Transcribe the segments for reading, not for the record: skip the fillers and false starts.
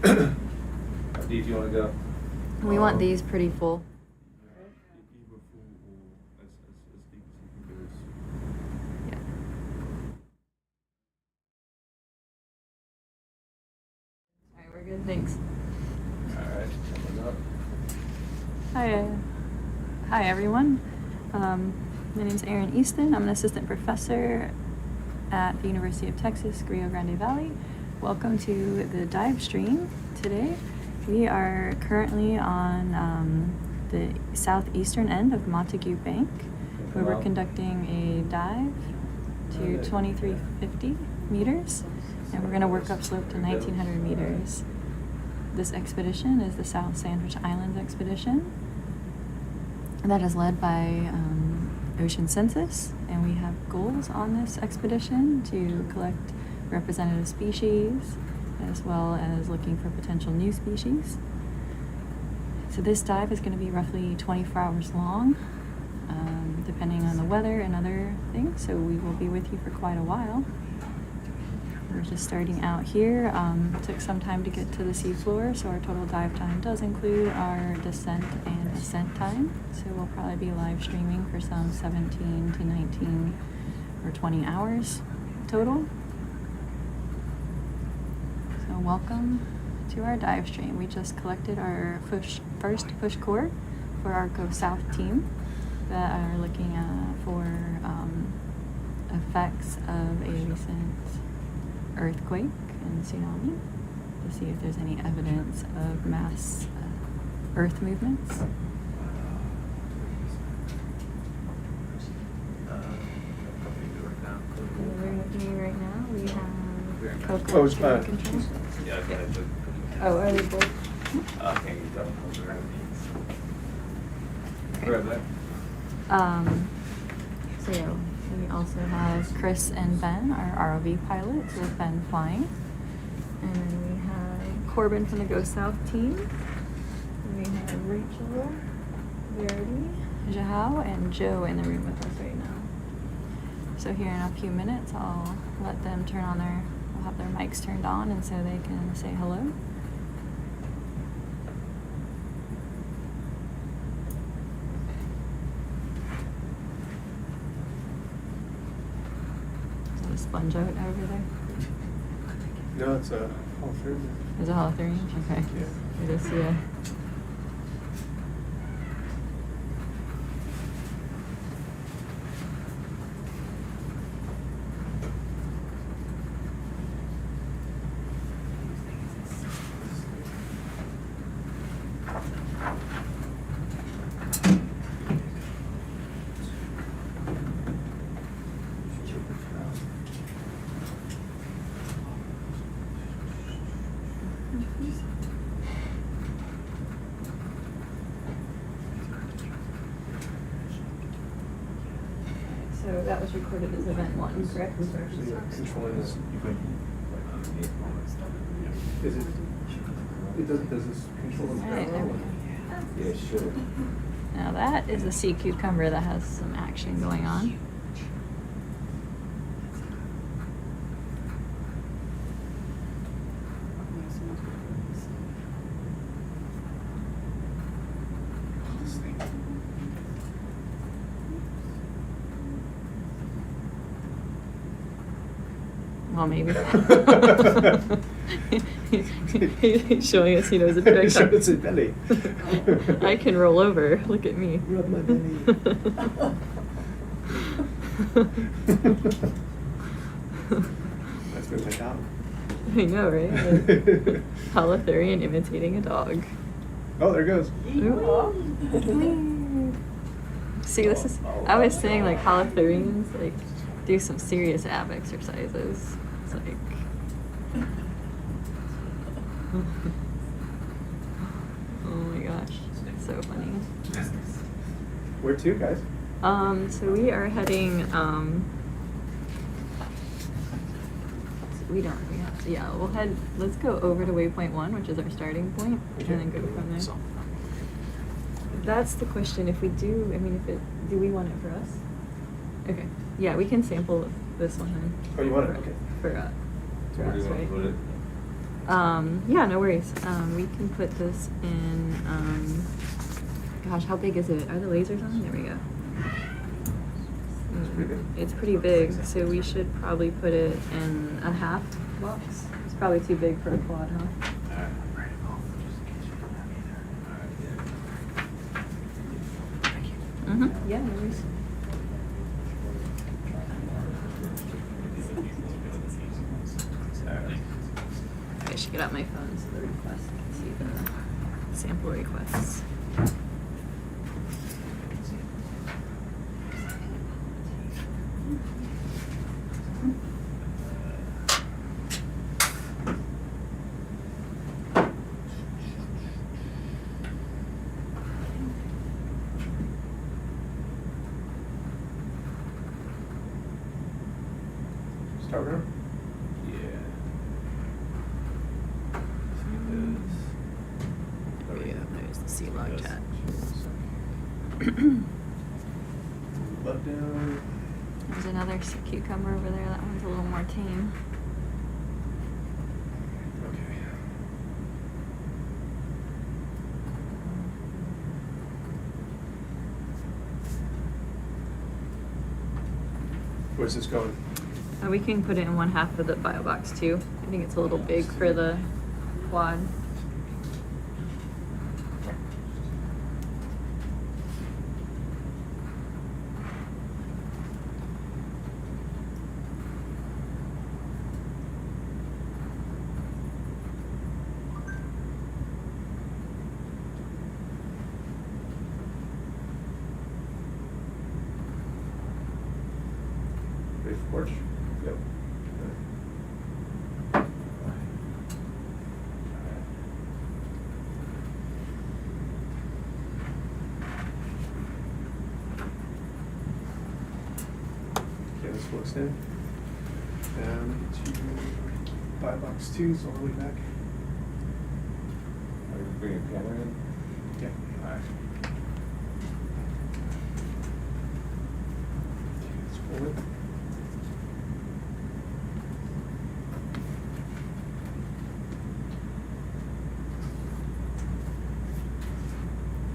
How deep do you want to go? We want these pretty full. Yeah. Alright, we're good, thanks. Alright, coming up. Hi everyone. My name is Erin Easton. I'm an assistant professor at the University of Texas, Rio Grande Valley. Welcome to the dive stream today. We are currently on the southeastern end of Montagu Bank, where we're conducting a dive to 2350 meters, and we're going to work upslope to 1900 meters. This expedition is the South Sandwich Islands expedition that is led by Ocean Census, and we have goals on this expedition to collect representative species as well as looking for potential new species. So this dive is going to be roughly 24 hours long, depending on the weather and other things, so we will be with you for quite a while. We're just starting out here. Took some time to get to the seafloor, so our total dive time does include our descent and ascent time. So we'll probably be live streaming for some 17 to 19 or 20 hours total. So welcome to our dive stream. We just collected our first push core for our Go South team that are looking for effects of a recent earthquake and tsunami to see if there's any evidence of mass earth movements. With me right now, we have Coco. Oh, it's fine. Yeah, okay. Oh, are they both? Okay, you don't. Right there. So yeah, we also have Chris and Ben, our ROV pilots, with Ben flying. And then we have Corbin from the Go South team. And we have Rachel, Verity, Jahao, and Joe in the room with us right now. So here in a few minutes, I'll let them we'll have their mics turned on, and so they can say hello. Sponge out over there? No, it's a Holothurian. Is it Holothurian? Okay. Yeah. It is, yeah. So that was recorded as event 1, correct? So your control is, does this control the Alright, there we go. Yeah, sure. Now that is a sea cucumber that has some action going on. Well, maybe. He's showing us he knows a trick. It's a belly. I can roll over. Look at me. Rub my belly. That's been my dog. I know, right? Holothurian imitating a dog. Oh, there it goes. See, this is. I was saying, like, Holothurians, like, do some serious ab exercises. It's like. Oh my gosh, so funny. Where to, guys? So we are heading. We'll head. Let's go over to waypoint 1, which is our starting point, and then go from there. That's the question. If we do, do we want it for us? Okay. Yeah, we can sample this one then. Oh, you want it? Okay. For us, Where do you want right? to put it? Yeah, no worries. We can put this in, gosh, how big is it? Are the lasers on? There we go. It's pretty big. It's pretty big, so we should probably put it in a half box. It's probably too big for a quad, huh? Alright. Mm-hmm. Yeah, no worries. I should get out my phone so the request can see the sample requests. Start room? Yeah. There we go. There's the sea log chat. Left down. There's another sea cucumber over there. That one's a little more tame. Okay. Where's this going? We can put it in one half of the bio box too. I think it's a little big for the quad. Ready for porch? Yep. Okay, this looks in. Down to buy box 2, so all the way back. Are you bringing a camera in? Yeah. Alright. Okay, let's pull it.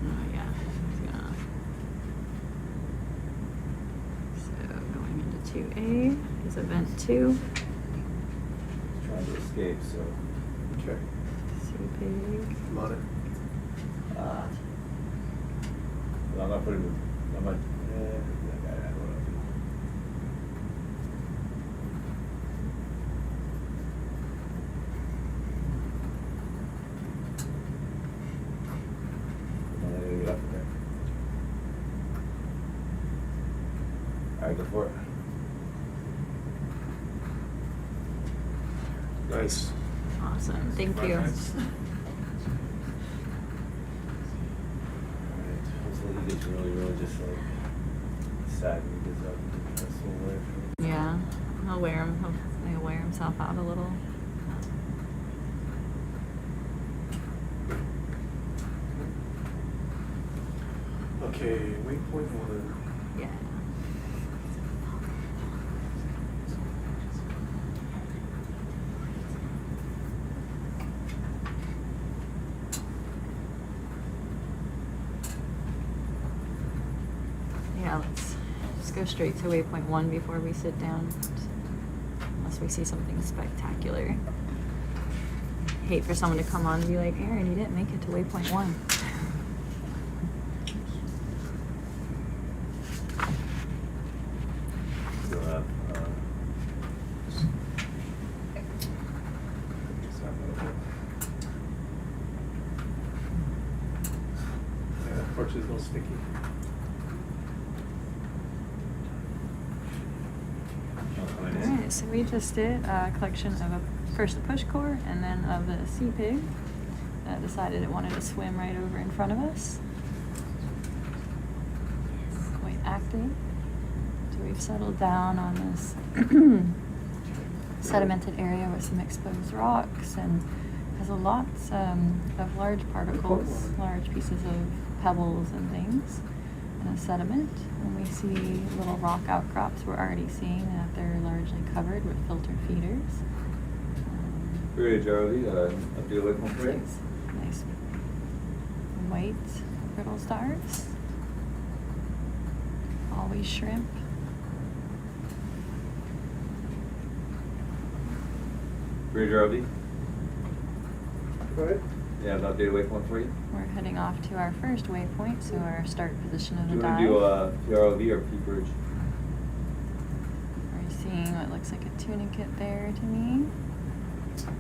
Oh yeah. It's gonna... So going into 2A is event 2. Trying to escape, so. Okay. Sea pig. I'm on it. Well, I'm not putting the, I'm not, I don't know. I'm gonna get up there. Alright, go for it. Nice. Awesome. Thank you. Alright, hopefully he gets really just like sad when he gets up and tries to swim away from me. Yeah. He'll wear himself out a little. Okay, waypoint 1. Yeah. Yeah, let's just go straight to waypoint 1 before we sit down. Unless we see something spectacular. Hate for someone to come on and be like, Aaron, you didn't make it to waypoint 1. You'll have, Yeah, that porch is a little sticky. Alright, so we just did a collection of first the push core and then of the sea pig that decided it wanted to swim right over in front of us. Quite active. So we've settled down on this sedimented area with some exposed rocks and has a lots of large particles, large pieces of pebbles and things. And a sediment, and we see little rock outcrops. We're already seeing that they're largely covered with filter feeders. Great, Charlie. Update like 1.3. Nice white brittle stars. Always shrimp. Great, Charlie. Go ahead. Yeah, update like 1.3. We're heading off to our first waypoint, so our start position of Do the you dive. want to do PROV or peak bridge? We're seeing what looks like a tunicate there to me.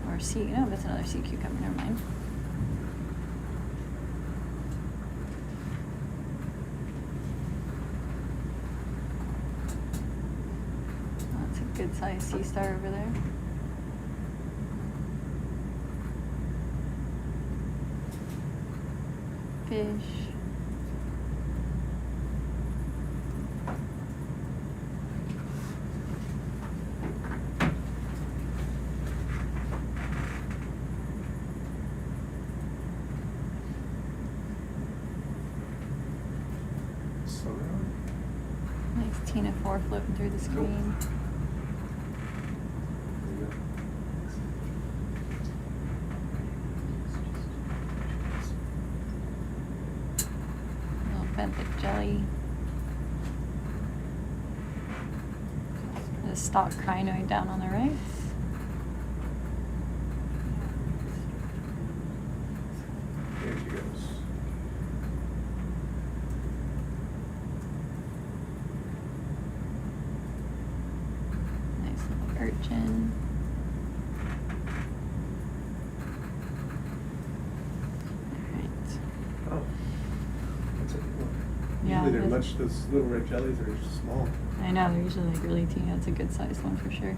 Or sea, no, that's another sea cucumber, never mind. Oh, that's a good sized sea star over there. Fish. Nice Tina 4 floating through the screen. Little benthic jelly. There's a stalk crinoid down on the right. There she goes. Nice little urchin. Alright. Oh. That's a big one. Yeah, Usually they're that's- much, those little red jellies are small. I know, they're usually like really teeny. That's a good sized one for sure.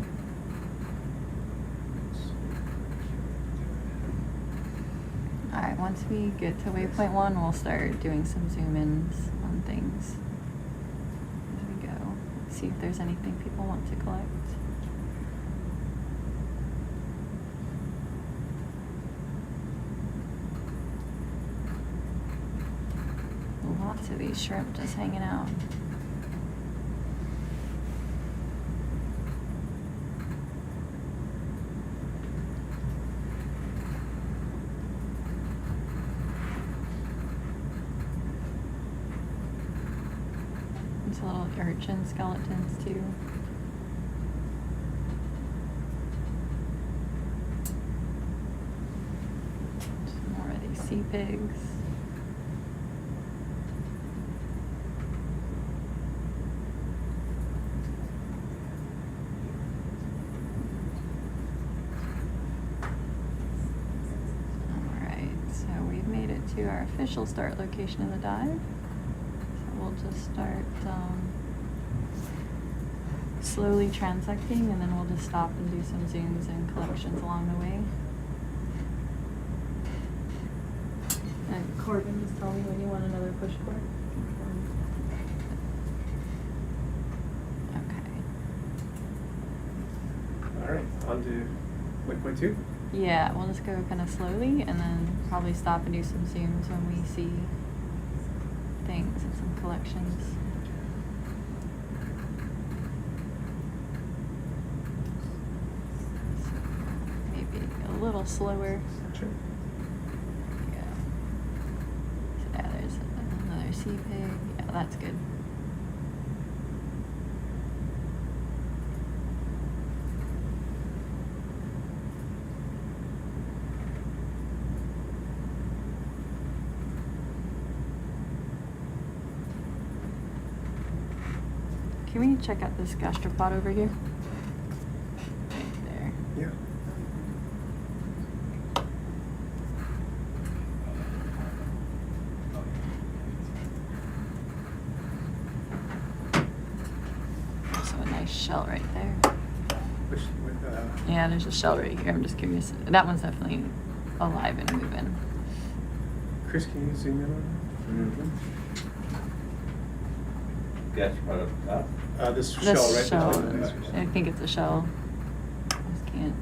Alright, once we get to waypoint 1, we'll start doing some zoom ins on things as we go. See if there's anything people want to collect. Lots of these shrimp just hanging out. These little urchin skeletons too. Some more of these sea pigs. Alright, so we've made it to our official start location in the dive. We'll just start slowly transecting, and then we'll just stop and do some zooms and collections along the way. And Corbin, just tell me when you want another push cord. Okay. All right, on to waypoint 2. Yeah, we'll just go kind of slowly, and then probably stop and do some zooms when we see things and some collections. So maybe a little slower. Sure. There we go. So yeah, there's another sea pig. Yeah, that's good. Can we check out this Gastropod over here? Right there. Yeah. So a nice shell right there. With, Yeah, there's a shell right here. I'm just curious. That one's definitely alive and moving. Chris, can you zoom in on Gastropod up top. this This shell right shell, between the lasers? I think it's a shell. I just can't.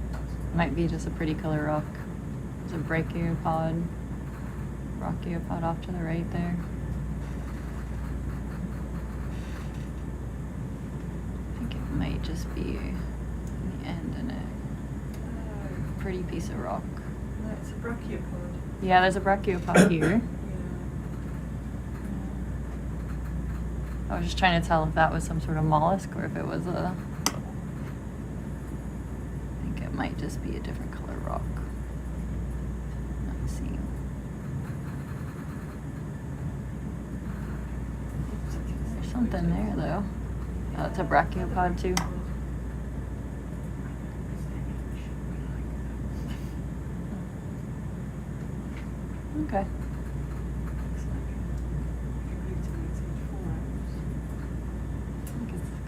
Might be just a pretty color rock. There's a brachiopod, brachiopod off to the right there. I think it might just be the end in it. pretty piece of rock. No, it's a brachiopod. Yeah, there's a brachiopod here. I was just trying to tell if that was some sort of mollusk or if it was a... I think it might just be a different color rock. Let's see. There's something there though. Oh, it's a brachiopod too. Okay.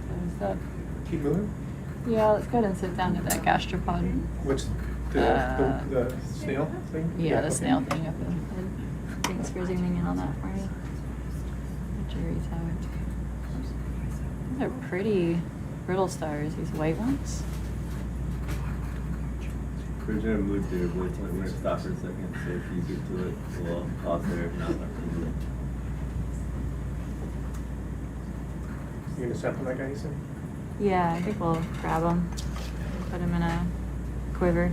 Closed up. Keep moving? Yeah, let's go ahead and sit down to that gastropod. Which, the snail thing? Yeah, the okay. snail thing up ahead. Thanks for zooming in on that for me. The jury's how it. These are pretty brittle stars, these white ones. We're gonna move to the voice point. We're gonna stop for a second, so if you get to it, we'll pause there. If not, I'll move it. You gonna sample that guy, you said? Yeah, I think we'll grab them, put them in a quiver.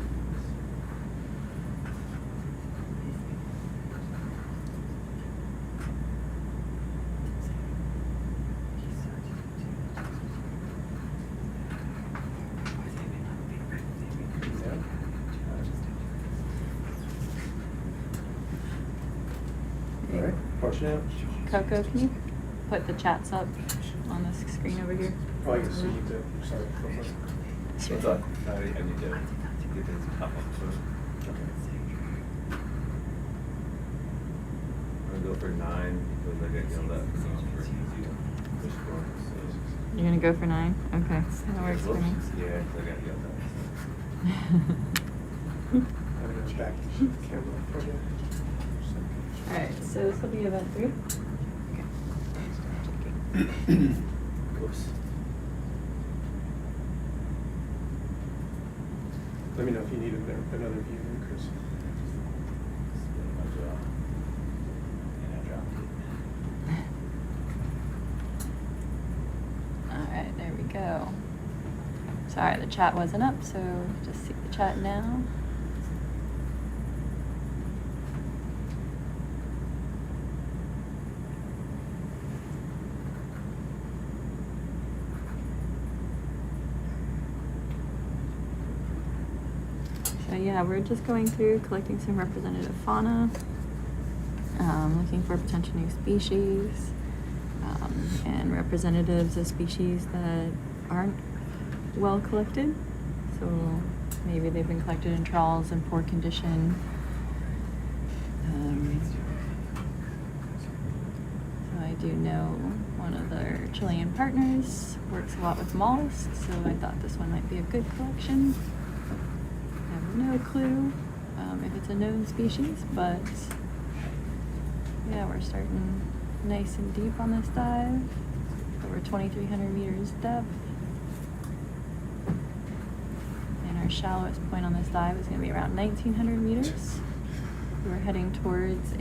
All right, push it out. Coco, can you put the chats up on this screen over here? Oh, I guess you need to, sorry, go for it. What's up? I need to get this pop up. So. Okay. I'm gonna go for 9 because I got yelled at for easy push for. So. You're gonna go for 9? Okay, that works for me. Yeah, 'cause I got yelled at. I'm gonna back the camera for you. Alright, so this will be event 3. Oops. Let me know if you need another view, Chris. Spin my jaw. And I dropped it. Alright, there we go. Sorry, the chat wasn't up, so just see the chat now. So yeah, we're just going through collecting some representative fauna, looking for potential new species, and representatives of species that aren't well collected. So maybe they've been collected in trawls in poor condition. So I do know one of their Chilean partners works a lot with mollusks, so I thought this one might be a good collection. I have no clue if it's a known species, but yeah, we're starting nice and deep on this dive. Over 2,300 meters depth. And our shallowest point on this dive is going to be around 1,900 meters. We're heading towards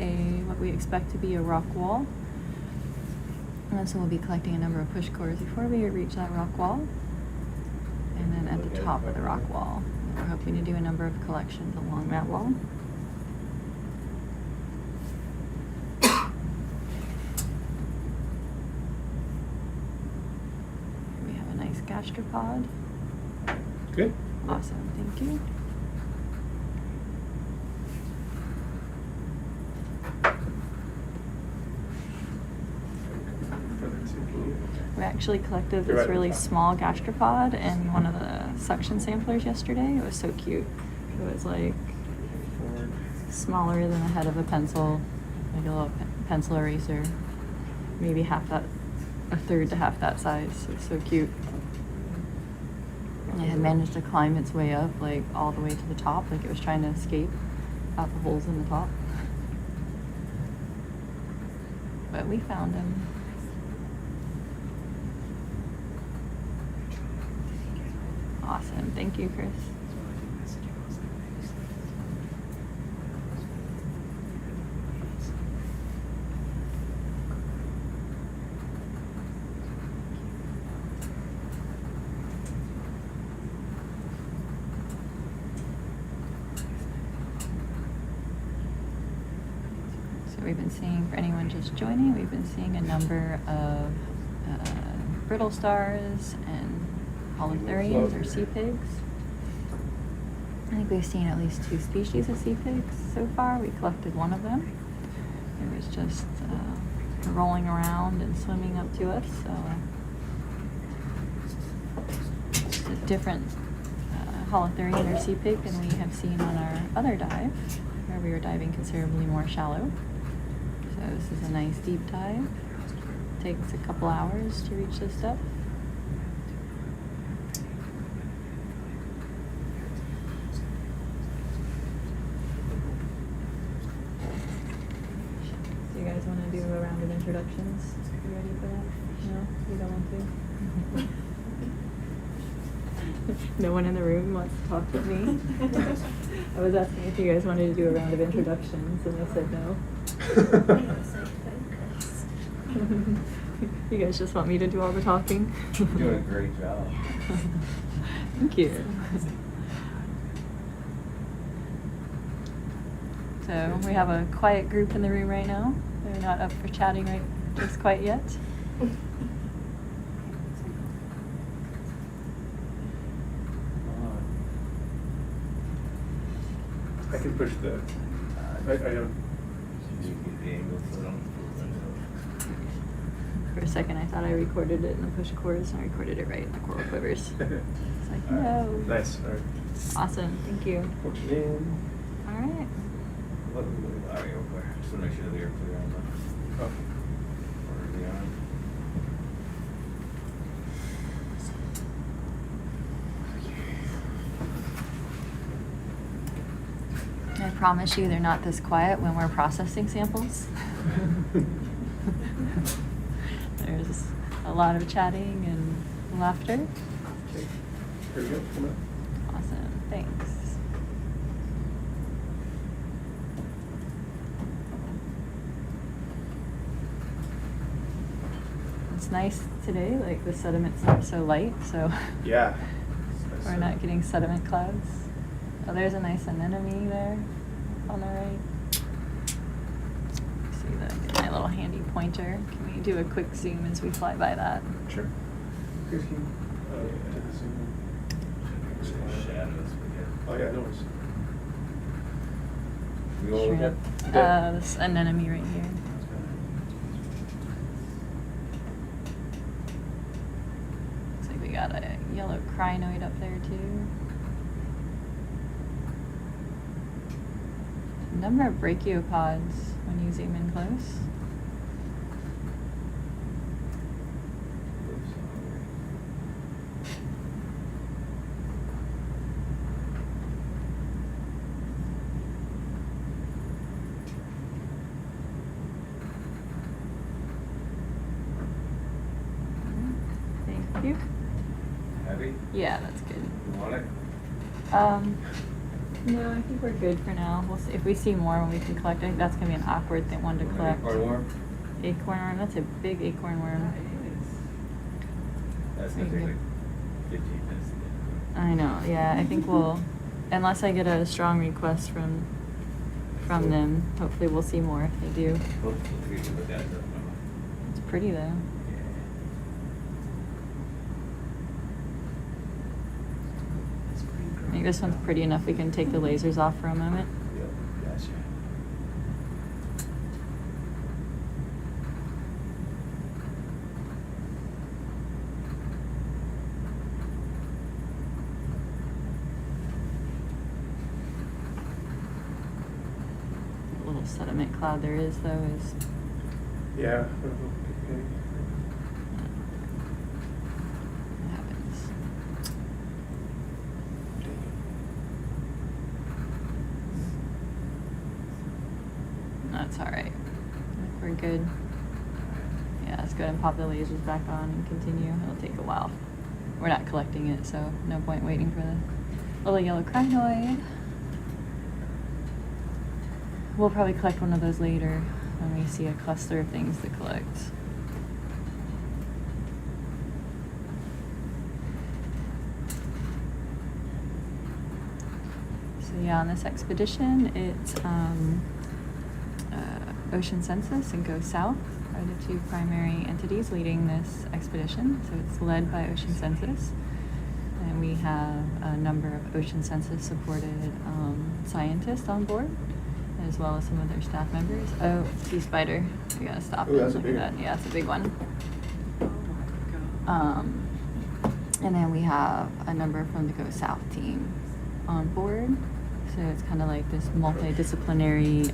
what we expect to be a rock wall. And so we'll be collecting a number of push cores before we reach that rock wall. And then at the top of the rock wall, we're hoping to do a number of collections along that wall. We have a nice gastropod. Good. Awesome, thank you. We actually collected You're this right. really small gastropod in one of the suction samplers yesterday. It was so cute. It was like smaller than the head of a pencil, like a little pencil eraser. Maybe a third to half that size. It was so cute. And it had managed to climb its way up, like all the way to the top, like it was trying to escape out the holes in the top. But we found him. Awesome. Thank you, Chris. seeing, for anyone just joining, we've been seeing a number of brittle stars and holothurians or sea pigs. I think we've seen at least 2 species of sea pigs so far. We collected one of them. It was just rolling around and swimming up to us, so it's a different holothurian or sea pig than we have seen on our other dive, where we were diving considerably more shallow. So this is a nice deep dive. Takes a couple hours to reach this depth. Do you guys want to do a round of introductions? You ready for that? No? You don't want to? No one in the room wants to talk with me? I was asking if you guys wanted to do a round of introductions, and they said no. You guys just want me to do all the talking? You're doing a great job. Thank you. So we have a quiet group in the room right now. They're not up for chatting right just quite yet. I can push the, I don't. You get the angle so don't. For a second, I thought I recorded it in the push chorus, and I recorded it right in the coral quivers. It's like, no. Nice, all right. Awesome, thank you. Put it in. All right. All right, okay. Just to make sure that we are clear on the. Oh. Or beyond. I promise you they're not this quiet when we're processing samples. There's a lot of chatting and laughter. Okay. Here we go. Come on. Awesome, thanks. It's nice today, like the sediments are so light, so Yeah. we're not getting sediment clouds. Oh, there's a nice anemone there on the right. See my little handy pointer. Can we do a quick zoom as we fly by that? Sure. Chris, can you, do the zoom in? Shadows, but Oh, yeah, no worries. yeah. We all look Sure. at. This anemone right here. Looks like we got a yellow crinoid up there too. Number of brachiopods when you zoom in close. Thank you. Heavy? Yeah, that's good. You want it? No, I think we're good for now. We'll see if we see more when we can collect. I think that's gonna be an awkward one to collect. Acorn worm? Acorn worm. That's a big acorn worm. That's gonna take like 15 minutes to get. I know. Yeah, I think we'll, unless I get a strong request from them. Hopefully, we'll see more if they do. We'll take a look at it. It's pretty though. I think this one's pretty enough. We can take the lasers off for a moment. Yep, gotcha. The little sediment cloud there is though is Yeah. Okay. what happens. That's all right. I think we're good. Yeah, let's go ahead and pop the lasers back on and continue. It'll take a while. We're not collecting it, so no point waiting for the little yellow crinoid. We'll probably collect one of those later when we see a cluster of things to collect. So yeah, on this expedition, it's Ocean Census and Go South are the two primary entities leading this expedition. So it's led by Ocean Census, and we have a number of Ocean Census supported scientists on board, as well as some of their staff members. Oh, sea spider. We gotta stop Ooh, and that's a look big at that. one. Yeah, it's a big one. Oh my God. And then we have a number from the Go South team on board. So it's kind of like this multidisciplinary,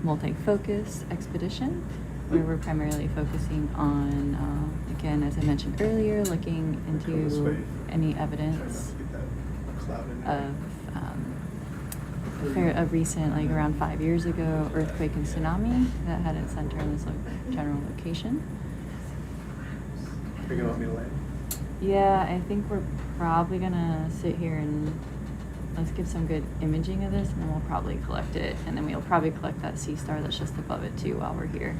multi-focus expedition where we're primarily focusing on, again, as I mentioned earlier, looking Go this way. into any Try not evidence to get that cloud in of there. a recent, like around 5 years ago, earthquake and tsunami that had its center in this general location. You're gonna want me to land? Yeah, I think we're probably gonna sit here and let's get some good imaging of this, and then we'll probably collect it, and then we'll probably collect that sea star that's just above it too while we're here.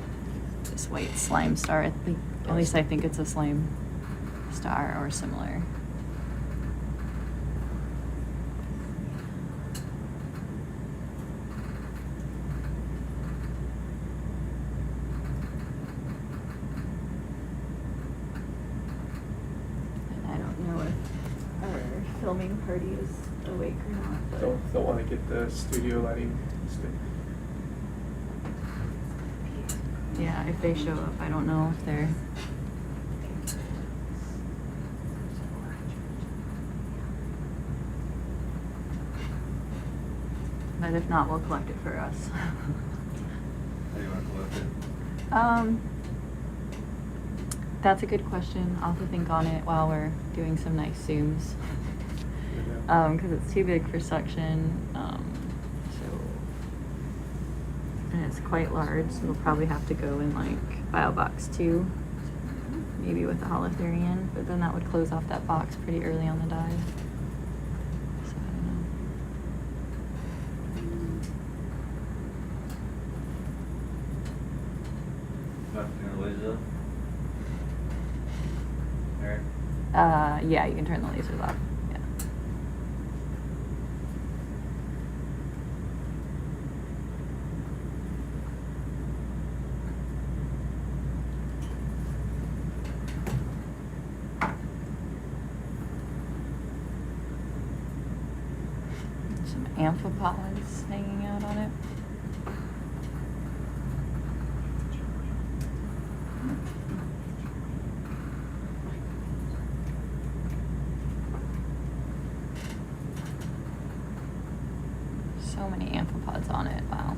This white slime star, I think, at least I think it's a slime star or similar. And I don't know if our filming party is awake or not, but Don't want to get the studio lighting stick. yeah, if they show up, I don't know if they're. But if not, we'll collect it for us. How do you want to collect it? That's a good question. I'll have to think on it while we're doing some nice zooms. Because it's too big for suction. And it's quite large, so we'll probably have to go in like file box 2, maybe with the holothurian, but then that would close off that box pretty early on the dive. So I don't know. Not turn the lasers off? Alright. Yeah, you can turn the lasers off. Yeah. Some amphipods hanging out on it. So many amphipods on it, wow.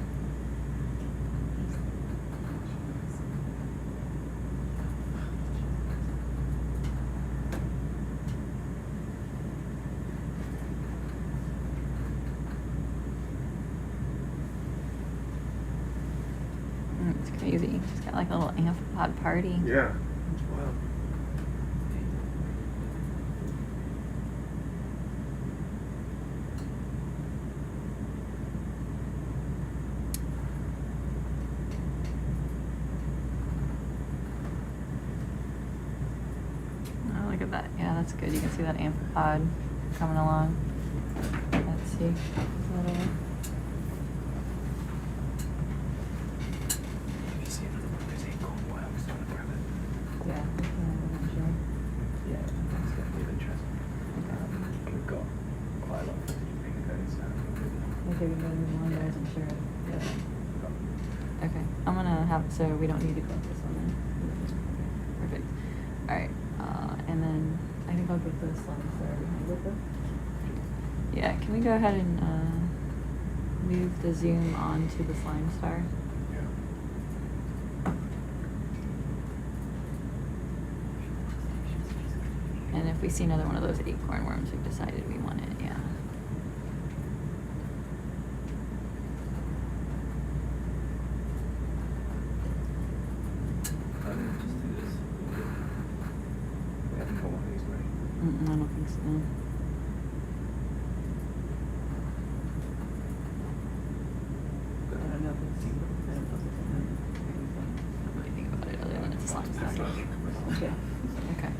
It's crazy. Just got like a little amphipod party. Yeah. It's wild. Oh, look at that. Yeah, that's good. You can see that amphipod coming along. Let's see. Little. Yeah. Sure. Yeah, that's definitely of interest. We've got quite a lot of footage of those. I think we one, I wasn't sure. Yeah. Okay, I'm gonna have, so we don't need to collect this one then? Perfect. Alright, and then I think I'll get the slime star behind with it. Yeah, can we go ahead and, move the zoom onto the slime star? And if we see another one of those acorn worms, we've decided we want it, yeah. I didn't just do this. We haven't got one of these, right? I don't think so. No. I don't know if it's, I don't know if it's anything. I don't really think about it other than it's a slime star. Yeah, okay.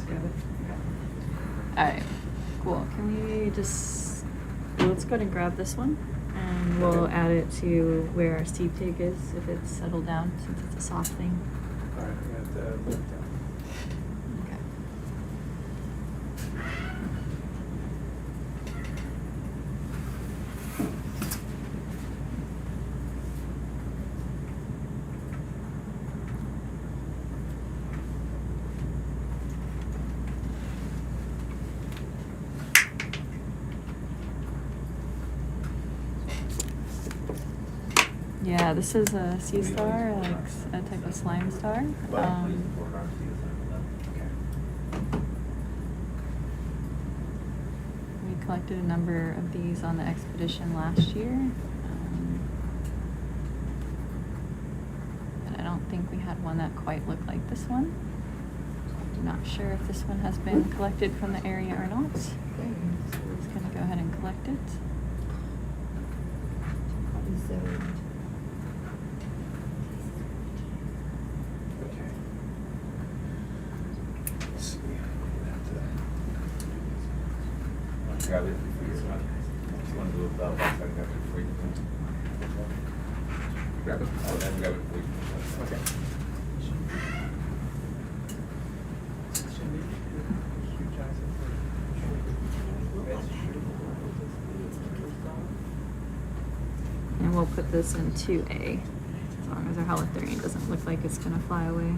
just grab it. Alright, cool. Can we just, let's go ahead and grab this one and we'll Okay. add it to where our seed take is if it's settled down since it's a soft thing. All right, we got the lift down. Okay. Yeah, this is a sea star, like a type of slime star. Okay. We collected a number of these on the expedition last year. But I don't think we had one that quite looked like this one. I'm not sure if this one has been collected from the area or not. So we're just gonna go ahead and collect it. Okay. Let's see. We have to- Grab it for your son. If you want to do it without box, I can grab it for you. Grab it. I'll then grab it for you. Okay. And we'll put this in 2A, as long as our holothurian doesn't look like it's gonna fly away.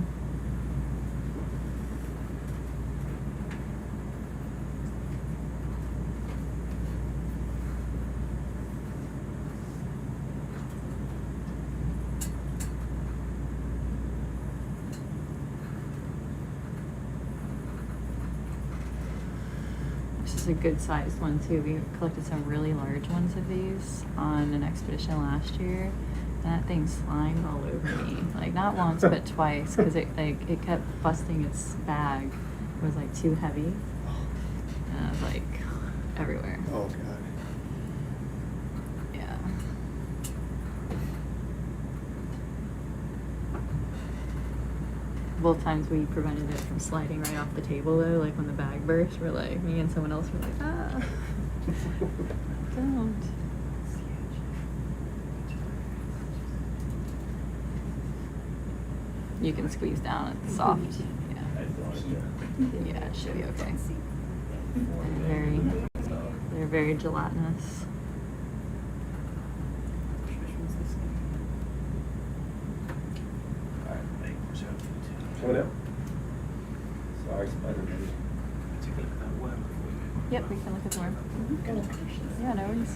This is a good sized one too. We collected some really large ones of these on an expedition last year. And that thing slimed all over me. Like not once but twice because it kept busting its bag. It was like too heavy. And I was like everywhere. Oh, God. Yeah. Both times we prevented it from sliding right off the table though, like when the bag burst, we're like, me and someone else were like, ah, don't. You can squeeze down, it's soft. Yeah. Yeah, it should be okay. They're very gelatinous. Coming out? Sorry, Spider-Man. Yep, we can look at the worm. Yeah, no worries.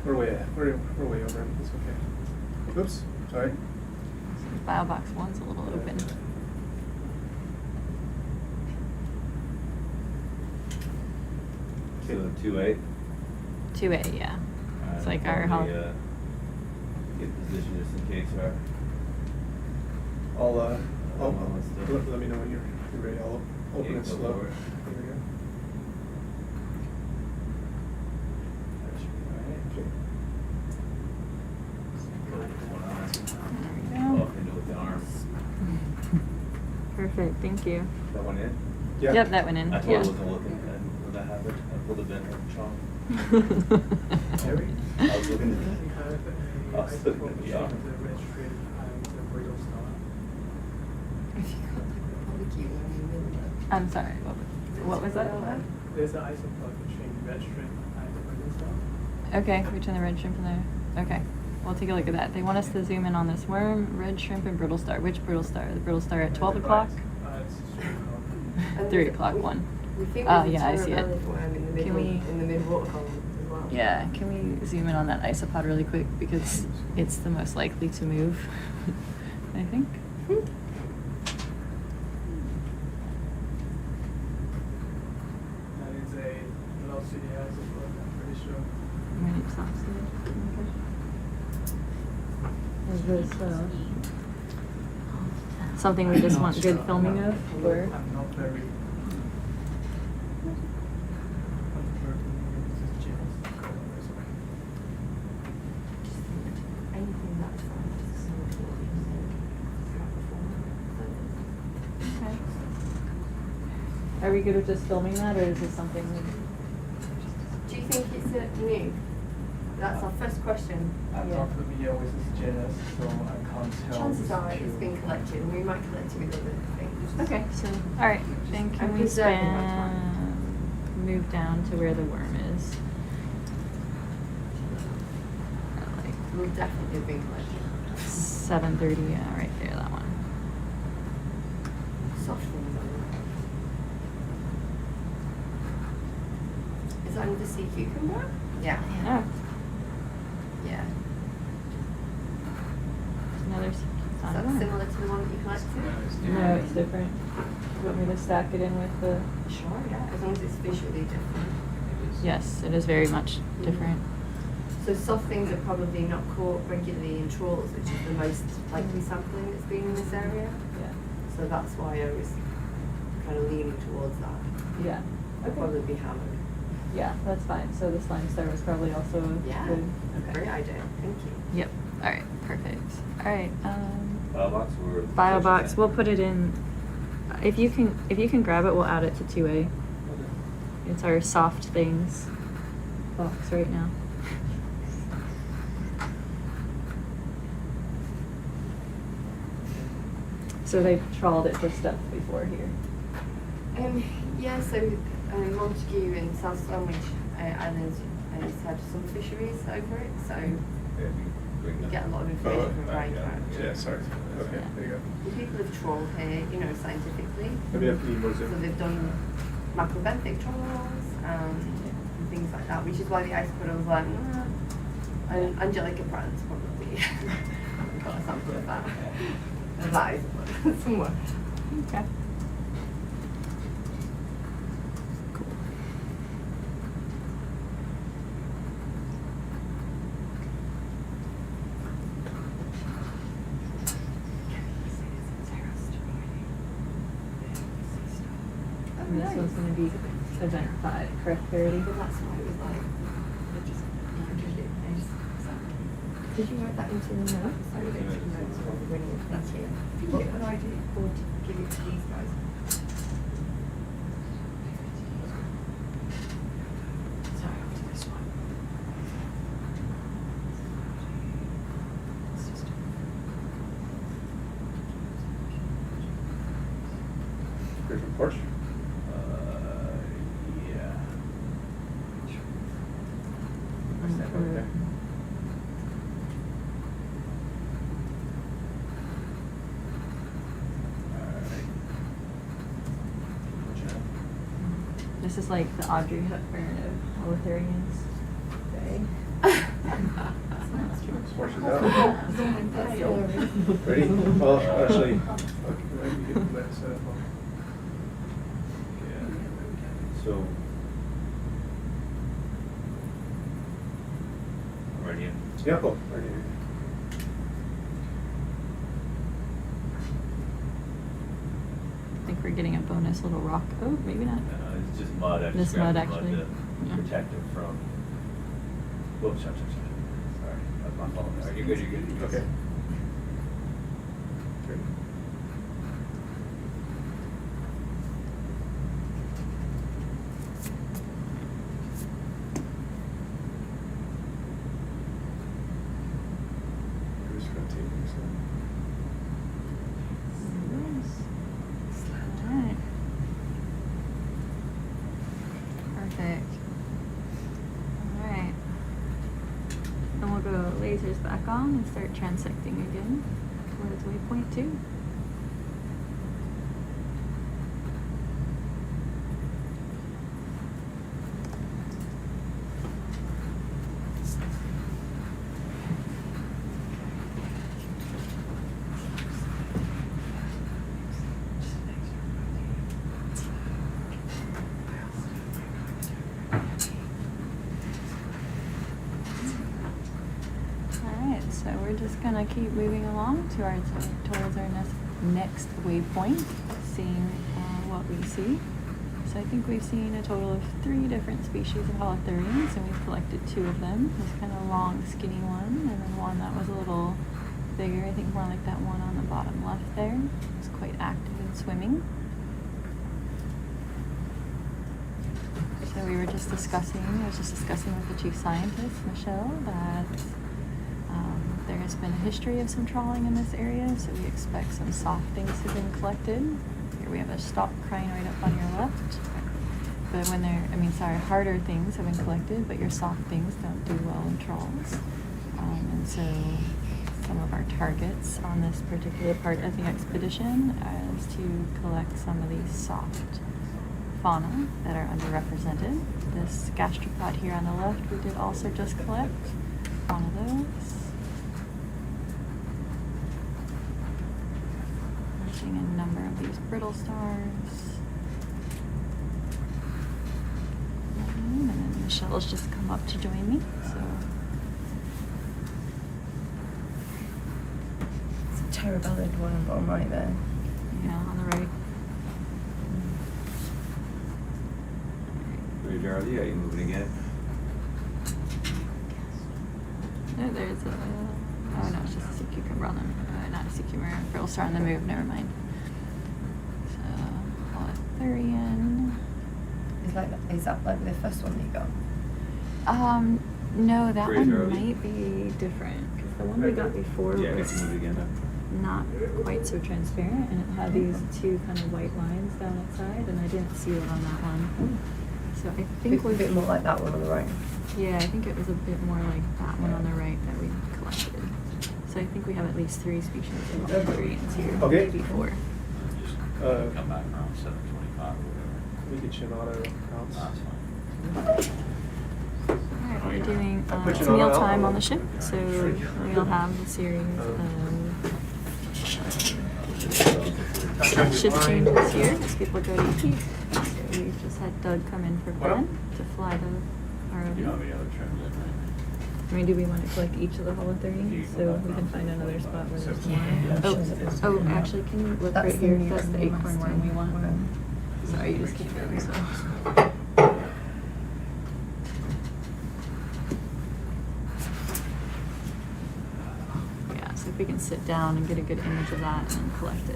We're way over. It's okay. Oops, sorry. Bio box 1's a little open. So 2A. 2A, yeah. It's like our Probably, holo. get position just in case, right? I'll, let's do it. let me know when you're ready. I'll open Yeah, it go slow. for it. Here we go. That should be alright. Okay. There we Oh, go. I can do it with the arm. Perfect, thank you. That one in? Yeah. Yep, that went in. I totally Yeah. wasn't looking at when that happened. I pulled it in her trunk. Harry? I was looking at I was looking at the arm. I'm sorry, what was that? There's an isopod between red shrimp and stuff. Okay, return the red shrimp in there. Okay, we'll take a look at that. They want us to zoom in on this worm, red shrimp, and brittle star. Which brittle star? The brittle star at 12 o'clock? It's 3 o'clock one. We think Oh, there's a yeah, I see it. terra worm in the Can middle, we- in the mid-water column as well. Yeah, can we zoom in on that isopod really quick because it's the most likely to move, I think. That is a velocity isopod, I'm pretty sure. Right, soft seed. Okay. Is this something we just want good filming of? Or? I'm not very. Anything that's just so important Okay. Are we good with just filming that, or is this something Do you think it's new? That's our first question. I'm not familiar with this genus, so I can't tell. Chances are it's been collected, and we might collect it with other things. Okay, so, alright, then can I'm we preserving my time. move down to where the worm is? Will definitely have been collected. 7:30, yeah, right there, that one. Soft things on it. Is that under sea cucumber? Yeah. Yeah. Yeah. Another. Is that similar to the one that you collected? No, it's different. You want me to stack it in with the? Sure, yeah. As long as it's visually different. Yes, it is very much different. So soft things are probably not caught regularly in trawls, which is the most likely sampling that's been in this area. Yeah. So that's why I was kind of leaning towards that. Yeah. It'll probably be hammered. Yeah, that's fine. So the slime star was probably also Yeah. good. Great idea. Thank you. Yep. All right. Perfect. All right. Biobox or? Biobox. We'll put it in. If you can grab it, we'll add it to 2A. Okay. It's our soft things box right now. So they've trawled it for stuff before here. Yeah, so Montagu and South Sandwich Islands has had some fisheries over it, so Yeah, bring you that. get a lot of information from right, Brian. Yeah, sorry. Okay, Yeah. there you go. People have trawled here, you know, scientifically. Have you had any more So they've done macrobenthic trawls and things like that, which is why the Icepod was like, and Angelica Prance probably got a sample of that. Of that Icepod somewhere. Okay. And this one's going to be event 5, correct, Verity? But that's why it was like, did you write that into the notes? I wrote it into the notes while we're running it. That's here. What could I do to give it to these guys? Sorry, after this one. Great from Porsche. Yeah. Stand right there. This is like the Audrey Hepburn of Holothurians. Okay. Porsche out. Ready? Well, actually, might be good for that setup. Yeah. So. Already in? Yeah, cool. Ready. I think we're getting a bonus little rock. Oh, maybe not. It's just mud. I This just mud, grabbed the actually. to Yeah. protect it from. Whoops, sorry. Sorry, that's my fault. All right, you're good, you're good. Okay. Good. Who's gonna take this one? Alright. Perfect. Alright. Then we'll go lasers back on and start transecting again towards waypoint 2. Alright, so we're just gonna keep moving along towards our next waypoint, seeing what we see. So I think we've seen a total of 3 different species of holothurians, and we've collected 2 of them. This kind of long, skinny one, and then one that was a little bigger, I think more like that one on the bottom left there. It's quite active in swimming. So we were just discussing, I was just discussing with the chief scientist, Michelle, that there has been a history of some trawling in this area, so we expect some soft things have been collected. Here we have a stock crane right up on your left. But when harder things have been collected, but your soft things don't do well in trawls. And so some of our targets on this particular part of the expedition is to collect some of these soft fauna that are underrepresented. This Gastropod here on the left, we did also just collect one of those. Seeing a number of these brittle stars. And then Michelle's just come up to join me, so. It's a terra-bellid one bottom right there. Yeah, on the right. Where Gerald, yeah, you moving again? No, there's a, oh no, it's just a sea cucumber on them. Not a sea cucumber, a brittle star on the move, never mind. So, Holothurian. Is that like the first one that you got? No, that Pretty one early. might be different, because the one we got before Yeah, I was guess you move again. not quite so transparent, and it had these two kind of white lines down its side, and I didn't see it on that one. So I think A bit more like that one on the right. yeah, I think it was a bit more like that one on the right that we collected. So I think we have at least 3 species of Holothurians here, Okay. maybe 4. Just come back around 7:25 or whatever. We get you an auto counts. That's fine. Alright, we're doing I'll put it's you on meal that. time on the ship, so we'll have a series of shift changes here as people go to eat. So we've just had Doug come in for Ben to fly the Do you have ROV. any other trims in right? I mean, do we want to collect each of the Holothurians so we can find another spot where there's more? Oh, actually, can you look right here? That's the acorn one we want. Sorry, you just can't really so. Yeah, so if we can sit down and get a good image of that and then collect it.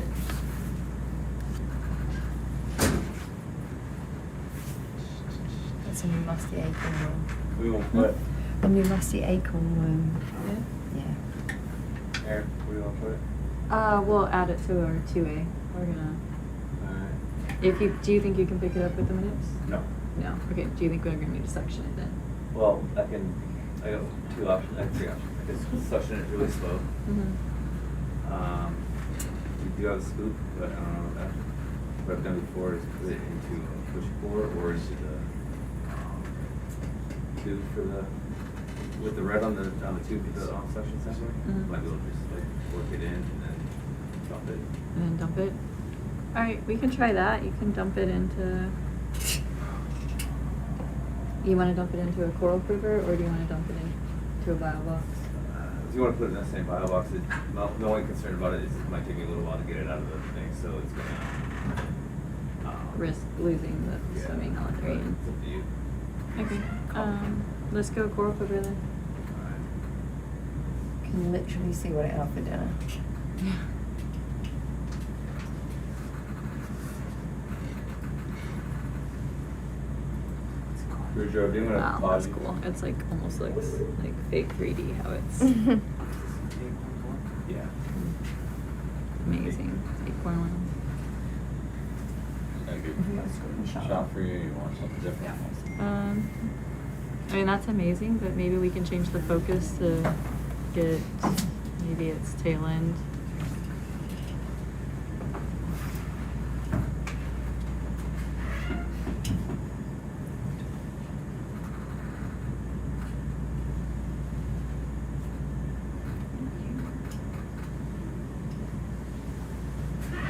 That's a new musty acorn one. We won't put, A new musty acorn worm. Yeah. Yeah. Aaron, where do you want to put it? We'll add it to our 2A. We're gonna. Alright. Do you think you can pick it up with the Manips? No. No. Okay. Do you think we're gonna need to suction it then? Well, I got 2 options, I have 3 options. I can suction it really slow. Mm-hmm. We do have a scoop, but I don't know that. What I've done before is put it into a push bore or into the tube for the, with the red on the tube for the suction sensor. Mhm. Might be able to just like work it in and then dump it. And then dump it. All right, we can try that. You can dump it into. You want to dump it into a coral prover, or do you want to dump it into a bio box? If you want to put it in that same bio box, the only concern about it is it might take me a little while to get it out of the thing, so it's gonna Risk losing the swimming Holothurian. It's up to you. Okay. Let's go coral prover then. Alright. Can literally see what it had for dinner. Yeah. Joe, do you want to Wow, that's cool. It's like almost looks like fake 3D how it's Yeah. amazing. Acorn one. Is that a good shot for you? You want something different? I mean, that's amazing, but maybe we can change the focus to get maybe its tail end.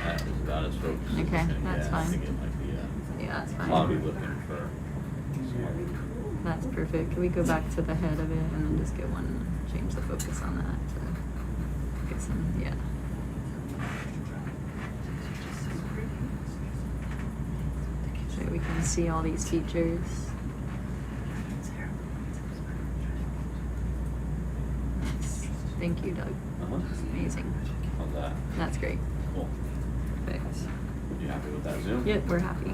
That is about as focused. as Okay, it's gonna that's get. I fine. think it might be, Yeah, that's probably fine. looking for. That's perfect. Can we go back to the head of it and then just get one, change the focus on that to get some, yeah. So we can see all these features. Thank you, Doug. Uh-huh. Amazing. How's that? That's great. Cool. Perfect. You happy with that zoom? Yep, we're happy.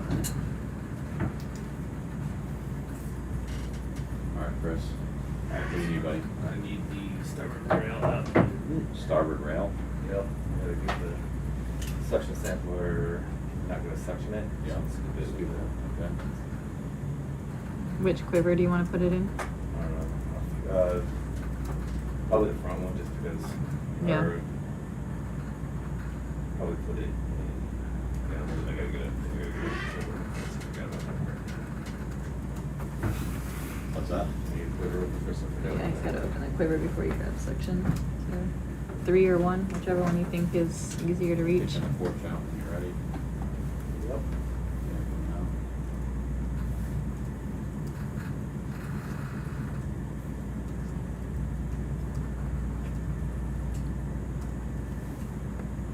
Chris? What do you need, buddy? I need the starboard rail out. Starboard rail? Yep, gotta get the suction sampler, not gonna suction it. Yeah. Just scoop it. Okay. Which quiver do you want to put it in? I don't know. Probably the front one, just because. Yeah. Or probably put it in. Yeah, I gotta get it. What's that? Need a quiver open for something. Yeah, you gotta open the quiver before you grab suction. So 3 or 1, whichever one you think is easier to reach. Taking the porch out when you're ready. Yep.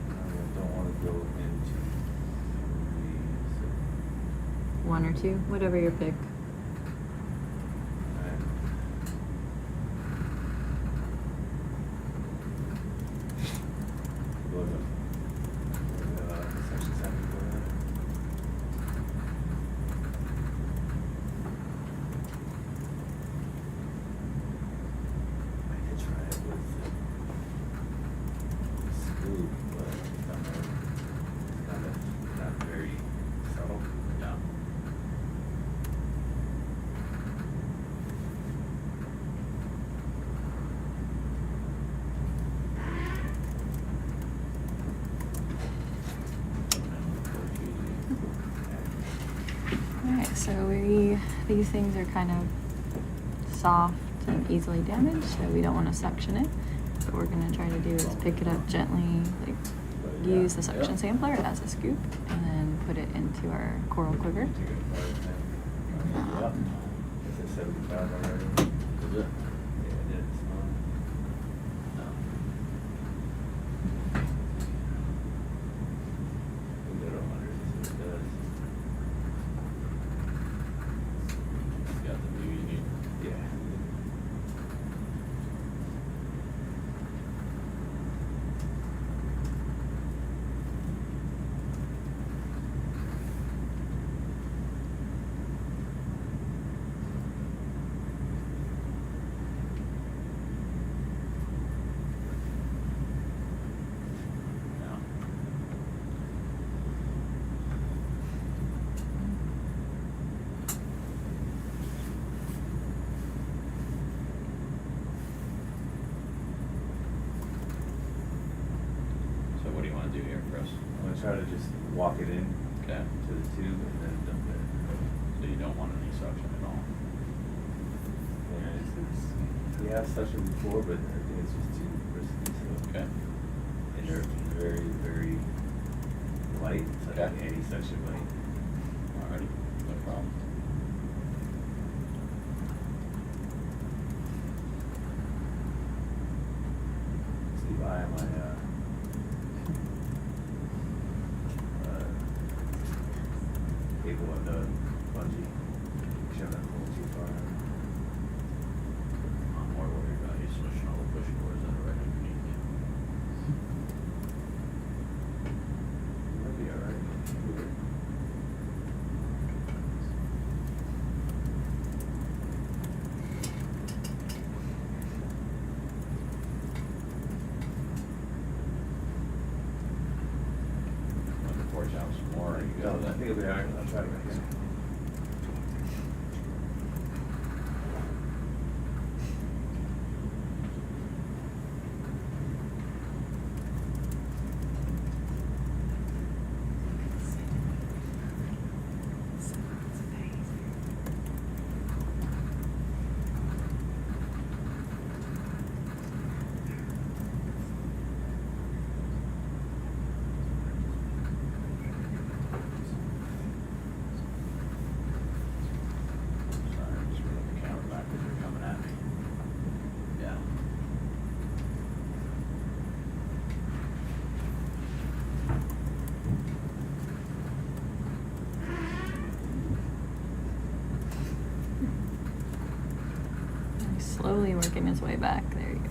I don't wanna go into the. 1 or 2, whatever your pick. Alright, so these things are kind of soft and easily damaged, so we don't want to suction it. What we're going to try to do is pick it up gently, like use the suction sampler as a scoop, and then put it into our coral quiver. Yep. Is it 75 already? Is it? Yeah, it is. We'll go to 100, see what it does. You got the view you need? Yeah. No. So what do you want to do here, Chris? I'm gonna try to just walk it in Okay. to the tube and then dump it. So you don't want any suction at all? Yeah, we have suction before, but I think it's just too risky, so. Okay. And they're very, very light, so I Okay. think any suction might. Alrighty, no problem. Steve, I am my, cable and the bungee. Shove that a little too far. I'm more worried about you switching all the push cords that are right underneath you. Might be alright. Want the porch out some more, or you No, got I think it'll be alright. I'll try to make it. Sorry, I'm just moving the camera back as you're coming at me. Yeah. He's slowly working his way back. There he goes.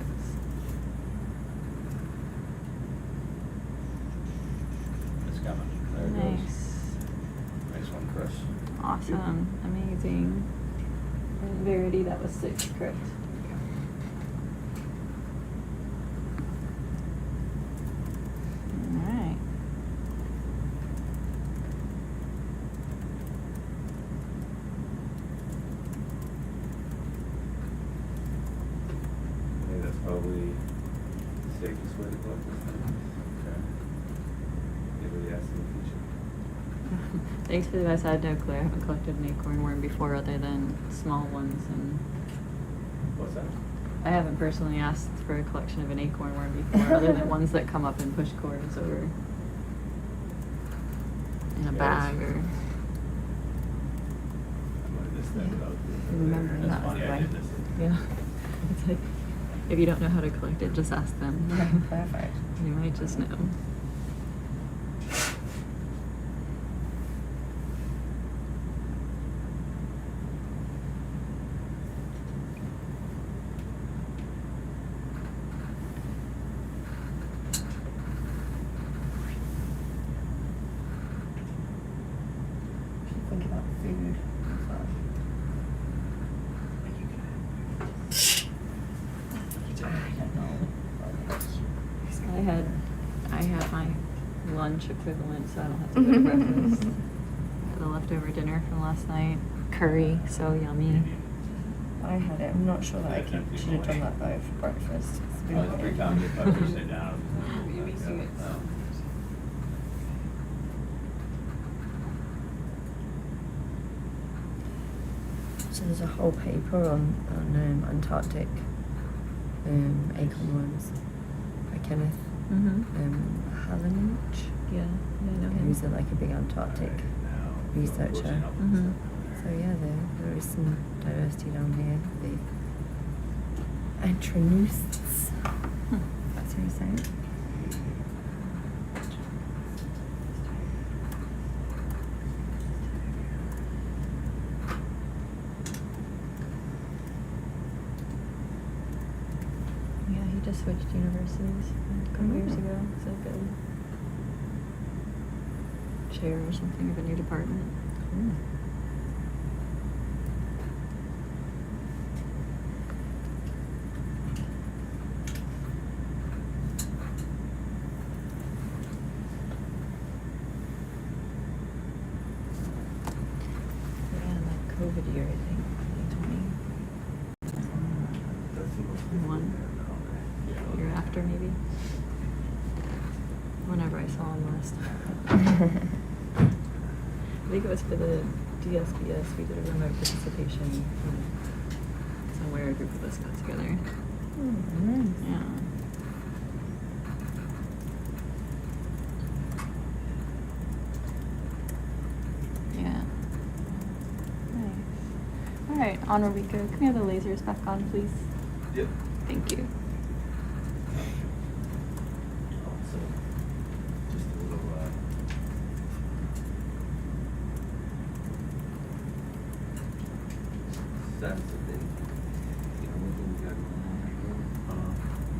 It's coming. There it goes. Nice. Nice one, Chris. Awesome. Amazing. And Verity, that was 6, correct? Alright. I think that's probably the safest way to collect this thing. Okay. Anybody ask in the future? Thanks for the advice. I had no clue. I haven't collected an acorn worm before other than small ones, and What's that? I haven't personally asked for a collection of an acorn worm before other than ones that come up and push cords over in a Yeah, bag it's- or I might have missed that without doing Remembering That's that was funny, the I way. did miss it. yeah. It's like if you don't know how to collect it, just ask them. Perfect. You might just know. Think about food as well. I had my lunch equivalent, so I don't have to go to breakfast. The leftover dinner from last night, curry, so yummy. I had it. I'm not sure that I should have done that though for breakfast. It's been Oh, it's pretty common if I push it down. You're missing it. So there's a whole paper on Antarctic acorn worms by Kenneth Hallenich, Yeah, I know who's him. a big Antarctic researcher. Mhm. So yeah, there is some diversity down here. The Antranoosts. That's how you say it. Yeah, he just switched universities a couple years ago. He's like a chair or something of a new department. Cool. Yeah, that COVID year, I think, 2020. One year after, maybe. Whenever I saw him last. I think it was for the DSBS. We did a remote participation somewhere. A group of us got together. Oh, nice. Yeah. Yeah. Nice. All right, onward we go. Can we have the lasers back on, please? Yep. Thank you. So, just a little, sense of the, only thing we got going on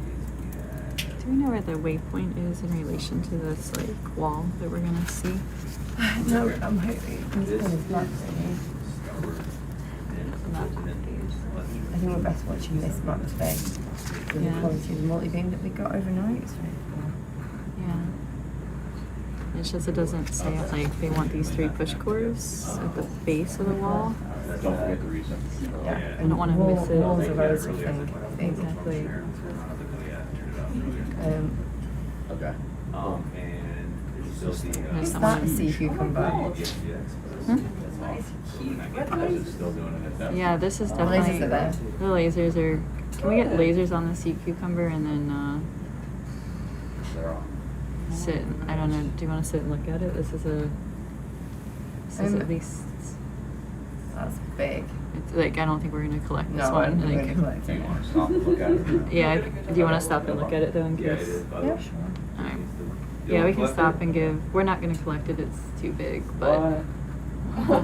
here, is we Do we know where the waypoint is in relation to this wall that we're gonna see? No, I'm hoping This it's kind of black, is really. stubborn and Not pertinent. I think we're best watching this map today. With the Yeah. quality of the multi-beam that we got overnight. It's very cool. Yeah. It's just it doesn't say they want these 3 push cores at the base of the wall. Don't forget the reason. Yeah, I don't wanna miss it. Walls are relative thing. Exactly. Okay. And there's still the, There's Is someone- that sea cucumber? Hmm? That's Is it still doing it at that? Yeah, this is The definitely. lasers are there. The lasers are. Can we get lasers on the sea cucumber and then They're on. sit? I don't know. Do you want to sit and look at it? This is at least. That's big. It's I don't think we're gonna collect this No, one. I'm Like, going to collect Do you it. want to stop and look at it? or not? yeah. Do you want to stop and look at it though in Yeah, it case? is. Yeah, sure. Alright. Yeah, we can stop and give. We're not gonna collect it. It's too big, but. Don't be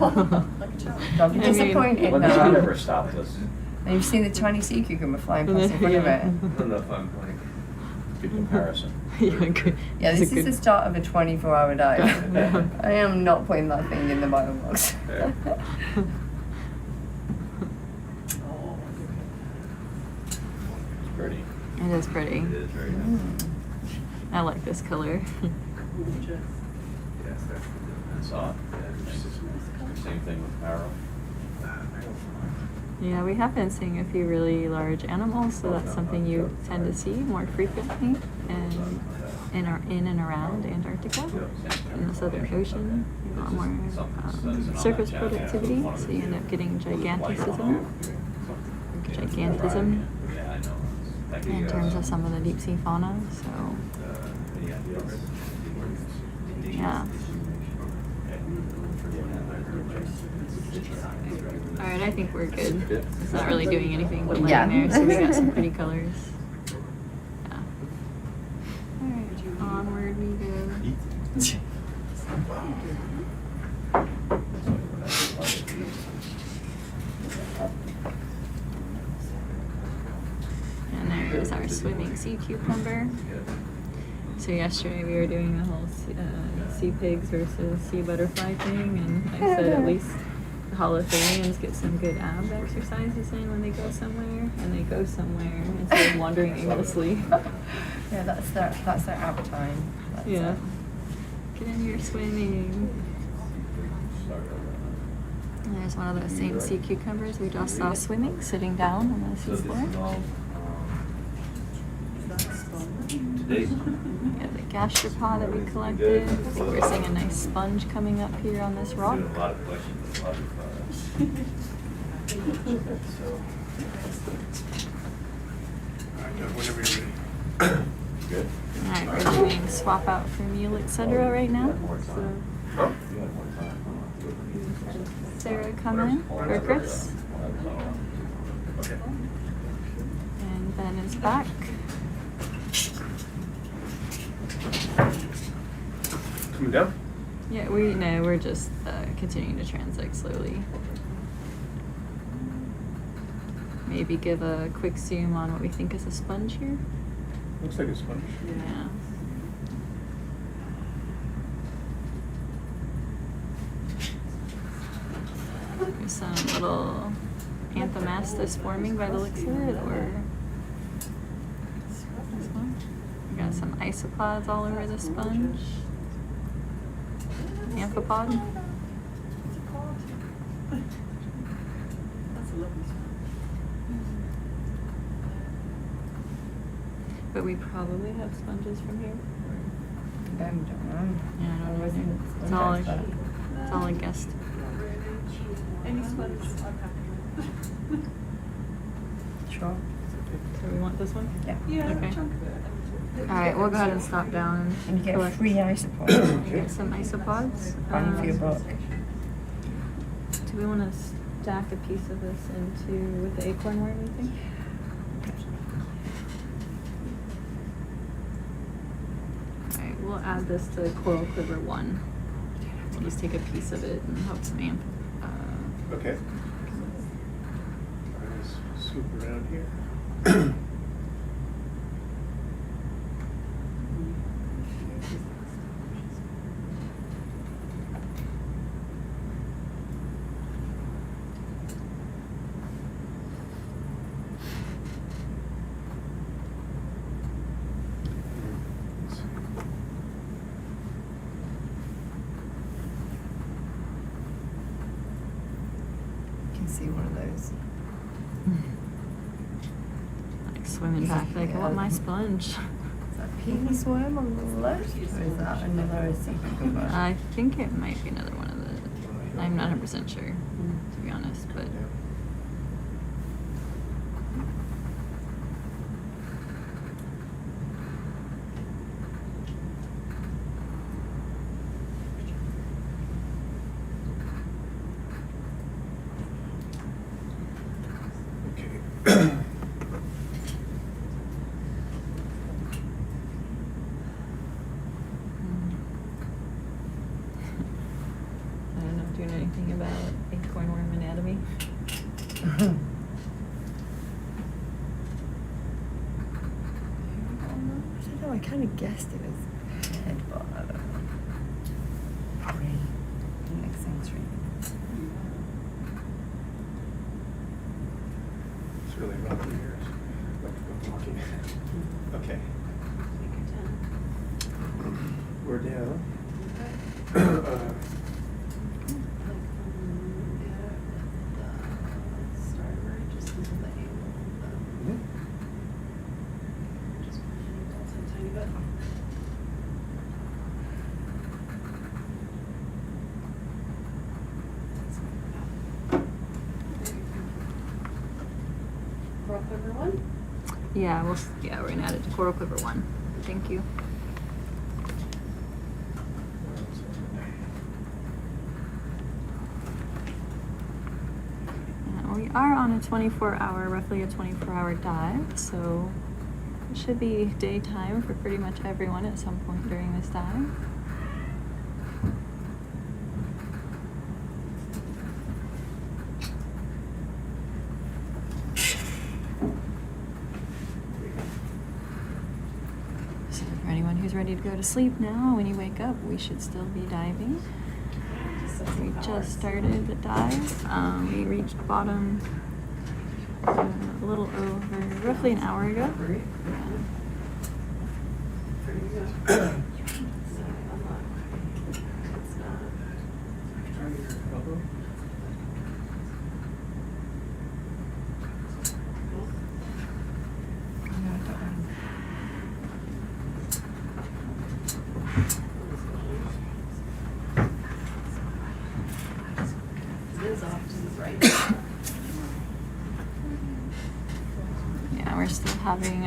I mean- disappointed When did you now. ever stop this? And you've seen the Chinese sea cucumber flying past in front of I it. don't know if I'm like, Good comparison. Yeah, good. Yeah, It's this a is the good- start of a 24-hour dive. I am not putting that thing in the bio box. Fair. It is pretty. It is very nice. I like this color. Yes, that's I saw it. Same thing with Arrow. Yeah, we have been seeing a few really large animals, so that's something you tend to see more frequently in and around Antarctica. In the Southern Ocean, a lot more surface productivity, so you end up getting gigantism Yeah, I know. in terms of some of the deep sea fauna. So yeah. All right, I think we're good. It's not really doing anything but laying there, so we got some pretty colors. Yeah. All right, onward we go. And there's our swimming sea cucumber. So yesterday we were doing the whole sea pigs versus sea butterfly thing, and I said at least the Holothurians get some good ab exercises in when they go somewhere, and they go somewhere instead of wandering aimlessly. Yeah, that's their ab time. That's Yeah. it. Get in your swimming. And there's one of those same sea cucumbers we just saw swimming, sitting down on the So this is seafloor. all, today. Yeah, the gastropod that we collected. I think we're seeing a nice sponge coming up here on this rock. Doing a lot of questions, a lot of, so. Alright, whenever you're ready. Good. Alright, we're doing swap out for meal, etc. right now. So Huh? You had more time. Sarah come in, or Chris, Okay. and Ben is back. Coming down? Yeah, we're just continuing to transect slowly. Maybe give a quick zoom on what we think is a sponge here. Looks like a sponge. Yeah. There's some little anthomastus forming by the looks of it, or this one. We got some isopods all over the sponge. Amphipod. But we probably have sponges from here. Don't know. Yeah, I don't know. It's all a guess. Any sponge, I'm happy with. Sure. So we want this one? Yeah. Yeah, Okay. a chunk of it. Alright, we'll go ahead and stop down And you get collect- free isopods. get some isopods. Bang for your buck. Do we want to stack a piece of this into with the acorn worm, you think? Alright, we'll add this to Coral Quiver 1. So just take a piece of it and hope some Okay. Alright, let's swoop around here. You can see one of those. like swimming back like, I want my sponge. Is that penis worm on the left? Or is that another sea cucumber? I think it might be another one of the. I'm not 100% sure, to be honest, but. Okay. I don't know, do you know anything about acorn worm anatomy? I don't know, I kind of guessed it was head, but I don't know. Brain. Doesn't make sense, really. It's really rough in here. Talking. Okay. We're down. Coral Quiver 1? Yeah, we're gonna add it to Coral Quiver 1. Thank you. And we are on a 24-hour, roughly a 24-hour dive, so it should be daytime for pretty much everyone at some point during this dive. So for anyone who's ready to go to sleep now, when you wake up, we should still be diving. We just started the dive. We reached bottom a little over, roughly an hour ago. Yeah, we're still having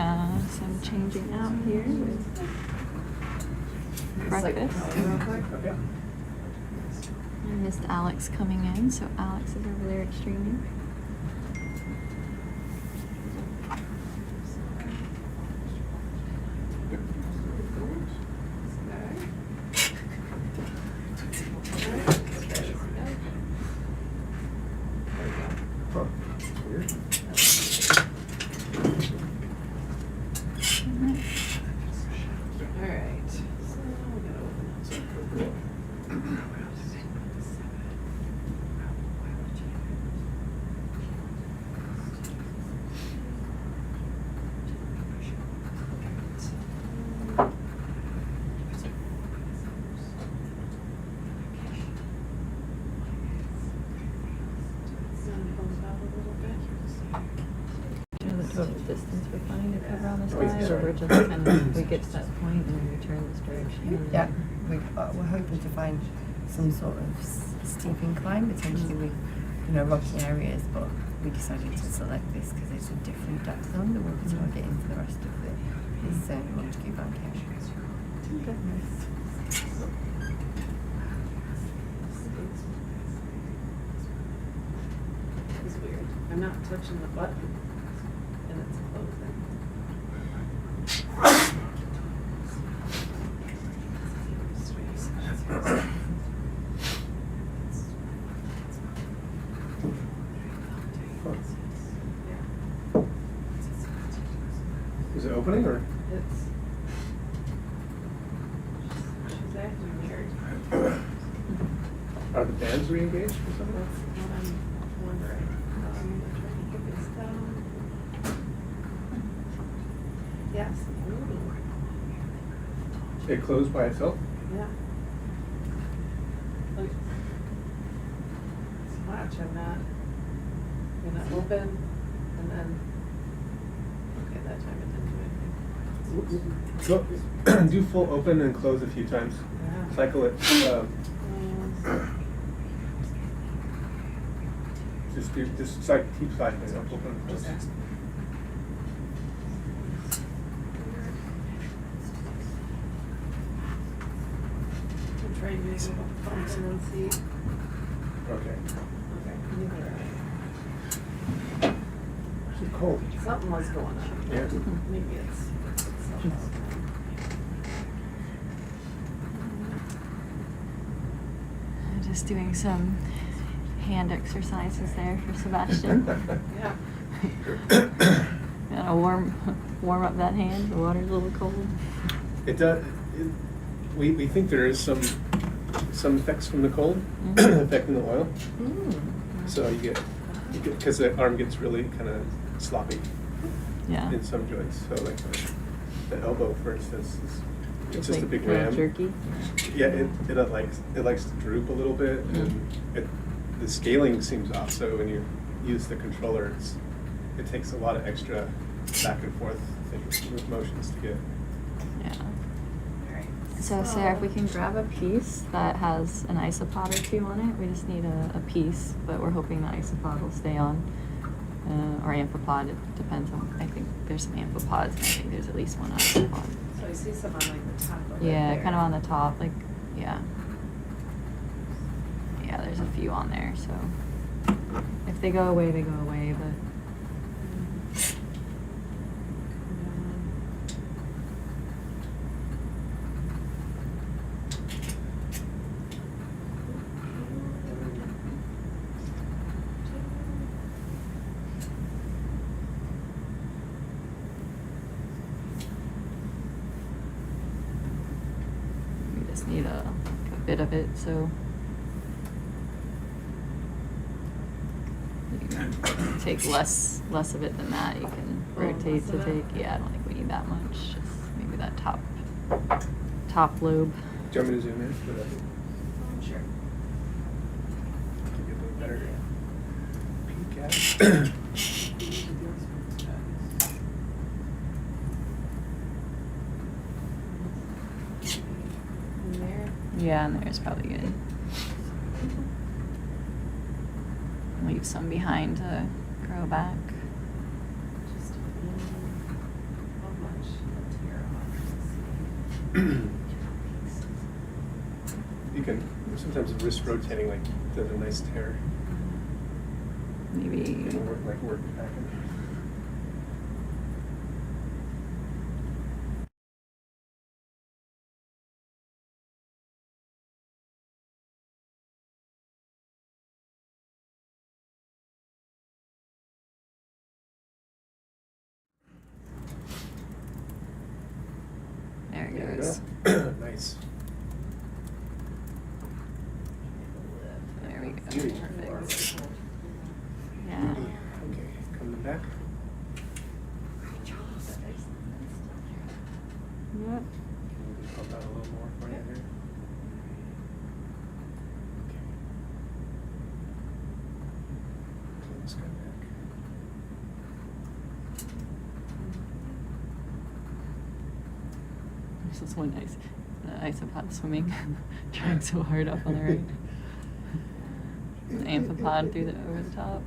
some changing out here with breakfast. Okay. I missed Alex coming in, so Alex is over there at streaming. Huh. Weird. Alright, so we gotta open up. Do you know the total distance we're planning to cover on this Oh, yeah, dive, or sorry. we're just kind of, we get to that point and then we turn this direction? Yeah, we're hoping to find some sort of steep incline, potentially with, rocky areas, but we decided to select this because it's a different depth zone that we'll be targeting for the rest of this Montagu Bank area. Okay. It's weird. I'm not touching the button and it's closing. Is it opening or? It's. She's acting weird. Are the bands re-engaged or something? That's what I'm wondering. I'm trying to get this down. Yes. It closed by itself? Yeah. Like, watch, I'm gonna open and then, okay, that time it didn't do anything. Go, do full open and close a few times. Yeah. Cycle it. Just keep cycling it. Open. Just. Okay. I'm trying to use the phone and then see. Okay. Okay, you got it. It's cold. Something was going on. Yeah. Maybe it's something else. Just doing some hand exercises there for Sebastian. Yeah. Gotta warm up that hand. The water's a little cold. It does. We think there is some effects from the cold Mhm. affecting the oil. Mm. So you get because the arm gets really kind of sloppy. Yeah. in some joints. So like the elbow, for instance, it's just a like big kinda ram. jerky. Yeah, it likes to droop a little bit, and the scaling seems off. So when you use the controller, it takes a lot of extra back and forth motions to get. Yeah. So Sarah, if we can grab a piece that has an isopod or two on it, we just need a piece, but we're hoping the isopod will stay on. Or amphipod, it depends on, I think there's some amphipods, and I think there's at least one isopod. So I see some on like the top of it Yeah, there. kind of on the top, like, yeah. Yeah, there's a few on there, so if they go away, they go away, but. We just need a bit of it, so. You can take less of it than that. You can rotate less to of it? take. Yeah, I don't think we need that much. Just maybe that top lobe. Do you want me to zoom in? For that? Sure. Can get a little better peek at. In there. Yeah, and there's probably good. Leave some behind to grow back. Just how much tear off. You can sometimes wrist rotating like does a nice tear. Maybe. You can work back in. There it There goes. we go. Nice. There we go. Beauty. Perfect. Yeah. Okay, coming back. Yep. Can we just pump out a little more for you here? Okay. Pull this guy back. There's this one isopod swimming, trying so hard up on the right. The amphipod through over the top.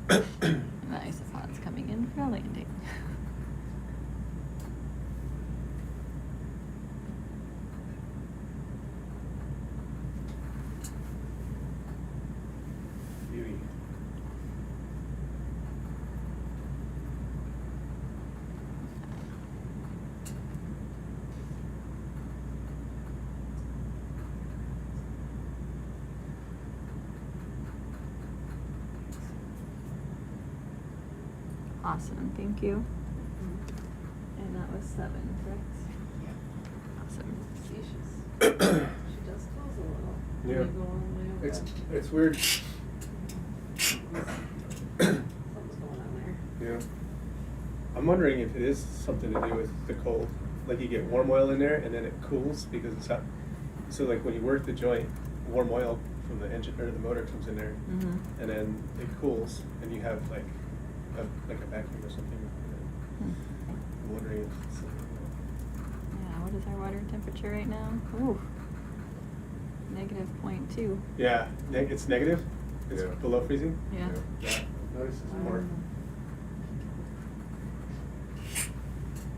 And the isopod's coming in for a landing. Beauty. Awesome, thank you. And that was 7, correct? Awesome. See, she does close a little. Yeah. When you go all the way over. It's weird. Something's going on there. Yeah. I'm wondering if it is something to do with the cold. Like you get warm oil in there and then it cools because it's hot. So like when you work the joint, warm oil from the engine or the motor comes in there, Mm-hmm. and then it cools, and you have like a vacuum or something. I'm wondering if it's Yeah, what is our water temperature right now? Ooh. -0.2. yeah, it's negative. It's Yeah. below freezing. Yeah. Yeah. Notice it's more.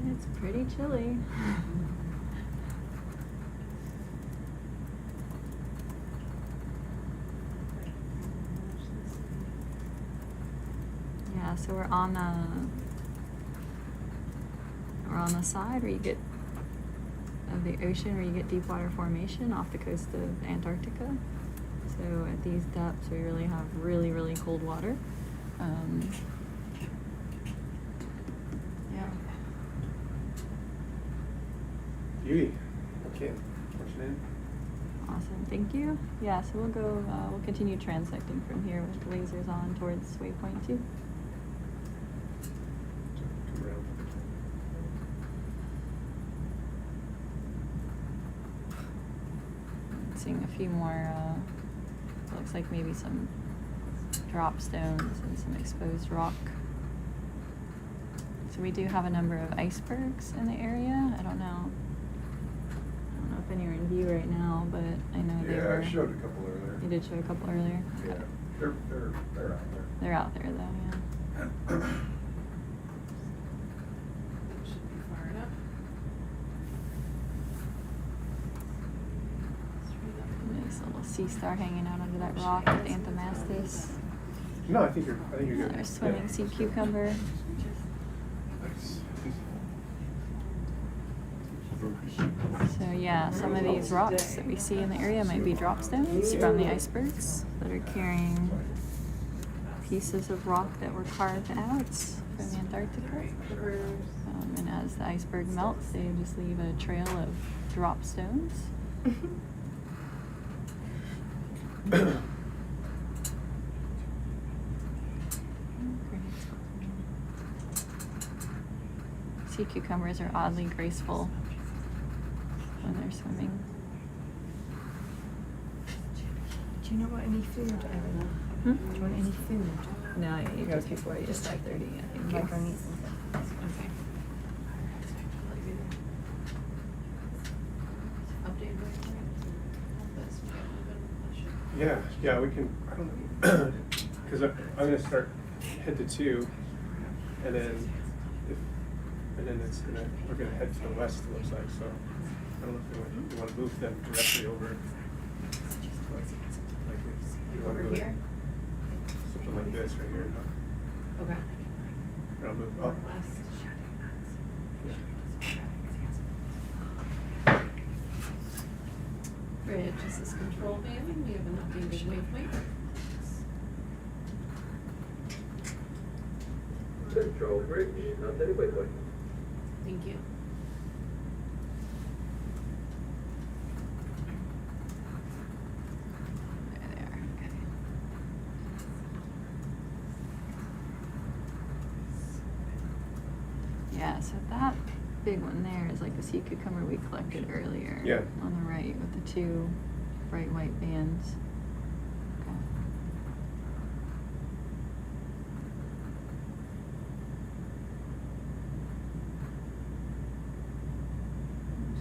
It's pretty chilly. Yeah, so we're on the side where you get of the ocean where you get deep water formation off the coast of Antarctica. So at these depths we really have really cold water. Yeah. Beauty. Okay, push it in. Awesome, thank you. Yeah, so we'll go, we'll continue transecting from here with lasers on towards waypoint 2. Come around. Seeing a few more, looks like maybe some drop stones and some exposed rock. So we do have a number of icebergs in the area. I don't know if any are in view right now, but I know they were. Yeah, I showed a couple earlier. You did show a couple earlier? Yeah, Okay. they're out there. They're out there though, yeah. That should be far enough. Nice little sea star hanging out under that rock with Anthomastus. No, I think you're good. There's swimming sea cucumber. So yeah, some of these rocks that we see in the area might be drop stones from the icebergs that are carrying pieces of rock that were carved out from Antarctica. And as the iceberg melts, they just leave a trail of drop stones. Sea cucumbers are oddly graceful when they're swimming. Do you know what any food, Erin? Hmm? Do you want any food? No, you go before you start 30. I think. Might go and eat something. Okay. Update this. Yeah, we can, I don't know, because I'm gonna start, head to 2, and then we're gonna head to the west, it looks like, so I don't know if we want to move them directly over. Like, you want to Over go here? something like this right here, huh? Okay. And I'll move up. West. Bridge, is this control van? We have an updated waypoint. Control bridge, updated waypoint. Thank you. There they are. Okay. Yeah, so that big one there is like the sea cucumber we collected earlier. Yeah. On the right with the 2 bright white bands. Okay.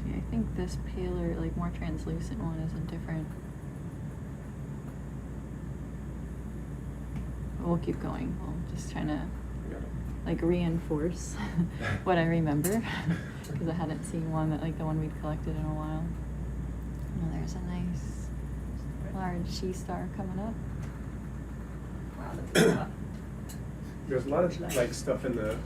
See, I think this paler, like more translucent one is a different. We'll keep going. We'll just trying to like reinforce what I remember because I hadn't seen one that like the one we'd collected in a while. Oh, there's a nice large sea star coming up. Wow, There's a lot of like stuff in the,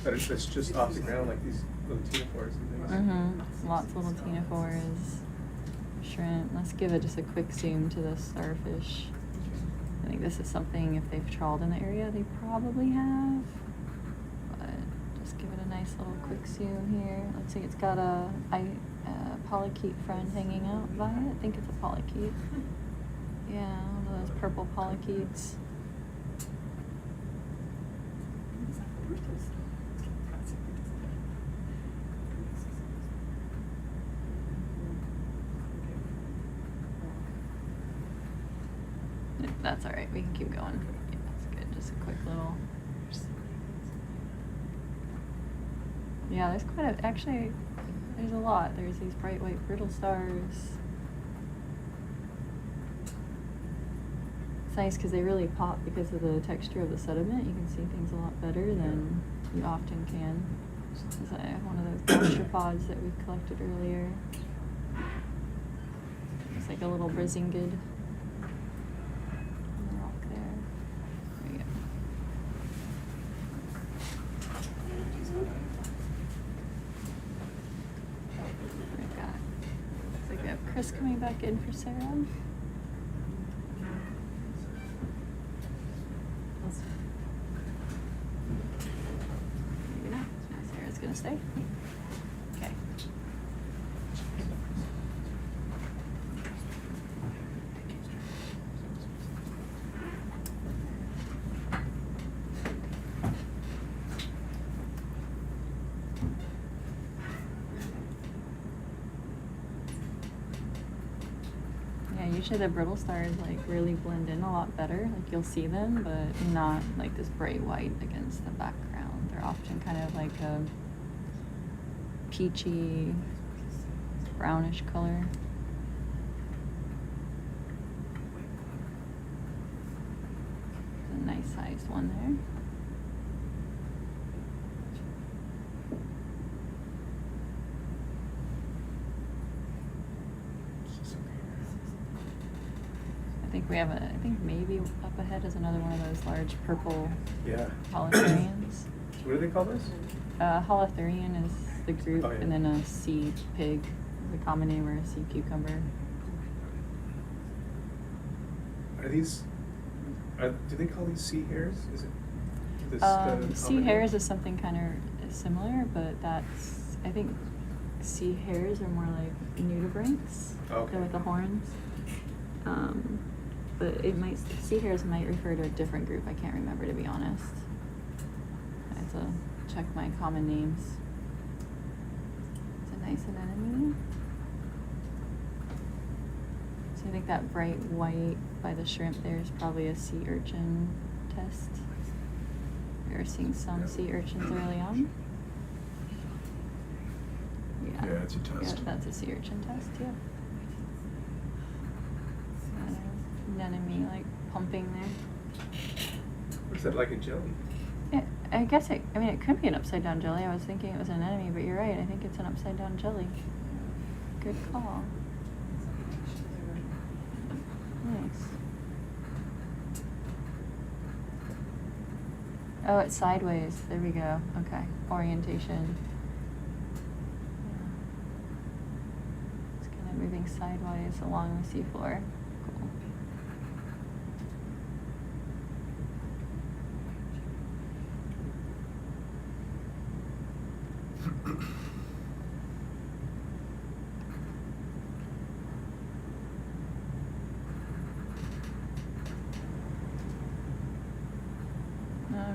that's just off the ground, like these little ctenophores and things. Mm-hmm. Lots of little ctenophores, shrimp. Let's give it just a quick zoom to the starfish. I think this is something, if they've trawled in the area, they probably have. But just give it a nice little quick zoom here. Let's see, it's got a polychaete friend hanging out by it. I think it's a polychaete. Yeah, one of those purple polychaetes. That's all right. We can keep going. Yeah, that's good. Just a quick little. Yeah, there's quite a. Actually, there's a lot. There's these bright white brittle stars. It's nice because they really pop because of the texture of the sediment. You can see things a lot better than you often can. This is one of those gastropods that we collected earlier. It's like a little brisingid. Chris coming back in for Sarah. Maybe not. Sarah's gonna stay. Okay. usually the brittle stars like really blend in a lot better. Like you'll see them, but not like this bright white against the background. They're often kind of like a peachy, brownish color. There's a nice sized one there. I think maybe up ahead is another one of those large purple Yeah. holothurians. What do they call those? Holothurian is the group, Oh, yeah. and then a sea pig, the common name, or a sea cucumber. Are these? Do they call these sea hares? Is it? This, Sea common hares name? is something kind of similar, but that's, I think sea hares are more like nudibranchs. Okay. They're with the horns. But sea hares might refer to a different group. I can't remember, to be honest. I have to check my common names. It's a nice anemone. So I think that bright white by the shrimp there is probably a sea urchin test. We were seeing some sea urchins early on. Yeah. Yeah, it's a test. Yeah, that's a sea urchin test, yeah. Anemone like pumping there. What's that, like a jelly? Yeah, I guess it could be an upside down jelly. I was thinking it was an anemone, but you're right. I think it's an upside down jelly. Good call. Nice. Oh, it's sideways. There we go. Okay. Orientation. It's kind of moving sideways along the seafloor. Cool.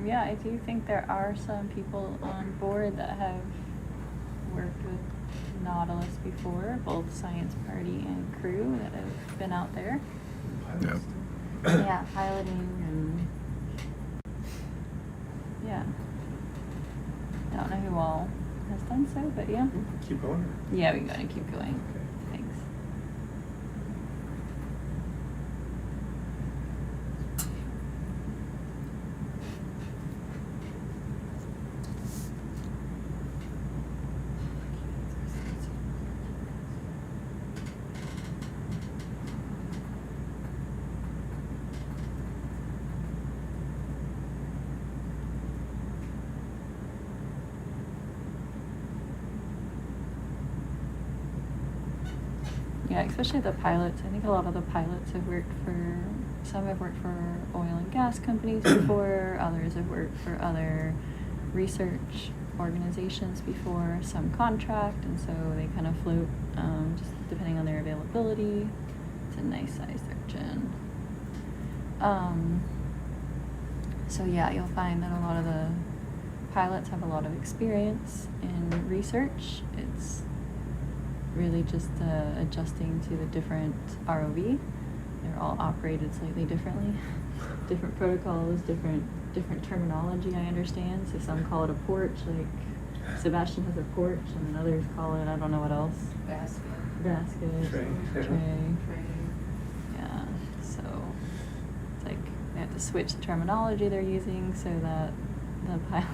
Yeah, I do think there are some people on board that have worked with Nautilus before, both science party and crew that have been out there. Yep. Yeah, piloting and yeah. I don't know who all has done so, but yeah. Keep going. Yeah, we can go and keep going. Okay. Thanks. Yeah, especially the pilots. I think a lot of the pilots have worked for, some have worked for oil and gas companies before, others have worked for other research organizations before, some contract, and so they kind of float just depending on their availability. It's a nice sized urchin. So yeah, you'll find that a lot of the pilots have a lot of experience in research. It's really just adjusting to the different ROV. They're all operated slightly differently. Different protocols, different terminology, I understand. So some call it a porch, like Sebastian has a porch, and then others call it, I don't know what else. Basket. Tray. Yeah, so it's like they have to switch the terminology they're using so that the pilot,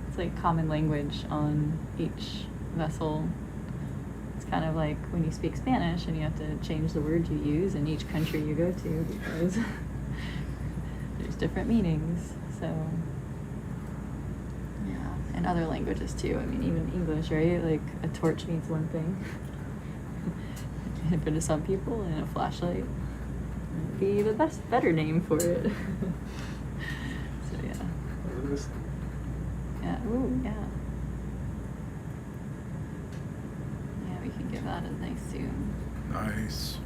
it's like common language on each vessel. It's kind of like when you speak Spanish and you have to change the words you use in each country you go to because there's different meanings. So, yeah, and other languages too. I mean, even English, right? Like a torch means one thing, but to some people, and a flashlight would be the better name for it. So yeah. Look at this thing. Yeah. Ooh, yeah. Yeah, we can give that a nice zoom. Nice.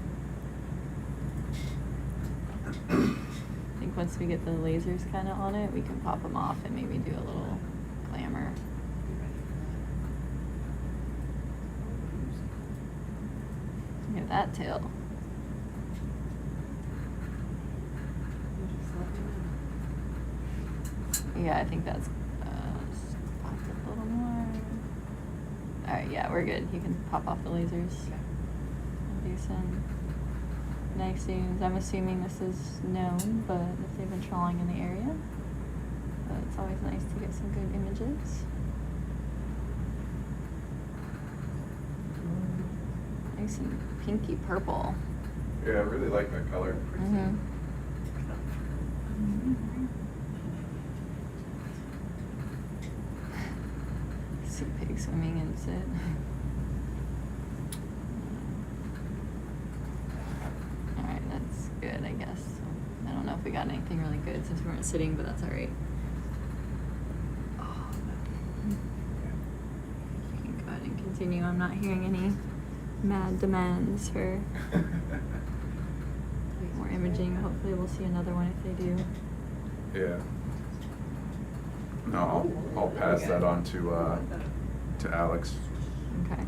I think once we get the lasers kind of on it, we can pop them off and maybe do a little glamour. Look at that tail. Yeah, I think that's, just pop up a little more. Alright, yeah, we're good. You can pop off the lasers. Do some nice zooms. I'm assuming this is known, but if they've been trawling in the area, it's always nice to get some good images. Nice and pinky purple. Yeah, I really like that color. Mm-hmm. Sea pig swimming in sit. Alright, that's good, I guess. I don't know if we got anything really good since we weren't sitting, but that's alright. You can go ahead and continue. I'm not hearing any mad demands for more imaging. Hopefully we'll see another one if they do. Yeah. No, I'll pass that on to Alex. Okay.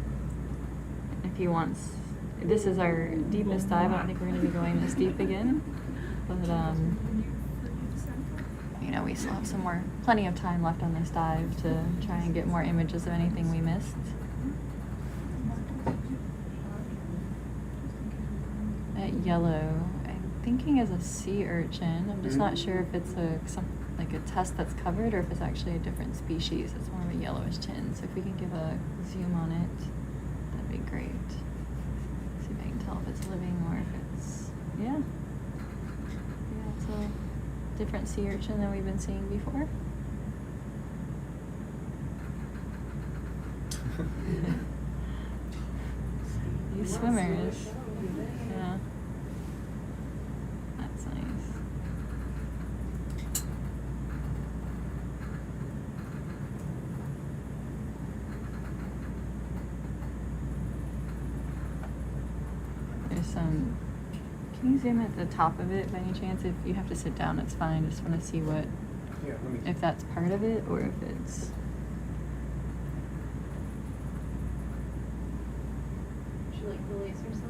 If he wants, this is our deepest dive. I don't think we're going to be going this deep again, but you know, we still have plenty of time left on this dive to try and get more images of anything we missed. That yellow, I'm thinking is a sea urchin. I'm just not sure if it's like a test that's covered or if it's actually a different species. It's more of a yellowish tin. So if we can give a zoom on it, that'd be great. See if I can tell if it's living or if it's, yeah, it's a different sea urchin than we've been seeing before. These swimmers, yeah, that's nice. There's some, can you zoom at the top of it by any chance? If you have to sit down, it's fine. Just want to see what, Yeah, let me. if that's part of it or if it's, Would you like the lasers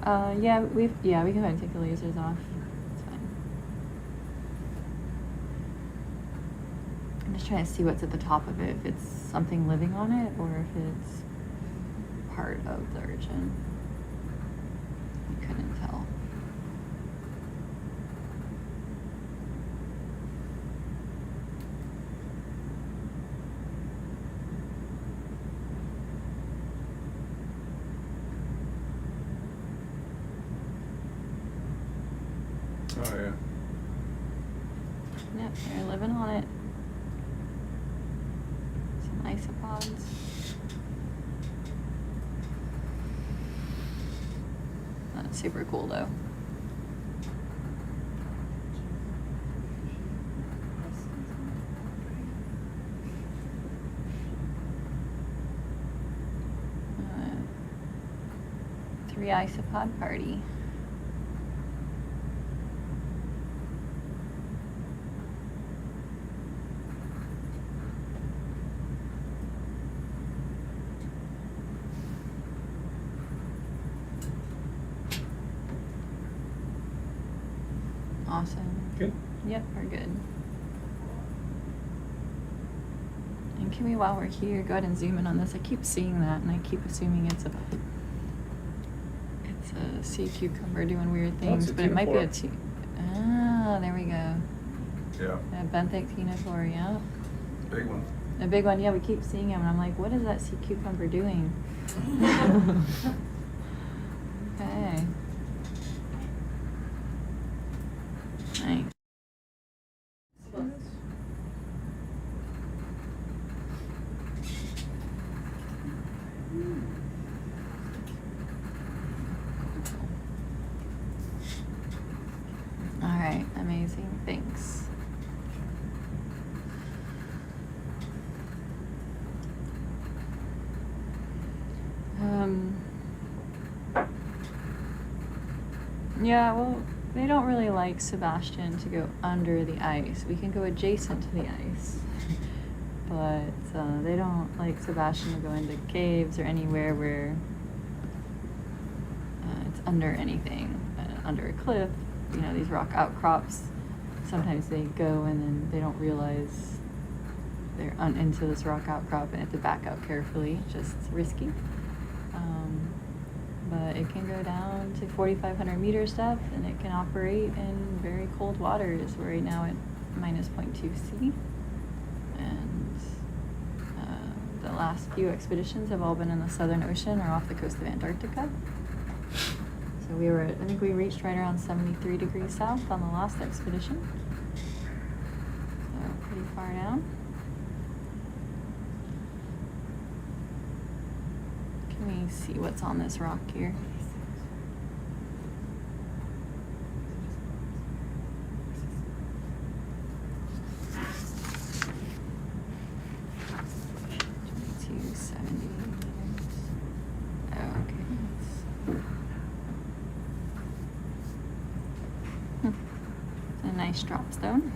on? yeah, we can go ahead and take the lasers off. It's fine. I'm just trying to see what's at the top of it, if it's something living on it or if it's part of the urchin. I couldn't tell. Oh yeah. Yep, they're living on it. Some isopods. That's super cool though. Three isopod party. Awesome. Good. Yep, we're good. And can we, while we're here, go ahead and zoom in on this? I keep seeing that, and I keep assuming it's a sea cucumber doing weird things, a but it might be a ctenophore. Ah, there we go. Yeah. A benthic ctenophore, yeah. Big one. A big one, yeah. We keep seeing him, and I'm like, what is that sea cucumber doing? Okay. Nice. All right, amazing. Thanks. Yeah, well, they don't really like Sebastian to go under the ice. We can go adjacent to the ice, but they don't like Sebastian to go into caves or anywhere where it's under anything, under a cliff, you know, these rock outcrops. sometimes they go and then they don't realize they're into this rock outcrop and have to back out carefully, just risky. But it can go down to 4,500 meters depth, and it can operate in very cold waters. We're right now at -0.2 C. And the last few expeditions have all been in the Southern Ocean or off the coast of Antarctica. So I think we reached right around 73 degrees south on the last expedition. So pretty far down. Let me see what's on this rock here. Nice drop stone.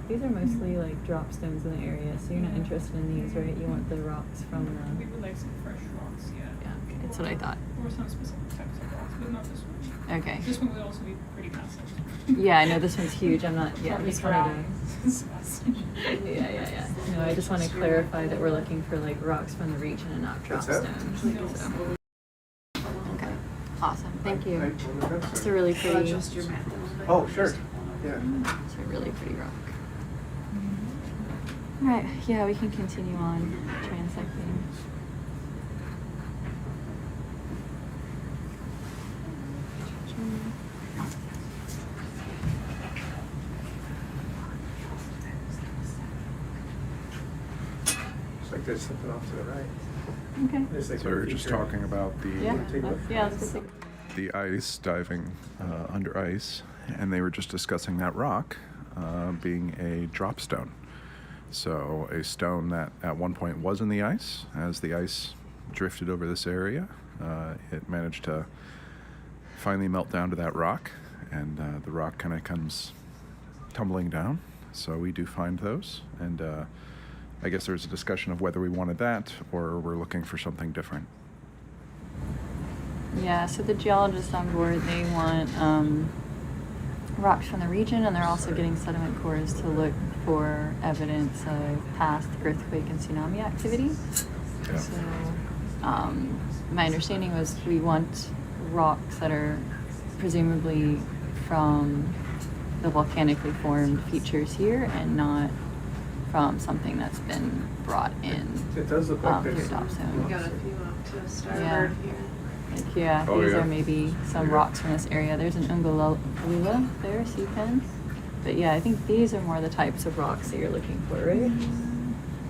These are mostly like drop stones in the area, so you're not interested in these, right? You want the rocks from the... We would like some fresh rocks, yeah. Yeah, okay, that's what I thought. Or some specific types of rocks, but not this one. Okay. This one would also be pretty massive. Yeah, I know this one's huge. I'm not, yeah, I Probably just wanted drown. to... Yeah. No, I just want to clarify that we're looking for like rocks from the region and not drop What's that? stones. So. Okay, awesome, thank you. It's a really pretty... Oh, sure. Yeah. It's a really pretty rock. All right, yeah, we can continue on transecting. It's like there's something off to the right. Okay. There's like So we were just talking about Yeah, Take a look. let's go take the ice, diving under ice, and they were just discussing that rock being a drop stone. So a stone that at one point was in the ice. As the ice drifted over this area, it managed to finally melt down to that rock, and the rock kind of comes tumbling down. So we do find those, and I guess there's a discussion of whether we wanted that or we're looking for something different. Yeah, so the geologists on board, they want rocks from the region, and they're also getting sediment cores to look for evidence of past earthquake and tsunami activity. Yeah. So my understanding was we want rocks that are presumably from the volcanically formed features here and not from something that's been brought in It does look like through there's drop some- We got a zone. few up to starboard Yeah. here. Like, yeah, Oh, these yeah. are maybe some rocks from this area. There's an Ungulula there, sea pens. But yeah, I think these are more the types of rocks that you're looking for, right?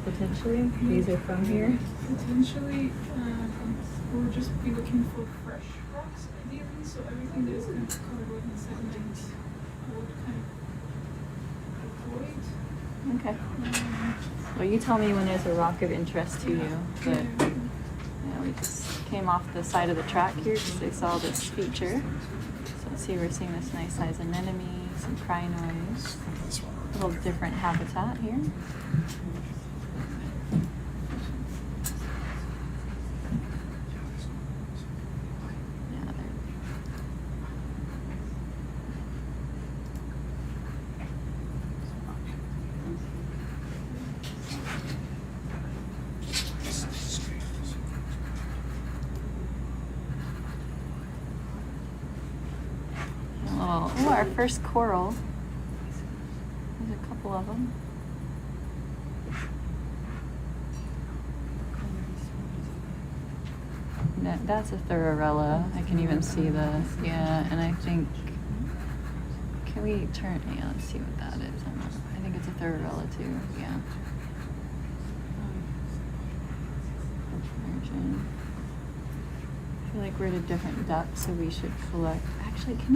Potentially? These are from here? Potentially, we'll just be looking for fresh rocks, ideally, so everything that is kind of covered in sediment would kind of avoid. Okay. Well, you tell me when there's a rock of interest to you. But yeah, we just came off the side of the track here because they saw this feature. So let's see, we're seeing this nice size anemone, some crinoids, a little different habitat here. Yeah, they're oh, our first coral. There's a couple of them. That's a Thurarella. I can even see the, yeah, and I think, can we turn, yeah, let's see what that is. I think it's a Thurarella too, yeah. Virgin. I feel like we're at a different depth, so we should collect, actually, can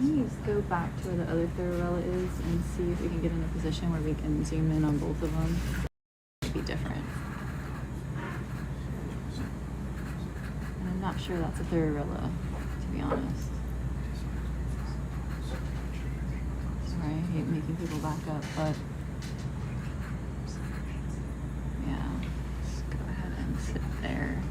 we go back to where the other Thurarella is and see if we can get in a position where we can zoom in on both of them? It'd be different. And I'm not sure that's a Thurarella, to be honest. Sorry, I hate making people back up, but yeah, just go ahead and sit there.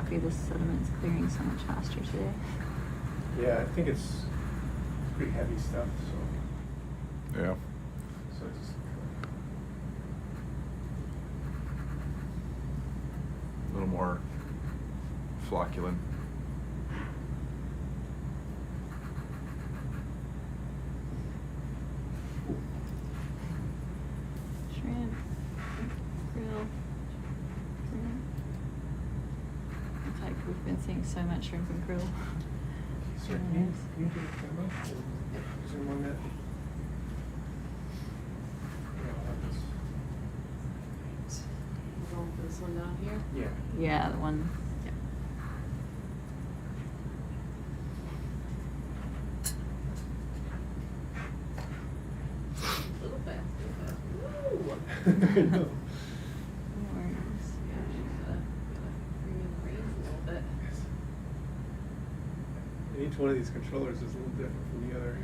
happy this sediment's clearing so much faster today. Yeah, I think it's pretty heavy stuff, Yeah. so it's A little more flocculent. Shrimp, krill, shrimp. It's like we've been seeing so much shrimp and krill. Sir, can you do the camera? And zoom on that? Yeah, I'll have this. We're going for this one down here. Yeah. Yeah, the one. Yeah. A little fast, Woo! I know. Worms. Yeah, she's gotta bring in the reins a little bit. And each one of these controllers is a little different from the other.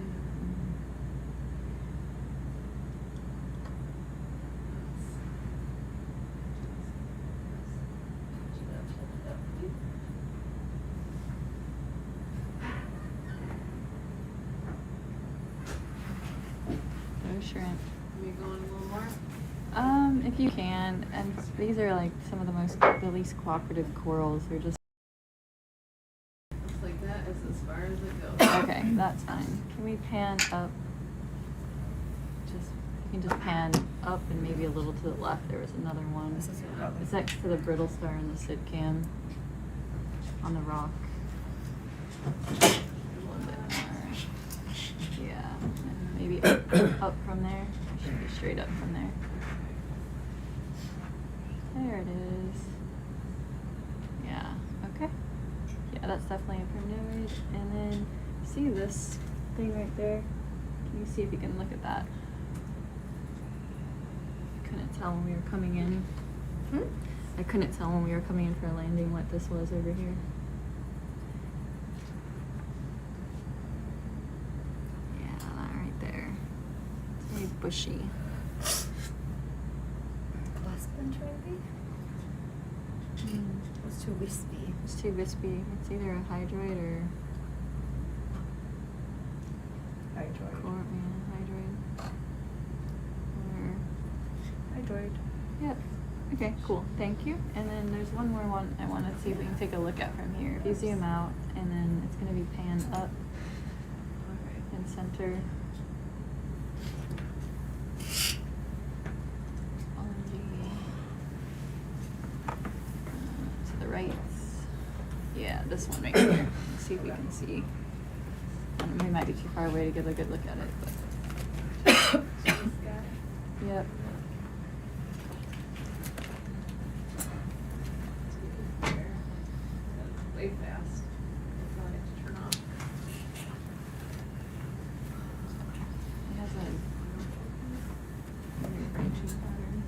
No shrimp. Are we going a little more? If you can, and these are like some of the least cooperative corals. They're just Looks like that is as far as it goes. okay. That's fine. Can we pan up? Just you can just pan up and maybe a little to the left. There was another one. This is it, It's next to the brittle star and the sit cam on the rock. A little bit more. Yeah, and maybe up from there. It should be straight up from there. There it is. Yeah, okay. Yeah, that's definitely a primnoid. And then, see this thing right there? Can you see if you can look at that? Couldn't tell when we were coming in. I couldn't tell when we were coming in for a landing what this was over here. Yeah, that right there. It's very bushy. Last bunch maybe? It's too wispy. It's too wispy. It's either a hydroid or hydroid. Or Hydroid. yep. Okay, cool. Thank you. And then there's one more one I want to see if we can take a look at from here. If you zoom out, and then it's going to be panned up and center. On to the right. Yeah, this one right here. Let's see if we can see. We might be too far away to get a good look at it, but yep. Way fast. That's all I have to turn off. It has a very branching pattern.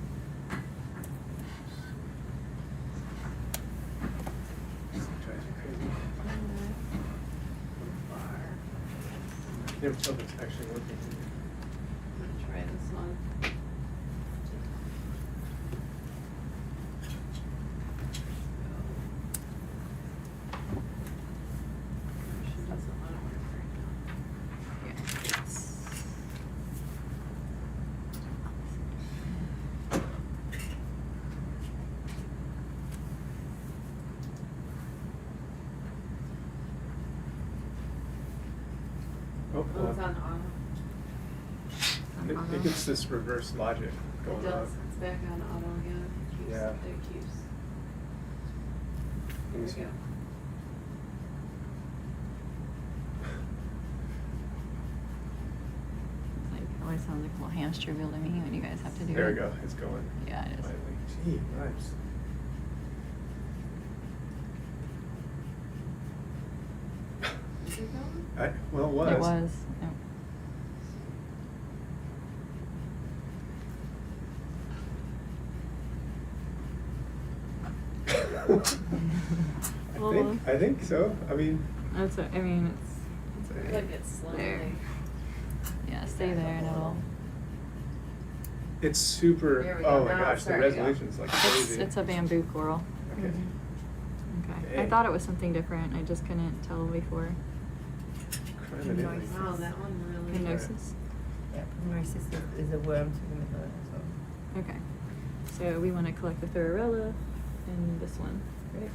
Drives me crazy. Never tell if it's actually working. I'm gonna try this one. She doesn't want to work right now. Yeah. It's- Oh, Oh, it's on auto. I think it's this reverse logic It going does. on. It's back on auto again. It keeps, Yeah. it keeps. Let There me we see. go. It's like, it always sounds like a little hamster wheel to me when you guys have to do it. There we go, it's going. Yeah, it is. Finally. Gee, nice. Is it going? Well, it was. It was. Yep. I think so. I mean, That's what, I mean, it's I feel like it's slowly. there. Yeah, stay there and it'll. it's super. There we go. Oh my Now gosh, it's the starting to go. resolution's like It's, crazy. it's a bamboo coral. Okay. Okay. Okay. I thought it was something different. I just couldn't tell before. Crinosis. Wow, that one really. Hypnosis. Yeah, Primroses is a worm to the middle of it as well. Okay. So we want to collect the Thurarella and this one, right?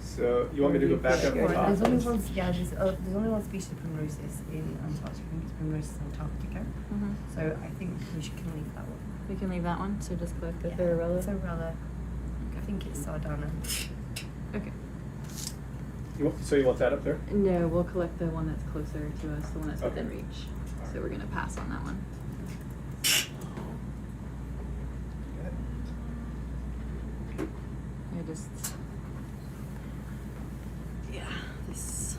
So you want me to go back up Sure. the top? There's only one, yeah, there's only one species of Primroses in Antarctica. I think it's Primroses antarctica. Mm-hmm. So I think we can leave that one. We can leave that one. So just collect the Yeah, Thurarella. Thurarella. I think it's Sardana. Okay. So you want that up there? No, we'll collect the one that's closer to us, the one that's within Okay. reach. So we're gonna pass on that one. I just, yeah, this.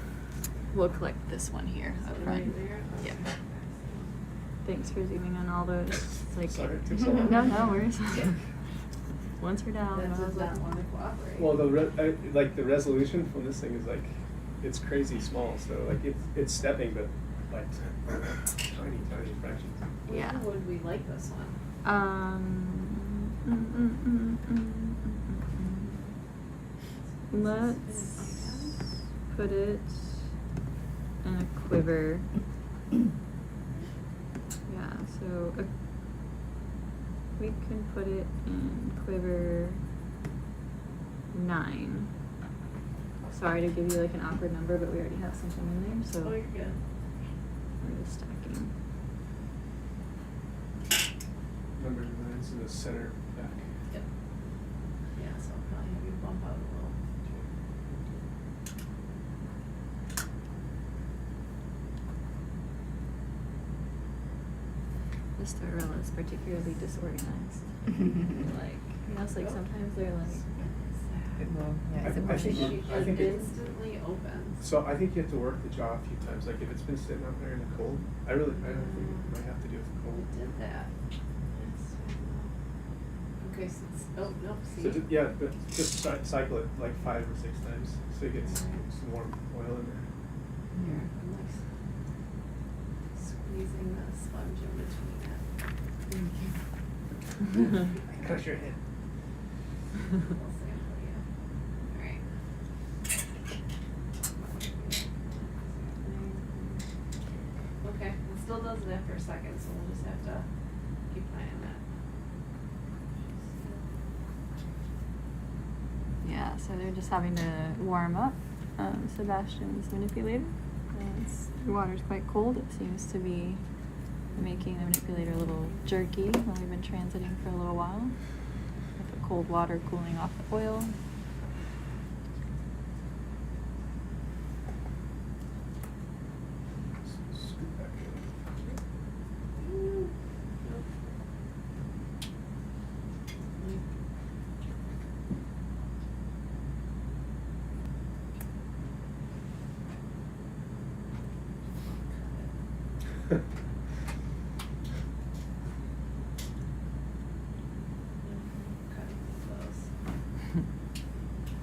We'll collect this one here up front. Right there? Yeah. Thanks for zooming on all those. It's like, Sorry, it took so long. no worries. Once we're down, That I does was not like, want to cooperate. Well, like the resolution from this thing is like, it's crazy small. So like it's stepping, but like tiny fractions. yeah. Where would we like this one? Let's put it in a quiver. Yeah, so we can put it in quiver 9. Sorry to give you like an awkward number, but we already have something in there, so Oh, you're good. we're just stacking. Number 9's in the center back. Yep. Yeah, so I'll probably have you bump out a little. This Thurarella is particularly disorganized. Like, you know, it's like sometimes they're like, A bit more, yeah, it's a I brush. think She you- I think it- instantly opens. So I think you have to work the jaw a few times. Like if it's been sitting out there in the cold, I don't think you might have to do it for cold. We did that. Okay, so it's, oh, no, see? So yeah, but just cycle it like 5 or 6 times so you get some warm oil in there. Here, I'm like squeezing the sponge in between it. Crush your head. Little sample, yeah. Alright. Okay, it still does it after a second, so we'll just have to keep an eye on that. yeah, so they're just having to warm up Sebastian's manipulator. The water's quite cold. It seems to be making the manipulator a little jerky when we've been transiting for a little while. With the cold water cooling off the oil. Scoop back in.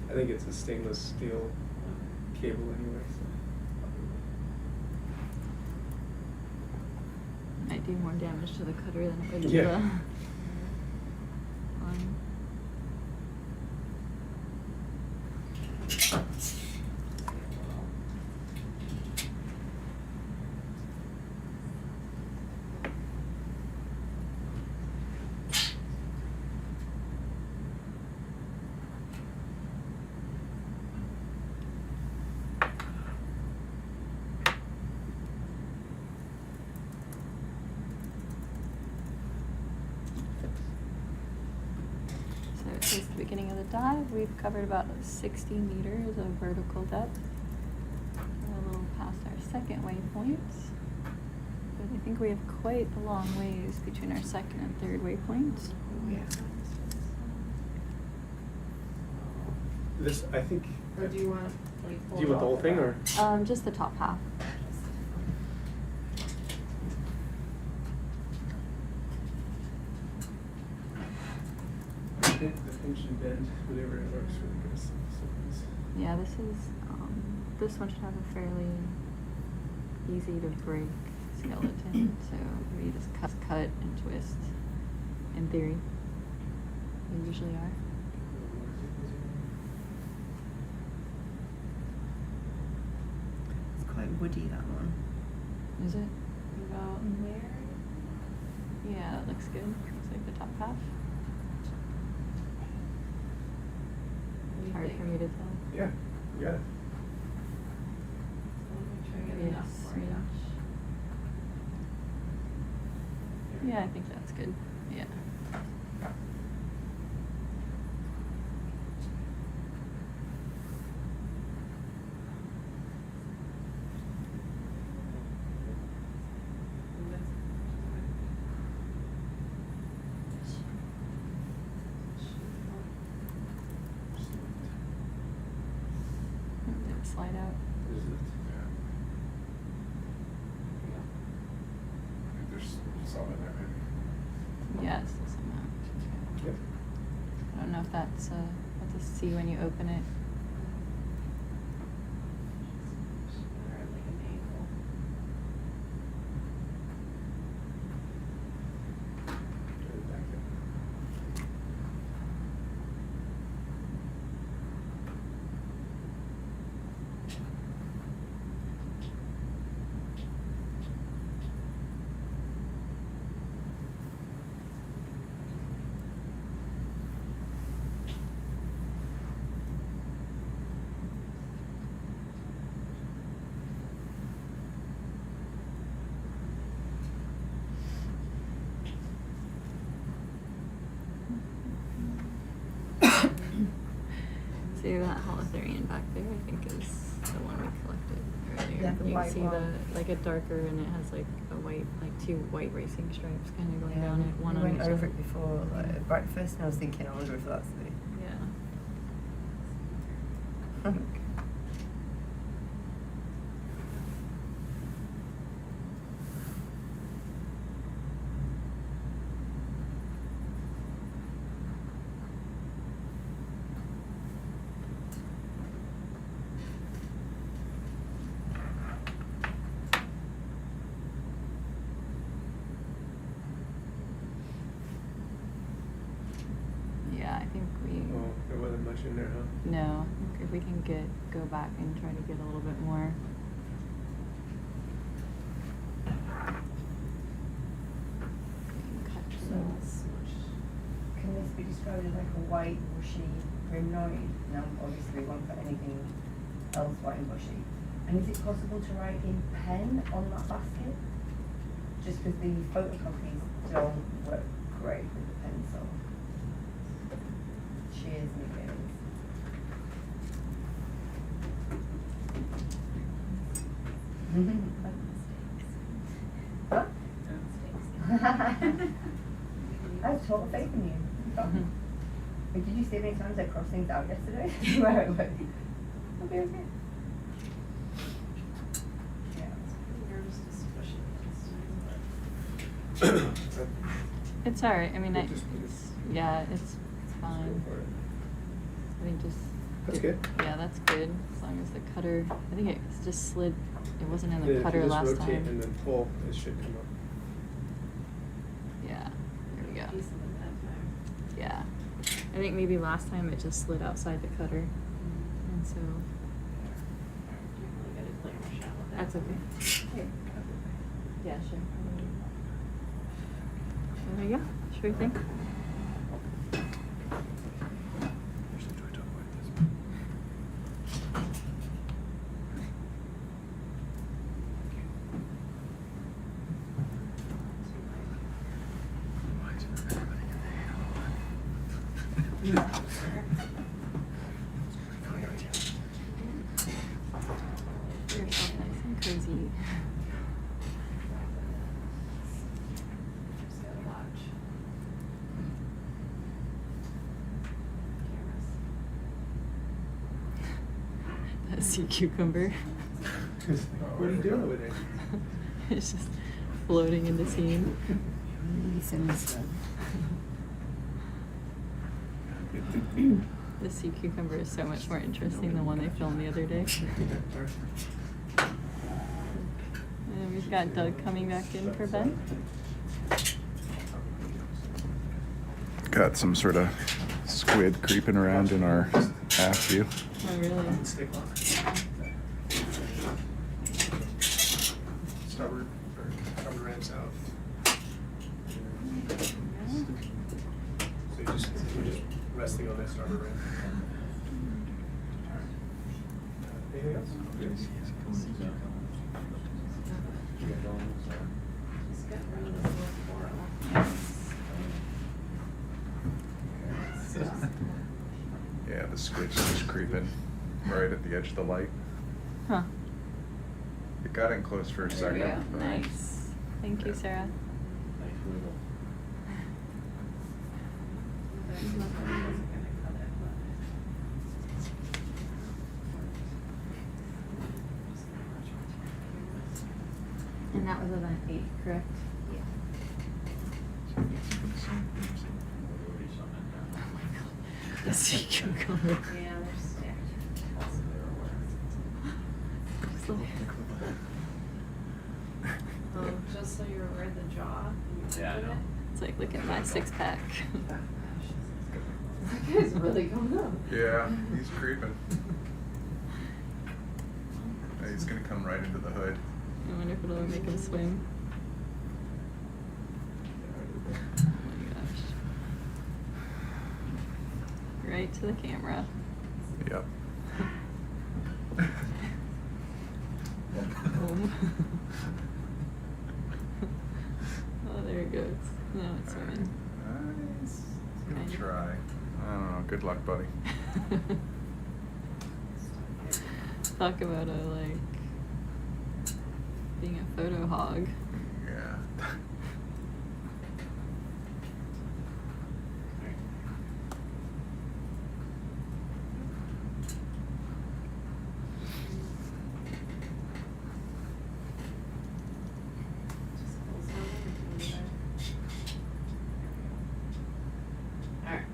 I think it's a stainless steel cable anyway. So. Might do more damage to the cutter than it would to Yeah. the line. So since the beginning of the dive, we've covered about 60 meters of vertical depth. We're a little past our second waypoint. But I think we have quite a long ways between our second and third waypoints. Yeah. This, I think. Or do you want, like, Do you want the whole thing or? Just the top half. The pinch and bend, whatever it works really good. Yeah, this one should have a fairly easy to break skeleton. So we just cut and twist. In theory, they usually are. woody, that one. Is it? About where? Yeah, that looks good. Looks like the top half. What do you Hard think? for me to tell. Yeah, you got it. Let me make sure I get Maybe a enough for you. smidge. Yeah, I think that's good. Yeah. Did it slide out? Yeah. I think there's some in there, maybe. Yeah, it's still some out. Yep. I don't know if that's what to see when you open it. Or like an angle. Turn it back in. See that holothurian back there, I think is the one we collected earlier. Yeah, the you white can see one. like a darker, and it has like a white, like two white racing stripes kind of going down it, one we on went each over side. it before, like, right first, and I was thinking, I wonder if that's the. Yeah. Yeah, I think we. Oh, there wasn't much in there, huh? No, I think if we can go back and try to get a little bit more. Cut So, those. can this be described as like a white, bushy rhinoid? Now, obviously, we won't put anything else white and bushy. And is it possible to write in pen on that basket? Just because the photocopies don't work great with the pencil. Cheers, Miguel. Huh? I have total faith in you. Mhm. But did you see how many times I crossed things out yesterday? Where I went, I'll be okay. Yeah. Nervous to squish it this time, It's alright. I mean, We'll just- yeah, it's fine. Go for it. I think just. That's good. Yeah, that's good. As long as the cutter, I think it just slid. It wasn't in Then the if you cutter just last rotate time. and then pull, it should come up. Yeah, there we but go. decent at that time. Yeah, I think maybe last time it just slid outside the cutter, and so Can't really get a clear shot with that. that's okay. Yeah, sure. There we go. Sure thing. Yourself nice and cozy. Just gotta watch. Cameras. That sea cucumber. What are you doing over there? It's just floating in the scene. The sea cucumber is so much more interesting than one they filmed the other day. And then we've got Doug coming back in for Ben. Got some sort of squid creeping around in our aft view. Oh, really? Stick on it. Anything else? Just got rid of this little coral. Yeah, the squid's just creeping right at the edge of the light. Huh. It got in close for a There we second. go. but- Nice. Thank you, Yeah. Sarah. Nice wiggle. There's nothing that's gonna cut it, but. And that was event 8, correct? Yeah. Yes, you can go. Yeah, they're stacked. Just so you're aware of the jaw. Yeah, I know. It's like, look at my 6-pack. That guy's really going up. Yeah, he's creeping. Yeah, he's gonna come right into the hood. I wonder if it'll make him swim. Oh my gosh. Right to the camera. Yep. Boom. Oh, there it goes. Now it's swimming. Nice. He's gonna Kind of. try. I don't know. Good luck, buddy. Talk about being a photo hog. Yeah. Just close down everything there. Alright.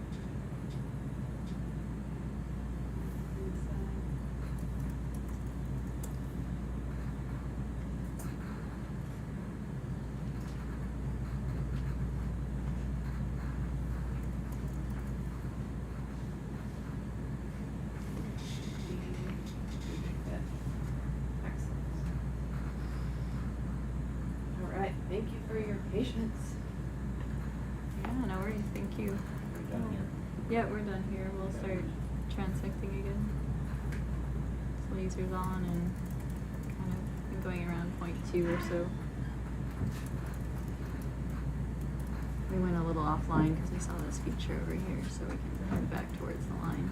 Excellent. Alright, thank you for your patience. Yeah, no worries. Thank you. We're done here. Yeah, we're done here. We'll start transecting again. Lasers on and kind of been going around 0.2 or so. We went a little offline because we saw this feature over here, so we can head back towards the line.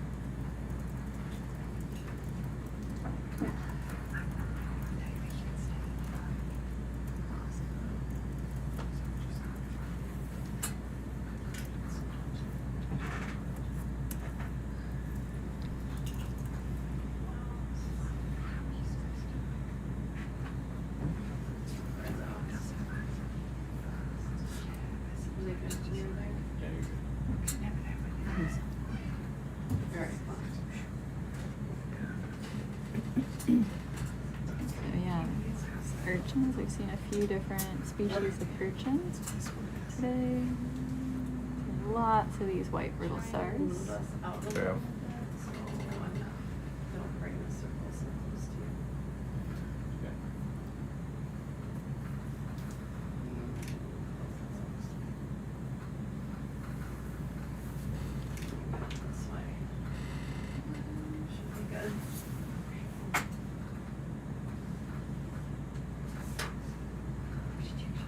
Is it good near there? Yeah, you're good. Alright. So yeah, urchins. We've seen a few different species of urchins today. Lots of these white brittle stars. Move us out a little Yeah. bit, so don't bring the circle so close to you. Okay. This way. Should be good.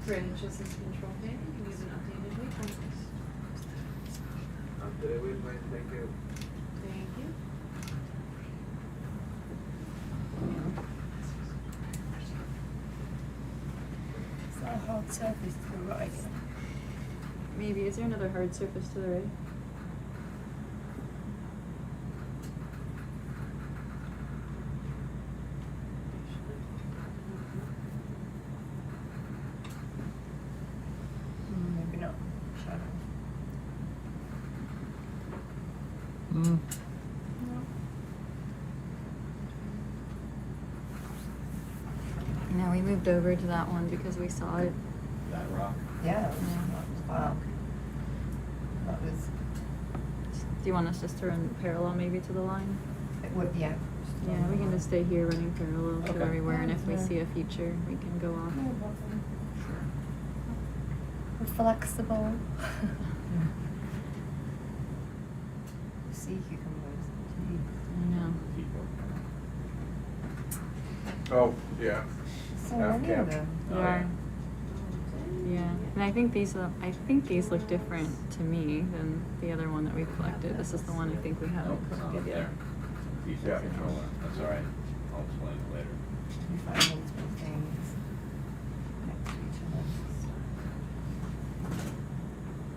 Branches is control pane, you can use an updated waypoint. Updated waypoint, thank you. Thank you. Is that a hard surface to the right? Maybe. Is there another hard surface to the right? Maybe not. Shadow. Mm. No, we moved over to that one because we saw it. That rock. Yeah, that was, Yeah. wow. That was, Do you want us just to run parallel maybe to the line? it would, yeah. Yeah, we can just stay here running parallel to Okay. everywhere, and if we Yeah. see a feature, we can go off. No problem. We're flexible. sea cucumbers. I know. Oh, yeah. So Half many of camp. them. They are. Yeah, and I think these look different to me than the other one that we collected. This is the one I think we haven't Nope, it's not collected up yet. there. Decent Yeah. controller, that's all right, I'll explain it later. You find multiple things next to each other.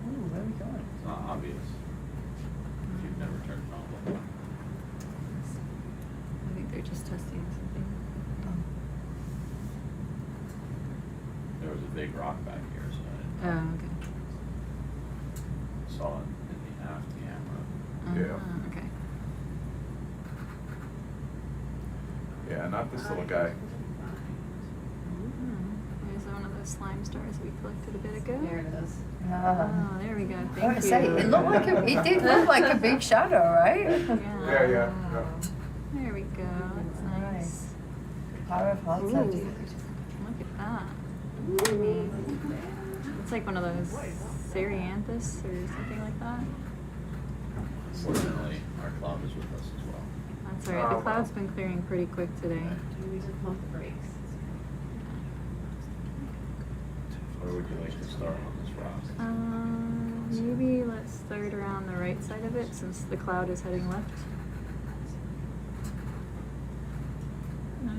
Ooh, where are we going? It's not obvious. If you've never turned it on before. I think they're just testing something. There was a big rock back here, so I Oh, okay. saw it in the aft camera. Yeah. Okay. Yeah, not this little guy. There's one of those slime stars we collected a bit ago. There it is. Oh, there we go. Thank I was you. saying, it looked like it did look like a big shadow, right? Yeah, yeah. There we go. That's nice. Power of hearts, Ooh. I do. Look at that. I mean, it's like one of those Cerianthus or something like that. Fortunately, our cloud is with us as well. That's alright. The cloud's been clearing pretty quick today. We just pump the brakes. Where would you like to start on this rock? Maybe let's start around the right side of it since the cloud is heading left.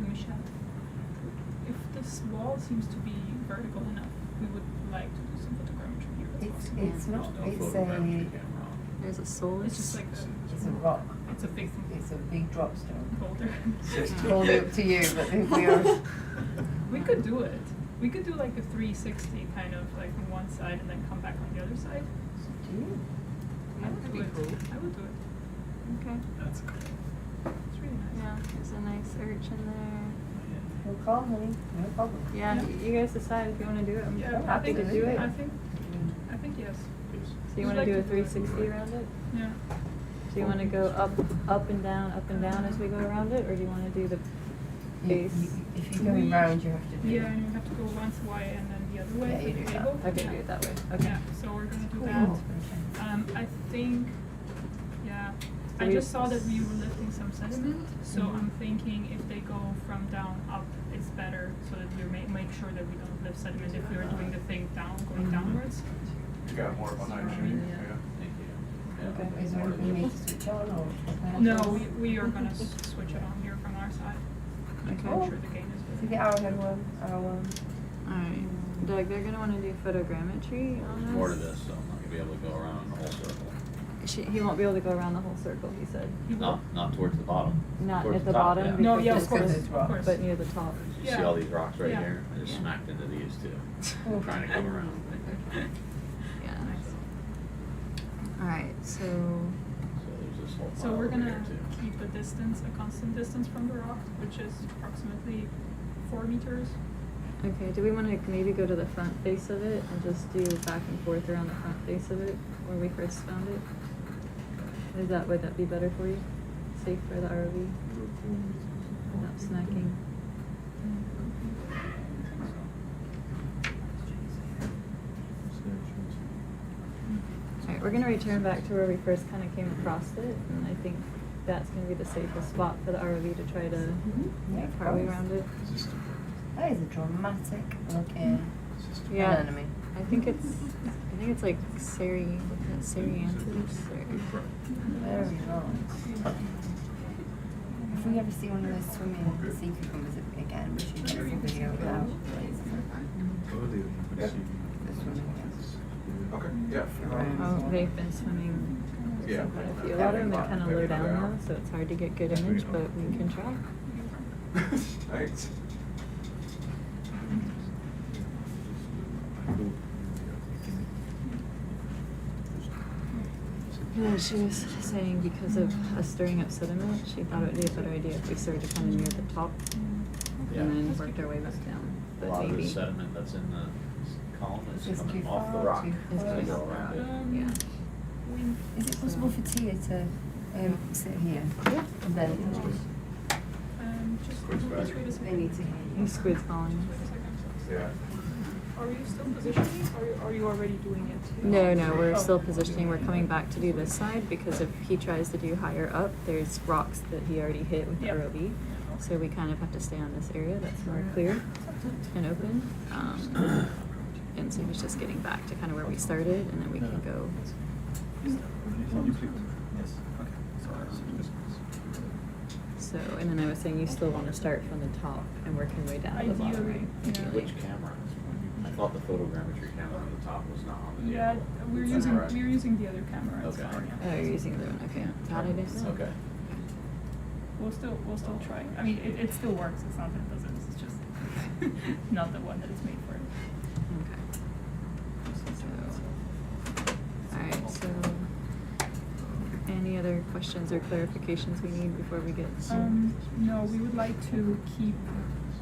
Michelle, if this wall seems to be vertical enough, we would like to do some photogrammetry here. It's not, No it's photogrammetry a, camera on. There's a solus. It's just like it's a rock. it's a big It's a big drop stone. boulder. Totally up to you, but if we are, We could do it. We could do like a 360 kind of like from one side and then come back on the other side. do you? I would do it. I would do it. Okay. That's cool. It's really nice. Yeah, there's a nice urchin there. No call, honey, no problem. Yeah, Yeah. you guys decide if you want to do it. I'm Yeah, happy to do it. I think yes. So you want to do a 360 around it? Yeah. Do you want to go up and down as we go around it, or do you want to do the base? If you're going round, you have to do. Yeah, and you have to go once way and then the other way Yeah, for you the do that. table. Okay, do it that way. Okay. Yeah, so we're gonna do Cool. that. I think, yeah, So I we- just saw that we were lifting some sediment, so I'm thinking if they go from down up, it's better, so that we make sure that we don't lift sediment if we are doing the thing down, going downwards. You got more behind you. Yeah. Thank you. Yeah. Okay. Is there anything you need to switch on or? No, we are gonna switch it on here from our side. To Okay. make sure the gain is See good. the arrowhead one, arrow one. Alright. Doug, they're going to want to do photogrammetry on There's this. more to this, so I'm not gonna be able to go around the whole circle. He won't be able to go around the whole circle, he said. Not towards the bottom. Not Towards at the top, bottom. yeah. No, because yeah, of it's course, just- of course. But near the top. You see Yeah. all these rocks right Yeah. here? I just Yeah. smacked into these two, Oh. trying to come around. Yeah. Alright, so So there's this whole So pile we're over gonna here too. keep a distance, a constant distance from the rock, which is approximately 4 meters. okay, do we want to maybe go to the front face of it and just do back and forth around the front face of it where we first found it? Would that be better for you? Safe for the ROV? Without snacking? Alright, we're gonna return back to where we first kind of came across it, and I think that's gonna be the safest spot for the ROV to try to make our way around it. That is a dramatic looking Yeah. anemone. I think it's like Cerianthus or Very nice. If we ever see one of those swimming sea cucumbers again, we should get some video of that. They're swimming against. Okay, yeah. oh, they've been swimming Yeah. quite a few. A lot of them are kind of low down now, so it's hard to get good image, but we can try. Thanks. Yeah, she was saying because of us stirring up sediment, she thought it would be a better idea if we started kind of near the top Yeah. and then worked our way back down. A But lot of the maybe, sediment that's in the column Is is this coming too off the far, rock. too As close? they go around it. yeah. Is it possible for Tia to sit here? Yeah. And then Just Squid's wait back. a second. they need to hear you. Squid's calling Wait a us. second. Yeah. Are you still positioning, or are you already doing it? No, we're Oh. still positioning. We're coming back to do this side because if he tries to do higher up, there's rocks that he already hit with the Yep. ROV. So we kind of have to stay on this area that's more clear and open. And so he's just getting back to kind of where we started, and then we can go. So, and then I was saying you still want to start from the top and work your way down to the bottom, Ideally, right? yeah. Ideally. Which camera? I thought the photogrammetry camera on the top was not on the Yeah, vehicle. we're Is that using correct? the other camera. It's Okay. fine, Oh, yeah. you're using the other one. Okay. Got it. Isn't it? Okay. We'll still try. I mean, it still works. It's not that it doesn't. It's just not the one that it's made for. Okay. Alright, so any other questions or clarifications we need before we get No, we would like to keep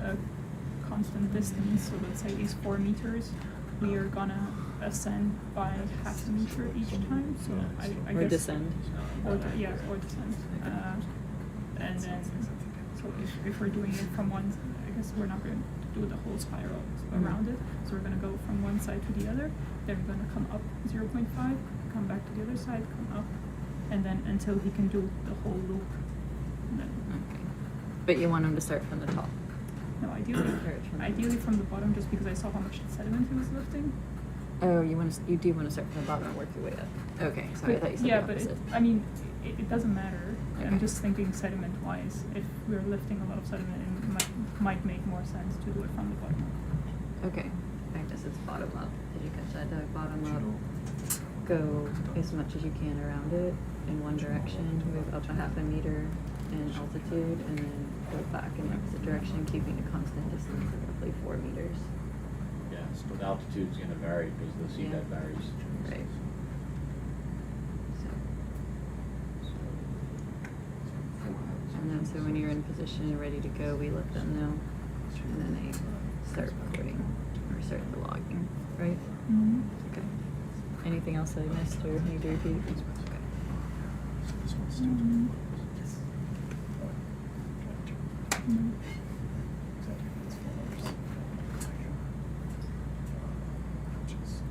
a constant distance. So let's say these 4 meters, we are gonna ascend by half a meter each time. So I or guess descend? or descend. And then, so if we're doing it from one, I guess we're not going to do the whole spiral around it. So we're going to go from one side to the other. Then we're going to come up 0.5, come back to the other side, come up, and then until he can do the whole loop. And then, Okay. But you want him to start from the top? no, ideally from the bottom, just because I saw how much sediment he was lifting. Oh, you do want to start from the bottom and work your way up. Okay, sorry, I thought you said Yeah, the but opposite. it doesn't matter. Okay. I'm just thinking sediment-wise, if we're lifting a lot of sediment, it might make more sense to do it from the bottom up. Okay, I guess it's bottom up. Did you catch that, Doug? Bottom up. Go as much as you can around it in one direction, move up a half a meter in altitude, and then go back in the opposite direction, keeping a constant distance of roughly 4 meters. Yeah, so the altitude's gonna vary because the seabed Yeah. varies. Right. And then so when you're in position and ready to go, we let them know, and then they start recording or start the logging, right? Mm-hmm. Okay. Anything else I missed or need to repeat? Okay.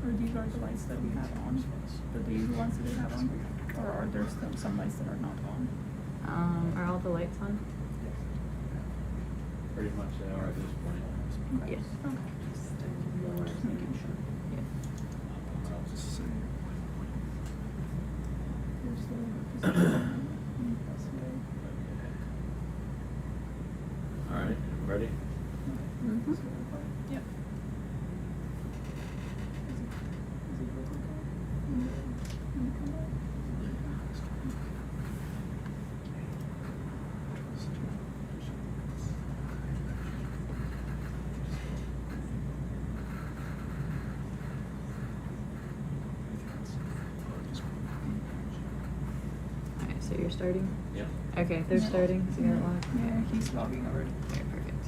Or these are the lights that we have on, the usual ones that we have on, or are there still some lights that are not on? Are all the lights on? Pretty much they are at this point. Okay. Yes. Okay. Just making sure. Yeah. Here's the position. All right, ready? Mm-hmm. Yep. Alright, so you're starting? Yep. Okay, they're starting. So you got it locked? Yeah, he's logging already. Okay, perfect.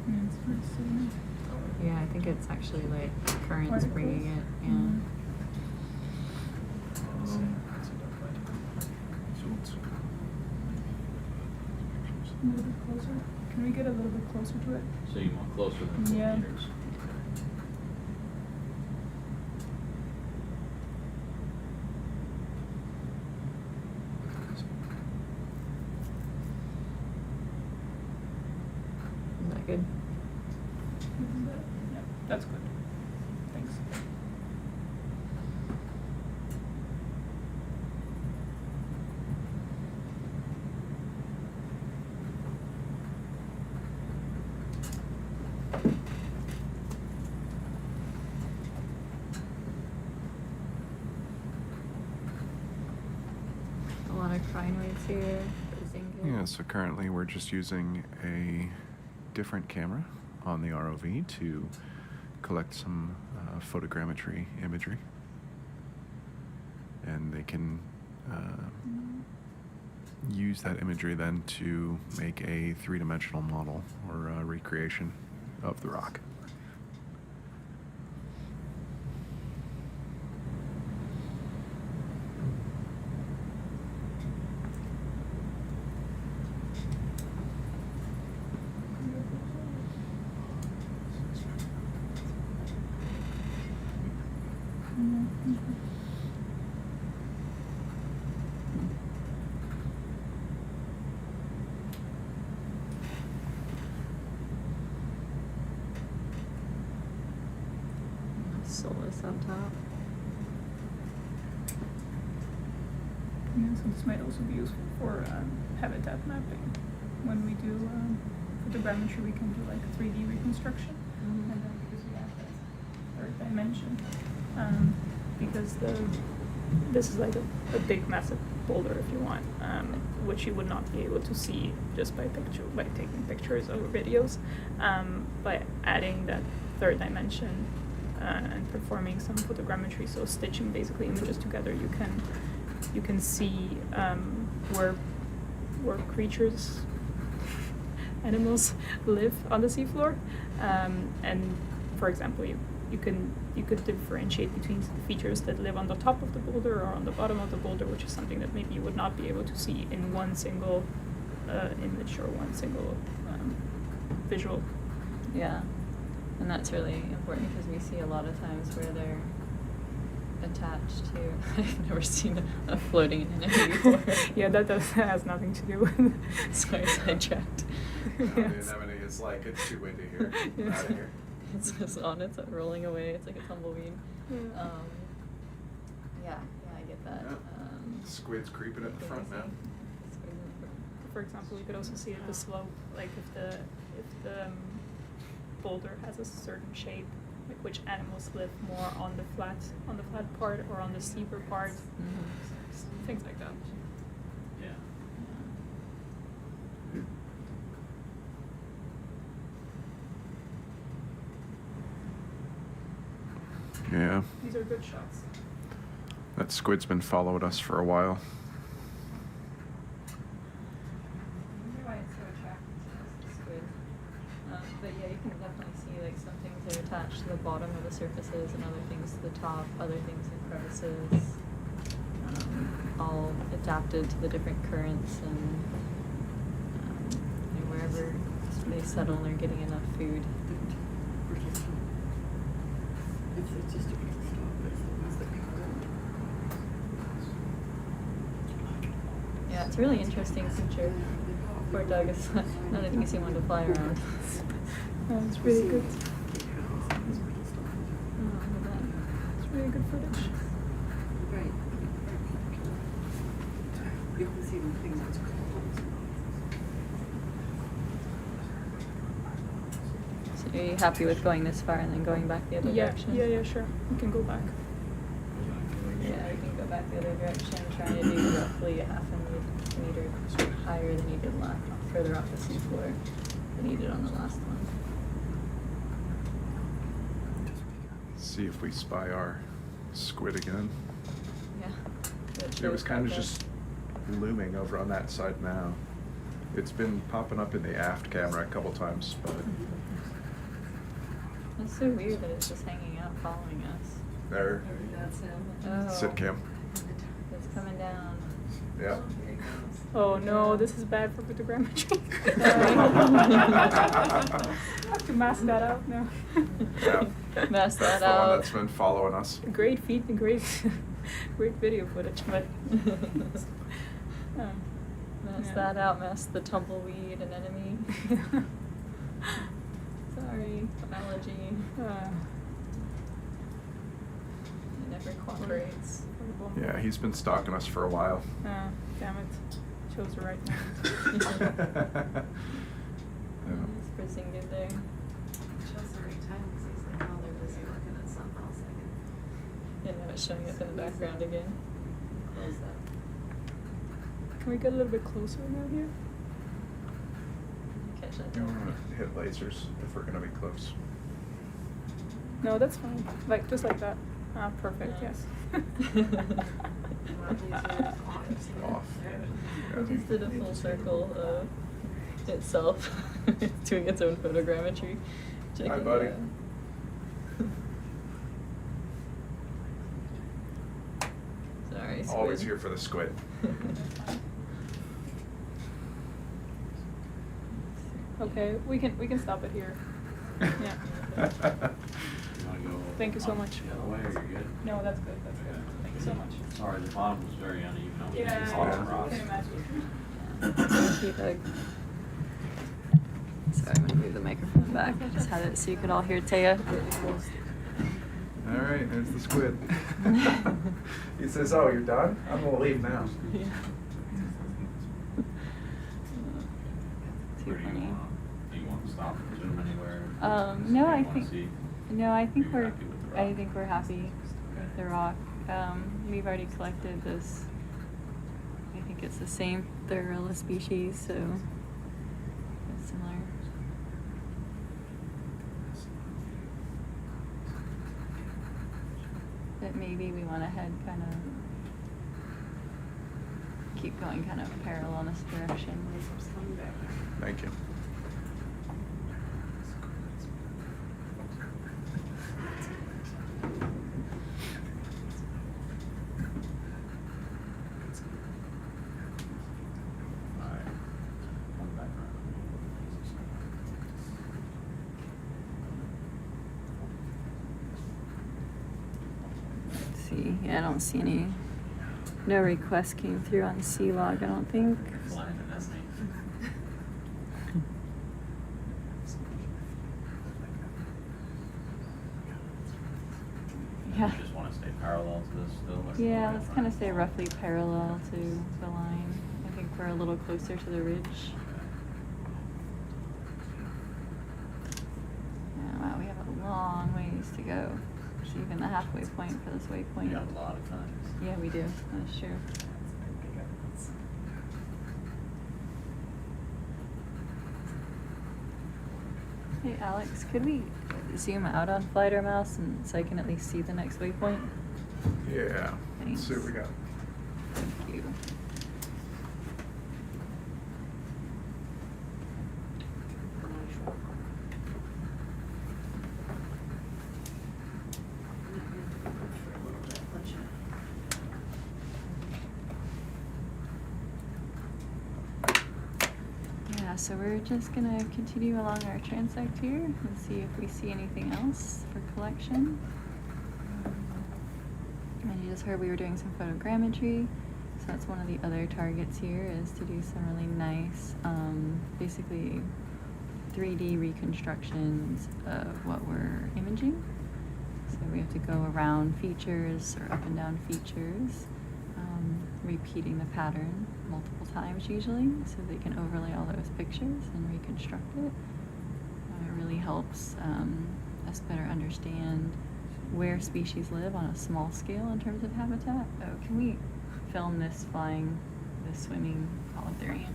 Yeah, it's pretty soon. Yeah, I think it's actually like currents Particles? bringing it. Yeah. Mhm. A little bit closer. Can we get a little bit closer to it? So you want closer than 4 Yeah. meters? Is that good? Yeah, that's good. Thanks. A lot of crinoids here. Yeah, so currently we're just using a different camera on the ROV to collect some photogrammetry imagery. And they can use that imagery then to make a 3-dimensional model or a recreation of the rock. soulless on top. Yeah, so this might also be useful for habitat mapping. When we do photogrammetry, we can do like 3D reconstruction, Mhm. and then because we have that third dimension, because this is like a big massive boulder if you want, which you would not be able to see just by taking pictures or videos. By adding that third dimension and performing some photogrammetry, so stitching basically images together, you can see where creatures, animals live on the seafloor, and for example, you could differentiate between features that live on the top of the boulder or on the bottom of the boulder, which is something that maybe you would not be able to see in one single image or one single visual. Yeah, and that's really important because we see a lot of times where they're attached to. I've never seen a floating anemone before. Yeah, that has nothing to do with. Sorry, sidetracked. The anemone is like, it's too windy here. Yes. Out of here. It's just on its rolling away. It's like a tumbleweed. Yeah. Yeah, I get that. Yeah. Squid's creeping at the front now. For example, you could also see at the slope, like if the boulder has a certain shape, like which animals live more on the flat part or on the steeper part, things like that. Yeah. Yeah, These are good shots. that squid's been following us for a while. Why it's so attractive to us, the squid. But yeah, you can definitely see like some things are attached to the bottom of the surfaces and other things to the top, other things in crevices, all adapted to the different currents and wherever they settle and they're getting enough food. Yeah, it's a really interesting feature. Poor Doug is not letting you see one to fly around. It's really good. Oh, look at that. It's really good footage. Right. You can see the things that's So are you happy with going this far and then going back the other direction? Yeah, sure. We can go back. Yeah, you can go back the other direction, trying to do roughly a half a meter higher than you did further off the seafloor than you did on the last one. See if we spy our squid again. Yeah. It was kind of just looming over on that side now. It's been popping up in the aft camera a couple times, but It's so weird that it's just hanging out following us. there, That's him. Oh. sit cam. It's coming down. Yeah. Oh no, this is bad for photogrammetry. I have to mask that out now. Yeah. Mess that That's the one out. that's been following us. Great feed and great video footage, but Mess yeah. that out, mess the tumbleweed anemone. Sorry, allergy. It never cooperates. Yeah, he's been stalking us for a while. Damn it. Chose the right moment. Yeah. It's frizzing good there. Shows the right time because he's like, oh, they're busy looking at something else. And now it's showing up in the background again. Close that. Can we get a little bit closer now here? Catch that. You want to hit lasers if we're going to be close. No, that's fine. Like just like that. Perfect. Yeah. Yes. Off. We just did a full circle of itself doing its own photogrammetry. Checking it buddy. out. Sorry, Squid. Always here for the squid. Okay, we can stop it here. Yeah. You wanna go? Thank you so much. The other way, or you're good? No, that's good. That's good. Thank you so much. Sorry, the bottom was very uneven. I was Yeah, using I solid can rocks. imagine. Thank you, Doug. Sorry, I'm gonna move the microphone back. I just had it so you could all hear Taya. All right, there's the squid. He says, "Oh, you're done? I'm gonna leave now." Yeah. Too Where do funny. you want to stop and zoom anywhere? No, Do you I wanna think see? no, I think Are you we're happy with the I rock? think we're happy with the rock. We've already collected this. I think it's the same Thurilla species, so it's similar. But maybe we want to head kind of keep going kind of parallel in this direction. Thank you. Alright. One background. Let's see. Yeah, I don't see any. No request came through on sea log, I don't think. Flying in that thing. Yeah. You just want to stay parallel to this still? or Yeah, go let's right kind of front? stay roughly parallel to the line. I think we're a little closer to the ridge. Yeah, wow, we have a long ways to go. It's even the halfway point for this waypoint. We got a lot of times. Yeah, we do. That's true. Hey, Alex, could we zoom out on Flighter Mouse and so I can at least see the next waypoint? Yeah. Let's see what we got. Thank you. Yeah, so we're just gonna continue along our transect here and see if we see anything else for collection. And you just heard we were doing some photogrammetry, so that's one of the other targets here is to do some really nice, basically 3D reconstructions of what we're imaging. So we have to go around features or up and down features, repeating the pattern multiple times usually, so they can overlay all those pictures and reconstruct it. It really helps us better understand where species live on a small scale in terms of habitat. Oh, can we film this flying, this swimming polytherium?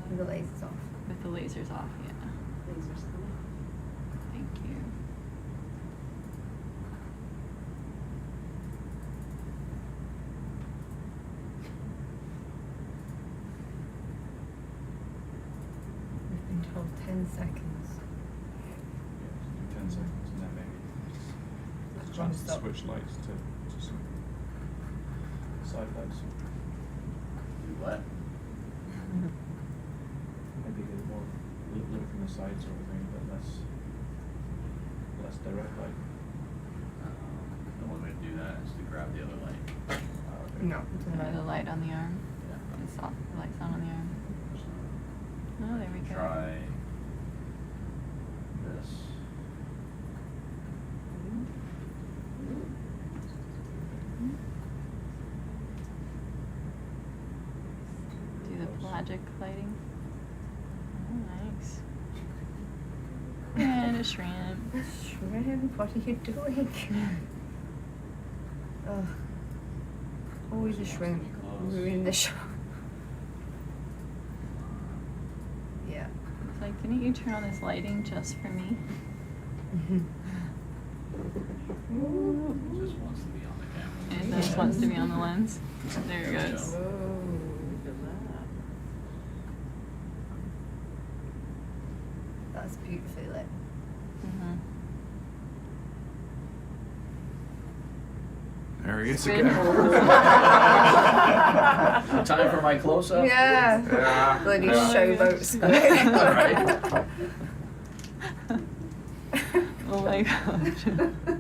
With the lasers off. With the lasers off, yeah. Lasers coming. Thank you. We've been told 10 seconds. 10 seconds and then maybe Let's try to stop. switch lights to some side lights. Do what? Maybe a little more look from the side sort of thing, but less direct light. The one way to do that is to grab the other light. Okay. No. The light on the arm. Yeah. It's off. The light's on the arm. Oh, there we go. Try this. Do the pelagic lighting. Oh, nice. And a shrimp. Shrimp, what are you doing? Ugh. Always a shrimp. Ruin the shot. Yeah. It's like, didn't you turn on this lighting just for me? It just wants to be on the camera. And it just wants to be on the lens. There it There we goes. go. Look at that. That's beautifully lit. Mm-hmm. There he is Squid. again. Time for my close-up? Yeah. Yeah. Bloody Yeah. showboats. Alright. Oh my gosh.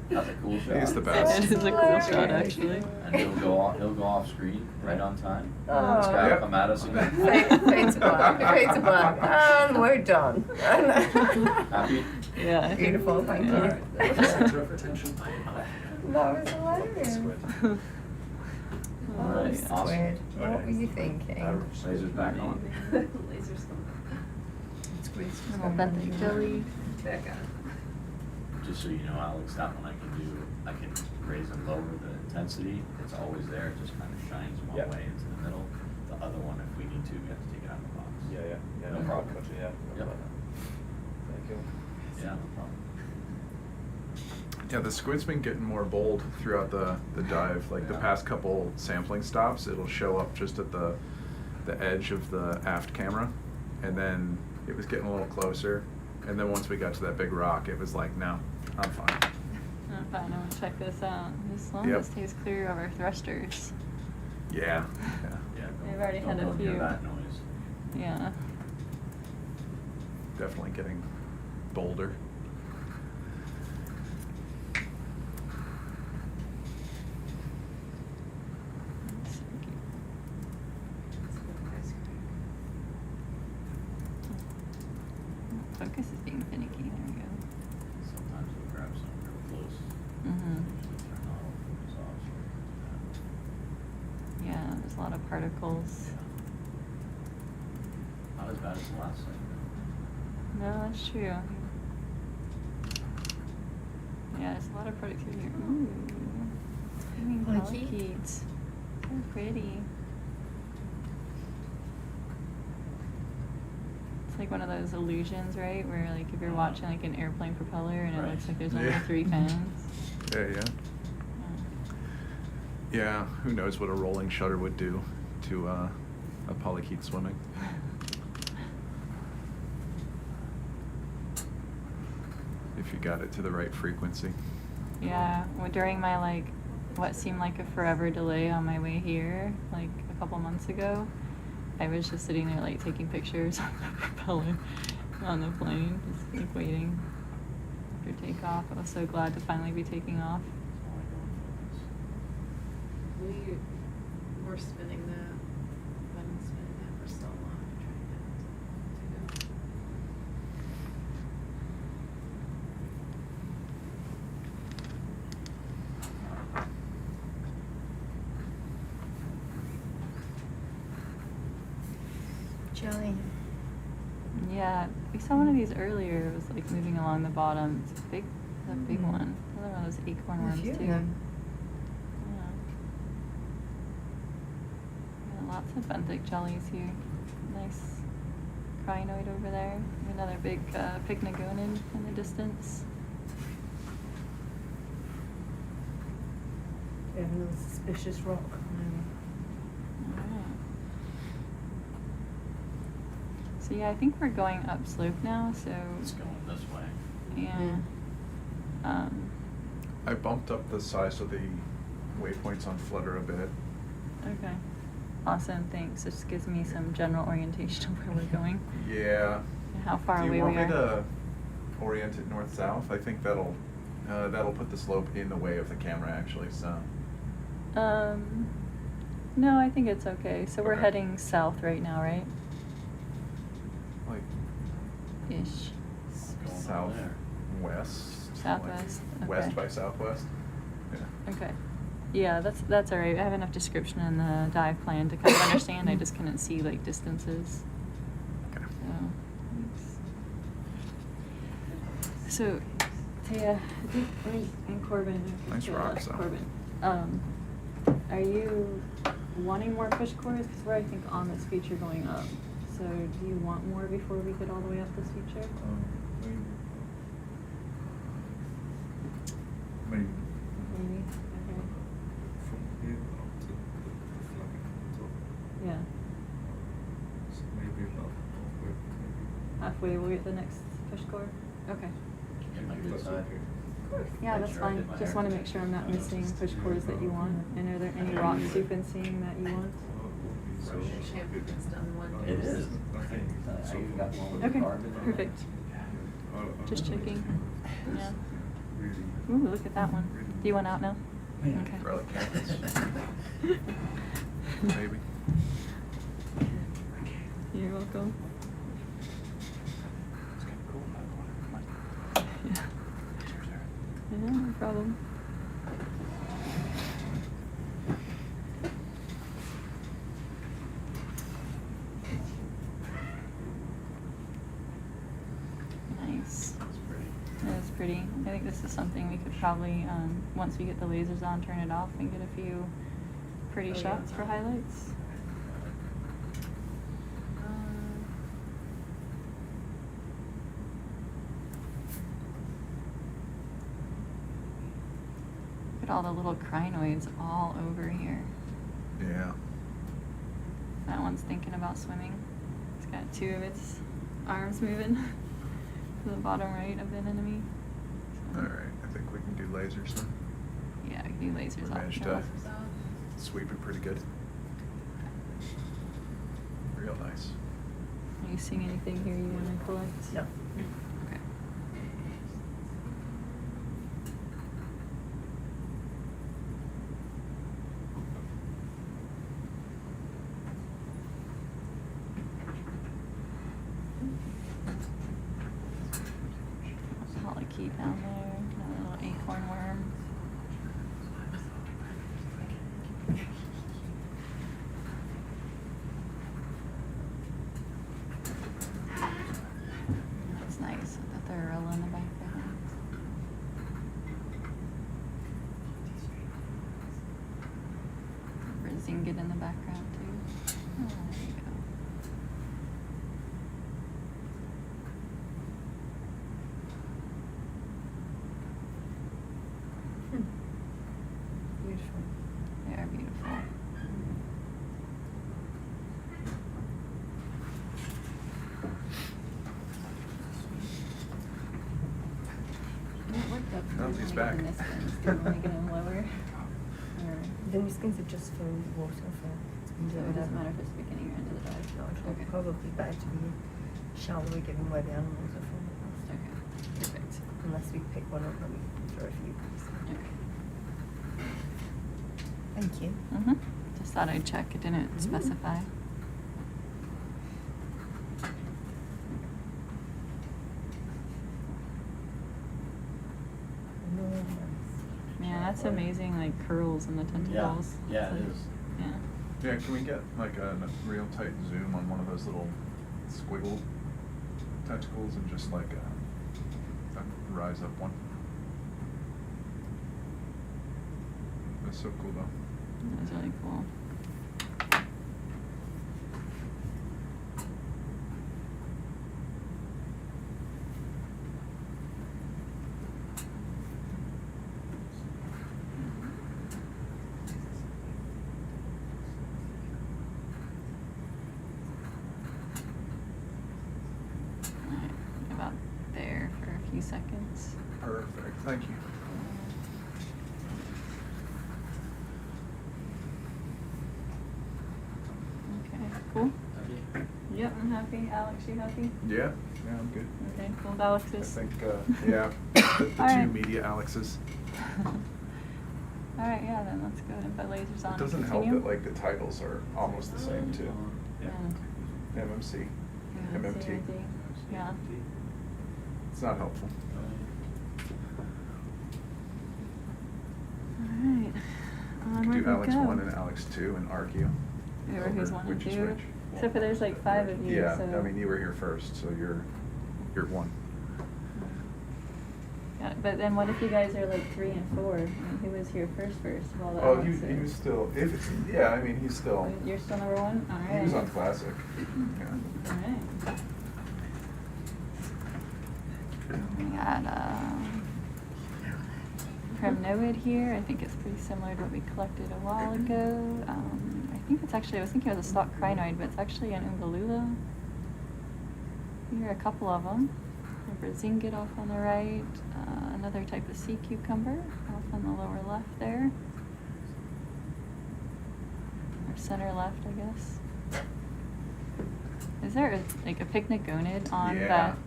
That's a cool shot. He's the best. It is a cool shot, actually. And he'll go off screen right on time. Oh. This guy will Yep. come at us again. Fade to black. Fade to black. And we're done. Happy? Yeah. Beautiful, thank Yeah. you. Center of attention. That was hilarious. Oh, Oh, yeah. Squid, what were you thinking? Laser's back on. Laser's coming. Squid's just Little going benthic on. jelly. Back on. Just so you know, Alex, that one I can raise and lower the intensity. It's always there, it just kind of shines one Yep. way into the middle. The other one, if we need to, we have to take it out of the box. Yeah, No no problem. problem. Yeah. Yep. Thank you. Yeah, no problem. Yeah, the squid's been getting more bold throughout the dive. Like the Yeah. past couple sampling stops, it'll show up just at the edge of the aft camera, and then it was getting a little closer. And then once we got to that big rock, it was like, no, I'm fine. I'm fine, I want to check this out. As long Yep. as it stays clear of our thrusters. Yeah. Yeah, We've already don't had a go near few. that noise. Yeah. Definitely getting bolder. That's so cute. Focus is being finicky. There we go. Sometimes we'll grab something real close. Mhm. Usually turn the autofocus off, so we can do Yeah, there's a lot of particles. that. Not as bad as the last segment. No, that's true. Yeah, there's a lot of productivity here. Ooh. Screaming Polychaete. polychaetes. So pretty. It's like one of those illusions, right? Where like if you're watching like an airplane propeller and it Right. looks like there's only Yeah. 3 fans. Yeah, yeah. Yeah, who knows what a rolling shutter would do to a polychaete swimming. If you got it to the right frequency. Yeah, well, during my like what seemed like a forever delay on my way here, like a couple months ago, I was just sitting there like taking pictures of the propeller on the plane, just like waiting for takeoff. I was so glad to finally be taking off. We were spinning that, been spinning that for so long, trying to get it to go. Jelly. Yeah, we saw one of these earlier. It was like moving along the bottom. It's a big one. Another one of those acorn worms There's a too. few of them. Yeah, lots of benthic jellies here. Nice crinoid over there. Another big pycnogonid in the distance. We have another suspicious rock. Alright. So yeah, I think we're going upslope now, so It's going this way. yeah. I bumped up the size of the waypoints on Flutter a bit. Okay. Awesome, thanks. This gives me some general orientation of where we're going. Yeah. And how far Do away you want we me are. to orient it north-south? I think that'll put the slope in the way of the camera actually, so. No, I think it's okay. So we're Okay. heading south right now, right? Like Ish. Going on there. southwest. Southwest, Like west okay. by southwest. Yeah. Okay. Yeah, that's all right. I have enough description in the dive plan to kind of understand. I just couldn't see like distances. Okay. So, Taya, I think, and Corbin. Nice rocks, though. Corbin. Are you wanting more fish cores? Because we're, I think, on this feature going up. So, do you want more before we get all the way up this feature? Maybe Maybe. Okay. from here up to the flag on top. Yeah. So maybe about halfway, maybe. Halfway, we'll get the next fish core. Okay. Get my If good that's side. okay. Yeah, Make that's sure I fine. did my Just hair. want to make sure I'm not missing push cores that you want. And are there any rocks you've been seeing that you want? So Champions done one day. It is. Nothing. I even got one with Okay, carbon in it. perfect. I Just don't know checking. if Yeah. Really. Ooh, look at that one. Do you want out now? Yeah. Okay. Relic campus. Maybe. You're welcome. It's kind of cool. problem. Nice. That's pretty. It is pretty. I think this is something we could probably, once we get the lasers on, turn it off and get a few pretty shots for highlights. Look at all the little crinoids all over here. Yeah. That one's thinking about swimming. It's got two of its arms moving to the bottom right of the anemone. So, All right. I think we can do lasers then. yeah, we can do lasers We off. managed Yeah. to sweep it pretty good. Real nice. Are you seeing anything here you want to collect? No. Okay. Holokey down there, another little acorn worm. That's nice with the thurl in the background. Zinget in the background too. Oh, there you go. Beautiful. They are beautiful. Oh, he's back. Making him lower. Or, Then your skins are just for water for so it doesn't matter if it's the beginning or end of the dive. Okay. Probably better to be shallower given where the animals are from. Okay. Perfect. Unless we pick one up and we throw a few. Okay. Thank you. Just thought I'd check. It didn't specify. Man, that's amazing, like curls in the tentacles. Yeah, it It's like- is. Yeah. Yeah, can we get like a real tight zoom on one of those little squiggle tentacles and just like a rise up one? That's so cool though. That was really cool. Alright, about there for a few seconds. Perfect, thank you. Okay, cool. Yep, I'm happy. Alex, you happy? Yeah, I'm good. Okay, cool. Alex I is. think, yeah, the two Alright. media Alexes. Alright, yeah, then let's go ahead and put lasers on. It doesn't and help continue. that like the titles are almost the same too. Yeah. MMC, Yeah, MMT. CMT. Yeah. It's not helpful. Alright. Onward Do we Alex go. 1 and Alex 2 and argue. Whoever who's over 1 and which is 2. which. Except for there's like 5 of you, Yeah, so. I mean, you were here first, so you're 1. Yeah, but then what if you guys are like 3 and 4? I mean, who was here first of all the Oh, he Alexes? was still, if it's, yeah, I mean, he's still, You're still number 1? Alright. he was on Classic. Yeah. Alright. We got Primnoid here. I think it's pretty similar to what we collected a while ago. I think it's actually, I was thinking it was a stalk crinoid, but it's actually an Umbalula. Here are a couple of them. Zinget off on the right, another type of sea cucumber off on the lower left there. Or center left, I guess. Is there like a picnigonid on Yeah. that?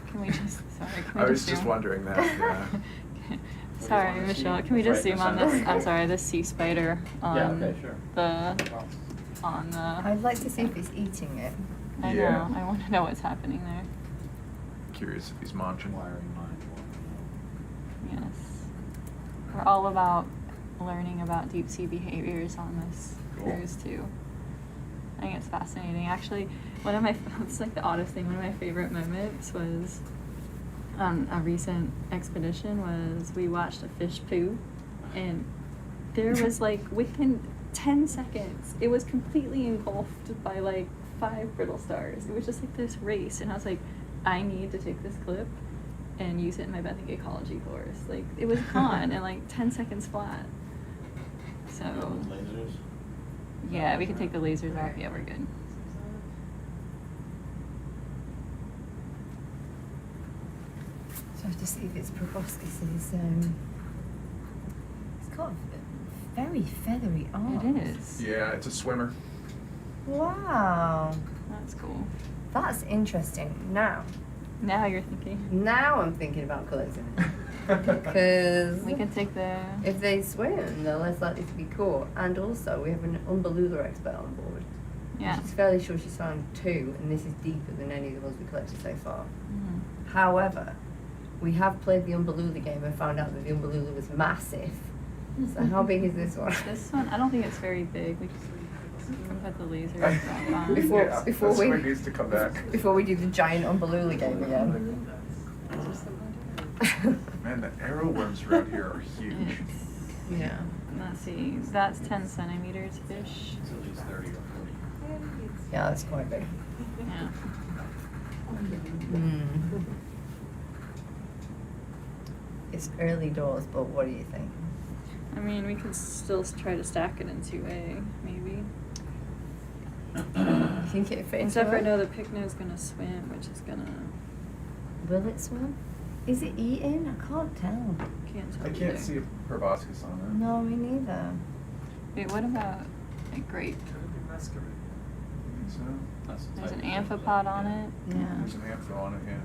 Can we just, sorry, can we I was just just zoom? wondering that, yeah. Sorry, Michelle, can we just zoom on this? I'm sorry, this sea spider on Yeah, okay, sure. on the. I'd like to see if it's eating it. I Yeah. know, I want to know what's happening there. Curious if he's munching. Wiring mind. Yes. we're all about learning about deep sea behaviors on this Cool. cruise too. I think it's fascinating. Actually, it's like the oddest thing. One of my favorite moments was on a recent expedition was we watched a fish poo, and there was like within 10 seconds, it was completely engulfed by like 5 brittle stars. It was just like this race, and I was like, I need to take this clip and use it in my benthic ecology course. Like, it was gone in like 10 seconds flat. So, Lasers? yeah, we can take the lasers off. Yeah, we're good. So I have to see if it's proboscis. It's got a very feathery arms. It is. Yeah, it's a swimmer. Wow. That's cool. That's interesting. Now Now you're thinking. Now I'm thinking about collecting it. Because We can take the. if they swim, they're less likely to be caught. And also, we have an Umbelula expert on board. Yeah. She's fairly sure she's found 2, and this is deeper than any of the ones we collected so far. Mhm. However, we have played the Umbelula game and found out that the Umbelula was massive. So how big is this one? This one, I don't think it's very big. We just put the laser back on. Before- Yeah, before that's we- what needs to come back. Before we do the giant Umbelula game again. Man, the arrow worms around here are huge. It's- Yeah. Let's see. That's 10 centimeters fish. It's at least 30 or 40. Yeah, that's quite big. Yeah. Mm. It's early doors, but what do you think? I mean, we can still try to stack it in 2A, maybe. You think it fit into Except for it? no, the picno's gonna swim, which is gonna. Will it swim? Is it eating? I can't tell. Can't tell. I can't either. see a proboscis on it. No, me neither. Wait, what about a grape? Could it be masquerade? So, That's the There's type an of fish amphipod that- on it. Yeah. there's an amphro on it, yeah.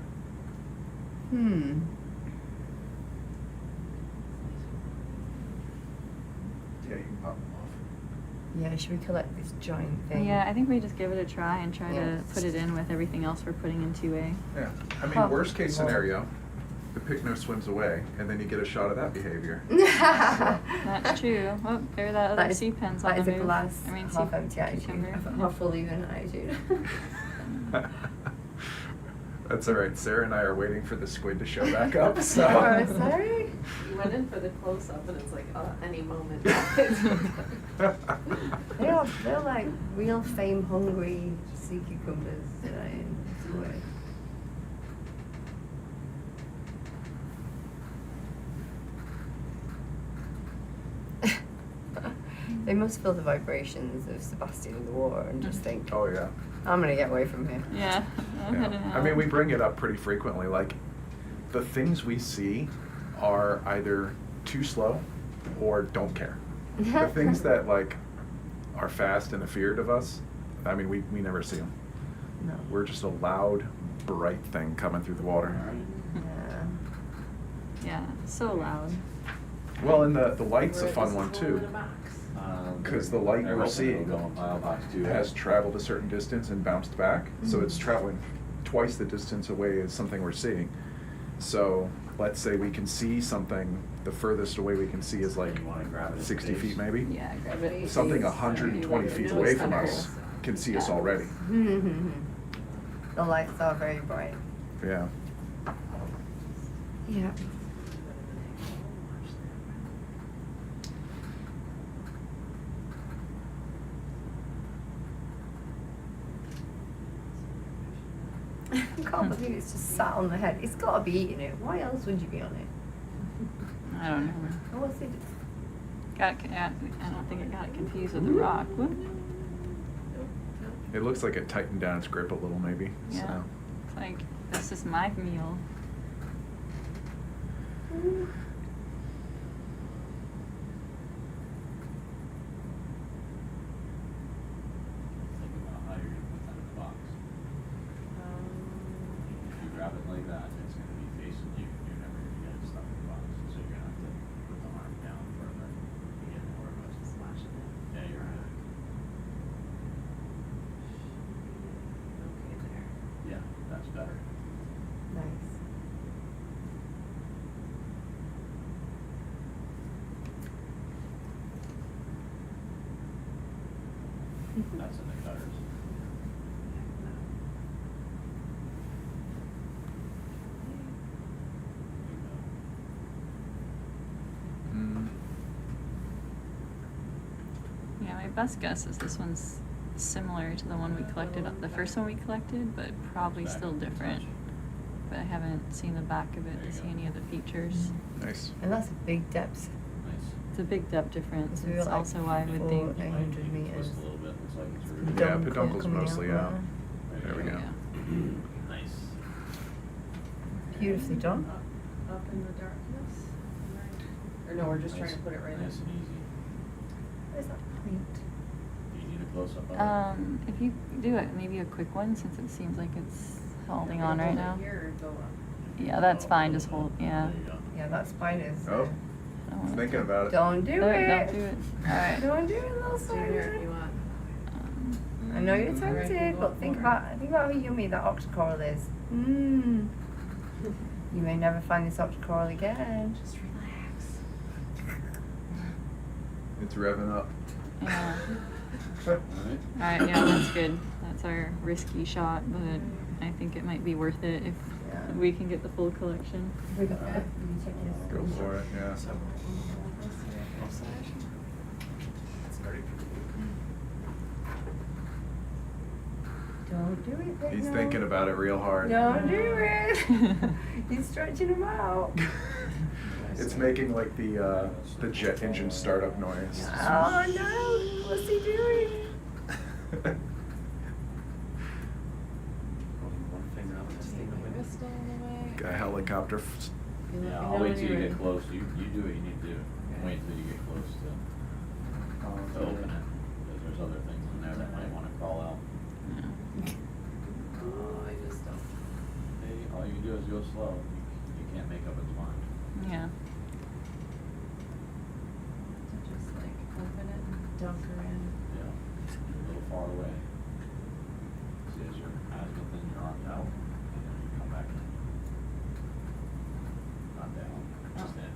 Yeah, you can pop them off. Yeah, should we collect this giant thing? Yeah, I think we just give it a try and try Yeah. to put it in with everything else we're putting in 2A. Yeah, I mean, Huh. worst case scenario, the picno swims away, and then you get a shot of that behavior. That's true. Oh, there that other That is- sea pen's on That is the a move. glass I mean, half sea empty attitude, cucumber. half full even attitude. That's all right. Sarah and I are waiting for the squid to show back up. So. Oh, sorry. You went in for the close-up and it's like, any moment. They're like real fame hungry sea cucumbers today in Squid. They must feel the vibrations of Sebastian in the water and just think, Oh yeah. I'm gonna get away from here. Yeah, I'm heading Yeah. out. I mean, we bring it up pretty frequently. Like, the things we see are either too slow or don't care. The things that like are fast and afeared of us, I mean, we never see them. No. We're just a loud, bright thing coming through the water. Yeah. Yeah, so loud. Well, and the light's a fun one too. 'Cause the light they're we're hoping seeing it'll go in pile box 2A. has traveled a certain distance and bounced back, so it's traveling twice the distance away as something we're seeing. So let's say we can see something, the furthest away we can see is like You wanna grab it at 60 base. feet maybe. Yeah, grab it. Something Please. 120 feet away from us can see us already. The lights are very bright. Yeah. Yeah. I can't believe it's just sat on the head. It's got to be eating it. Why else would you be on it? I don't know. Oh, what's it? I don't think it got confused with the rock. Whoop. It looks like it tightened down its grip a little maybe. Yeah. So. It's like, this is my meal. Think about how you're gonna put that in the box. If you grab it like that, it's gonna be facing you. You're never gonna get it stuck in the box. So you're gonna have to put the arm down further to get more of a slash in it. Yeah, you're right. Okay, there. Yeah, that's better. Nice. best guess is this one's similar to the one we collected, the first one we collected, but probably still different. But I haven't seen the back of it to see any of the features. Nice. And that's a big depth. Nice. It's a big depth difference. So we were It's like also why I would think. 800 meters. Twist a little bit, looks like it's really. Yeah, Peduncle peduncle's coming mostly out out. there. There we go. Nice. Beautifully done. Up in the darkness? Or no, we're just trying to put it right Nice in. and easy. Where's that point? Do you need a close-up of it? If you do it, maybe a quick one, since it seems like it's holding on right now. Here or go up? Yeah, that's fine. Just hold. Yeah. There you go. Yeah, that spider's. Oh, I don't want thinking to- about it. Don't do No, it. don't do it. All right. Don't do it, little Let's do it if spider. you want. Um, I know you're Alright, tempted, we'll but go think for it. about how yummy that octocoral is. Mmm. You may never find this octocoral again. Just relax. It's revving up. yeah. Alright. All right. Yeah, that's good. That's our risky shot, but I think it might be worth it if Yeah. we can get the full collection. We got that. You check this. Go for it, yeah. Don't do it, Peyton. He's thinking about it real hard. Don't do it. He's stretching them out. It's making like the jet engine startup noise. Oh no! What's he doing? One finger up and stick the Wrist all the way. A helicopter. You let Yeah, me I'll know wait when till you're you get ready. close. You do what you need to do. Wait till you get close to open it. Because there's other things in there that might want to crawl out. Oh, I just don't. Hey, all you can do is go slow. You can't make up its mind. Yeah. To just like open it and dunk her in. Yeah. You're a little far away. See, as your eyes get in, your arms out, and then you come back in. Not down, just in.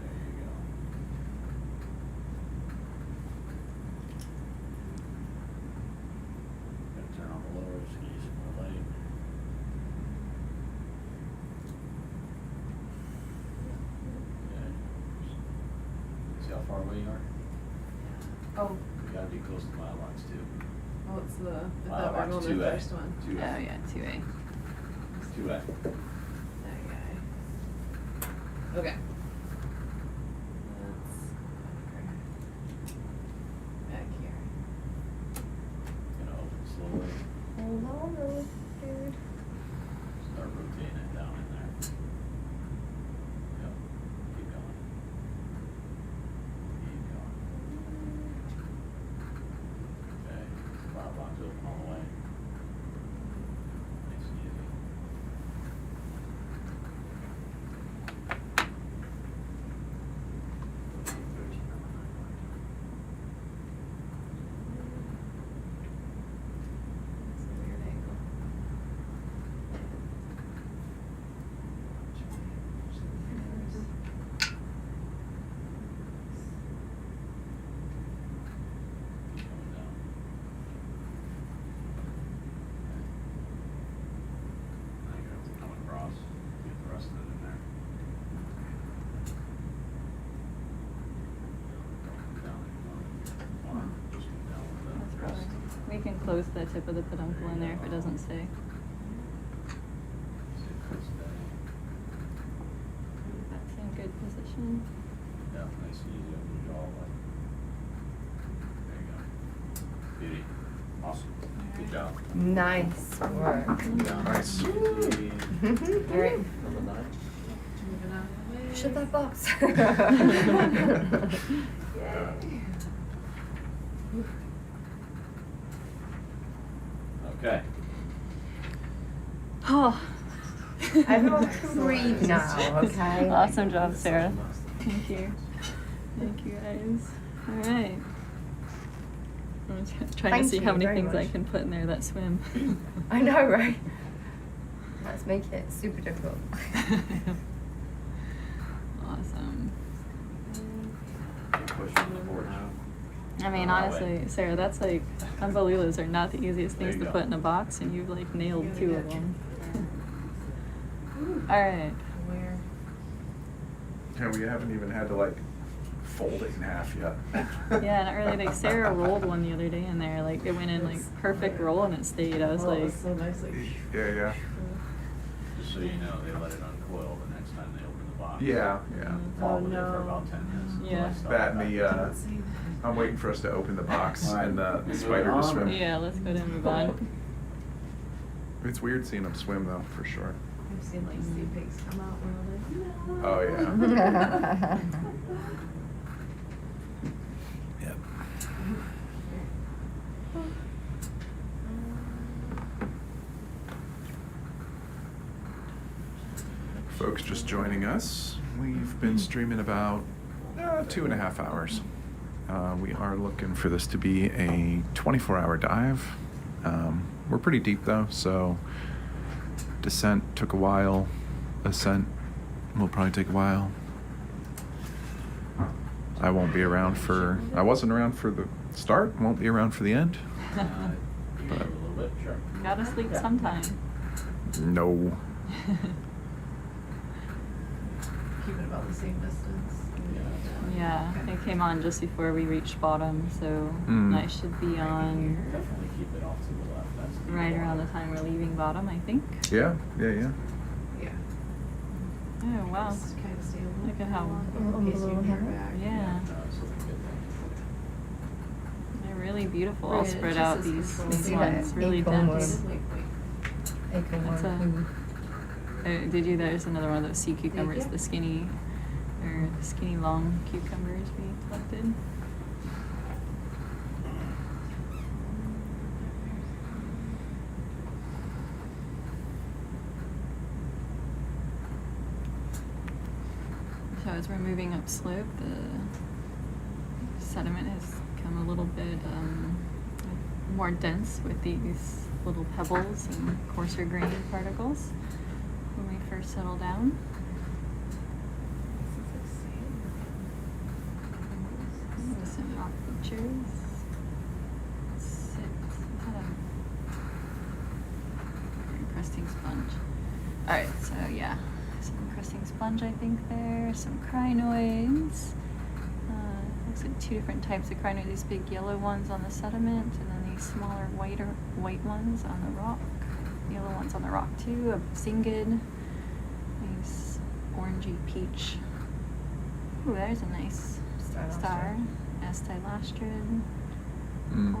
There you go. Gotta turn on the lower skis for the light. Okay. See how far away you are? Oh, You gotta be close to my lines too. oh, it's the, I My thought we were lines, going the 2A. first one. 2A. Oh yeah, 2A. 2A. That guy. Okay. That's back here. Gonna open slowly. Hold on, little dude. Start rotating it down in there. Yep. Keep going. Keep going. Okay. Flower box open all the way. Nice and easy. It's a weird angle. Keep coming down. Now you have to come across, get the rest of it in there. Down, down. Just go down with the That's rest. probably. We can close the tip of the peduncle in there if it doesn't stay. See if it's steady. That's in good position. Yeah, nice and easy, open your jaw like. There you go. Beauty. Awesome. Good job. Nice work. Nice. Alright. Moving out of the way. Shut that box. Okay. Oh. Everyone can breathe now, okay? Awesome job, Sarah. Thank you. Thank you, guys. All right. I'm just trying to Thank see you how many very things I much. can put in there that swim. I know, right? Let's make it super difficult. Awesome. Keep pushing the board. I mean, honestly, Sarah, that's like, Umbelilas are not the easiest There things you to go. put in a box, and you've like nailed You 2 of got them. All right. Where? Yeah, we haven't even had to like fold it in half yet. Yeah, not really. Like Sarah rolled one the other day in there. Like it went in like perfect roll and it stayed. I was Oh, it like, was so nice, like. Yeah. Just so you know, they let it uncoil the next time they open the box. Yeah. Fall Oh, with it for no. about 10 minutes. until Yeah. I start That and back. the, I'm waiting for us to open the box and the spider to swim. yeah, let's go to move on. It's weird seeing them swim though, for sure. I've seen like sea pigs come out where we're like, no. Oh, yeah. Yep. Folks just joining us, we've been streaming about 2.5 hours. We are looking for this to be a 24-hour dive. We're pretty deep though, so descent took a while. Ascent will probably take a while. I won't be around for, I wasn't around for the start, won't be around for the end. You need a little bit, sure. Gotta sleep sometime. No. Keep it about the same distance. Yeah, it came on just before we reached bottom, so Mm. I should be on Definitely keep it off to the left. That's the right around the time we're leaving bottom, I think. Yeah. Yeah. Oh, wow. Just kind of stay a little Look at how- in case you hear back. Yeah. So we get They're really beautiful, all Right, it spread just out is these controlled. these See ones, that really acorn dense. one? Acorn That's a- one. Did you? There's another one of those sea cucumbers, you. the skinny long cucumbers we collected. So as we're moving up slope, the sediment has become a little bit more dense with these little pebbles and coarser grained particles when we first settle down. Some rock features. Is that a encrusting sponge? Alright, so yeah, some encrusting sponge I think there, some crinoids. Looks like 2 different types of crinoids, these big yellow ones on the sediment, and then these smaller white ones on the rock. Yellow ones on the rock too, a singid, these orangey peach. Ooh, there's a nice star. Stylastrid. Mm.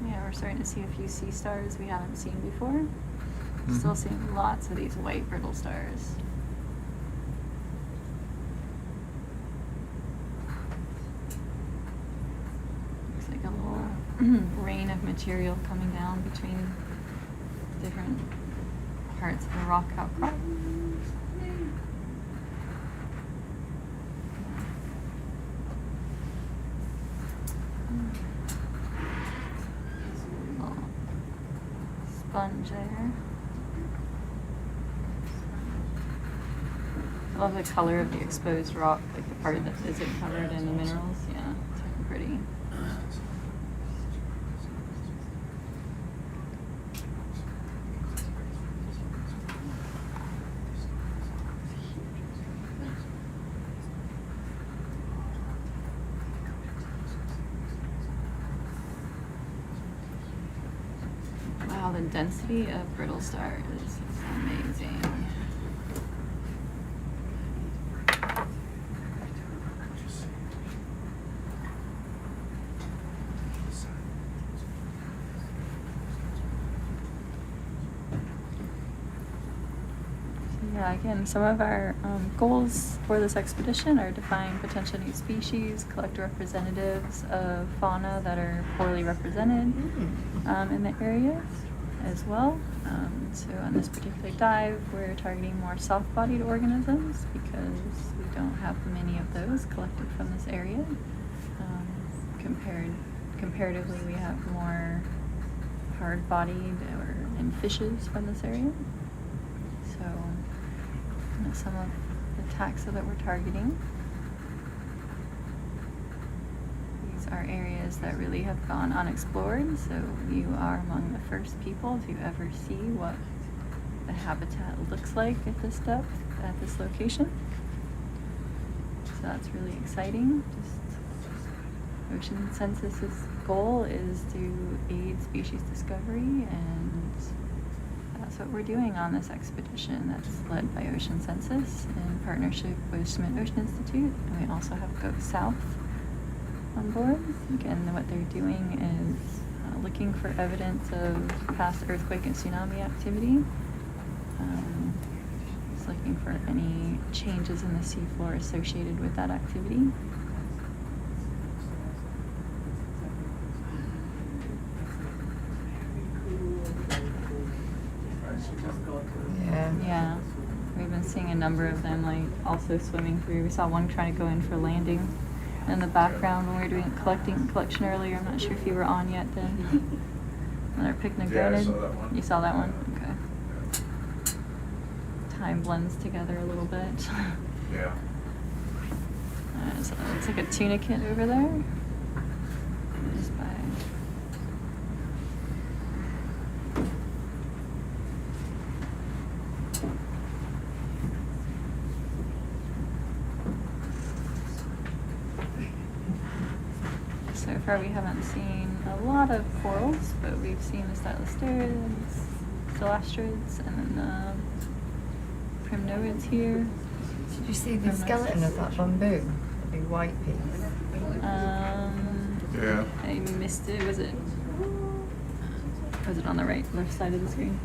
Yeah, we're starting to see a few sea stars we haven't seen before. Still seeing lots of these white brittle stars. Looks like a little rain of material coming down between different parts of the rock outcrop. Little sponge there. I love the color of the exposed rock, like the part that isn't covered in the minerals. Yeah, it's looking pretty. Wow, the density of brittle stars is amazing. Yeah, again, some of our goals for this expedition are to find potential new species, collect representatives of fauna that are poorly represented in the area as well. So on this particular dive, we're targeting more soft-bodied organisms because we don't have many of those collected from this area. Comparatively, we have more hard-bodied and fishes from this area. So some of the taxa that we're targeting. These are areas that really have gone unexplored, so you are among the first people to ever see what the habitat looks like at this depth, at this location. So that's really exciting. Ocean Census's goal is to aid species discovery, and that's what we're doing on this expedition that's led by Ocean Census in partnership with Schmidt Ocean Institute. And we also have Go South on board. Again, what they're doing is looking for evidence of past earthquake and tsunami activity. It's looking for any changes in the seafloor associated with that activity. Yeah, we've been seeing a number of them like also swimming through. We saw one trying to go in for landing in the background when we were doing collection earlier. I'm not sure if you were on yet then. Another picnic granted. I saw that one. You saw that one? Okay. Time blends together a little bit. Yeah. So it looks like a tunicate over there. Just by. So far we haven't seen a lot of corals, but we've seen the stylosteres, stilastrids, and then the primnoids here. Did you see the skeleton of that bamboo? The big white piece? Yeah. I missed it. Was it on the left side of the screen?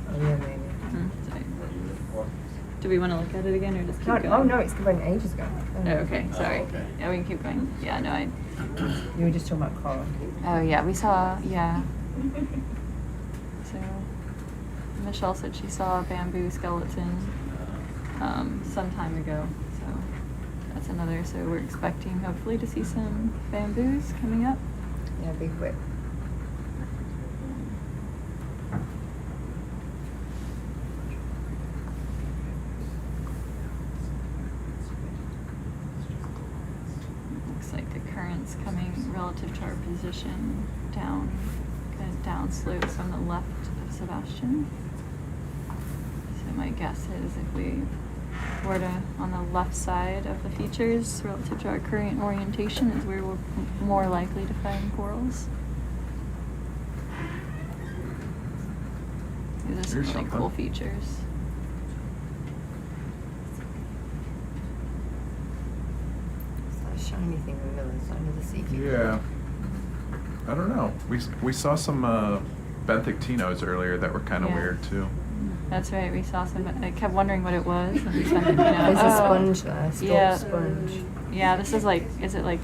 Oh yeah, maybe. Sorry. Do we want to look at it again or just keep going? Oh no, it's going ages ago. Oh, okay, sorry. Oh, okay. Yeah, we can keep going. Yeah, no, You were just talking about coral. Oh, yeah, we saw, yeah. So, Michelle said she saw a bamboo skeleton some time ago. So, that's another. So, we're expecting hopefully to see some bamboos coming up. Yeah, big whip. Looks like the current's coming relative to our position down, kind of down slope from the left of Sebastian. So my guess is if we were to, on the left side of the features relative to our current orientation is where we're more likely to find corals. These are some Here's really something. cool features. It's that shiny thing in the middle, it's under the sea. Yeah. I don't know. We saw some benthic earlier that were kind of Yeah. weird too. That's right, we saw some, I kept wondering what it was. And we spent, There's a sponge there, stalk Yeah. sponge. Yeah, this is like, is it like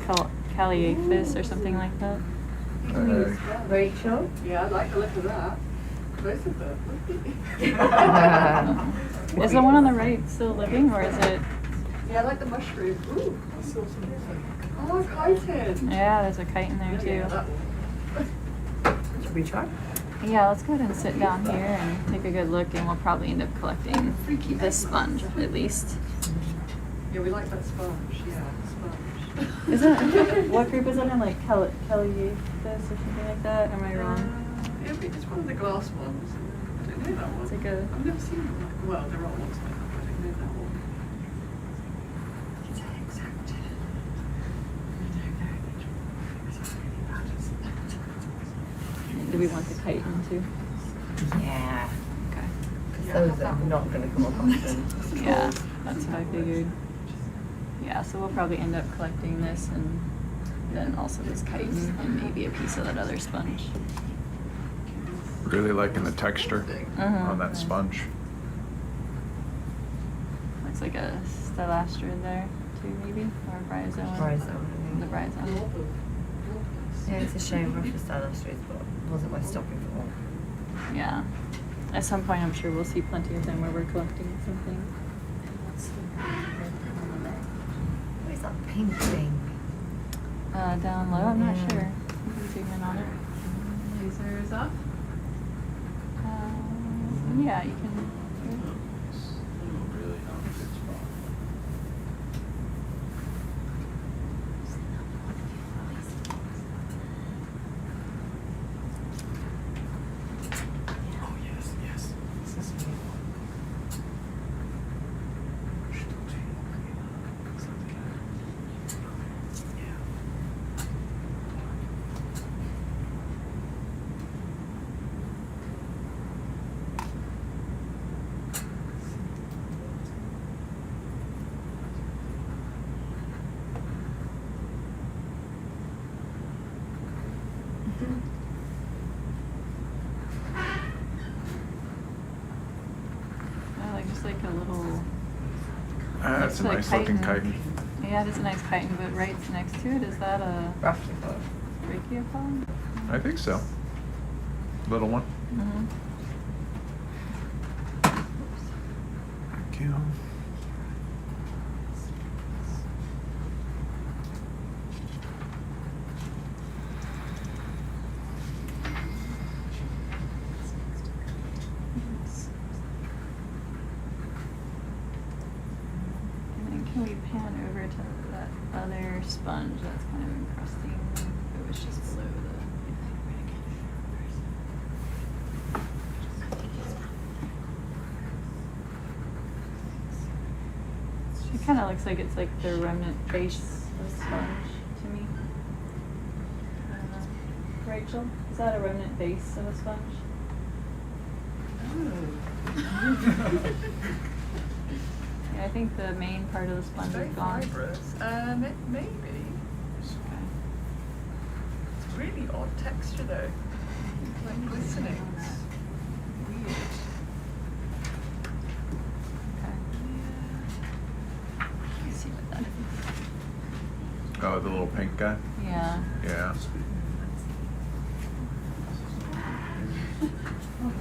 Calliophis or something like that? Rachel? Yeah, I'd like to look at that. Both of them. Is the one on the right still living, or is it? Yeah, I like the mushroom. Ooh, I saw something. Oh, chitin. Yeah, there's a kite in there too. Yeah, that one. Should we try? Yeah, let's go ahead and sit down here and take a good look, and we'll probably end up collecting this sponge at least. Yeah, we like that sponge. Yeah, sponge. Is that what group is it in? Like Calliophis or something like that? Am I wrong? Yeah, it's one of the glass ones. I don't know that one. It's like a. I've never seen one like. Well, there are ones like that, but I don't know that one. Do we want the kite in too? Yeah. Okay. Because those are not going to come up often. Yeah, that's what I figured. Yeah, so we'll probably end up collecting this and then also this chitin and maybe a piece of that other sponge. Really liking the texture on that Nice. sponge. Looks like a stylastrid there too, maybe, or a bryozoan. Bryozoan. The bryozoan. Yeah, it's a shame we're for stylostrids, but it wasn't worth stopping for. Yeah. At some point, I'm sure we'll see plenty of them where we're collecting something. What is that pink thing? Down low, I'm not Yeah. sure. You can zoom in on it. Lasers off. Yeah, you can. Really not a good spot. That's a nice looking chitin. Yeah, it is a nice chitin, but right next to it, is that a brachiopod? I think so. Little one. Mm-hmm. Thank you. And then can we pan over to that other sponge that's kind of encrusting? It was just below the. It kind of looks like it's like the remnant base of a sponge to me. Rachel, is that a remnant base of a sponge? Yeah, I think the main part of the sponge is gone. Maybe. Okay. It's really odd texture though. Like glistening. Weird. Okay. Let's see what that is. Oh, the little pink guy? Yeah. Yeah.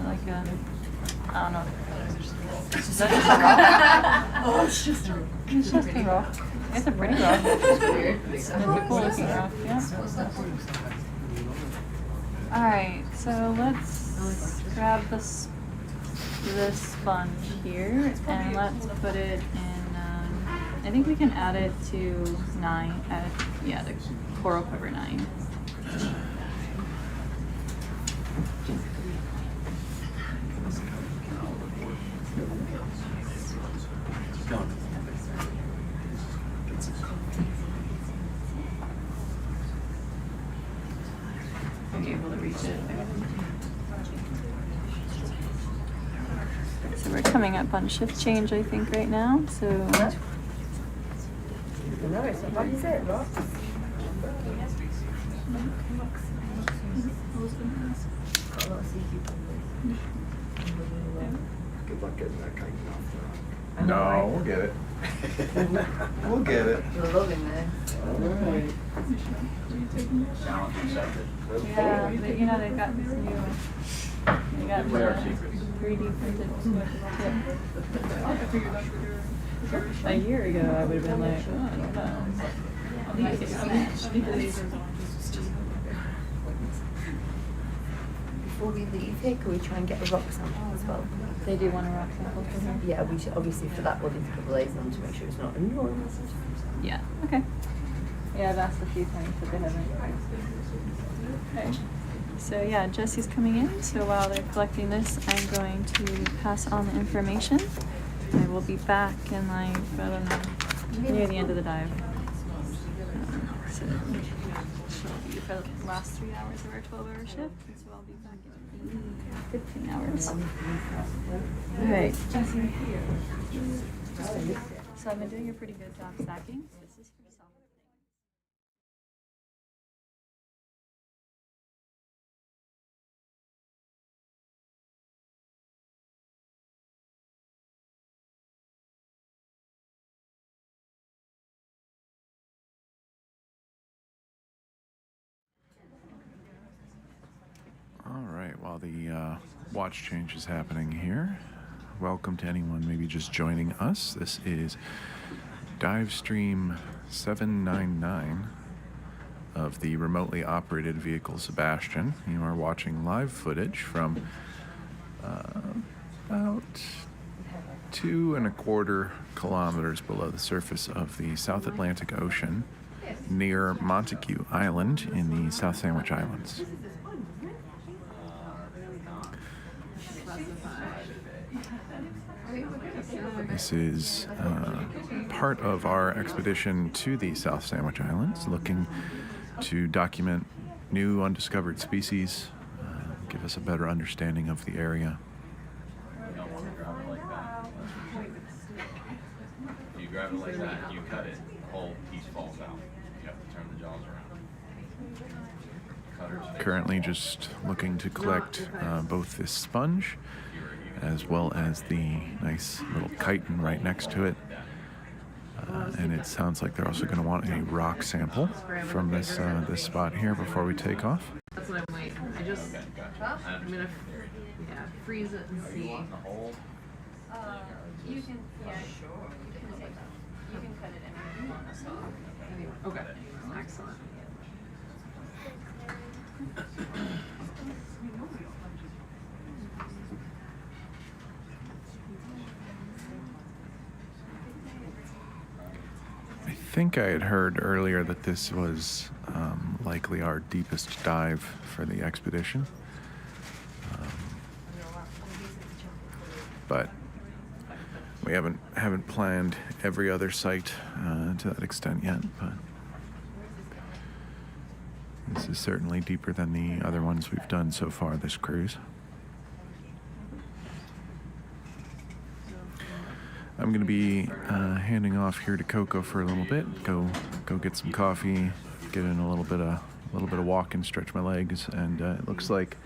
Like a, I don't know. It's Is that just a rock? Oh, it's just a rock. It's just a rock. It's a pretty rock. It's a cool looking rock, yeah. Alright, so let's grab this sponge here and let's put it in, I think we can add it to 9, yeah, the coral cover 9. Are you able to reach it? So we're coming up on shift change, I think, right now. So No, it's not. What is it? Rock? Got a lot of sea cucumbers. Good luck getting that kind off the rock. I know, No, right? we'll get it. We'll get it. You're loving this. Alright. Challenge accepted. yeah, but, you know, they've got this new. They got Where are the secrets? 3D printed tip. A year ago, I would have been like, oh, I don't know. Before we leave here, can we try and get a rock sample as well? They do want a rock sample for here. Yeah, we should obviously for that we'll need to put the laser on to make sure it's not enormous. Yeah, okay. Yeah, I've asked a few times, but they haven't. Okay. So yeah, Jesse's coming in, so while they're collecting this, I'm going to pass on the information. I will be back in like, I don't know, near the end of the dive. So she'll be for the last 3 hours of our 12-hour shift, and so I'll be back in 15 hours. Alright, Jesse. So I've been doing a pretty good job stacking. This is for yourself. All right, while the watch change is happening here, welcome to anyone maybe just joining us. This is Divestream 799 of the remotely operated vehicle Sebastian. You are watching live footage from about 2.25 kilometers below the surface of the South Atlantic Ocean near Montagu Island in the South Sandwich Islands. This is part of our expedition to the South Sandwich Islands, looking to document new undiscovered species, give us a better understanding of the area. You don't want to grab it like that. If you grab it like that, you cut it, the whole piece falls out. You have to turn the jaws around. Currently just looking to collect both this sponge as well as the nice little chitin right next to it. And it sounds like they're also going to want a rock sample from this this spot here before we take off. That's what I'm waiting. I'm gonna, freeze it and see. You can, you can take that. You can cut it anywhere. Okay, excellent. I think I had heard earlier that this was likely our deepest dive for the expedition. But we haven't planned every other site to that extent yet. But this is certainly deeper than the other ones we've done so far this cruise. I'm going to be handing off here to Coco for a little bit. Go get some coffee, get in a little bit of walk and stretch my legs, and it looks like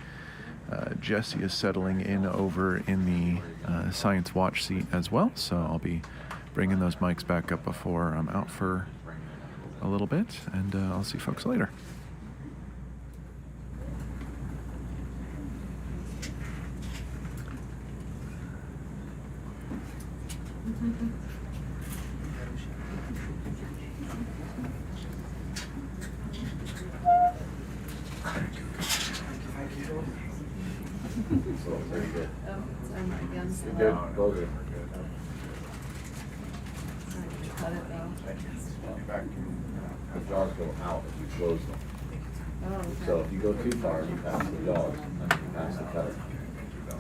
Jesse is settling in over in the Science Watch seat as well. So I'll be bringing those mics back up before I'm out for a little bit, and I'll see folks later. So, very good. I'm against You're the good? Close it. cut it though. The jaws go out if you close them. Oh, okay. So if you go too far, you pass the jaws, and then you pass the cutter.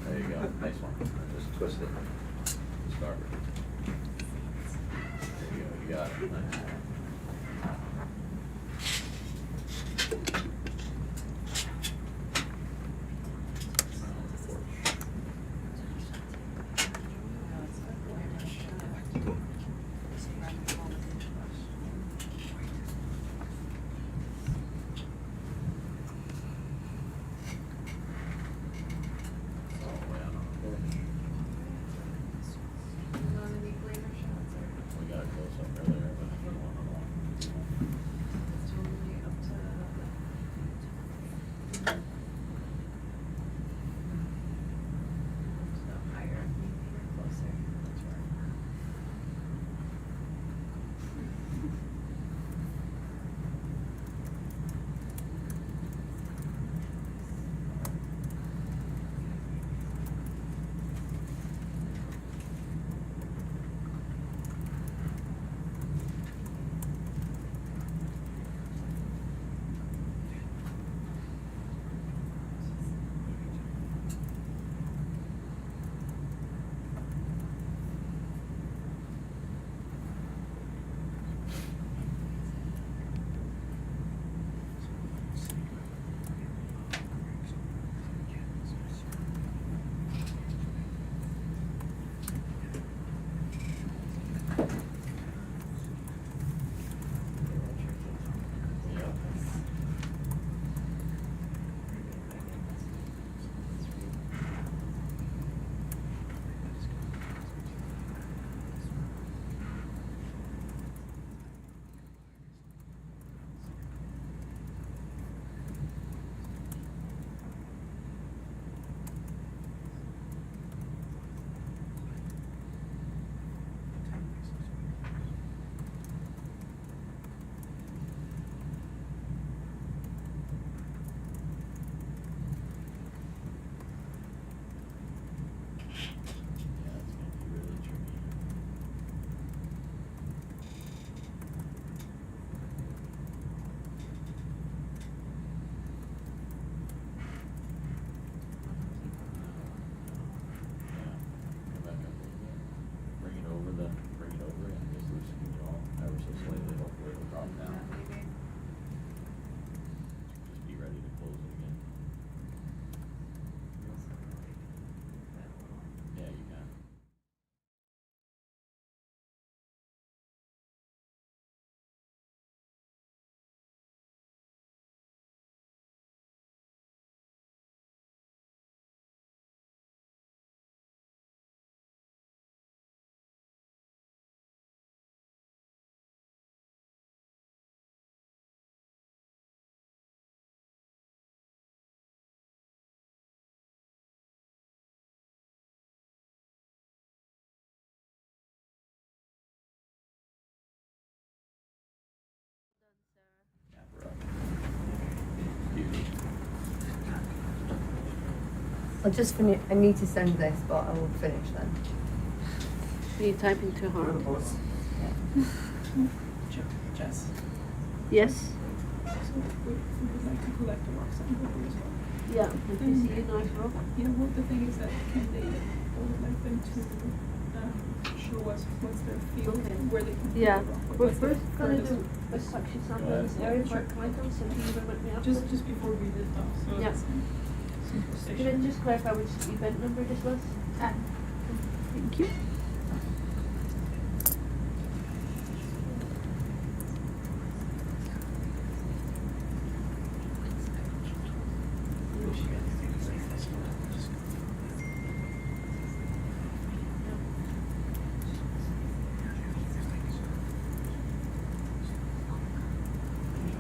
There you go. Nice one. Just twist it. Start. There you go. You got it. Nice. We got a close up earlier, but if you want to walk. It's totally up to the higher, closer. That's right. I'll just finish. I need to send this, but I will finish then. You typing too hard. Jess. Yes. So we would like to collect the rock sample as well. Yeah. If you see a nice rock. Yeah, well, the thing is that I would like them to show us what's their field, where they can Yeah. find the rock. We're what's the first gonna furthest- do a suction sample in this area for items, and you will let me up. Just before we lift off, so Yeah. it's simple Can I station. just clarify which event number this was? Thank you.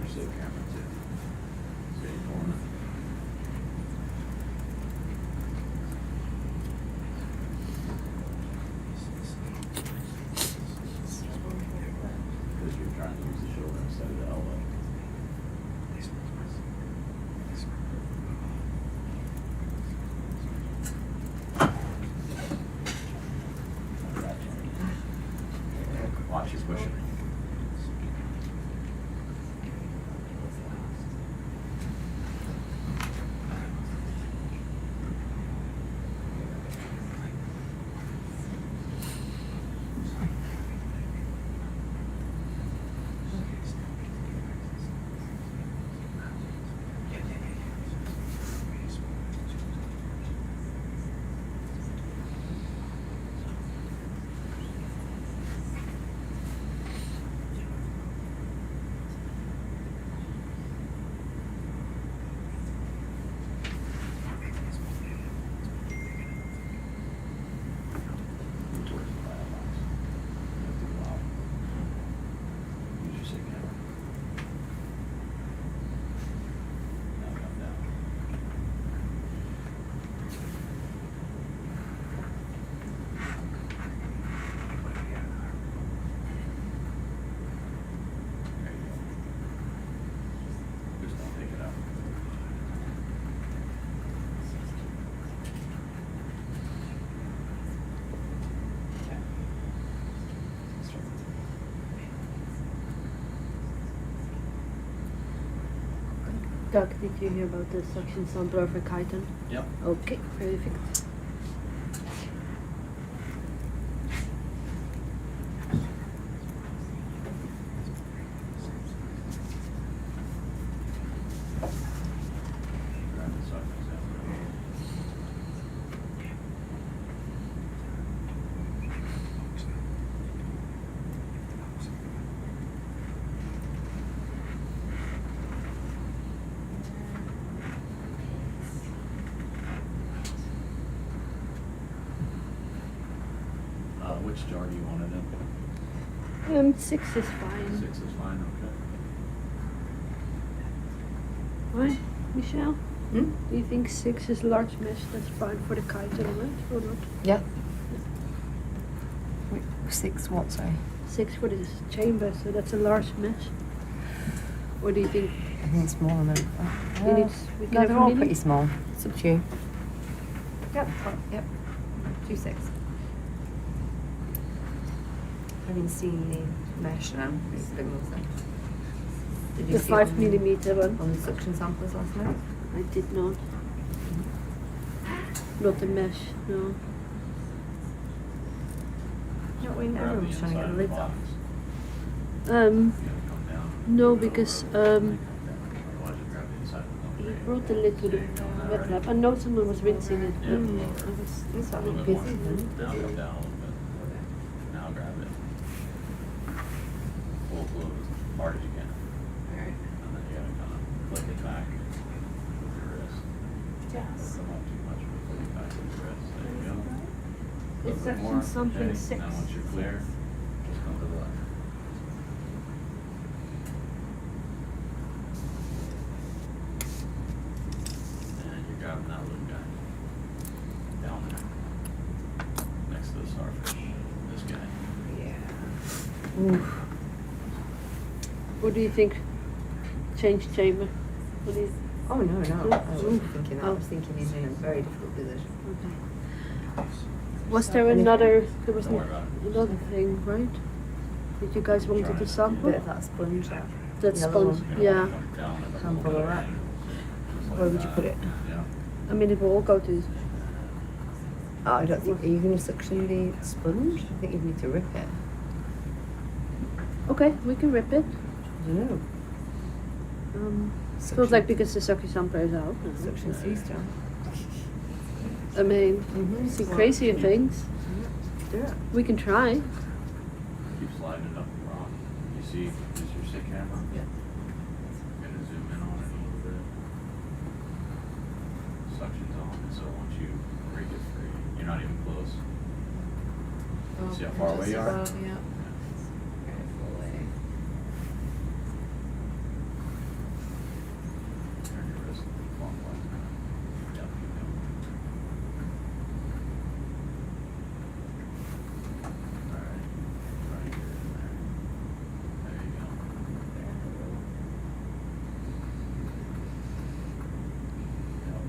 There's a camera too. So Acorn. Because you're trying to use the shoulder instead of the elbow. Watch you push it. Doug, did you hear about the suction sampler for chitin? Yep. Okay, perfect. Grab the suction sample. Which jar do you want it in? 6 is fine. 6 is fine, okay. Right, Michelle? Hmm? Do you think 6 is large mesh? That's fine for the chitin, right? Or not? Yeah. Wait, 6 what, sorry? 6 for this chamber, so that's a large mesh. Or do you think I think it's smaller than that. we need? We can No, have they're a all mini? pretty small. It's up to you. Yep, yep. 2 6. Having seen the mesh now, makes a bit more sense. Did you The see it 5mm one? on the suction samplers last night? I did not. Not the mesh, no. Not when Grab the everyone's trying to get inside the of the lids off. box. Um, You gotta come down. no, because Otherwise you grab the inside of the he box. brought the lid to the wet lab. I know someone was rinsing it. Yeah. It's A not little bit busy more. then. Now come down a little bit. Now grab it. Pull close as hard as you can. Alright. And then you gotta kind of flick it back with your wrist. Yes. Don't come up too much, but flick it back with your wrist. There you go. A It's little bit section more. something Okay. 6. Now once you're clear, just come to the left. And you're grabbing that little guy. Down there. Next to the starfish. This guy. Yeah. What do you think? Change chamber. What do you? Oh no, no, I wasn't Ooh. thinking that. I was thinking he's in a very difficult position. Okay. Was there another? There was Don't worry about it. another thing, right? That you guys wanted to sample? Bit of that sponge, that That yellow sponge. one. Yeah. Handful of that. Where would you put it? Yeah. I mean, it will all go to. Oh, I don't think. Are you going to suction the sponge? I think you need to rip it. Okay, we can rip it. I don't know. Feels Suction. like because the suction sampler is out. no? Suction sea stone. I mean, Mhm. see crazier things. Do it. We can try. Keep sliding it up the rock. You see, is your stick camera? Yeah. I'm gonna zoom in on it a little bit. Suction's on, so once you break it free, you're not even close. Oh, See how far away just you are? above, yeah. Very full away. Turn your wrist clockwise now. Yep, keep going. Alright, right here in there. There you go. Yep.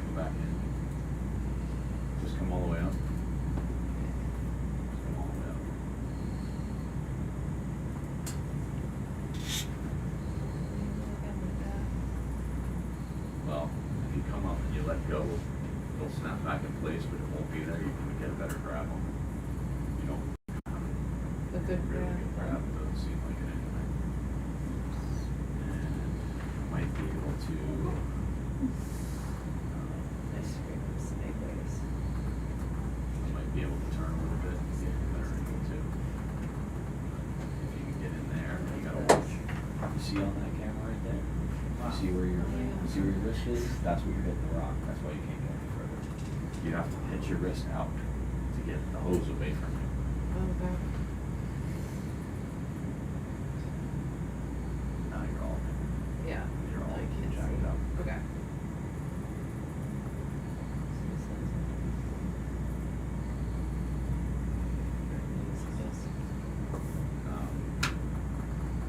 Come back in. Just come all the way up. Just come all the way up. Well, if you come up and you let go, it'll snap back in place, but it won't be there. You can get a better grab on it. You don't A good really grab. good grab. It doesn't seem like it anyway. And I might be able to. Nice scraping sideways. I might be able to turn a little bit and get a better angle too. If you can get in there, you gotta watch. You see on that camera right there? You see where your wrist is? That's where you're hitting the rock. That's why you can't go any further. You have to pitch your wrist out to get the hose away from you. Okay. Now you're all Yeah. you're all I can't jacked see. up. Okay.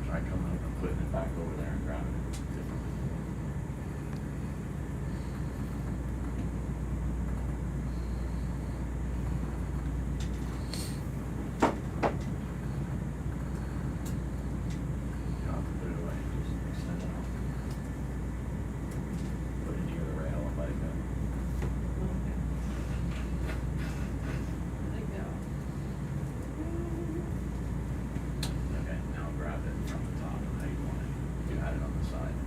Try coming up and putting it back over there and grabbing it differently. You don't have to put it away, just extend it out. Put it near the rail and let it go. Okay. Let it go. Okay, now grab it from the top how you want it. You had it on the side. Yeah.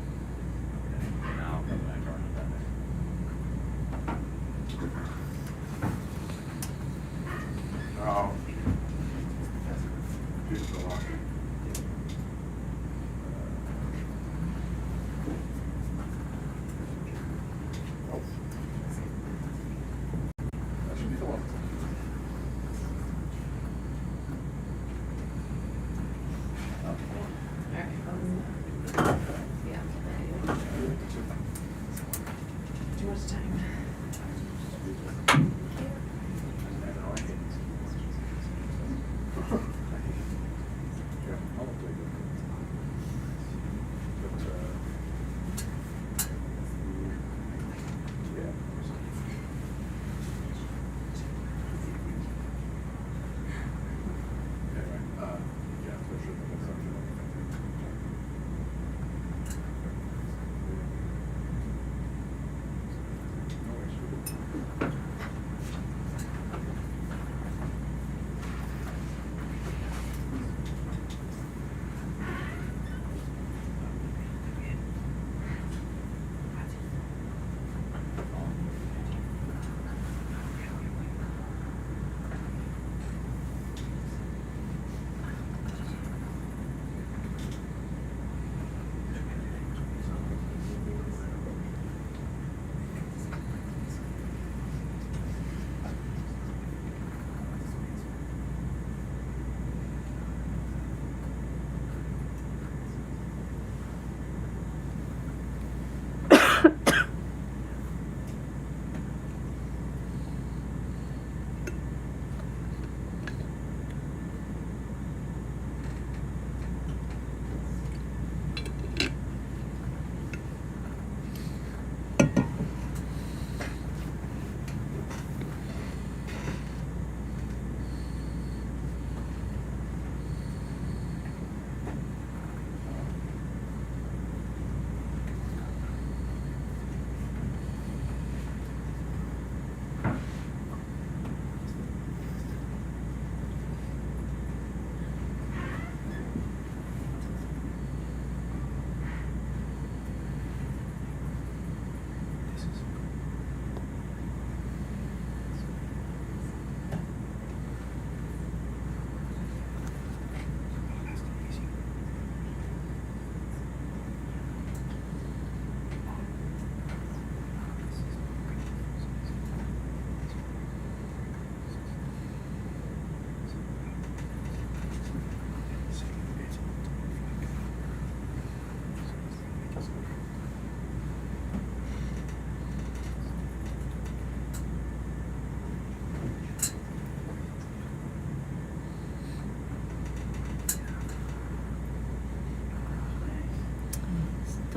Okay, now come back around that way. Oh. Here's the rock. That should be the one. Alright. Yeah. Too much time.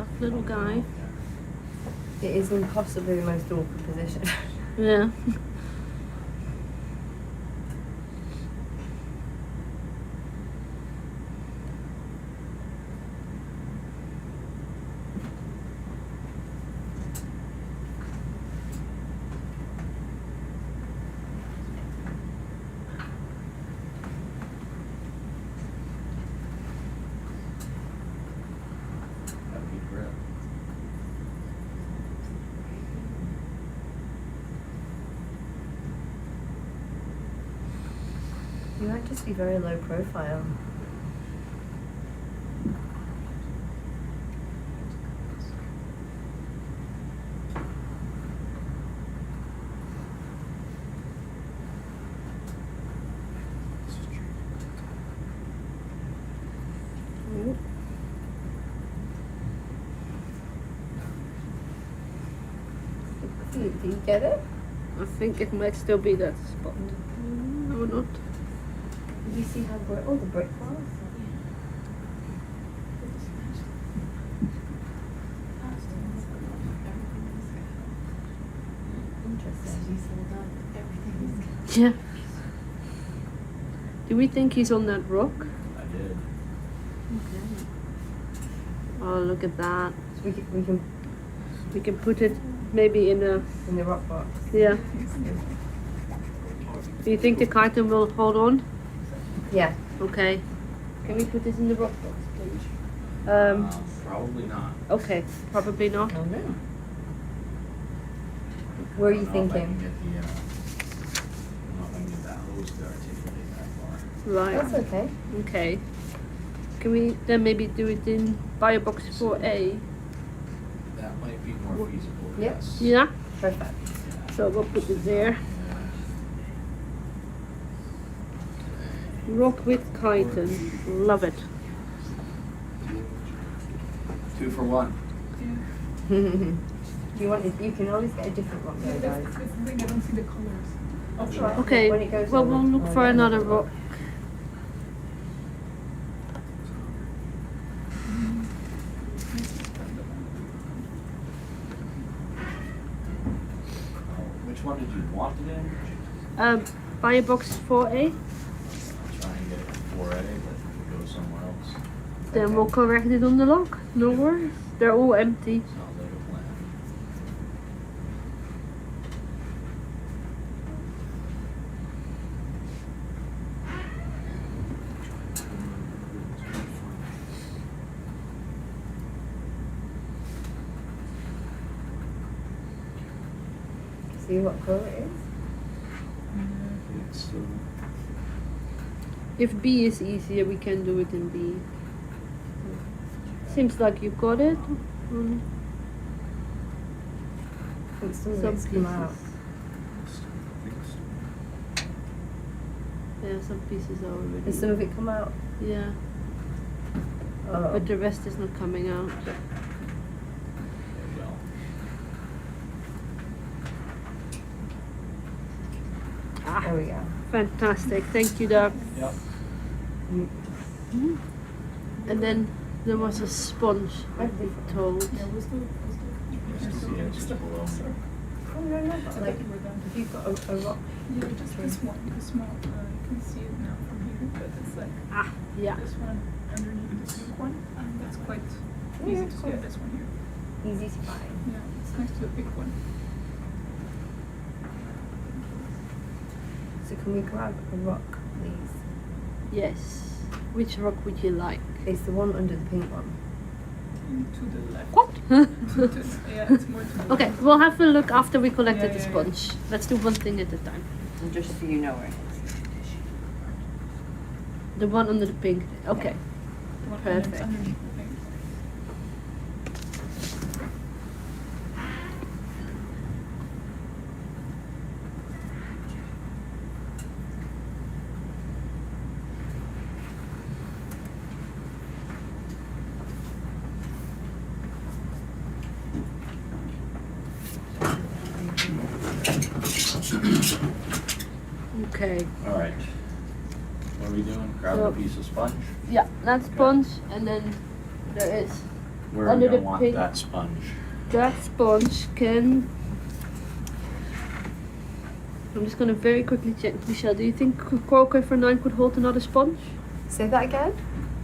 tough little guy. It is impossibly the most awkward position. Yeah. Gotta be grip. You might just be very low profile. Do you get it? I think it might still be that spot. Or not. Did you see how brittle the brick was? Interesting. Yeah. Do we think he's on that rock? I did. Okay. Oh, look at that. So we can put it maybe in a. in the rock box. Yeah. Do you think the chitin will hold on? Yeah. Okay. Can we put this in the rock box, please? Probably not. Okay. Probably not. Oh no. Where are you I don't know if I thinking? can get the, I don't know if I can get that hose to articulate that far. Right. That's okay. Okay. Can we then maybe do it in Biobox 4A? That might be more feasible, Yep. yes. Yeah? Perfect. So we'll put it there. Rock with chitin. Love it. 2 for 1. Do you want it? You can always get a different rock Yeah, though, that's guys. the thing, I don't see the colors. That's right. Okay. When it goes Well, on, we'll look for get another rock. Which one did you want it in? Biobox 4A. I'll try and get it in 4A, but if it goes somewhere else, Then we'll correct it on the log. No worries. They're all empty. sounds like a plan. See what colour it is? It's If B is easier, we can do it in B. Seems like you got it. Mm. I think some of Some it's come out. Yeah, some pieces are already. Has some of it come out? Yeah, Oh. but the rest is not coming out. There you go. Ah, There we go. fantastic. Thank you, Doug. Yep. And then there was a sponge, I'd be told. Yeah, we'll still, Just see it just below. Oh, no, no, but like, if you've got a rock. Yeah, just this one, the small, you can see it now from here, but it's like Ah, yeah. this one underneath this big one, and that's quite Yeah, easy it's to quite- get, this one here. Easy to find. Yeah, it's next to the big one. So can we grab a rock, please? Yes. Which rock would you like? It's the one under the pink one. To the left. What? Yeah, it's more to the Okay, left. we'll have a look after we collected Yeah, the yeah, yeah. sponge. Let's do one thing at a time. And just so you know where it is. The one under the pink. Okay. The one Perfect. underneath the thing. Okay. Alright. What are we doing? Grab So- a piece of sponge? Yeah, that's sponge, and then there is Where are under you the gonna want pink. that sponge? That sponge can. I'm just gonna very quickly check. Michelle, do you think Coral Quiver 9 could hold another sponge? Say that again?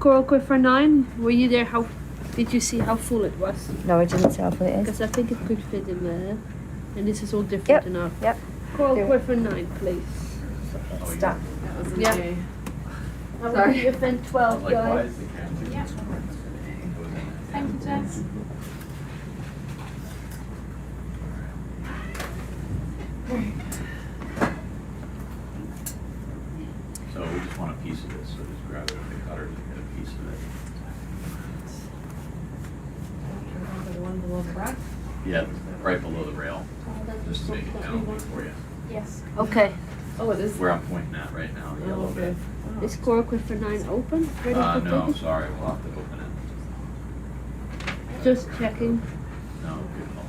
Coral Quiver 9, were you there? How did you see how full it was? No, I didn't see how full it is. Because I think it could fit in there. And this is all different Yep, enough. yep. Coral Do. Quiver 9, please. Oh, you Stop. That was in Yeah. May. That Sorry. would be event I 12, was like, why guys. is the camera? Yeah. Thank you, Jess. So we just want a piece of this, so just grab it with the cutter and get a piece of it. The one below the rack? Yeah, right below the rail, just to make it count for you. Yes. Okay. Oh, it is? Where I'm pointing at right now, the yellow bit. Is Coral Quiver 9 open? Ready for No, taking? sorry, we'll have to open it. Just checking. No, good call.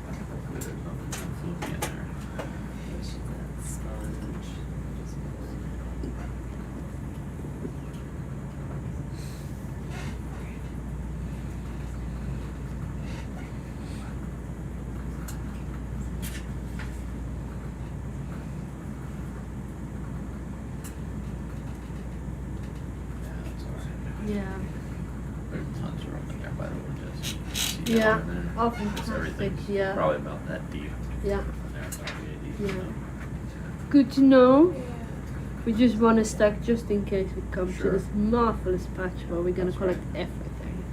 Hopefully there's nothing fluky in there. Yeah, that's all right. Yeah. There are tons of room in there, by the way, Jess. See that Yeah. in there? Oh, Because fantastic. everything's Yeah. probably about that deep. Yeah. In there, it's probably deep. Yeah. so. Good to know. We just want to stack just in case we come Sure. to this marvelous patch where we're gonna That's collect right. everything.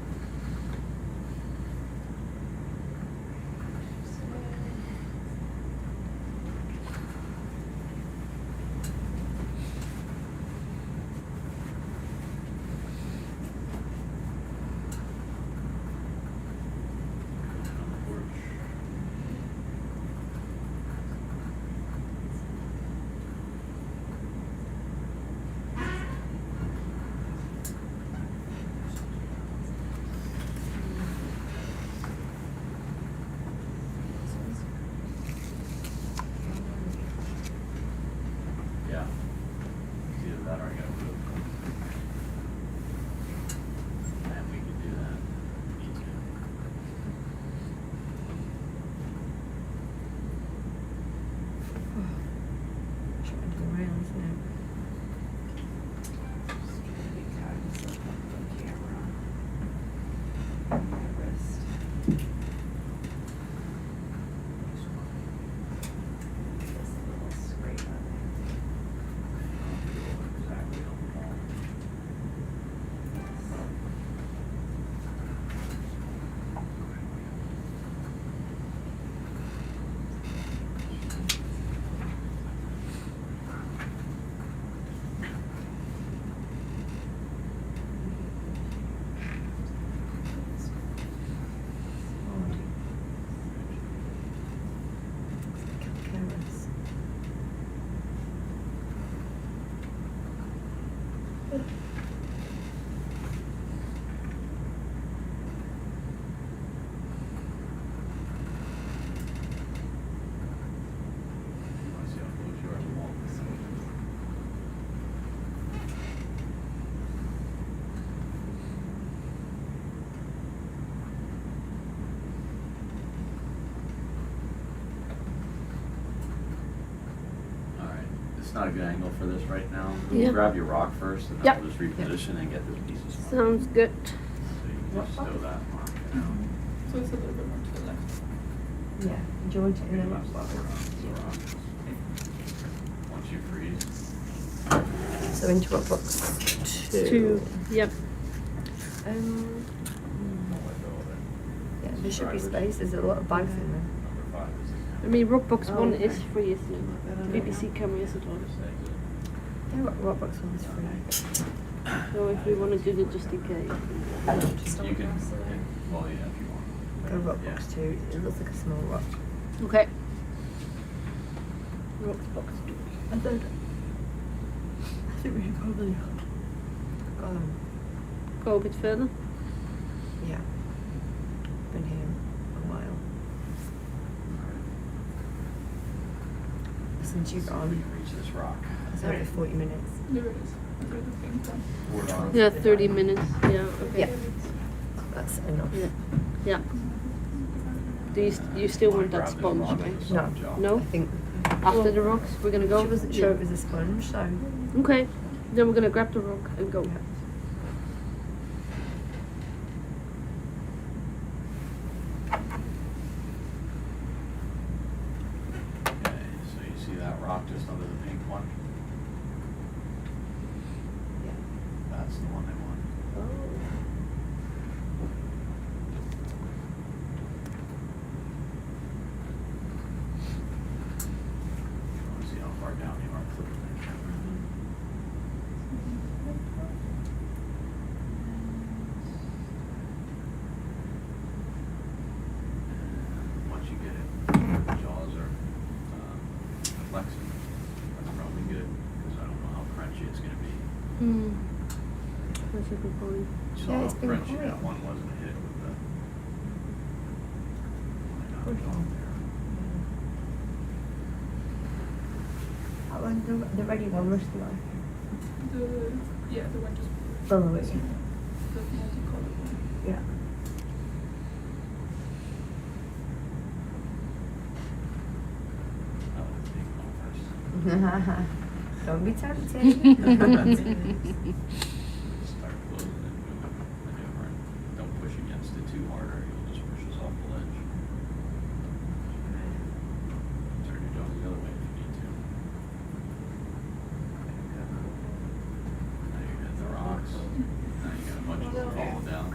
On the porch. Yeah. It's either that or I gotta move. And we can do that. Need to. Trying to go around, isn't it? Just trying to be cognizant of the camera. And my wrist. Just a little scrape on Exactly on the wall. Cameras. You wanna see how close you are to the wall? Alright, it's not a good angle for this right now. Yeah. Grab your rock first and Yep. then we'll just reposition and get this piece of stone. Sounds good. So you can just stow that mark down. So it's a little bit more to the left. Yeah. Do you want it in Okay, the left, left, around. Once you freeze. So into what box? Two. Yep. I'll let go of it. Yeah, there should be space. There's a lot of bags in there. Number 5 is the I camera. mean, Rockbox Oh, 1 okay. is free, isn't it? BBC camera isn't on. Just exit. Yeah, what box one is free? So if we want to do it just in case. You can, well, yeah, if you want. Go rock Yeah. box 2. It looks like a small rock. Okay. Rockbox 2. I think we should probably go go a bit further? Yeah. Been here a while. Since you've See if we gone, can reach this rock. it's over 40 minutes. There it is. Where the pink one. We're on. Yeah, 30 minutes. Yeah, okay. Yeah. That's enough. Yeah. Yeah. Do you still want that Grab this sponge, rock right? with the No. soft jaw. No? I think After the rocks, we're gonna go? she wasn't sure it was a sponge, so Okay, then we're gonna grab the rock and go. Okay, so you see that rock just under the pink one? yeah. That's the one they want. I want to see how far down you are flipping that camera. And once you get it, the jaws are flexing. That's probably good, because I don't know how crunchy it's going to be. Hmm. That's a good point. You Yeah, saw it's how been crunchy quiet. that one wasn't hit with the. I got it on there. That one, the ready one was like The one just below it. the multicolored one. Yeah. That was the pink one first. Don't be tempted. Start closing and maneuvering. Don't push against it too hard or you'll just push us off the ledge. Turn your jaws the other way if you need to. Now you're hitting the rocks. Now you got a bunch of them falling down.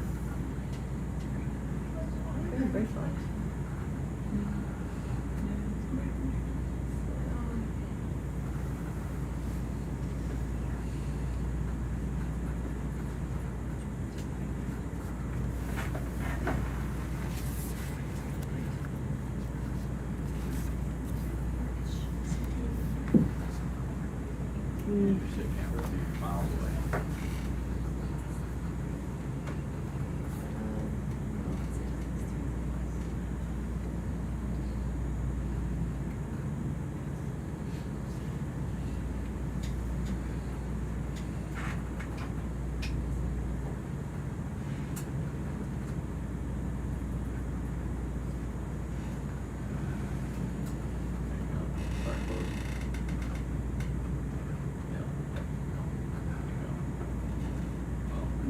You sit camera 2 miles away.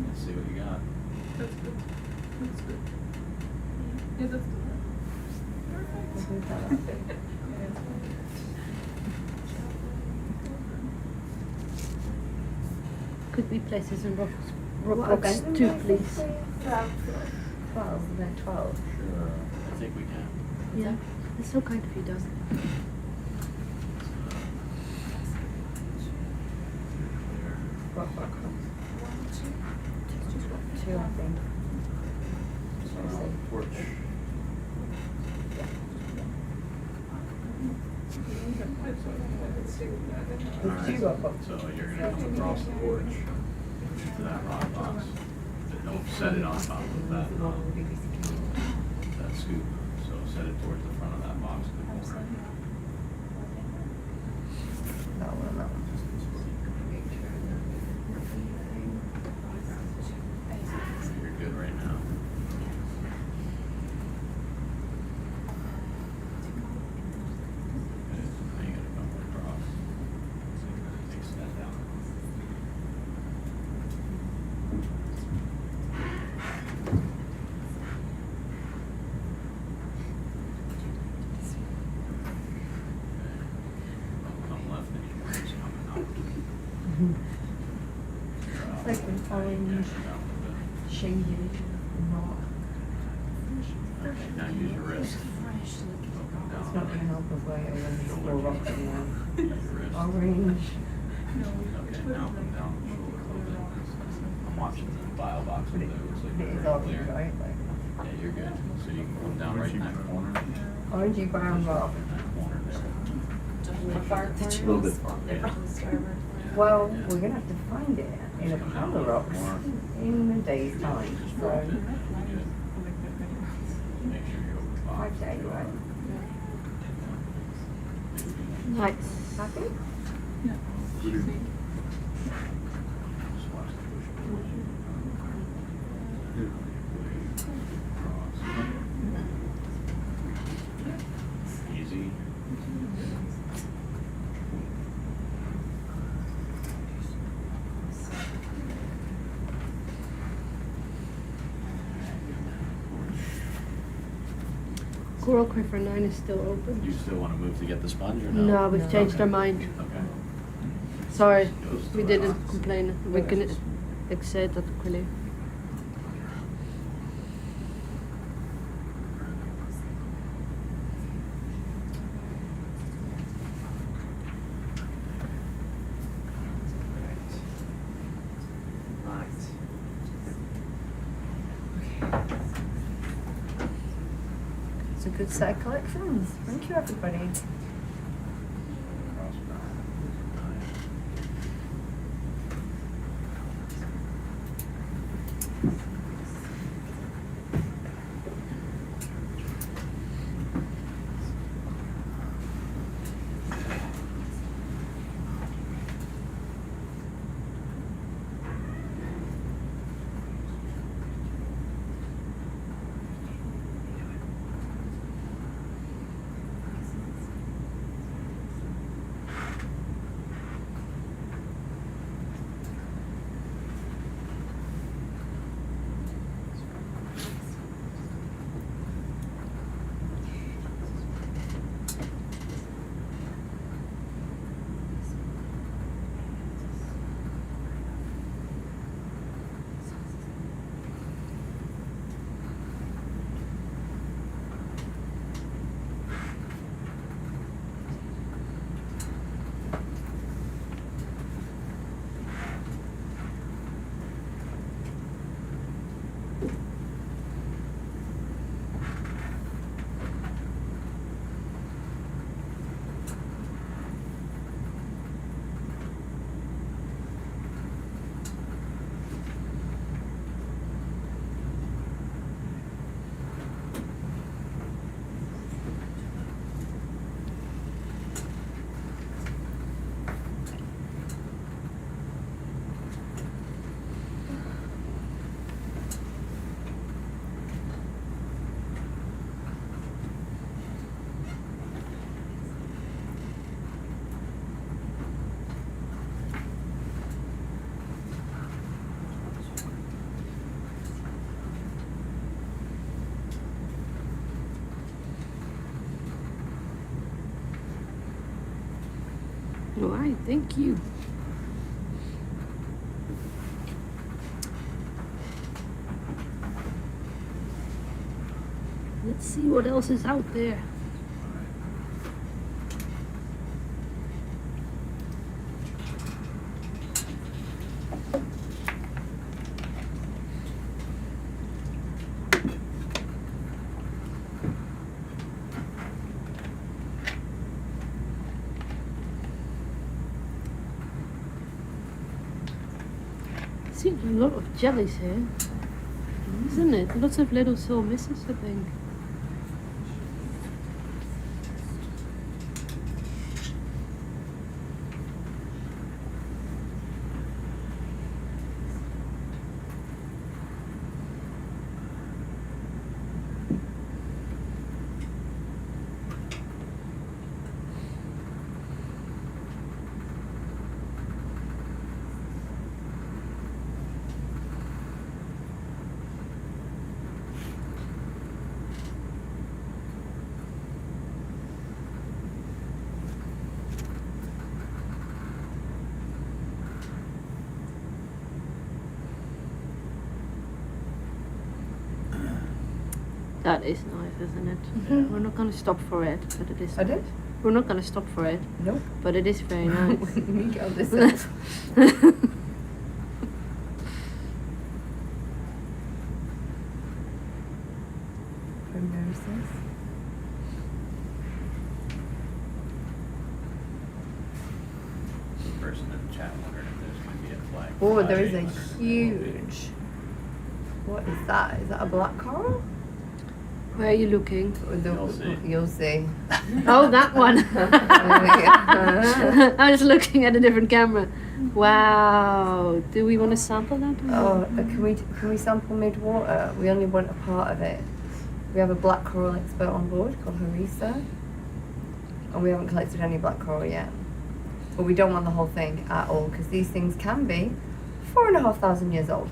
Let's see what you got. That's good. That's good. Yeah, that's the one. Perfect. Could we place this in rocks What rocks event too, was please? this? 12, and then 12. Sure. I think we can. Yeah, it's so kind of you, Doug. Rock. 2, I think. Torch. There's 2 rock boxes. So you're gonna come across the porch to that rock box. But don't set it on top of that scoop. So set it towards the front of that box. That one. You're good right now. Okay, now you gotta come across. Extend down. Don't come left anymore, it's coming out. It's like an orange shaded rock. Okay, now use your wrist. It's not going to help us later when there's more rocks in there. Use your wrist. Orange. Okay, now come down the shoulder a little bit. I'm watching the file box But over there, looks like it you're is very orange, clear. right? Like Yeah, you're good. So you can come down right in that corner. orangey brown Just rock. drop in that corner there. The far corner. A little bit far. They're from the starboard corner. Well, Yeah. we're gonna have to find it in a Just come pile out of with rocks more. in a day's time. Just So drop it. Good. Make sure you're over the box. 5 to 8, right? Nice. Happy? Yeah. Just watch the push pull. Easy. Coral Quiver 9 is still open. You still want to move to get the sponge or no? No, we've changed Okay. our mind. Okay. Sorry, Goes to we the didn't rocks. complain. We can accept that quickly. It's a good set of collections. Thank you, everybody. Alright, thank you. Let's see what else is out there. Seems a lot of jellies here, isn't it? Lots of little silver misses, I think. That is nice, isn't it? Mhm. We're not gonna stop for it, but it is. I did? nice. We're not gonna stop for it, Nope. but it is very nice. Me go this up. Primroses. The person in the chat wondering like. Oh, there is a 500, 800 huge. What is that? Is that a black coral? Where are you looking? You'll see. You'll see. Oh, that one. I was looking at a different camera. Wow. Do we want to sample that? Oh, can we sample mid-water? We only want a part of it. We have a black coral expert on board called Harisa, and we haven't collected any black coral yet. But we don't want the whole thing at all because these things can be 4,500 years old.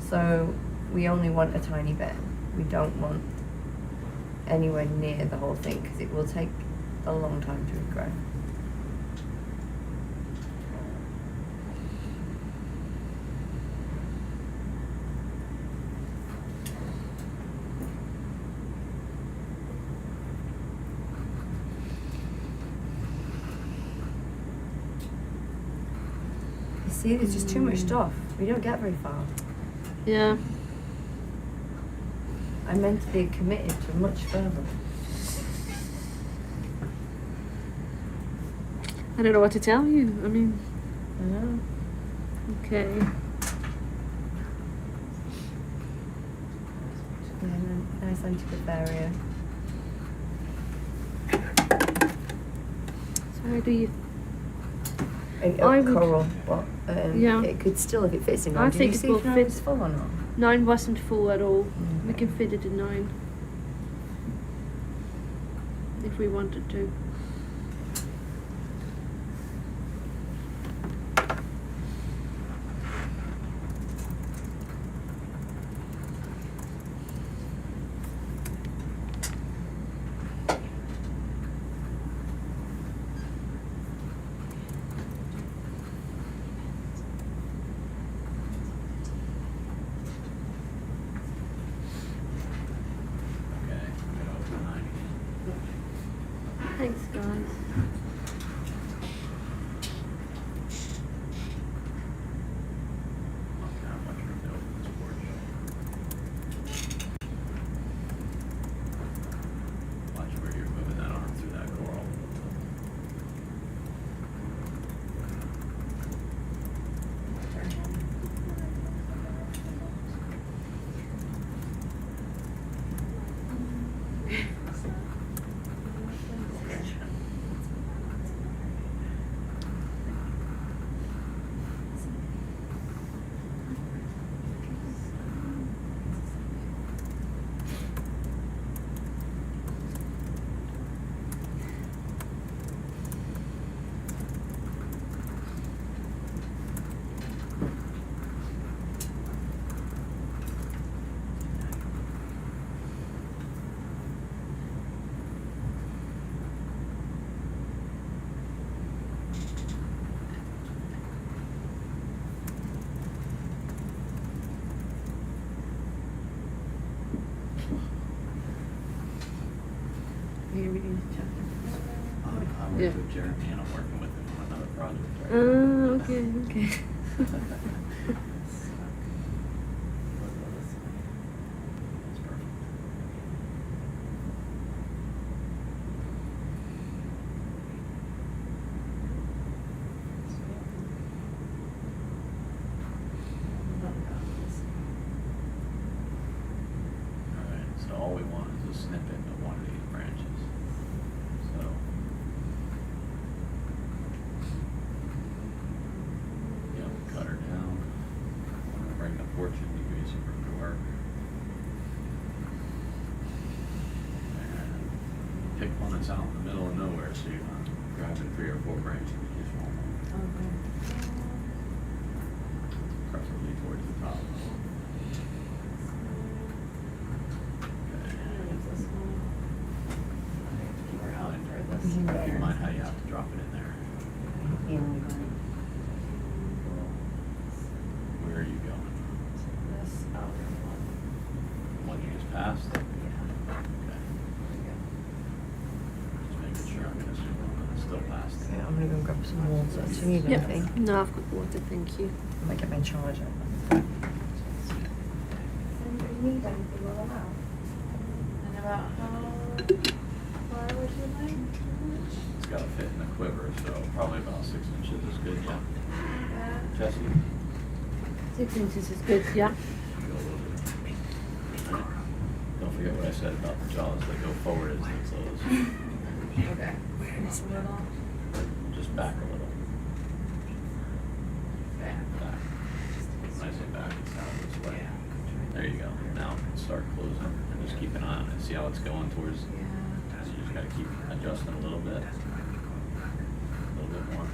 So we only want a tiny bit. We don't want anywhere near the whole thing because it will take a long time to grow. You see, there's just too much stuff. We don't get very far. Yeah. I meant to be committed to much further. I don't know what to tell you. I mean, I know. okay. Yeah, nice antiquarian. So where do you? A I would- coral. What? Yeah. It could still, if it fits in. I Did think you it see will if nine fit. was full or not? 9 wasn't full at all. We can fit it in 9. If we wanted to. Okay, get over to 90. Thanks, guys. Not that much room to open this porch. Watch where you're moving that arm through that coral. You reading the chapter? I'm Yeah. with Jeremy and I'm working with him on another project right Okay, okay. That's perfect. Alright, so all we want is a snippet of one of these branches. So. Yeah, we cut her down. I'm gonna bring the porch in to give you some room to work. And pick one that's out in the middle of nowhere so you're not grabbing 3 or 4 branches with just one. Preferably towards the top. Keep in mind how you have to drop it in there. Where are you going? The one you just passed? Okay. Just making sure I'm gonna assume it's still past. Okay, I'm gonna go grab some water. Do you need Yeah. anything? No, I've got water, thank you. I might get my charger. And about how far would you like? It's gotta fit in the quiver, so probably about 6 inches is good, yeah. Jesse? 6 inches is good, yeah. Go a little bit. Alright. Don't forget what I said about the jaws, they go forward as they close. Okay. Just a little. Just back a little. Back. Back. When I say back, it's out this way. There you go. Now it can start closing. And just keep an eye on it. See how it's going towards. Yeah. So you just gotta keep adjusting a little bit. A little bit more.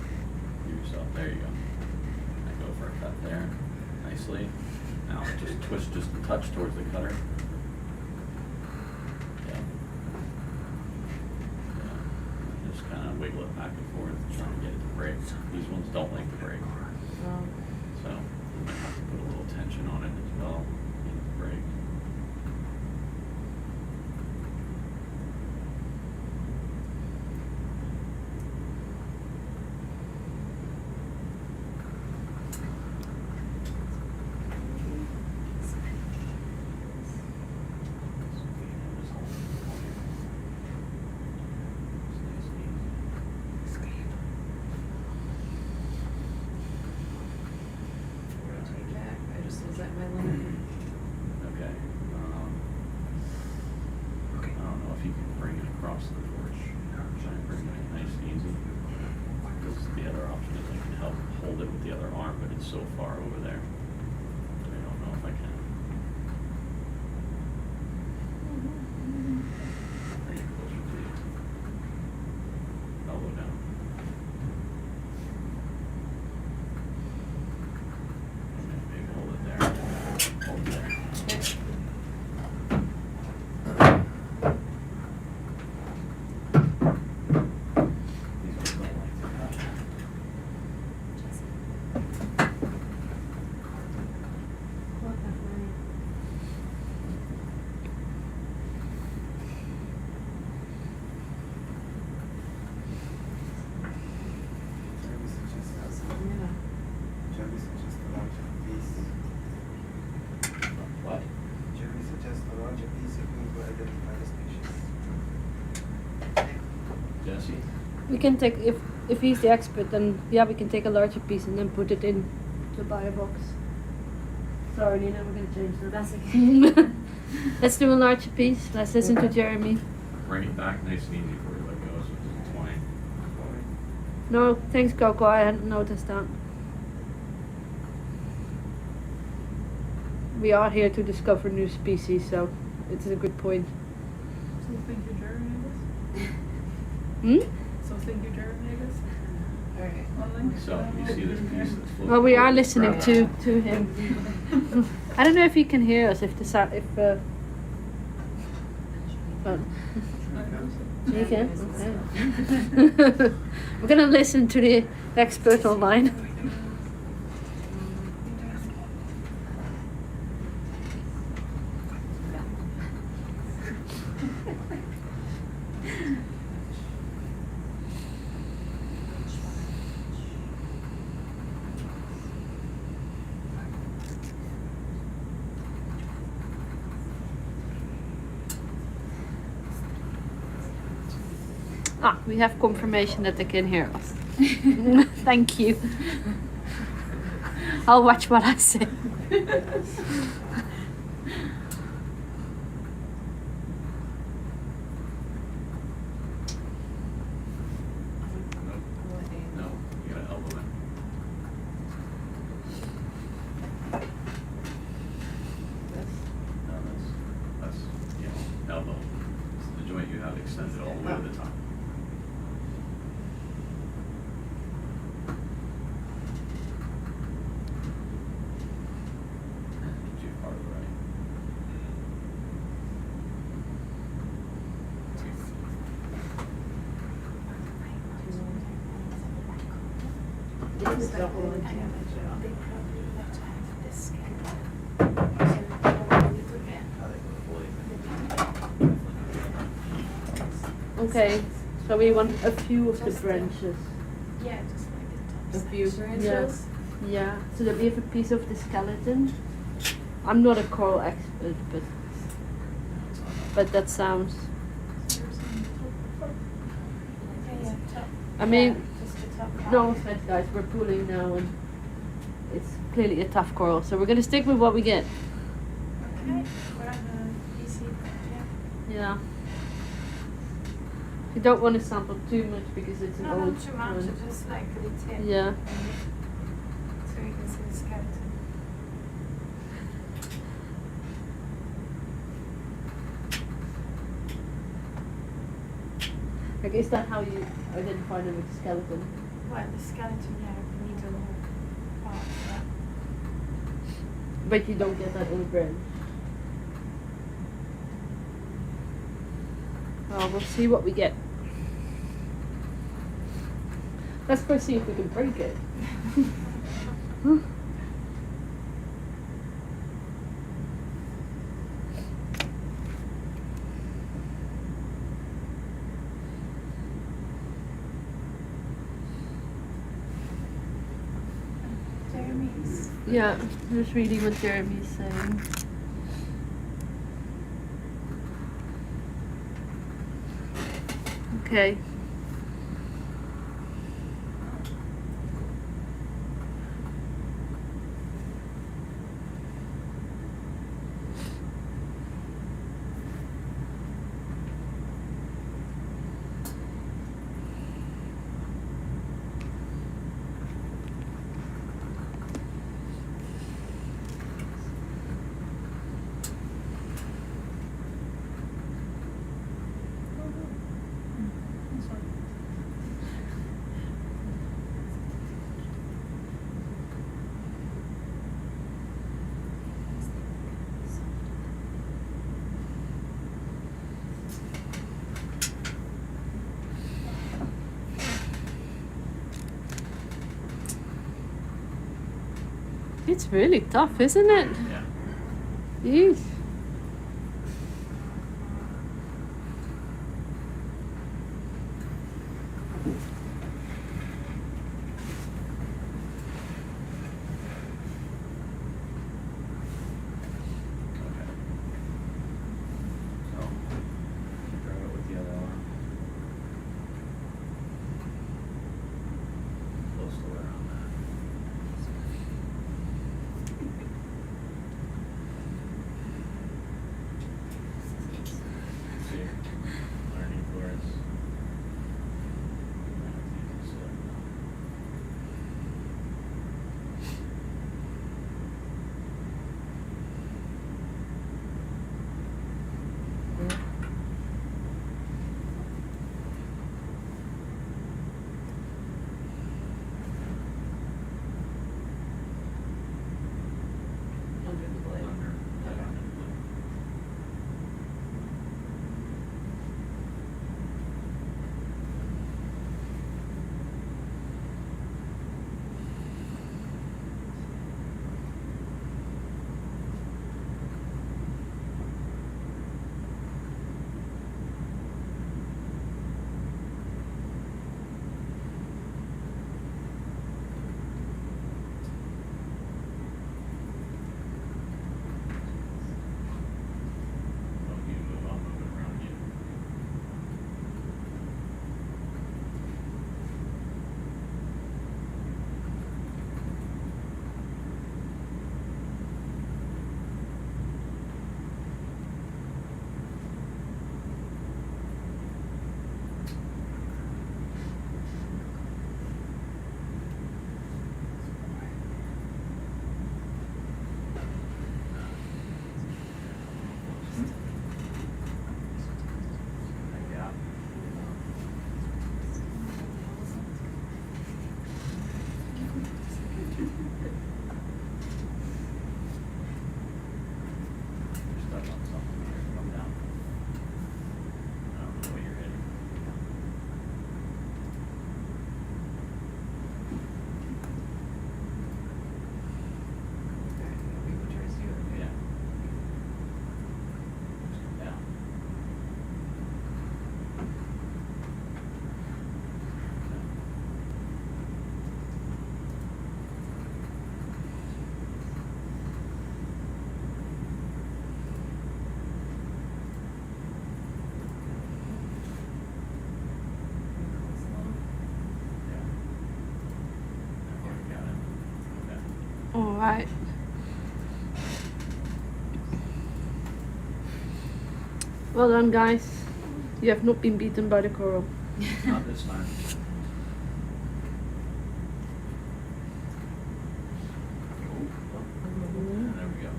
Give yourself. There you go. And go for a cut there. Nicely. Now just twist just a touch towards the cutter. Yeah. Yeah. Just kind of wiggle it back and forth, trying to get it to break. These ones don't like to break. So you might have to put a little tension on it as well. Get it to break. I just was at my limit. Okay. I don't know if you can bring it across the torch. Try and bring it nice and easy. Because the other option is I can help hold it with the other arm, but it's so far over there. I don't know if I can. Bring it closer to you. Elbow down. Okay, maybe hold it there. Hold it there. These ones don't like to cut. Jeremy suggests a larger piece. What? Jeremy suggests a larger piece of wood to identify the species. Jesse? We can take, if he's the expert, then yeah, we can take a larger piece and then put it in the bio box. Sorry, Nina, we're gonna change that. That's okay. Let's do a larger piece. Let's listen to Jeremy. Bring it back nice and easy before you let go, so it's 20. No, thanks, Coco. I hadn't noticed that. We are here to discover new species, so it's a good point. So thank you, Jeremy, I guess. Hmm? So thank you, Jeremy, I guess. Alright. Online. So you see this piece that's floating Well, we are forward? listening to him. I don't know if he can hear us. If the sound, if oh. You can. Okay. We're gonna listen to the expert online. Ah, we have confirmation that they can hear us. Thank you. I'll watch what I say. No, you gotta elbow in. No, that's, you know, elbow. It's the joint you have extended all the way to the top. Too far to the right. Okay, so we want a few of the branches. Yeah, just like A few branches? Yeah, so that we have a piece of the skeleton. I'm not a coral expert, but that sounds. I mean, no offense, guys. We're pulling now, and it's clearly a tough coral. So we're gonna stick with what we get. Okay, whatever easy, yeah. Yeah. You don't want to sample too much because it's an No, old not too much, one. just like the tip. Yeah. So you can see the skeleton. Like, is that how you identify them with the skeleton? Well, the skeleton, yeah, we need a little part, yeah. But you don't get that on the branch. Well, we'll see what we get. Let's first see if we can break it. Jeremy's. Yeah, just reading what Jeremy's saying. Okay. It's really tough, isn't it? Yeah. Jeez. Okay. So, drag it with the other arm. Close to where I'm at. Alright. Well done, guys. You have not been beaten by the coral. Not this time. There we go.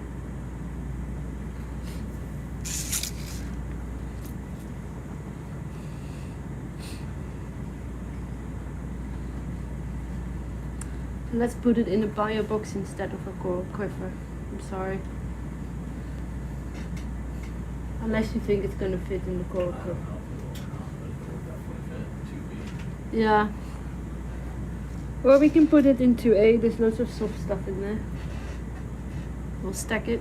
Let's put it in a bio box instead of a coral quiver. I'm sorry. Unless you think it's gonna fit in the coral I quiver. don't know if it will or not, but it will definitely fit 2B. Yeah. Or we can put it in 2A. There's loads of soft stuff in there. We'll stack it.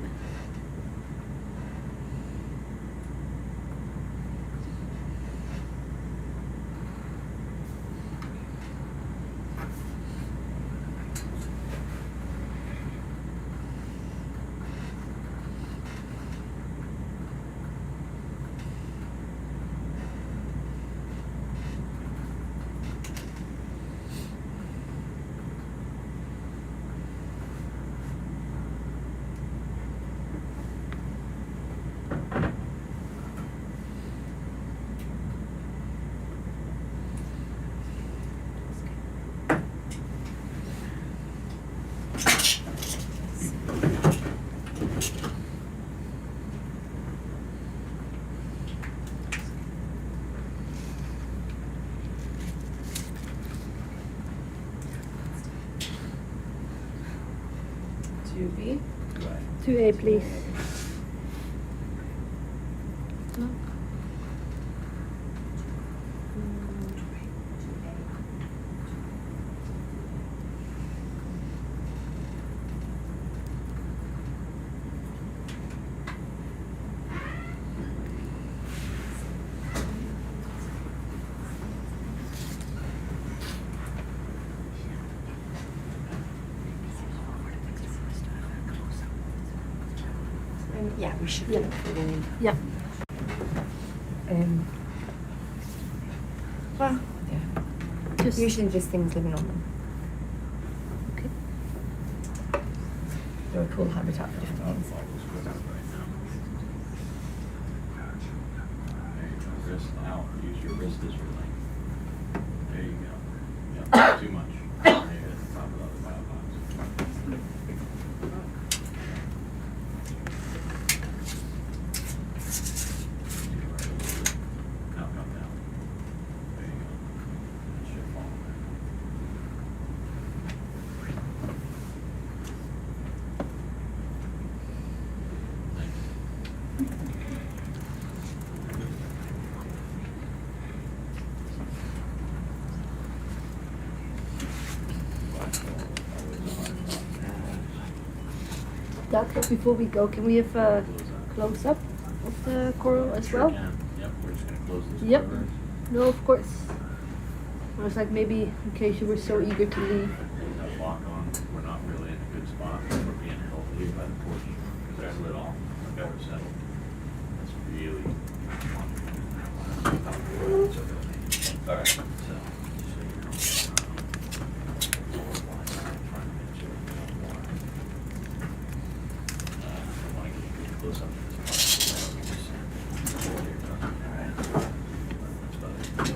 B. 2A, please. Yeah, we should Yeah. do it. Yeah. Well, yeah. Just Usually just things living on them. okay. They're a cool habitat for different things. There you go. Wrist out. Use your wrist as your length. There you go. Yep. Too much. There you go. At the top of the other bio box. Now come down. There you go. That should fall in there. Thanks. Doug, before we go, can we have a close up of the coral as Sure well? can. Yep, we're just gonna close this Yep. cover. No, of course. I was like, maybe in case you were so eager to leave. That lock on, we're not really in a good spot. We're being held here by the porch because that's lit off. We're better settled. That's really. All right. So, just so you know. Trying to make sure we don't want. I want to get a good close up of this part. We just- All right. That's about it.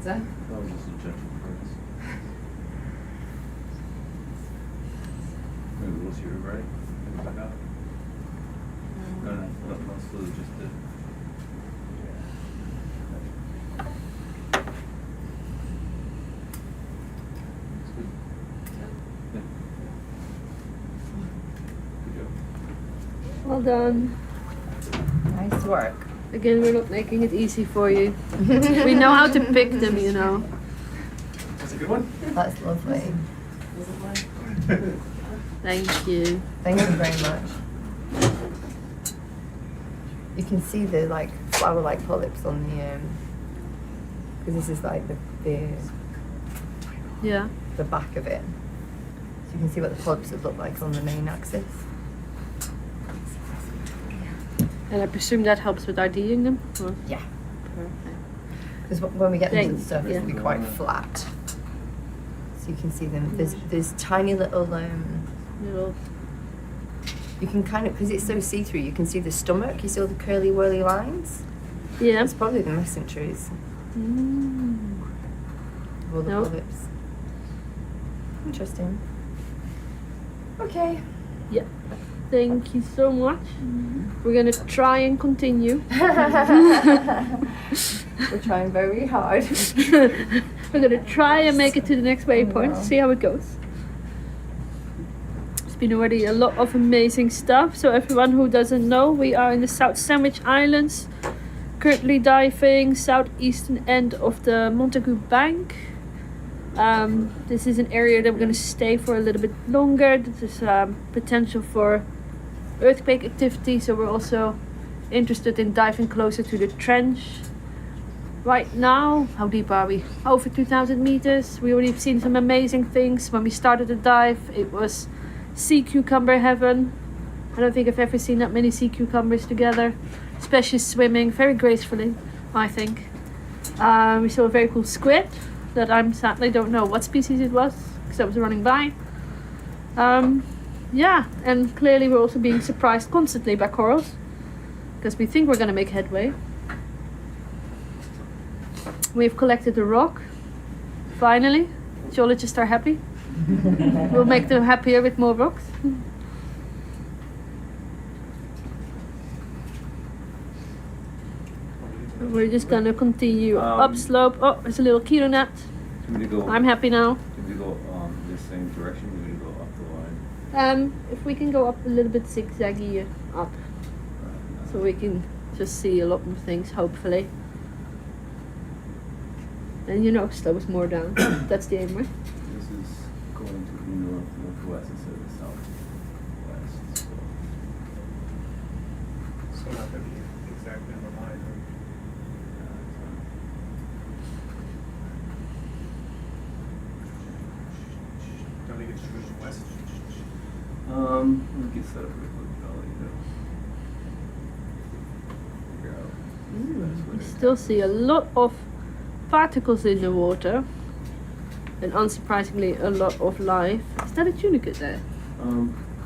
answer. That was just a gentle press. Maybe we'll see you ready. Maybe back out. No, slowly, just the. Well done. Nice work. Again, we're not making it easy for you. We know how to pick them, you know. That's a good one. That's lovely. Thank you. Thank you very much. You can see the like flower-like polyps on the because this is like Yeah. the back of it. So you can see what the polyps would look like on the main axis. And I presume that helps with IDing them? Or? Yeah. Perfect. Because when we get them to the Thanks, surface, yeah. it'll be quite flat. So you can see them. There's tiny little Little. you can kind of, because it's so see-through, you can see the stomach. You see all the curly whirly lines. Yeah. That's probably the mesenteries Mm. of all the Nope. polyps. Interesting. Okay. Yeah. Thank you so much. We're gonna try and continue. We're trying very hard. We're gonna try and make it to the next waypoint, Yeah. see how it goes. It's been already a lot of amazing stuff. So everyone who doesn't know, we are in the South Sandwich Islands, currently diving southeastern end of the Montagu Bank. This is an area that we're going to stay for a little bit longer. There's potential for earthquake activity, so we're also interested in diving closer to the trench. Right now, how deep are we? Over 2,000 meters. We already have seen some amazing things. When we started the dive, it was sea cucumber heaven. I don't think I've ever seen that many sea cucumbers together, especially swimming very gracefully, I think. We saw a very cool squid that I sadly don't know what species it was because I was running by. Yeah, and clearly we're also being surprised constantly by corals because we think we're going to make headway. We've collected a rock. Finally, geologists are happy. We'll make them happier with more rocks. We're just gonna continue upslope. Oh, there's a little kilo net. Do we go? I'm happy now. Do we go the same direction? Do we go up the line? If we can go up a little bit zigzaggy up, so we can just see a lot more things, hopefully. And you know, slow us more down. That's the aim, right? This is going to the northwest instead of the southwest. So not going to be exactly on the line. Don't think it's to the west. We get set up with Valley, figure out. We still see a lot of particles in the water, and unsurprisingly, a lot of life. Is that a tunicate there?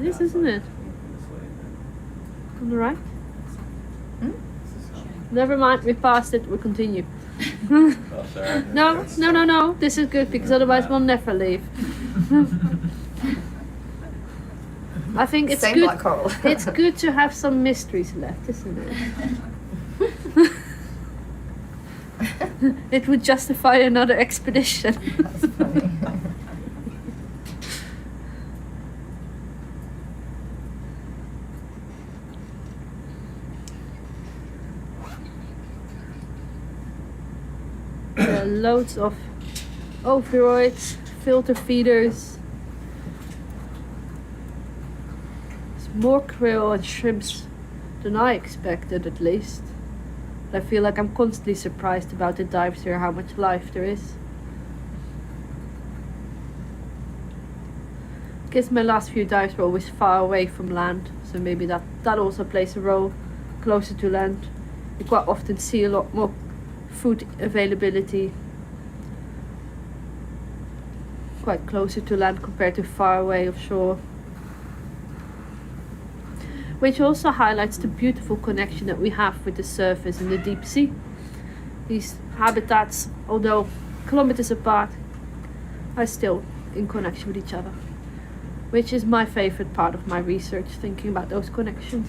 It is, isn't it? This way, and On the right? then this is how. Never mind, we passed it. We'll continue. Oh, sorry. No. This is good because otherwise we'll never leave. I think it's Same good. black coral. It's good to have some mysteries left, isn't it? It would justify another expedition. That's funny. There are loads of ophioids, filter feeders. There's more krill and shrimps than I expected, at least. But I feel like I'm constantly surprised about the dives here, how much life there is. I guess my last few dives were always far away from land, so maybe that also plays a role. Closer to land, you quite often see a lot more food availability quite closer to land compared to far away offshore. Which also highlights the beautiful connection that we have with the surface and the deep sea. These habitats, although kilometers apart are still in connection with each other, which is my favorite part of my research, thinking about those connections.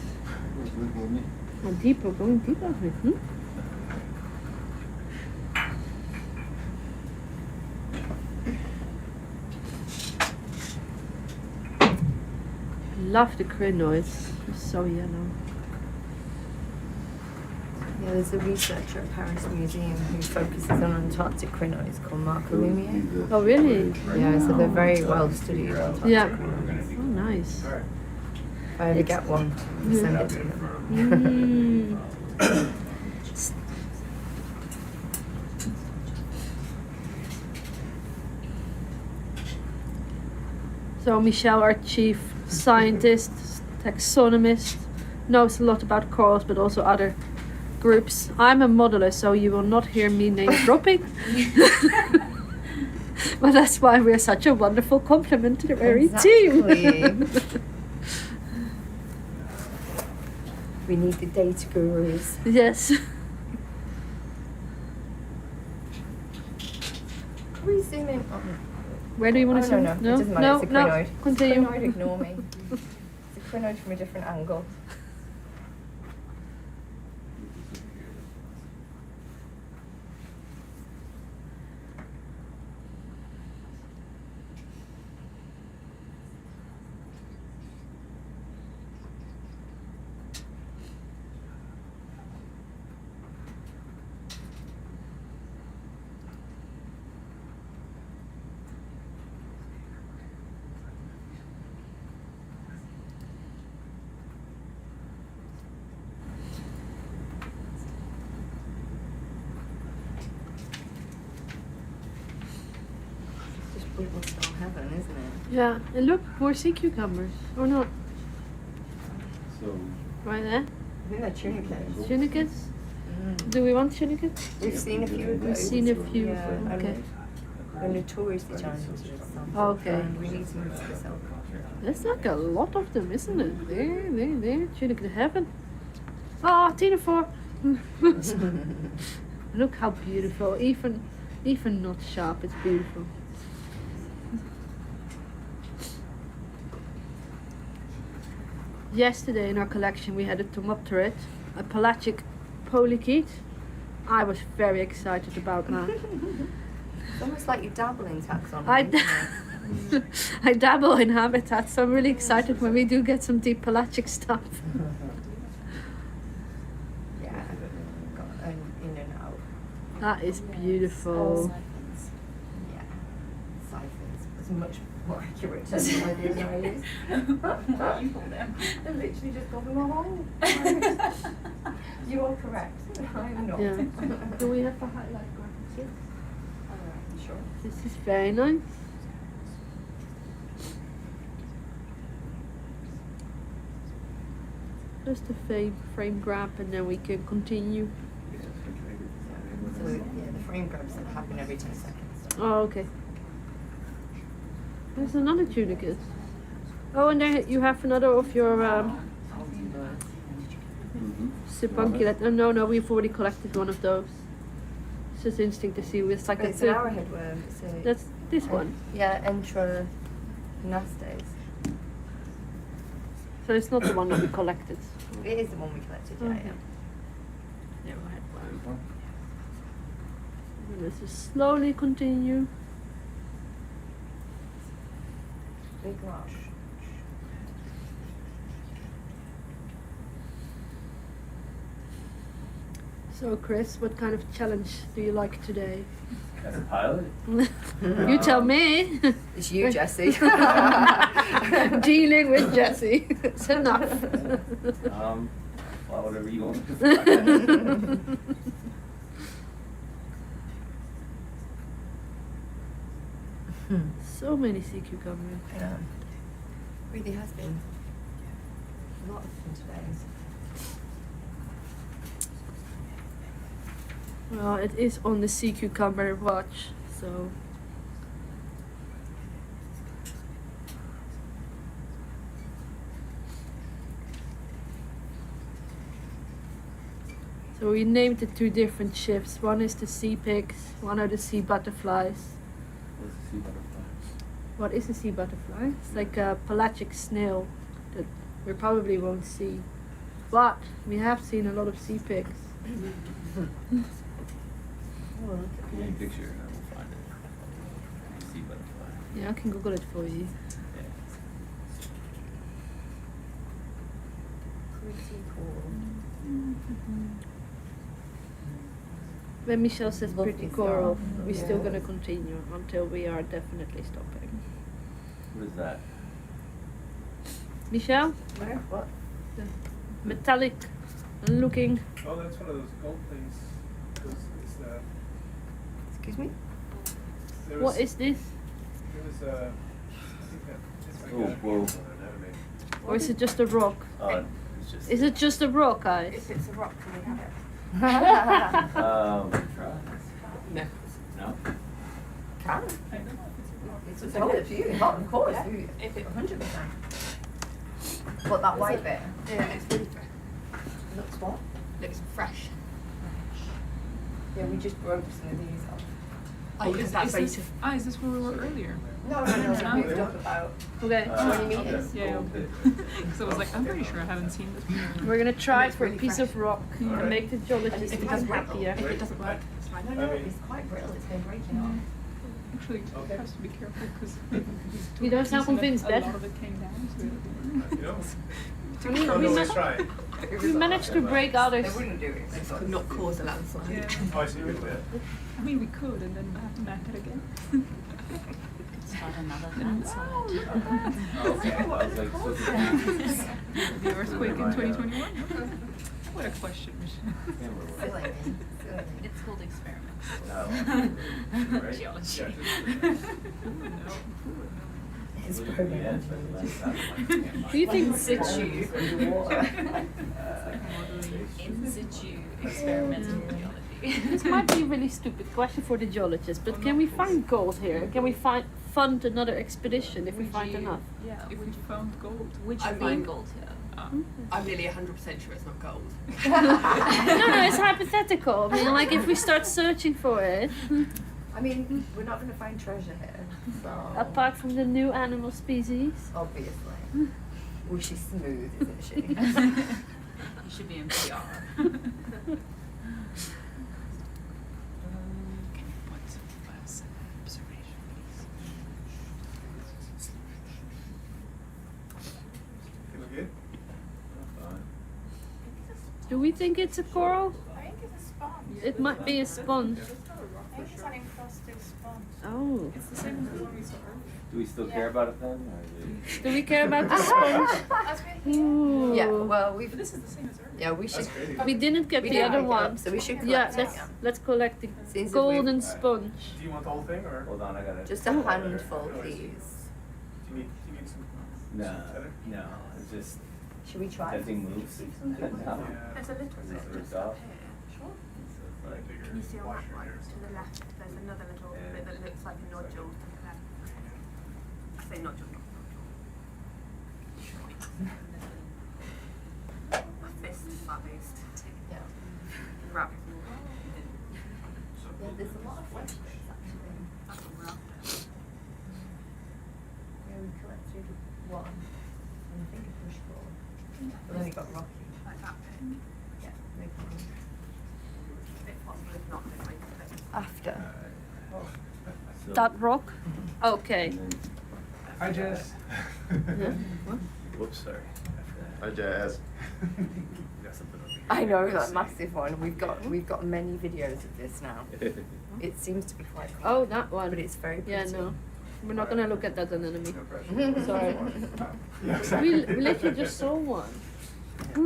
And deeper, going deeper. Mm-hmm. Love the crinoids. They're so yellow. Yeah, there's a researcher at Paris Museum who focuses on Antarctic crinoids called Marc Lumiere. Oh, really? Yeah, so they're very well studied Antarctic Yeah. crinoids. Oh, nice. If I ever get one, I'll send it to them. Mm. So Michelle, our chief scientist, taxonomist, knows a lot about corals, but also other groups. I'm a modeler, so you will not hear me name dropping. But that's why we're such a wonderful complementary team. We need the data gurus. Yes. Can we zoom in on? Where do you want to zoom? No, it doesn't matter. It's a crinoid. Continue. Crinoid, ignore me. It's a crinoid from a different angle. Brutal heaven, isn't it? Yeah, and look, more sea cucumbers. Or not. So, Right there. I think they're tunicates. Tunicates? Do we want tunicates? We've seen a few of those. We've seen a few. Yeah, Okay. They're notoriously challenging to this sample. Okay. And we need some of this out. There's like a lot of them, isn't it? There. Tunicate heaven. Ah, Tina 4. Look how beautiful. Even not sharp, it's beautiful. Yesterday in our collection we had a tomopterid, a pelagic polychaete. I was very excited about that. It's almost like you dabble in taxonomy. I dabble in habitats, so I'm really excited when we do get some deep pelagic stuff. Yeah, got an in and out. That is beautiful. Yeah, siphons. It's much more accurate terminology than I use. They're literally just going along. You are correct. I'm not. Yeah. Do we have a highlight graphics here? Sure. This is very nice. Just a frame grab and then we can continue. So yeah, the frame grabs that happen every 10 seconds. Oh, okay. There's another tunicate. Oh, and there you have another of your Sipunculate. Oh, no, we've already collected one of those. It's just interesting to see. It's like It's an arrowhead worm. It's a, That's this one. Yeah, Entranastes. So it's not the one that we collected. It is the one we collected, yeah, Okay. yeah. Arrowhead worm. And let's just slowly continue. Big rush. So Chris, what kind of challenge do you like today? as a pilot, You tell me. It's you, Jesse. Dealing with Jesse. It's enough. well, whatever you want. So many sea cucumbers. I know. Really has been. A lot of them today. Well, it is on the sea cucumber watch, so. So we named the two different ships. One is the sea pigs, one are the sea butterflies. What's the sea butterfly? What is a sea butterfly? It's like a pelagic snail that we probably won't see. But we have seen a lot of sea pigs. Give me a picture and I will find it. Sea butterfly. Yeah, I can Google it for you. Yeah. Pretty cool. When Michelle says Lovely pretty coral, stuff. we're still Yeah. gonna continue until we are definitely stopping. What is that? Michelle? Where? What? The metallic looking. Oh, that's one of those gold things. It's Excuse me? there What is this? There was I think that it's like Oh, a whoa. Or is it just a rock? It's just. Is it just a rock, guys? If it's a rock, can we have it? Try. No. No? Can. I don't know if it's a rock. It's totally up to you. Not of course. Yeah. If it 100%. What, that white bit? Yeah, it's really fresh. Looks what? Looks fresh. Yeah, we just broke some of these off. Oh, is that is beta? this where we were earlier? No, No. we moved up about Okay. 20 meters. Yeah, okay. So I was like, I'm pretty sure I haven't seen this before. We're gonna try it It's for a really piece fresh. of rock and make the geologist If it even doesn't work, happier. if it doesn't work, it's fine. No, it's quite brittle. It's been breaking off. Actually, it has to be careful because You don't sound convinced, a Beth. lot of it came down. So you know. I mean, Oh, we, no, ma- let's try. we managed to break others. They wouldn't do it. This could not cause a landslide. Yeah. Oh, I see what you did. I mean, we could, and then have to map it again. Start another landslide. Oh, okay. I was like, supposed to The earthquake in 2021? What a question, Michelle. Silly. It's called experiments. Right? Geology. It's Yeah, broken. it's like the last time I can't Do you think In situ. In situ experimental geology. This might be a really stupid question for the geologist, but can we find gold here? Can we fund another expedition if we find enough? Yeah, if we found gold. Would I you mean- find gold here? I'm nearly 100% sure it's not gold. No, it's hypothetical. I mean, like if we start searching for it, I mean, we're not going to find treasure here. So, apart from the new animal species. obviously. Well, she's smooth, isn't she? You should be in PR. Can you point some first observation, please? Feel good? Do we think it's a coral? I think it's a sponge. It might be a sponge. I think it's an encrusted sponge. Oh. It's the same as the one we saw earlier. Do we still care about it then? Or is it? Do we care about the sponge? That's good. Ooh. Yeah, well, we've. But this is the same as earlier. Yeah, we should. That's crazy. We didn't get We the didn't other pick it up, one. so we should Yeah, collect let's collect the Seems as if golden we've- sponge. Do you want the whole thing or? Hold on, I got it. Just a handful, please. Do you need some? No, some tether? no, it's just Should we try? that thing moves. Yeah. There's a little bit It's just off. up here. So it's like, Can you see on that one to the left? There's another little bit that looks like a nodule to the left. I say nodule, not nodule. A fist sized Yeah. rabbit. Yeah, there's a lot of fresh bits actually. That's what we're after. Yeah, we collected one. And I think a bush crawl. But then it got rocky. Like that bit. Yeah, maybe. If possible, if not, then like this. After. so- That rock? Okay. and then- Hi, Jess. Whoops, sorry. Hi, Jazz. Got something over here. I know that massive one. We've got many videos of this now. It seems to be quite cool. Oh, that one. But it's very pretty. Yeah, no. We're not gonna look at that enemy. No pressure. Sorry. Yeah, exactly. We literally just saw one. Yeah, but I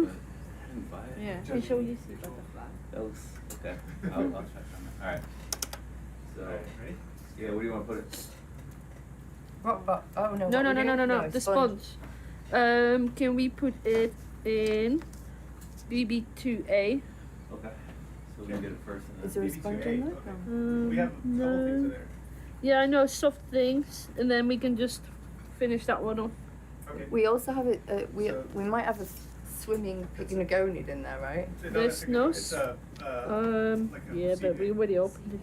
didn't buy it. Yeah, we show you sea butterfly. That looks, okay, I'll check on that, alright. So, Ready? yeah, where do you wanna put it? Oh no. No, what no, we no, do? no, no, no. The sponge. Can we put it in BB2A? Okay, so we can get it first and then. Is there a Maybe sponge 2A, on there? okay. We have a couple things in No. there. Yeah, I know, soft things, and then we can just finish that one off. Okay. We also have we So- might have a swimming pygonid in there, right? There's no It's a, like a yeah, but we sea already opened it.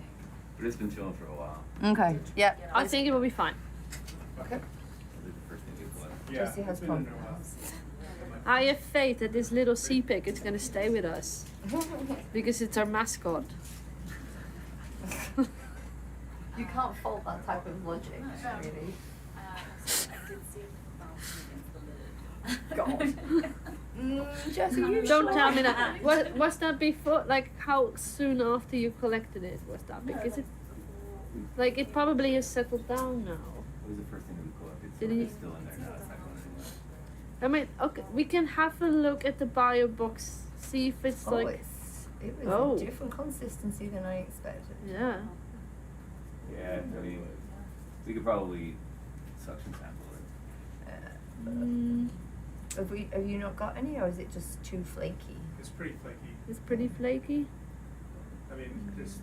But it's been chilling for a while. Okay. Yeah. I think it will be fine. Okay. It'll be the first thing we collect. Yeah, Jesse has it's been in fun. there a while. I have faith that this little sea pig is gonna stay with us because it's our mascot. You can't fault that type of logic, really. So I did see the God. Jesse, you Don't sure? tell me that. Was that before? Like how soon after you collected it was that? Because it, like it probably has settled down now. It was the first thing we collected, so Didn't it's you- still in there now. It's not going anywhere. I mean, okay, we can have a look at the bio box, see if it's Oh, like, it was Oh. a different consistency than I expected. yeah. Yeah, I mean, we could probably suction sample it. Mm, Have you not got any, or is it just too flaky? It's pretty flaky. it's pretty flaky. I mean, there's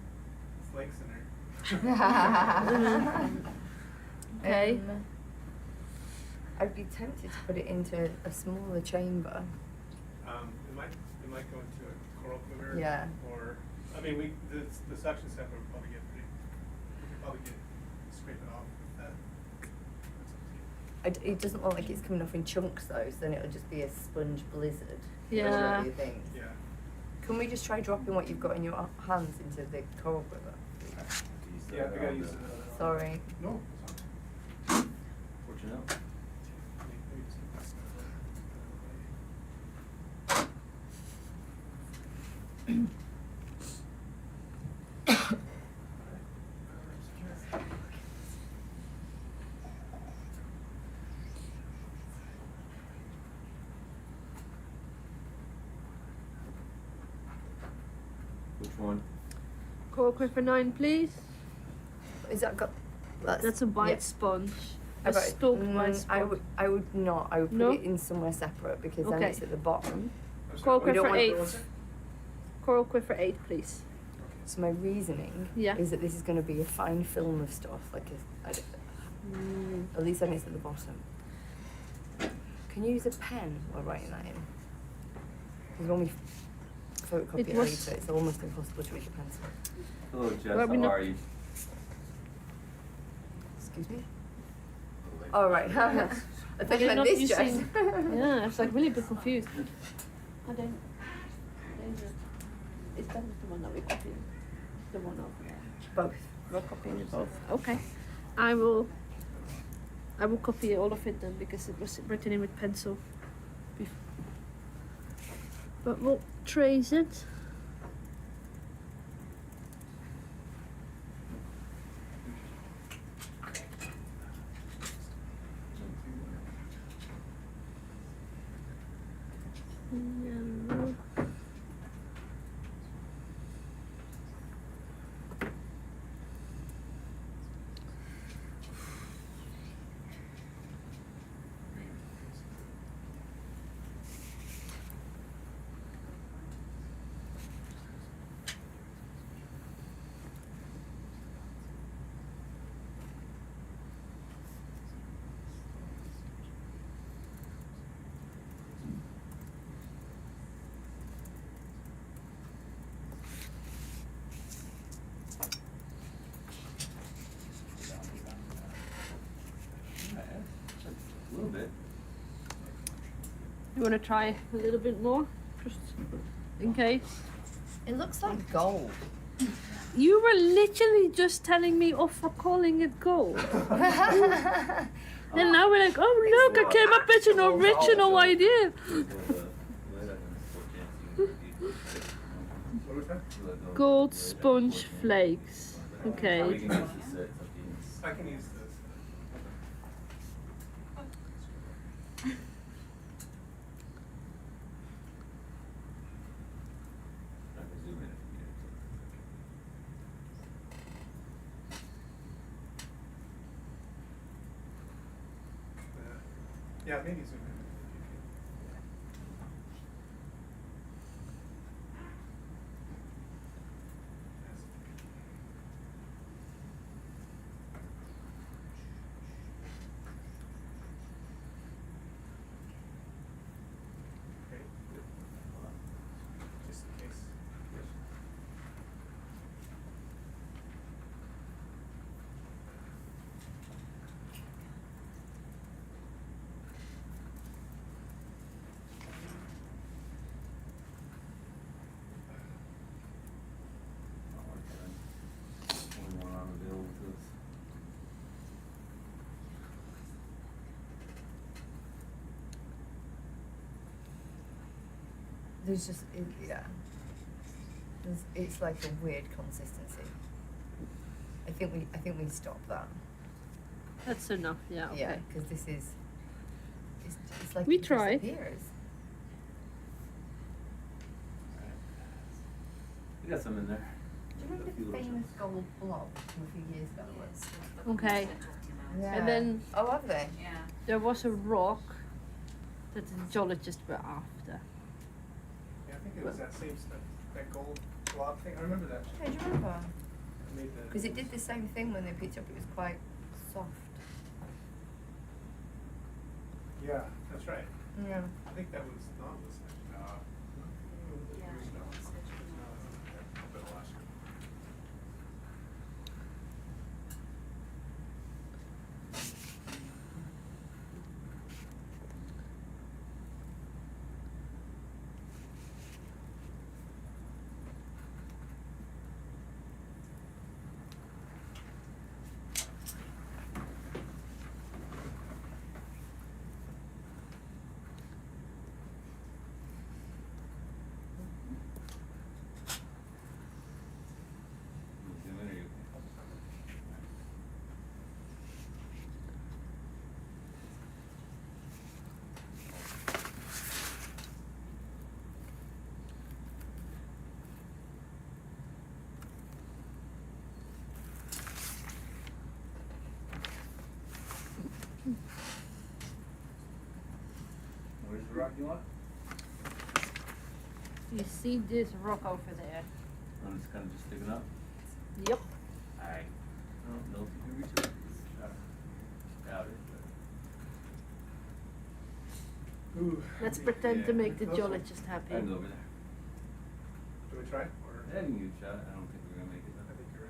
flakes in there. Okay. I'd be tempted to put it into a smaller chamber. It might go into a coral quiver. Yeah. Or, I mean, the suction sample would probably get pretty, we could probably scrape it off with that. It doesn't look like it's coming off in chunks though, so then it'll just be a sponge blizzard. Yeah. What do you think? Yeah. Can we just try dropping what you've got in your hands into the coral quiver? Yeah, we gotta use it. Sorry. No. Fortunate. Maybe just pass that away. Which one? Coral Quiver 9, please. Is that got? That's a white yeah. sponge. How A about- stalked white I sponge. would not. I would put No? it in somewhere separate because then Okay. it's at the bottom. I'm sorry, Coral what- We don't Quiver want- 8. what's that? Coral Quiver 8, please. So my reasoning Yeah. is that this is going to be a fine film of stuff, like at least then it's at the bottom. Can you use a pen while writing that in? Because when we photocopy It it was- later, it's almost impossible to read the pencil. Hello, Jess. Well, we How know- are you? Excuse me? Oh, right. I thought They're you meant not this, using- Jess. Yeah, I was like really a bit confused. I don't. Is that the one that we copied? The one over there. Both. We're copying it both. Okay. I will copy all of it then because it was written in with pencil. But we'll trace it. Yellow. A little bit. You want to try a little bit more, just in case. It looks like gold. You were literally just telling me off for calling it gold. And now we're like, oh look, I came up with an original idea. What was that? Gold sponge flakes. We Okay. can use the set. I can use this. I can zoom in if you need it. Yeah, maybe zoom in. Good. There's just, yeah. It's like a weird consistency. I think we stop that. That's enough, yeah, okay. Yeah, because this is, it's like We it tried. disappears. We got some in there. Do you remember the famous gold blob from a few years ago? Okay. Yeah. And then Oh, have they? Yeah. there was a rock that the geologists were after. Yeah, I think it was that same stuff, that gold blob thing. I remember that. Yeah, do you remember? I made the. Because it did the same thing when they picked it up. It was quite soft. Yeah, that's right. Yeah. I think that was not listening. Where's the rock you want? You see this rock over there? I'm just kind of just sticking up. Yep. I don't know if you can reach it. Doubt it. But Ooh. Let's pretend to Yeah. make the geologist happy. I can go over there. Do we try? Or I can give it a shot. I don't think we're gonna make it. I think you're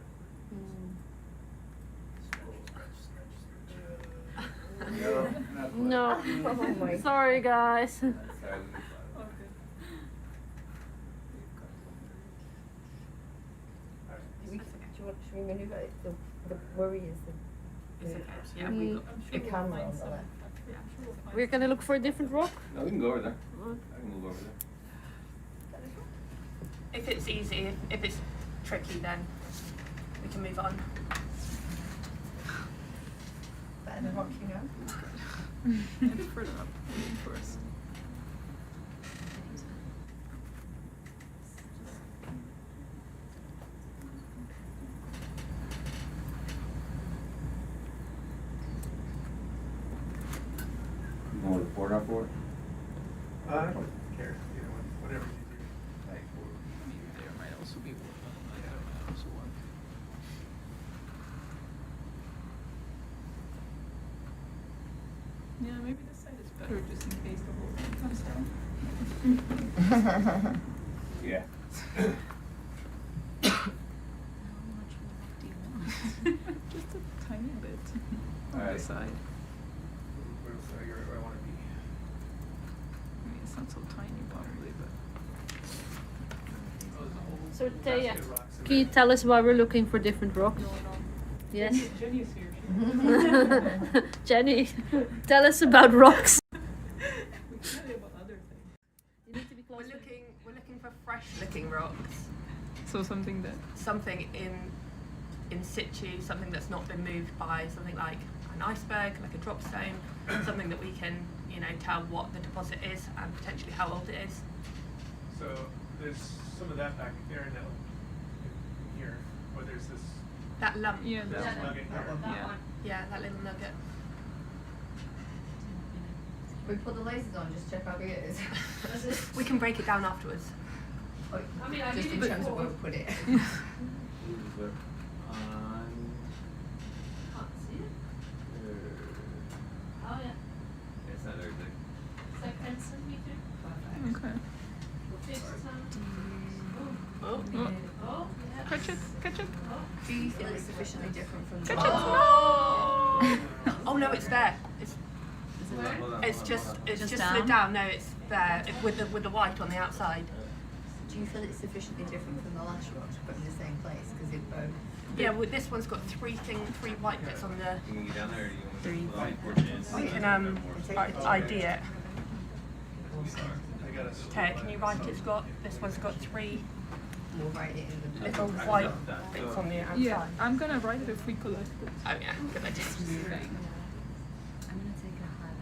right. No. Oh my. Sorry, guys. Sorry, we can try. Should we maneuver it? The worry is the Yeah, we go, the camera on the left. We're gonna look for a different rock. No, we can go over there. I can move over there. If it's easy, if it's tricky, then we can move on. Better than rock, you know? It's further up first. You want to pour it out for it? I don't care. Either one, whatever's easier. Like, There might also be one. Might also one. Yeah, maybe this side is better, just in case the whole thing comes down. yeah. How much more do you want? Just a tiny bit on Alright. the side. Where I want to be. I mean, it's not so tiny probably, but. So, Taya, Basket rocks in can you there. tell us why we're looking for different rocks? No. Yes. Jenny is here. Jenny, tell us about rocks. We can tell you about other things. You need to be We're looking for fresh looking rocks. So something that. Something in situ, something that's not been moved by something like an iceberg, like a drop stone, something that we can, tell what the deposit is and potentially how old it is. So there's some of that back there now. In here, or there's this That lump. Yeah, this that one. nugget here. Yeah. Yeah, that little nugget. We put the lasers on, just check how big it is. We can break it down afterwards. Just in terms of where we put it. It's not very big. Okay. Oh. Catch it. Do you feel it's sufficiently different from the Catch it. Oh no, it's there. Hold on, It's hold on, just hold on. it's Just just down? slid down. No, it's there with the white on the outside. Do you feel it's sufficiently different from the last rock but in the same place? Because it both. Yeah, well, this one's got three white bits on the. You can get down there, or do you want me to? We can ID it. I Okay, can you write this one's got 3 We'll write it in the little white bits on the outside? Yeah, I'm gonna write it if we collect it. Oh yeah, good idea.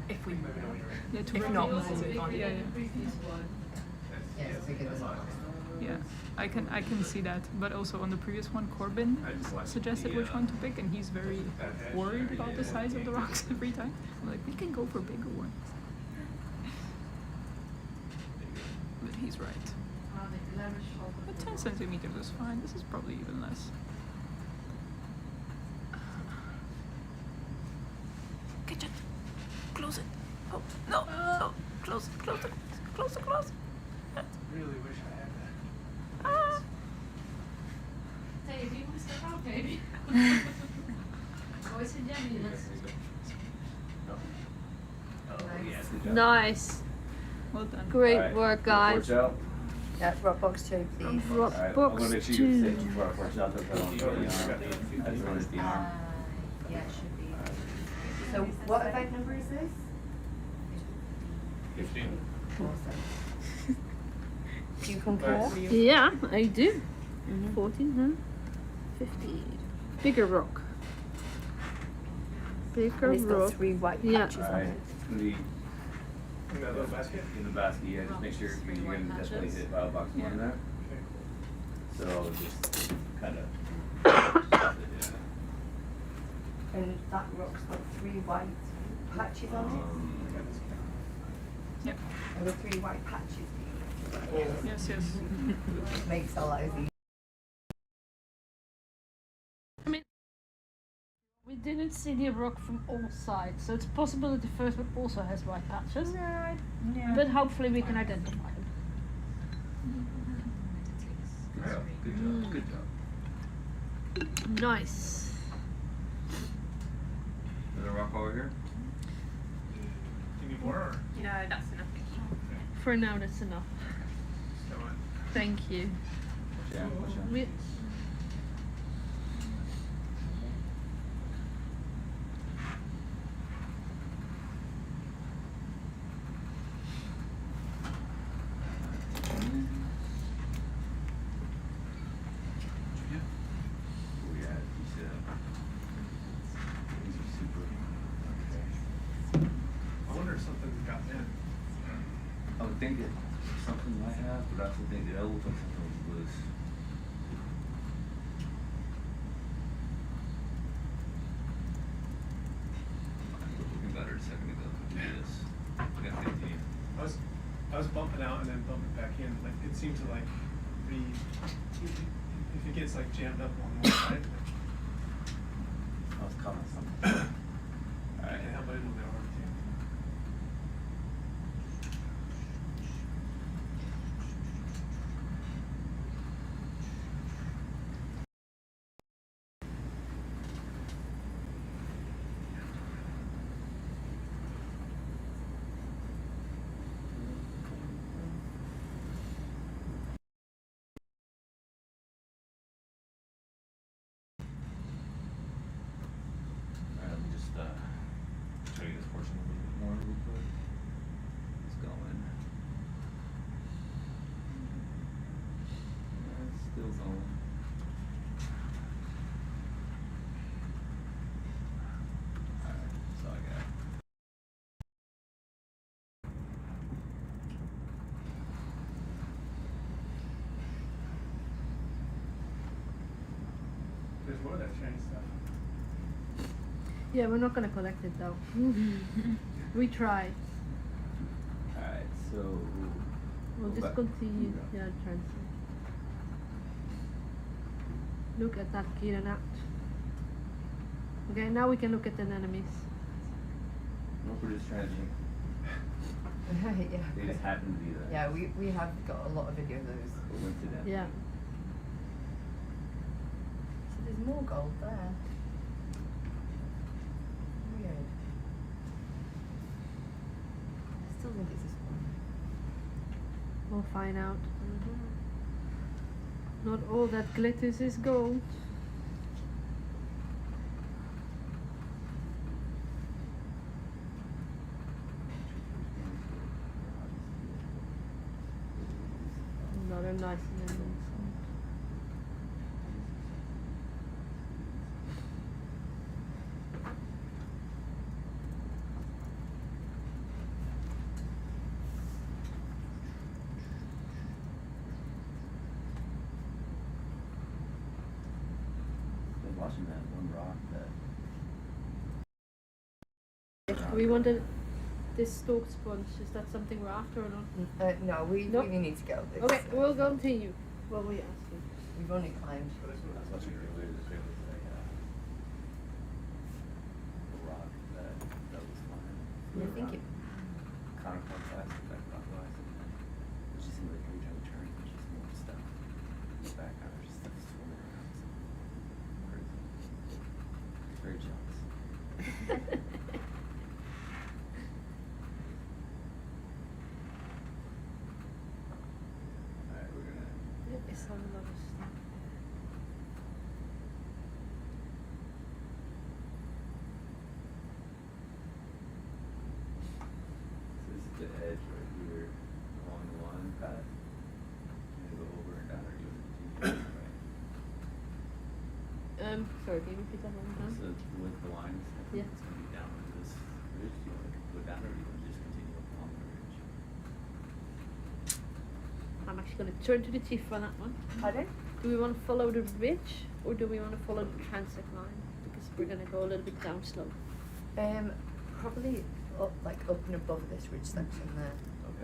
If we, Yeah, to if not, we'll reveal it. move on. Yeah, Yeah, it's bigger than ours. yeah. I can see that. But also on the previous one, Corbin suggested which one to pick, and he's very worried about the size of the rocks every time. I'm like, we can go for bigger ones. But he's right. But 10 centimeters is fine. This is probably even less. Catch it. Close it. Oh, no. No. Close it. Close it. Close it. Close it. Really wish I had that. Ah. Dave, you want to step out, baby? Always said, yeah, Oh, yes, good job. Nice. Well done. Great Alright, work, guys. Watch out. Yeah, Dropbox 2, please. Rock Alright, I'm box gonna make sure you say 2. before I watch out that I don't go the arm. I just wanted the arm. Yeah, it should be. So what event number is this? 15. Awesome. Do you concur? Yeah, I do. 14, huh? 50. Bigger rock. Bigger And it's got rock. 3 white Yeah. patches on Alright, it. it's gonna be In that little basket? in the basket, yeah, just make sure, because you're gonna definitely hit file box 1 in there. So just kinda. And that rock's got 3 white patches on Yeah. it. And the 3 white patches Yes, yes. makes our lives easier. We didn't see the rock from all sides, so it's possible that the first one also has white patches. Yeah. But hopefully we can identify them. Good job, good job, good job. Nice. Is there a rock over here? Do you need more or? No, that's enough. For now, that's enough. Come on. Thank you. Yeah, watch out. We, Oh yeah, you said. These are super. Okay. I wonder if something's gotten in. I would think that something might have, but I also think that it looks like something was loose. Looking better a second ago. Look at this. We got 15. I was bumping out and then bumping back in. Like it seemed to like if it gets like jammed up on one side, I was caught on something. I Alright. can help it in the arm too. Alright, let me just show you this portion a little bit more real quick. It's going. It's still going. Alright, so I got. There's more of that shiny stuff. yeah, we're not gonna collect it though. We tried. Alright, so. We'll go just back. continue. Yeah, transect. Look at that Kieran out. Okay, now we can look at the anemones. Nope, we're just trying to think. Yeah. They just happen to be there. Yeah, we have got a lot of video of those. Coincidence. Yeah. So there's more gold there. Weird. I still think it's this one. We'll find out. Not all that glitters is gold. watching that one rock that. We wanted this stalk sponge. Is that something we're after or not? No, we Nope. really need to go. This. Okay, we'll continue. What were you asking? We've only climbed. I was watching earlier that there was a rock that was flying. I think it. Conical plastic that rock was. It just seemed like every time we turned, there's just more stuff. In the background, there's just stuff swimming around. Crazy. Very jealous. Alright, we're gonna. It's on a lot of stuff. So this is the edge right here along the line path. You go over and down, or you want to continue right? Sorry, can you repeat that one more So time? with the line, Yeah. it's gonna be down to this ridge. Do you want to go down, or do you want to just continue along the ridge? I'm actually going to turn to the chief on that one. Pardon? Do we want to follow the ridge or do we want to follow the transect line? Because we're going to go a little bit down slope. Probably up, like up and above this ridge section there.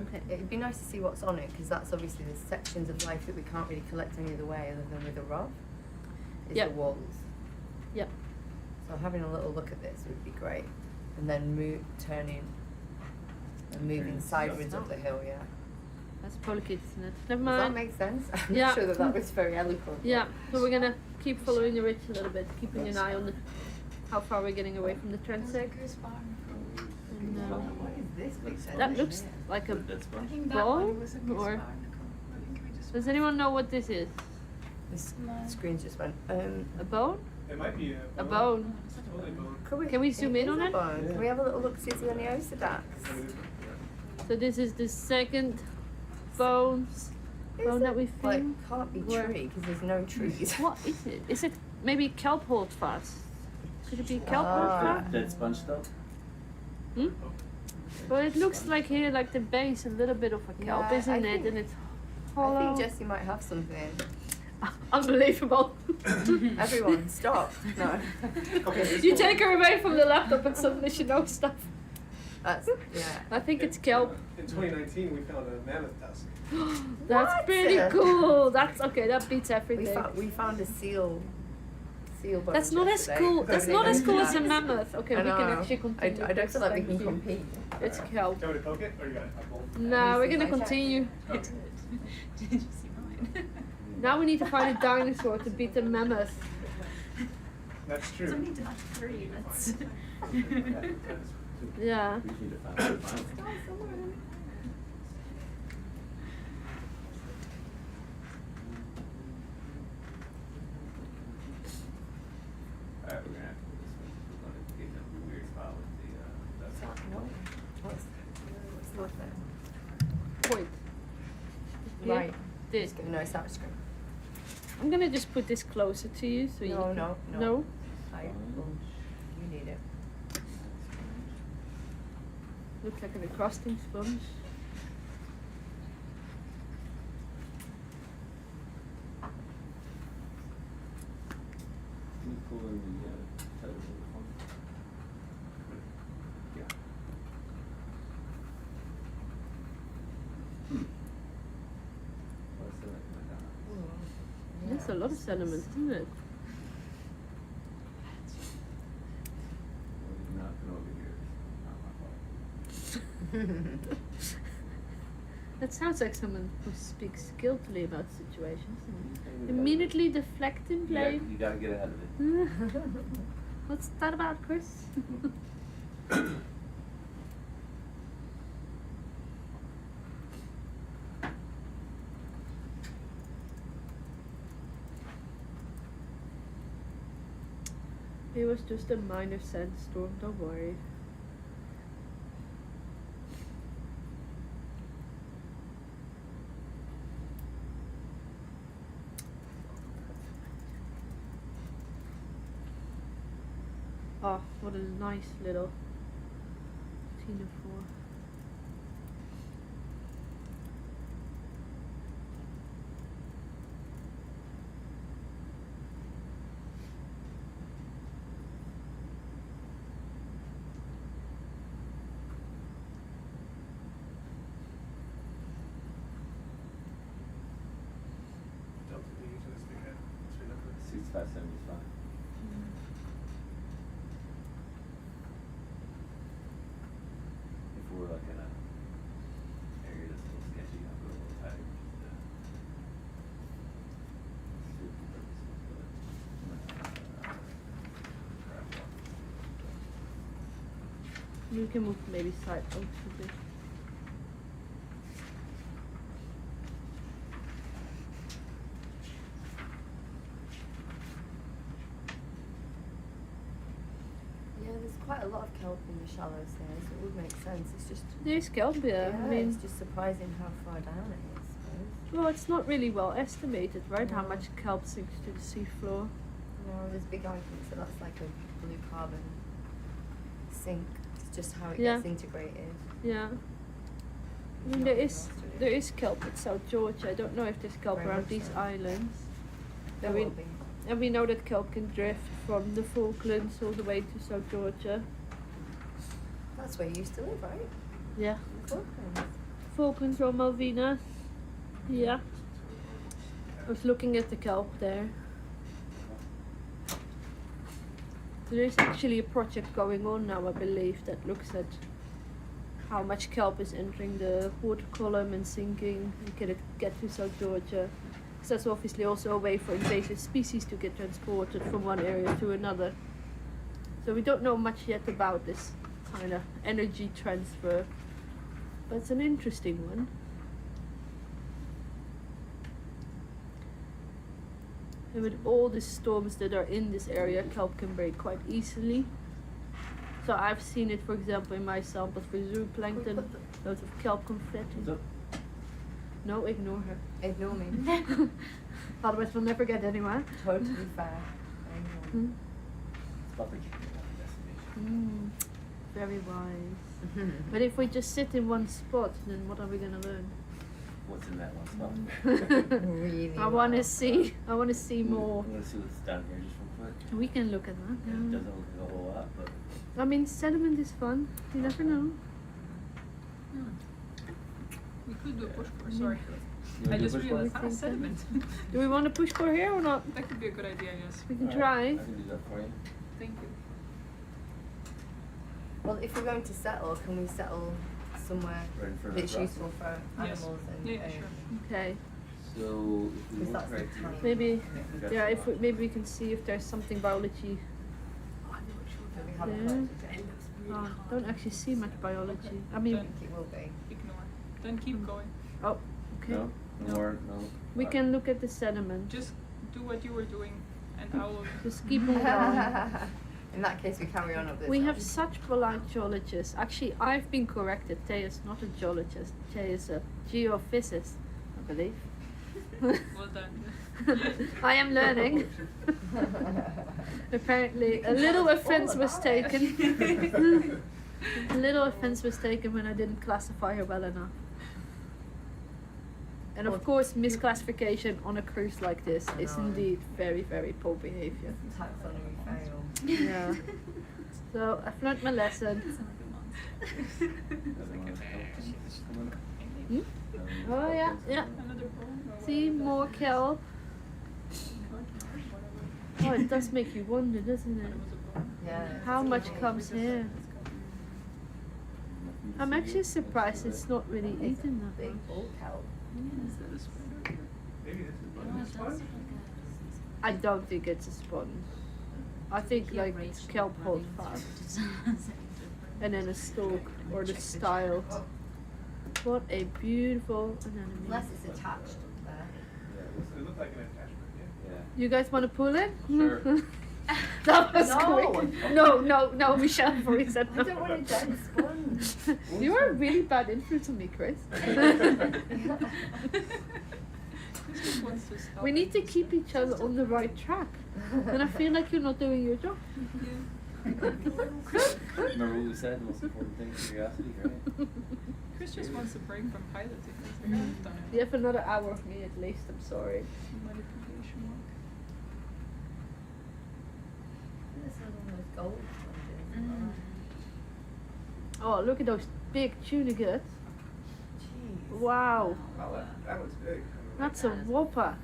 Okay. It'd be nice to see what's on it because that's obviously the sections of life that we can't really collect any other way other than with a rod. Is Yep. the walls. Yep. So having a little look at this would be great, and then turning and moving Turning sideways south. up the hill. Yeah. That's complicated, isn't it? Never Does that mind. make sense? I'm Yeah. not sure that was very eloquent. Yeah, so we're going to keep following the ridge a little bit, keeping an eye on the, how far we're getting away from the transect. And, What is this big that section looks here? like a That's fine. bone, or does anyone know what this is? This screen just went. A bone? It might be A bone. Totally bone. Can we zoom in on is a it? bone. Can we have a little look see on the Ocedax? So this is the second bone that we Like, found. can't be Where- tree because there's no trees. What is it? Is it maybe kelp holdfast? Could it be kelp Ah. holdfast? Dead sponge stuff? Hmm? Well, it looks like here, like the base, a little bit of a kelp, Yeah, isn't I it? think- And it's I hollow. think Jessie might have something. Unbelievable. Everyone, stop. No. You take her away from the laptop and suddenly she knows stuff. That's, yeah. I think it's kelp. In 2019, we found a mammoth tusk. That's What? pretty cool. That's okay. That beats everything. We found a seal bone. That's not as yesterday. cool. That's not as cool as a mammoth. Okay, I we can know. actually continue. I don't feel like we Thank can you. compete. It's kelp. Do you want me to poke it, or you got a bowl? No, we're gonna continue. Okay. Did you see mine? Now we need to find a dinosaur to beat the mammoth. That's true. So we need to have 3. That's. Yeah. We just need to find the final. Alright, we're gonna have to do this one. We're gonna get in a weird spot with the, that's No. What's north there? Point. Here? Right. This. No, it's that screen. I'm gonna just put this closer to you so you. No, can- no, no. No. You need it. Looks like an encrusting sponge. Can you pull in the, television phone? Yeah. What's the, That's a lot of sediment, isn't it? well, you're not gonna overhear it. Not my fault. That sounds like someone who speaks skillfully about situations. And immediately deflecting blame. You gotta get ahead of it. What's that about, Chris? It was just a minor sandstorm, don't worry. Oh, what a nice little ctenophore. 65, 70 is fine. If we're like in a area that's a little sketchy, I'll go a little tighter, just to suit the purposes, but You can move maybe side out a bit. Yeah, there's quite a lot of kelp in the shallows there, so it would make sense. It's just There's kelp here. I mean, it's just surprising how far down it is, I suppose. well, it's not really well estimated, right? How No. much kelp sinks to the seafloor. No, there's big arguments that that's like a blue carbon sink. It's just how it Yeah. gets integrated. Yeah. I mean, Not there what is else to do. there is kelp at South Georgia. I don't know if there's kelp Very around much these so. islands. There And we, will be. and we know that kelp can drift from the Falklands all the way to South Georgia. That's where you used to live, right? Yeah. The Falklands. Falklands or Malvinas. Yeah. I was looking at the kelp there. There's actually a project going on now, I believe, that looks at how much kelp is entering the water column and sinking and can it get to South Georgia. Because that's obviously also a way for invasive species to get transported from one area to another. So we don't know much yet about this kind of energy transfer, but it's an interesting one. And with all the storms that are in this area, kelp can break quite easily. So I've seen it, for example, in my samples for zooplankton, loads of kelp confetti. What's up? No, ignore her. Ignore me. Otherwise we'll never get anywhere. Totally fair. Hmm? It's about the destination. Very wise. But if we just sit in one spot, then what are we gonna learn? What's in that one spot? Really I want to well. see. I want to see more. I'm gonna see what's down here just real quick. We can look at that. It Yeah. doesn't look like a whole lot, but I mean, sediment is fun. You never know. We could do a push core, sorry. You wanna I do just push core? realized, sediment. Do we want to push for here or not? That could be a good idea, yes. We can Alright, try. I can do that for you. Thank you. Well, if we're going to settle, can we settle somewhere Right in front of that's the rock. useful for Yes. animals and Yeah, sure. Okay. So if we Because look that's the right here. time. Maybe. Got Yeah. the If we, rock. maybe we can see if there's something biology. that we haven't Yeah. collected yet. Oh, don't actually see much biology. Okay. I mean, I think it will be. Ignore. Then keep going. oh, okay. No, no more, no. We can look at the sediment. Just do what you were doing and I will. Just keep on going. In that case, we carry on up this We one. have such polite geologists. Actually, I've been corrected. Tay is not a geologist. Tay is a geophysicist, I believe. Well done. I am learning. Apparently, a little offense was taken. A little offense was taken when I didn't classify her well enough. And of course, misclassification on a cruise like this is indeed very, very poor behavior. Taxonomy fail. Yeah. So I've learned my lesson. Doesn't want to help. It's coming up. Oh yeah, yeah. Another bone? Or See, whatever. more kelp. Whatever. Oh, it does make you wonder, doesn't But it? it was a bone. Yeah. How much comes here? I'm actually surprised it's not really eaten that Big much. bull kelp. Maybe this is one spot. I don't think it's a sponge. I think like it's kelp hold fast. And then a stalk or the style. What a beautiful anemone. Unless it's attached there. It looked like an attachment, yeah. Yeah. You guys want to pull it? Sure. That was No. quick. No, Michelle, for a second. I don't want a giant sponge. You are a really bad influence on me, Chris. Chris just wants to stop We need to and keep each other on the right track. And I feel like you're not doing your job. Remember what we said? The most important thing is curiosity, right? Chris just wants a break from piloting. He's like, I've done You it. have another hour of me at least, I'm sorry. Manipulation work. This is one of those gold sponges. Oh, look at those big tuna guts. Jeez. Wow, Wow, that was big. that's a whopper.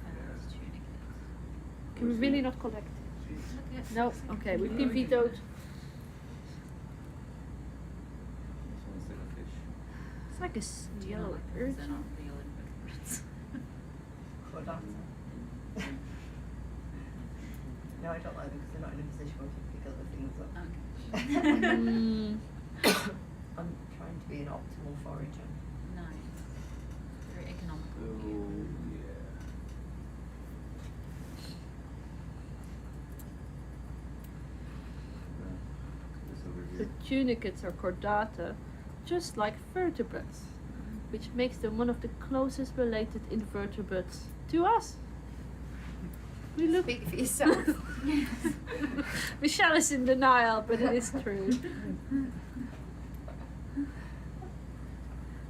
Can we really not collect? No. Okay, we've been vetoed. This one's like a fish. It's like a yellow urchin. No, I don't like them because they're not in a position where you can pick other things up. I'm trying to be an optimal forager. Nice. Very economical. Oh, yeah. This over The here. tunicates are chordata, just like vertebrates, which makes them one of the closest related invertebrates to us. We look. Speak for yourself. Michelle is in denial, but it is true.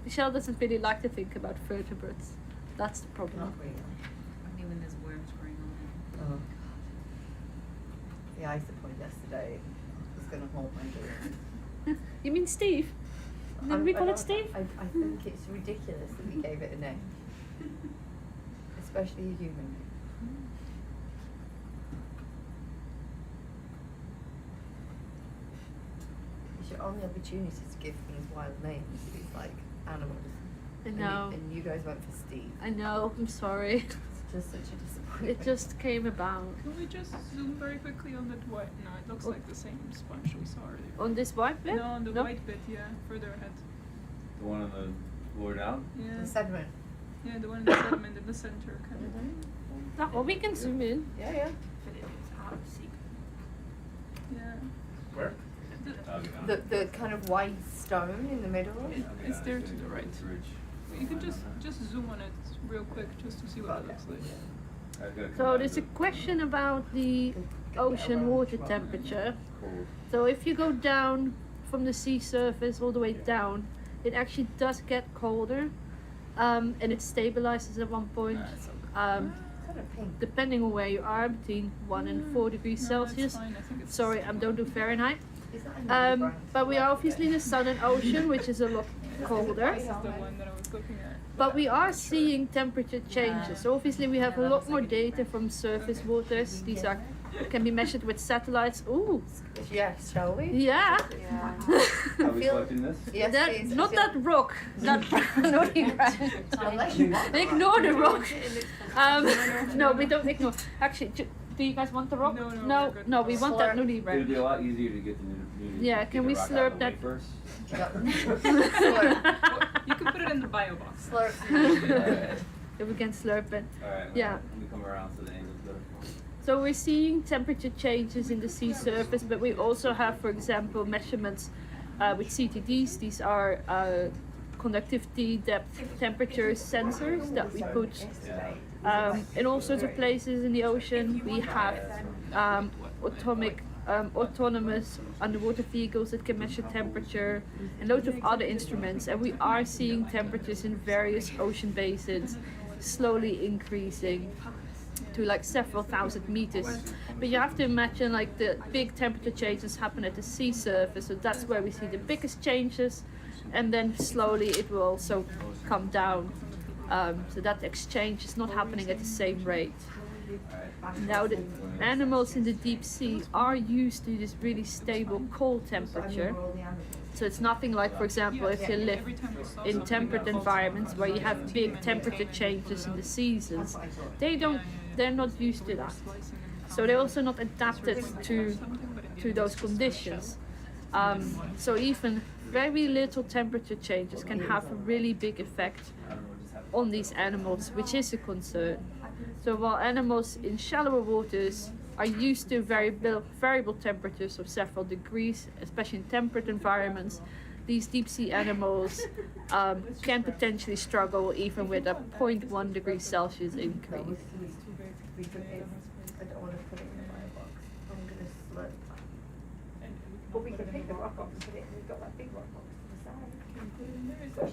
Michelle doesn't really like to think about vertebrates. That's the problem. Not really. Only when there's worms growing on Oh god. The isopod yesterday was going to hold my door. You mean Steve? Did we call it Steve? I think it's ridiculous that we gave it a name. Especially a human name. It's your only opportunity to give things wild names. It's like animals. I know. And you guys went for Steve. I know. I'm sorry. It's just such a disappointment. It just came about. Can we just zoom very quickly on that white? No, it looks like the same sponge we saw earlier. On this white bit? No, on the white bit, yeah, further ahead. The one on the lower down? Yeah. The sediment. Yeah, the one in the sediment in the center, kind of. Oh, well, we can zoom in. Yeah, yeah. But it is out of secret. Yeah. Where? I'll get down. The kind of white stone in the middle. It's there to the right. It's rich. You can just zoom on it real quick just to see what it looks like. I've gotta come So down there's to a question about the ocean water temperature. cold. So if you go down from the sea surface all the way down, it actually does get colder, and it stabilizes at one point. Kind of pink. Depending on where you are, between 1 and 4 degrees No, Celsius. that's fine. I think it's Sorry, I don't do Fahrenheit. Is that a brown But we are obviously in the Southern Ocean, which is a lot colder. This is the one that I was looking at. But we are seeing temperature changes. So obviously we have a lot more data from surface waters. These are can be measured with satellites. Ooh, Yes, shall we? yeah. Yeah. Are we feel- collecting this? Yes, That, please. not that rock. That Unless you want. Ignore the rock. No, we don't ignore. Actually, do you guys want the rock? No, we're no, good. no, we want that Slurp. nudie It'd rock. be a lot easier to get the new. Yeah, get can the we rock out slurp of the way that? first? Slurp. You can put it in the bio box. Slurp. Alright. If we can slurp it. Alright. Yeah. Let me come around so the angle's better. So we're seeing temperature changes in the sea surface, but we also have, for example, measurements with CTDs. These are conductivity, depth, temperature sensors that we put in all sorts of places in the ocean. We have autonomous underwater vehicles that can measure temperature and loads of other instruments. And we are seeing temperatures in various ocean basins slowly increasing to like several thousand meters. But you have to imagine like the big temperature changes happen at the sea surface, so that's where we see the biggest changes, and then slowly it will also come down. So that exchange is not happening at the same rate. Now the animals in the deep sea are used to this really stable cold temperature. So it's nothing like, for example, if you live in temperate environments where you have big temperature changes in the seasons. They're not used to that. So they're also not adapted to those conditions. So even very little temperature changes can have a really big effect on these animals, which is a concern. So while animals in shallower waters are used to variable temperatures of several degrees, especially in temperate environments, these deep sea animals can potentially struggle even with a 0.1 degree Celsius increase. I don't want to put it in the bio box. I'm going to slurp that. But we can pick the rock up and put it in. We've got that big rock box to the side. So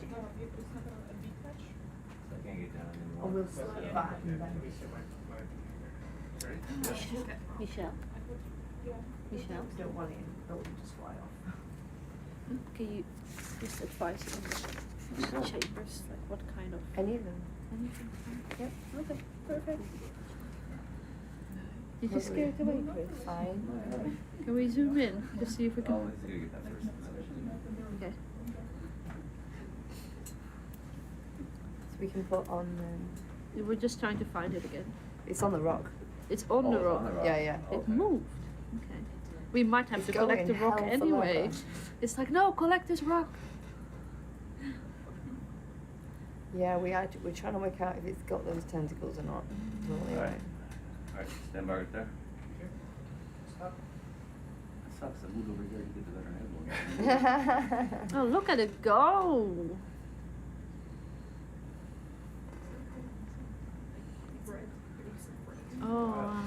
I can't get down anymore. Or we'll slurp that and then Michelle. Michelle, don't want it in. Don't want it to just fly off. can you just advise on the chambers, like what kind of Any of them. anything? Yep. Okay. Perfect. Did you scare it away, Chris? Fine. Can we zoom in to see if we Oh, can? let's get that first. Okay. So we can put on. We're just trying to find it again. It's on the rock. It's on the it's rock. on the rock. Yeah, yeah. Oh, It okay. moved. Okay. We might have It's to collect the going rock hell for anyway. leather. It's like, no, collect this rock. Yeah, we're trying to work out if it's got those tentacles or not. Alright. Alright, stand by right there. That sucks. I moved over here to get the better angle. Oh, look at it go. Oh, wow.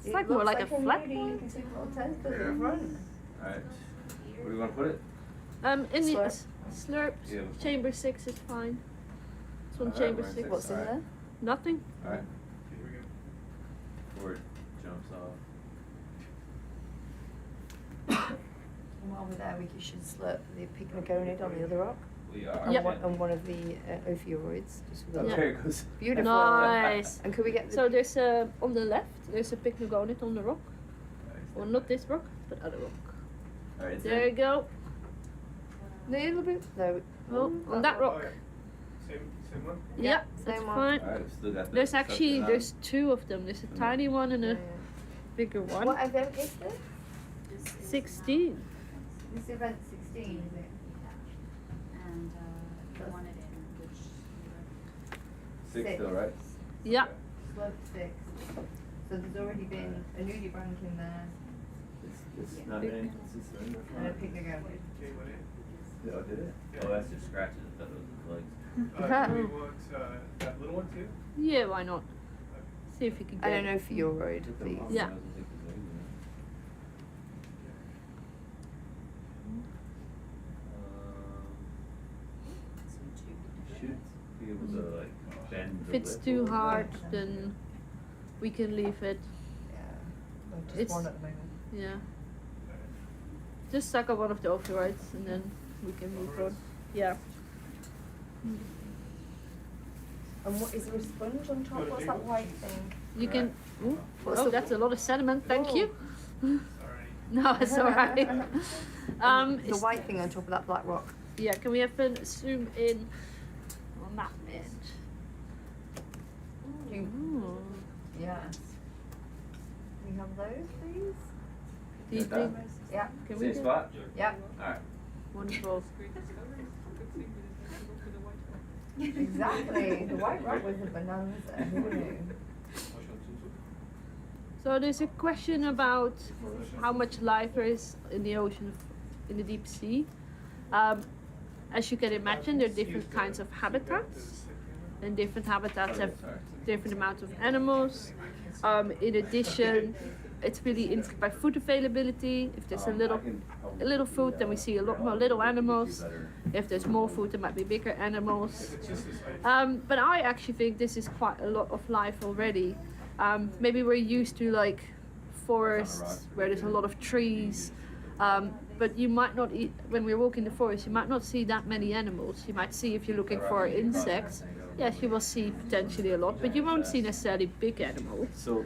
It's like more like a flat You one. can see little tentacles in the front. Alright. Where do you want to put it? In the Slurp. slurp, Yeah. chamber 6 is fine. It's on Alright, chamber we're in 6. six. What's in Alright. there? Nothing. Alright. Here we go. Before it jumps off. And while we're there, we should slurp the pycnogonid on the other rock. We are. And, Yep. and one of the ophiuroids. Just with Oh, a Yeah. there it goes. Beautiful. Nice. And could we get the So there's a, on the left, there's a pycnogonid on the rock. Well, not this rock, but other rock. Alright, There you go. little bit? No. Oh, on that rock. Oh, yeah. Same one? Yeah, Yeah, that's same one. fine. Alright, we've still got the There's suction actually, on. there's 2 of them. There's a tiny one and a Yeah. bigger one. What event is this? 16. This event 16, is it? And you want it in which Six still, right? Yeah. Slope 6. So there's already been a nudibranch in there It's not an inconsistent. and a pycnogonid. Okay, what is? Oh, did it? Oh, that's just scratches. I thought it was the legs. Do we want that little one too? Yeah, why not? See if you can get I don't know it. ophiuroid, please. Yeah. Should be able to like bend If the it's lip a too little hard, bit. then we can leave it. Yeah. Oh, just It's- one at the moment. Yeah. Just suck up one of the opioids and then we can move on. Yeah. And what is there a sponge on top? What's that white thing? You can. Ooh, What's oh, the- that's a lot of sediment. Thank Oh. you. Sorry. No, it's alright. The it's- white thing on top of that black rock. Yeah, can we have a zoom in on that bit? Ooh. Yes. Can we have those, please? Do you Like that? think? Yeah. Can we Same do- spot? Yeah. Alright. Wonderful. Exactly. The white rock was a bonanza. Who knew? So there's a question about how much life there is in the ocean, in the deep sea. As you can imagine, there are different kinds of habitats, and different habitats have different amounts of animals. In addition, it's really influenced by food availability. If there's a little food, then we see a lot more little animals. If there's more food, there might be bigger animals. But I actually think this is quite a lot of life already. Maybe we're used to like forests where there's a lot of trees. But you might not eat, when we're walking the forest, you might not see that many animals. You might see, if you're looking for insects, yes, you will see potentially a lot, but you won't see necessarily big animals. So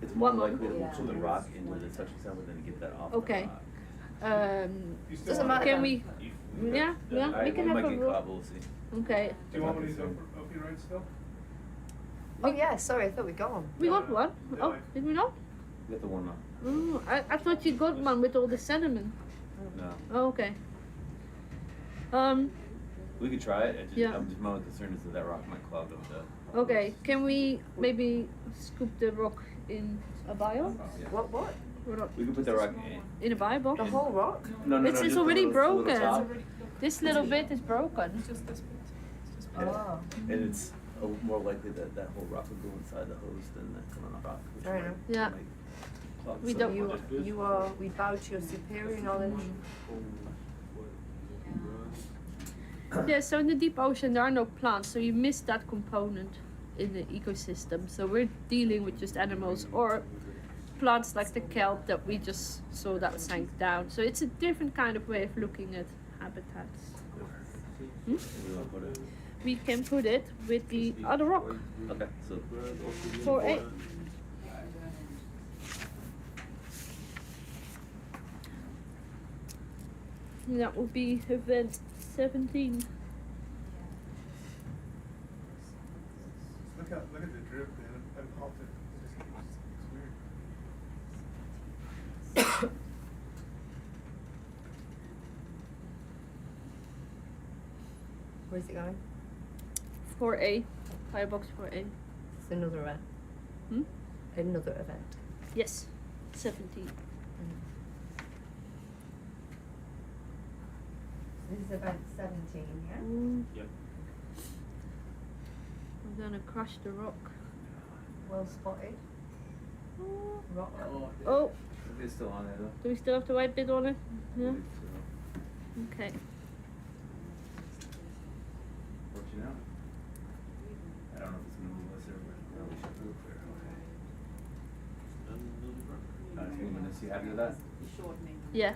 it's more One more. likely to pull the rock into the suction cell than to get that off Okay. the rock. Doesn't matter. Can we, yeah, we Alright, can might have a get rook. caught, but we'll see. Okay, Do you want one of these opioids still? Oh yeah, sorry, I thought we'd gone. we got one. Oh, did we not? Get the one now. Oh, I thought you got one with all the sediment. No. Oh, okay. We could try it. Yeah. I'm just more concerned is that rock might clog up the. Okay, can we maybe scoop the rock in a bio? Yeah. What? Or not? We could put the rock In a bio box? The whole rock? No, It's just the already little top. broken. This little bit is broken. Just this bit. It's just Oh. And it's more likely that that whole rock would go inside the hose than that come on the rock. Which Fair might- enough. Yeah. might clog We some don't- of it. We bow to your superior knowledge. Yeah, so in the deep ocean there are no plants, so you miss that component in the ecosystem. So we're dealing with just animals or plants like the kelp that we just saw that sank down. So it's a different kind of way of looking at habitats. We wanna put it- We can put it with the other rock. Okay, so. For a That will be event 17. Look at the drip, man. I'm halted. It's weird. Where's it going? 4A. Firebox 4A. It's another event. Hmm? Another event. Yes. 17. This is event 17, yeah? Yep. I'm gonna crush the rock. Well spotted. Rock. Oh, It's still on there though. do we still have the white bit on it? Yeah. Believe so. Okay. Fortune out. I don't know if it's gonna move us or no, we should move there. Okay. It's moving us. You happy with that? Yeah.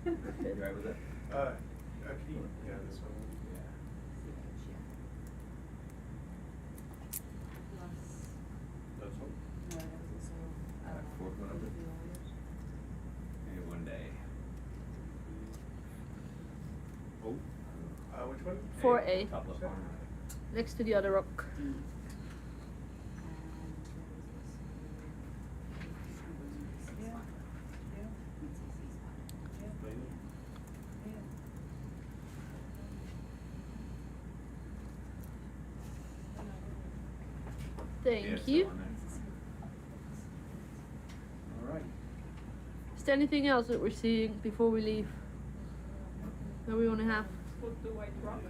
You right with that? Can you, yeah, this one. That's all. Fork one over. Maybe one day. Oh. Which one? 4A. Top left corner. Next to the other rock. Thank you. Alright. Is there anything else that we're seeing before we leave? That we want to have? Put the white rock.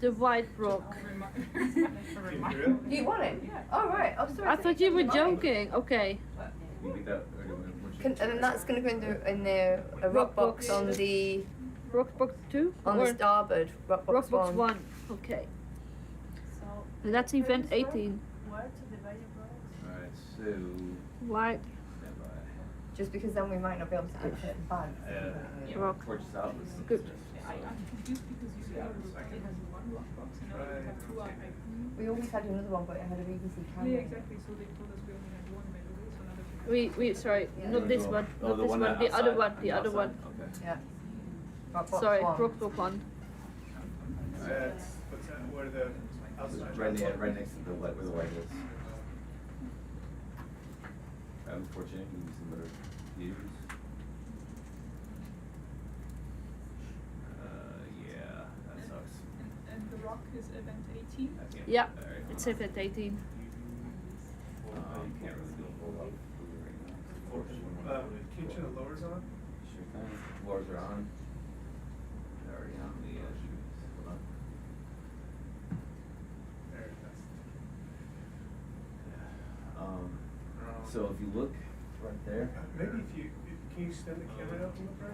The white rock. You want it? Yeah. Oh, right. Oh, sorry. I thought you were joking. Okay. You beat that, or do you want to- And then that's going to go in the a rock box on the Rock box 2? on Or the starboard. Rock box, rock box 1. 1. Okay. So And that's event 18. where to divide your rocks? Alright, so. White Stand by. Just because then we might not be able to access it back. rock. Torch south was. Good. I'm confused because you say it has one rock box and now we have two outside. We always had another one, but it had a BBC camera. Yeah, exactly. So they told us we only had one metal, so now that We sorry, Yeah. not this one, Oh, not the this one one, that the other outside, one, the on other one. outside? Okay. Yeah. Rock box Sorry, 1. rock box 1. What's that? Where the outside? Right next to the light where the light is. Unfortunately, we need some better views. Yeah, that sucks. and the rock is event 18. I can't- Yeah, alright. it's event 18. Can't really do a whole lot right now. Can you turn the lowers on? Sure thing. Floors are on. They're already on the shoes. Hold on. There, that's. So if you look right there. Maybe if you can you extend the camera out a little bit?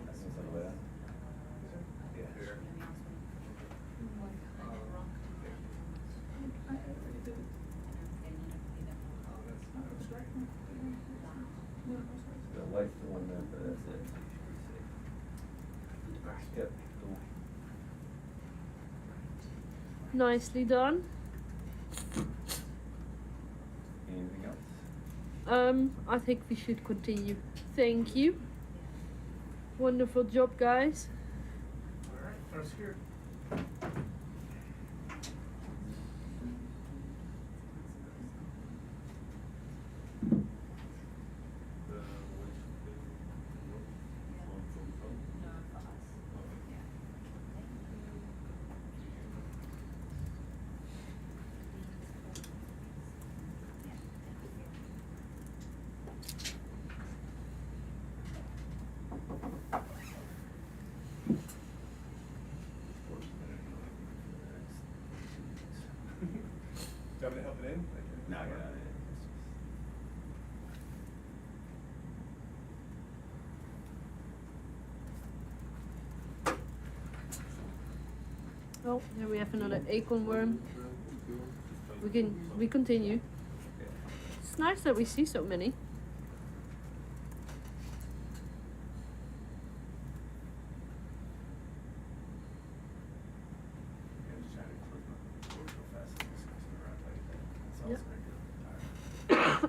That's inside the way out. Yeah. Here. I already did it. The light's the one that, that's it. Yep, cool. Nicely done. Anything else? I think we should continue. Thank you. Wonderful job, guys. Alright, first here. Do you want me to help it in? No, I got it. Oh, there we have another acorn worm. We continue. It's nice that we see so many. I'm just trying to close my doors real fast and just messing around like that. That's all Yep. it's gonna do.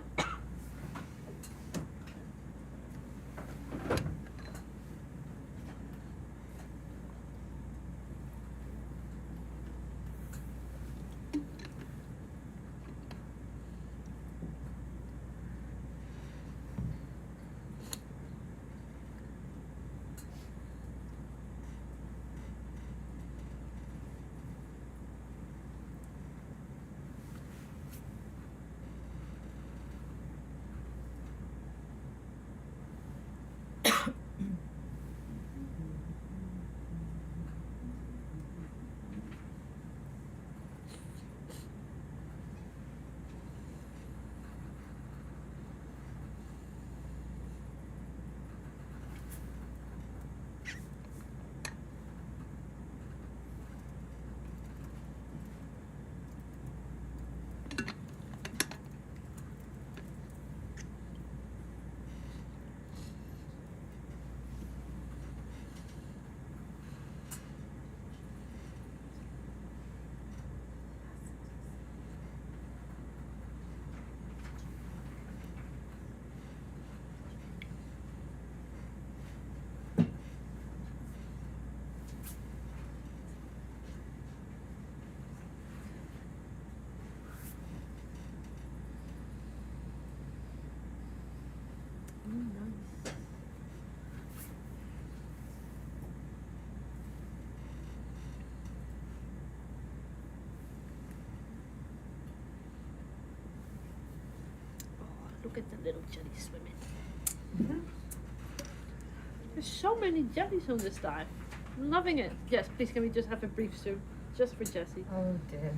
Look at the little jelly swimming. There's so many jellies on this dive. I'm loving it. Yes, please can we just have a brief zoom? Just for Jessie. Oh dear.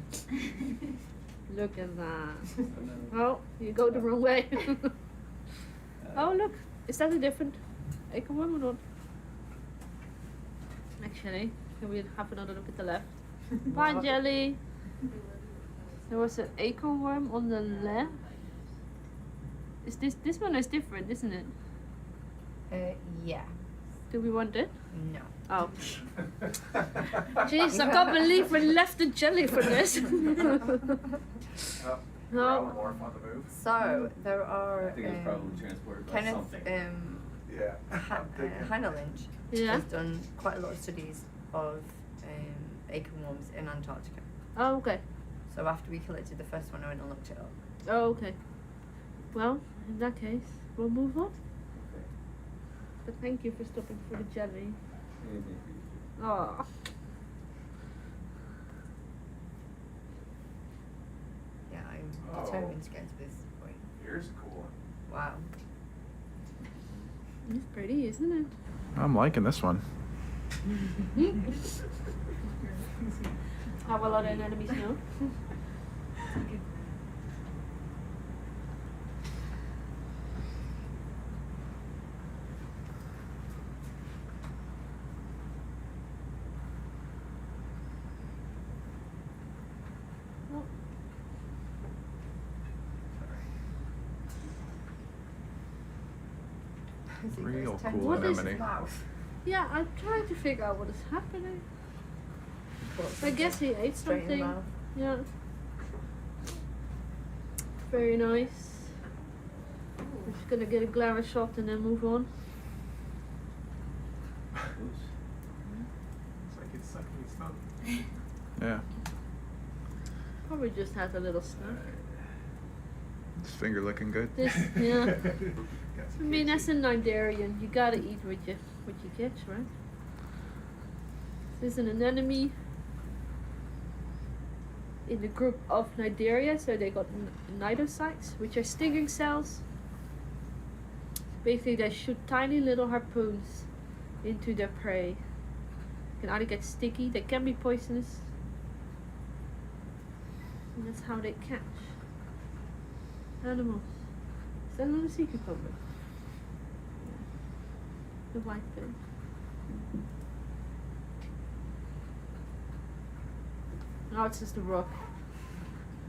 Look at that. Oh, you go the wrong way. Oh look, is that a different acorn worm or not? Actually, can we have another look at the left? Bye jelly. There was an acorn worm on the left. Is this one is different, isn't it? Yeah. Do we want it? No. Oh. Jeez, I can't believe we left the jelly for this. No. More on the move. So there are I think it's probably transported by Kenneth something. Yeah. Hannah Lynch Yeah. has done quite a lot of studies of acorn worms in Antarctica. Oh, okay. So after we collected the first one, I went and looked it up. Oh, okay. Well, in that case, we'll move on. Okay. But thank you for stopping for the jelly. Anything for you. Oh. Yeah, I'm determined to get to this point. Here's a cool one. Wow. It's pretty, isn't it? I'm liking this one. How will our enemies know? Real cool What is anemone. Yeah, I'm trying to figure out what is happening. I guess he ate Straight in the something. mouth. Yeah. Very nice. I'm just gonna get a glamour shot and then move on. It's like it's sucking its thumb. Yeah. Probably just has a little snack. His finger looking good. This, yeah. I mean, as a Nigerian, you gotta eat what you catch, right? This is an anemone in the group of Nidaria, so they got cnidocytes, which are stinging cells. Basically, they shoot tiny little harpoons into their prey. Can either get sticky, they can be poisonous, and that's how they catch animals. Is that not a sea cucumber? The white thing. No, it's just a rock.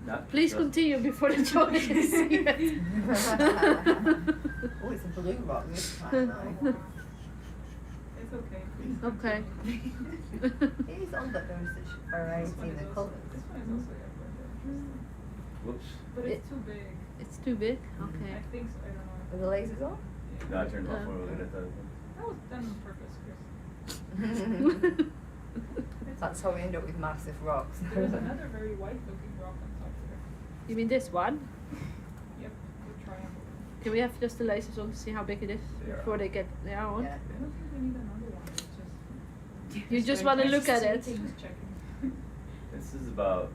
Not Please just- continue before the Johnny can see it. Oh, it's a blue rock this time though. It's okay. Okay. It is odd that there is such variety in the colours. This one is also interesting. Whoops. But it's too big. It's too big? Okay. I think so, I don't know. Are the lasers on? No, I turned off when we looked at that. That was done on purpose, Chris. That's how we end up with massive rocks. There's another very white looking rock on top there. You mean this one? Yep, the triangle. Can we have just the lasers on to see how big it is Yeah. before they get there on? Yeah. I don't think we need another one. It's just. You just want to look at it. Just checking. This is about,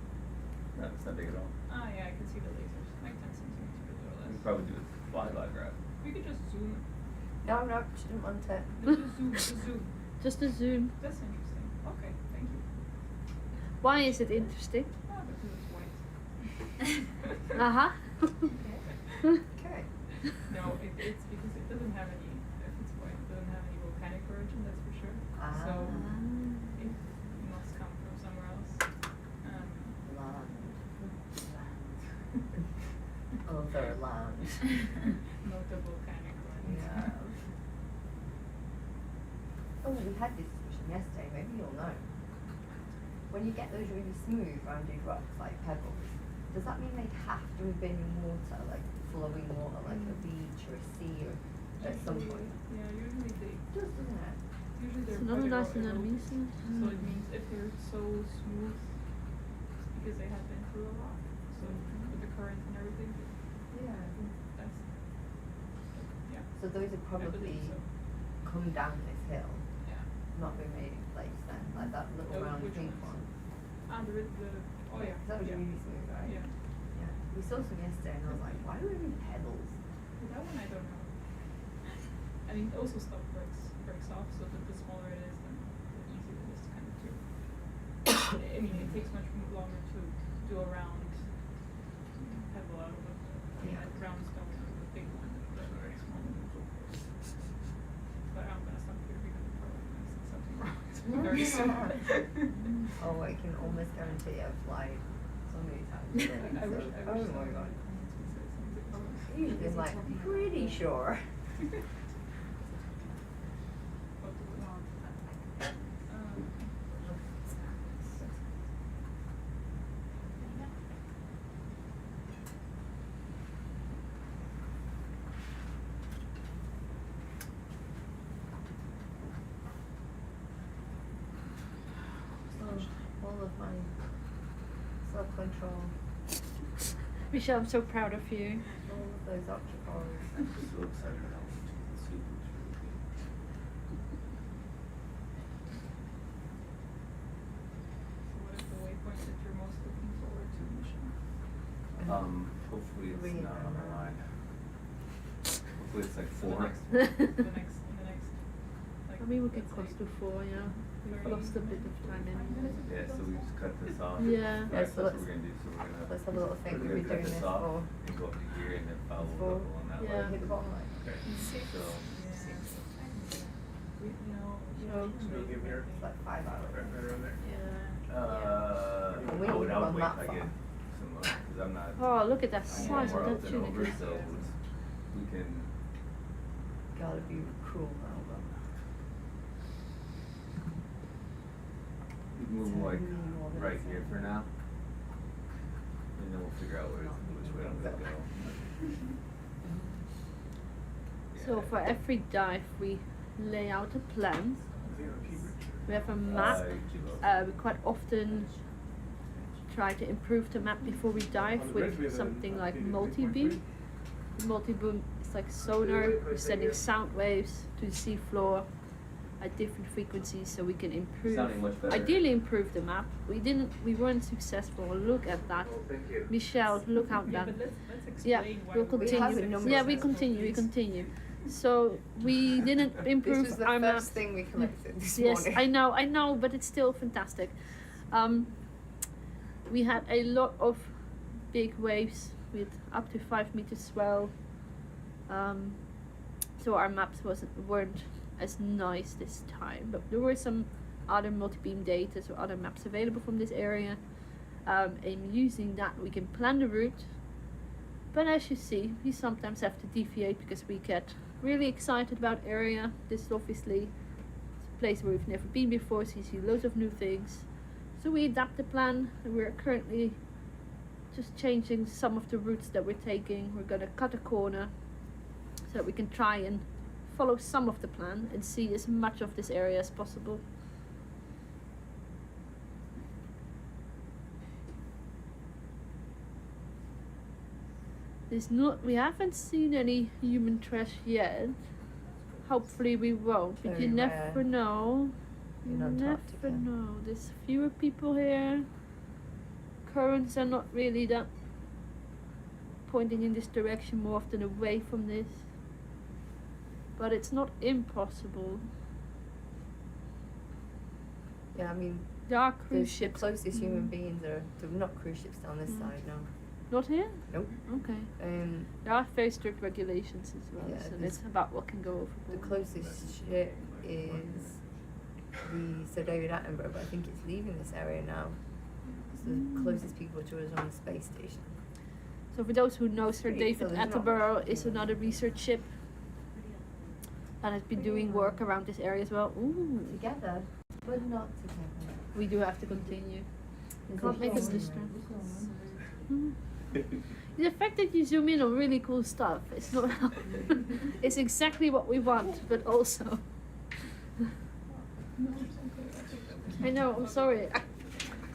no, it's not big at all. Ah, yeah, I can see the lasers. Like 10 centimeters or We less. could probably do a flyby graph. We could just zoom. No, no, she didn't want it. Just zoom, just zoom. Just a zoom. That's interesting. Okay, thank you. Why is it interesting? Ah, because it's white. Uh-huh. Okay. No, it's because it doesn't have any, if it's white, it doesn't have any volcanic origin, that's for sure. So it must come from somewhere else. Other land. Not the volcanic one. Yeah. Oh, we had this discussion yesterday, maybe you'll know. When you get those really smooth rounded rocks like pebbles, does that mean they have to have been in water, like flowing water, like a beach or a sea or at some point? Yeah, usually they. Just doesn't it? Usually It's they're another quite nice anemone, isn't it? So it means if they're so smooth, it's because they have been through a lot. So with the current and everything, Yeah. that's. Yeah. So those have I probably believe so. come down this hill, Yeah. not been made in place then, like that little round Which pink ones? one. Ah, the oh yeah. That was yeah. really smooth, right? Yeah. Yeah. We saw some yesterday and I was like, why are there any pebbles? also stuff breaks off, so that the smaller it is, then the easier it is to kind of do. I mean, it takes much longer to do a round pebble out of a round stone than a big one than a very small one. But I'm gonna stop here because I'm probably gonna see something wrong very soon. Oh, I can almost guarantee I've lied so many times. I wish Oh my someone in god. the comments would say something. Usually it's like, pretty sure. All of my self-control, Michelle, I'm so proud of you. all of those occupiers. I'm just so excited about the soup. It's really So what is the waypoint that you're most looking forward to, Michelle? good. Hopefully it's Read not on them. the line. Hopefully it's like So 4. the next, like, I mean, we could let's cross say, to 4, yeah. We've lost a bit of time anyway. Yeah, so we just cut this off. Yeah. Alright, Yeah, so so that's what let's- we're gonna do. So we're gonna let's have a little think. we're We'll be gonna cut doing this this off for and go up to here and then follow for- up on that Yeah. way. hit the bottom line. Okay. So we, you know, So, Medium here. it's like 5 hours. Right around there. We I would need one wait that till I far. get some, cause I'm not. Oh, look at that I'm size more of up that than over, tunic. so we can. Gotta be cruel now, We can move So like we need more than right that. here for now. And then we'll figure out which way I'm gonna go. So Yeah. for every dive, we lay out a plan. We have a map. We quite often try to improve the map before we dive with something like multi-beam. Multi-beam is like sonar. We're sending sound waves to the seafloor at different frequencies, so we can improve. Sounding much better. Ideally, improve the map. We weren't successful. Look at that, Michelle. Look how yeah, that. but let's explain Yeah, why we'll we continue. have the numbers Yeah, we now. continue. We continue. So we didn't improve This was the our map. first thing we collected this Yes, morning. I know, but it's still fantastic. We had a lot of big waves with up to 5 meters swell. So our maps weren't as nice this time, but there were some other multi-beam data, so other maps available from this area. And using that, we can plan the route. But as you see, we sometimes have to deviate because we get really excited about area. This is obviously a place where we've never been before, so you see loads of new things. So we adapt the plan, and we're currently just changing some of the routes that we're taking. We're gonna cut a corner so that we can try and follow some of the plan and see as much of this area as possible. We haven't seen any human trash yet. Hopefully we won't, but Very you rare. never know. You In never Antarctica. know. There's fewer people here. Currents are not really that pointing in this direction, more often away from this. But it's not impossible. Yeah, I mean, There are the cruise ships. closest human beings are not cruise ships down this Mm. side, no. Not here? Nope. Okay. Um, There are very strict regulations as well, Yeah, so there's- it's about what can go the overboard. closest ship is the Sir David Attenborough, but I think it's leaving this area now. It's the closest people to us on the space station. So for those who know, Sir Great, David so there's not Attenborough much is to do. another research ship that has been doing work around this area as well. Ooh, Together, but not together. we do have to continue. There's Can't a make us hole. distract. The fact that you zoom in on really cool stuff, it's not it's exactly what we want, but also I know, I'm sorry. I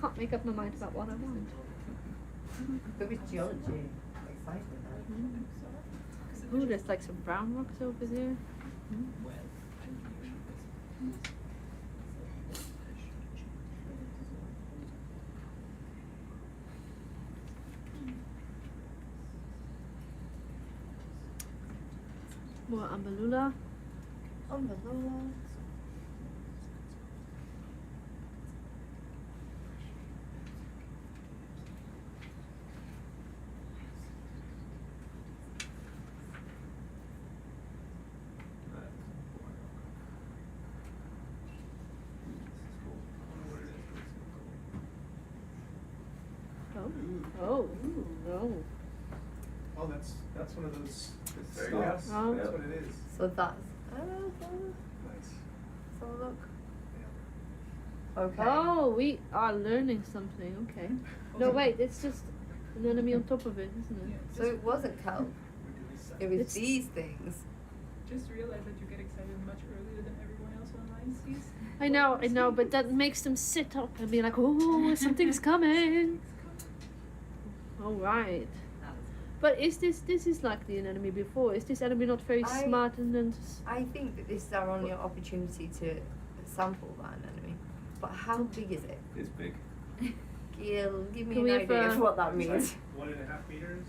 can't make up my mind about what I want. But with geology, excited about it. Ooh, there's like some brown rocks over there. More Ambelula. On the lower. Oh, no. Oh, that's one of those There you stops. go. Oh. That's what it is. So that's. Nice. So look. Okay. Oh, we are learning something. Okay. No, wait, it's just an enemy on top of it, isn't it? So it wasn't kelp. It was It's- these things. Just realize that you get excited much earlier than everyone else online sees. I know, but that makes them sit up and be like, oh, something's coming. All right. But is this is like the enemy before? Is this enemy not very smart and then just... I think that this is our only opportunity to sample that anemone. But how big is it? It's big. Gil, give me Can an we have, idea of what that It's means. like 1.5 meters.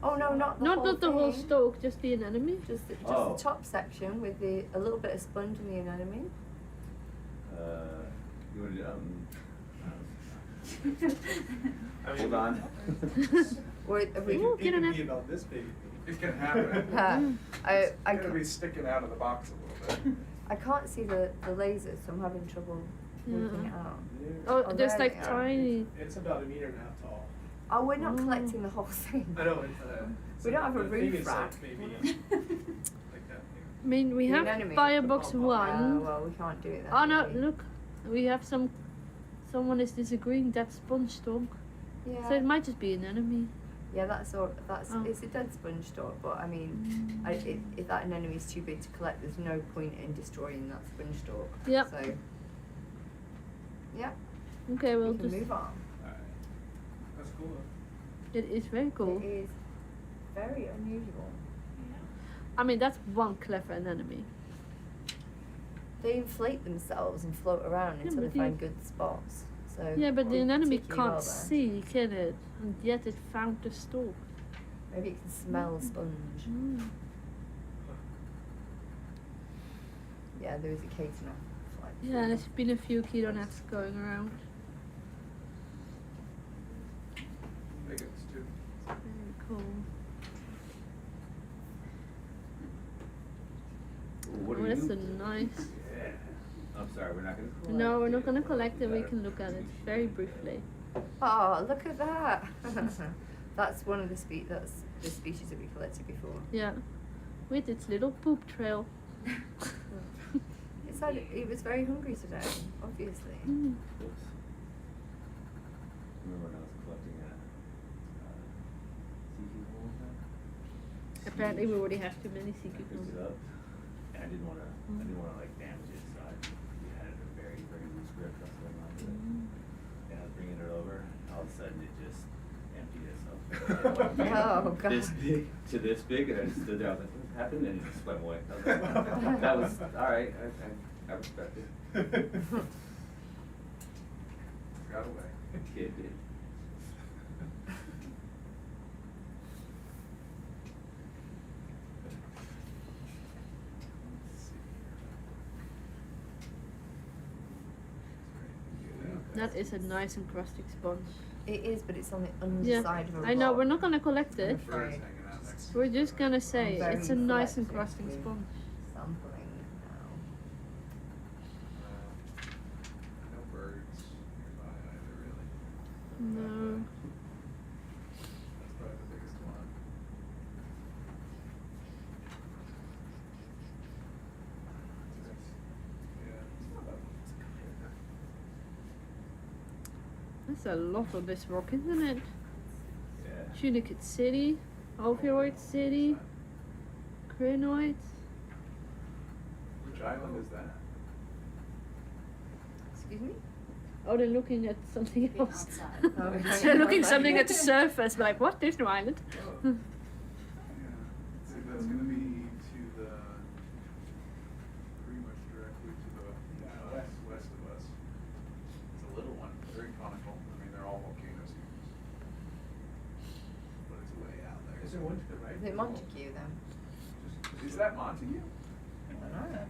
Oh no, not the whole Not the whole thing. stalk, just the anemone? Just the Oh. top section with a little bit of sponge in the anemone. You want to I mean, hold on. Or It have we? Ooh, could get an be ap- about this big. It can happen. I It's gonna can't- be sticking out of the box a little bit. I can't see the lasers, so I'm having trouble working it out. Oh, Oh, there's there like they are. tiny... It's about 1.5 meters tall. Oh, we're not Oh. collecting the whole thing. I know. We don't have a the thing roof is rack. like maybe like that. I mean, we The have anemone. firebox The Oh, 1. well, we can't do it then. Oh no, maybe. look. We have someone is disagreeing, that's sponge stalk. Yeah. So it might just be an enemy. Yeah, that's all. That's Oh. it's a dead sponge stalk, but I mean, if that anemone is too big to collect, there's no point in destroying that sponge stalk. Yep. So, yeah, Okay, we'll we can just... move on. That's cool. It is very cool. It is very unusual. I mean, that's one clever anemone. They inflate themselves and float around Yeah, until they but you- find good spots. So Yeah, but the they anemone particularly well can't there. see, can it? And yet it found the stalk. Maybe it can smell sponge. Mm. Yeah, there is occasional flight. Yeah, there's been a few keto nets going around. Biggins too. Very cool. What Oh, are that's you? a nice... Yeah. I'm sorry, we're not going to. No, we're not gonna collect it, we can look at it very briefly. Oh, look at that! That's one of the that's the species that we collected before. Yeah. With its little poop trail. It was very hungry today, obviously. Mm. Oops. Remember when I was collecting seafood one time? Apparently we already have too many sea I picked it cucumbers. up, and I didn't want to like damage it, so we had it a very, very loose grip. That's what I did. And I was bringing it over, all of a sudden it just emptied itself. Oh, God. This big to this big, and I just stood there. I was like, "What happened?" And it just swam away. I was like, that was all right. I respect it. Got away. Kid did. That is a nice encrusting sponge. It is, but it's on the Yeah, underside of a rock. I know, we're not gonna collect it. I'm afraid. Birds hanging out next to We're just gonna I'm say very it's a nice selective encrusting with sponge. Sampling now. No birds nearby either, really. No. That's probably the biggest one. That's a lot of this rock, isn't it? Yeah. Tunicate City, Opioid City, Crinoid. Which island is that? Excuse me? Oh, they're looking at something Being else. outside. Oh, They're looking something at the surface, like, what? There's no island. Yeah. See, that's gonna be to the, pretty much directly to the west of us. It's a little one, very conical. I mean, they're all volcanoes. But it's way out there. Is there one to the right? Is it Montagu then? Is that Montague? I don't know.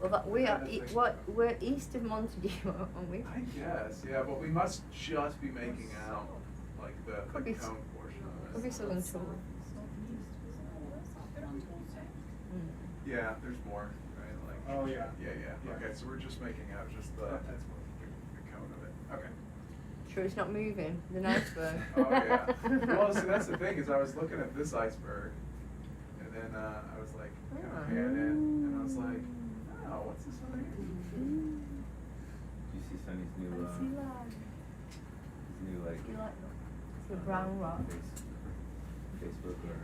Well, that we are we're east of Montagu, aren't we? I guess, yeah, but we must just be making out like the Could be cone portion of it. Could be southern tool. Yeah, there's more, right? Like. Oh, yeah. Yeah. Okay, so we're just making out just the cone of it. Okay. Sure, it's not moving. The iceberg. Oh yeah. Well, see, that's the thing is I was looking at this iceberg, and then I was like, pan in, and I was like, oh, what's this one here? Do you see Sunny's new, his new like. The brown rock. Facebook or?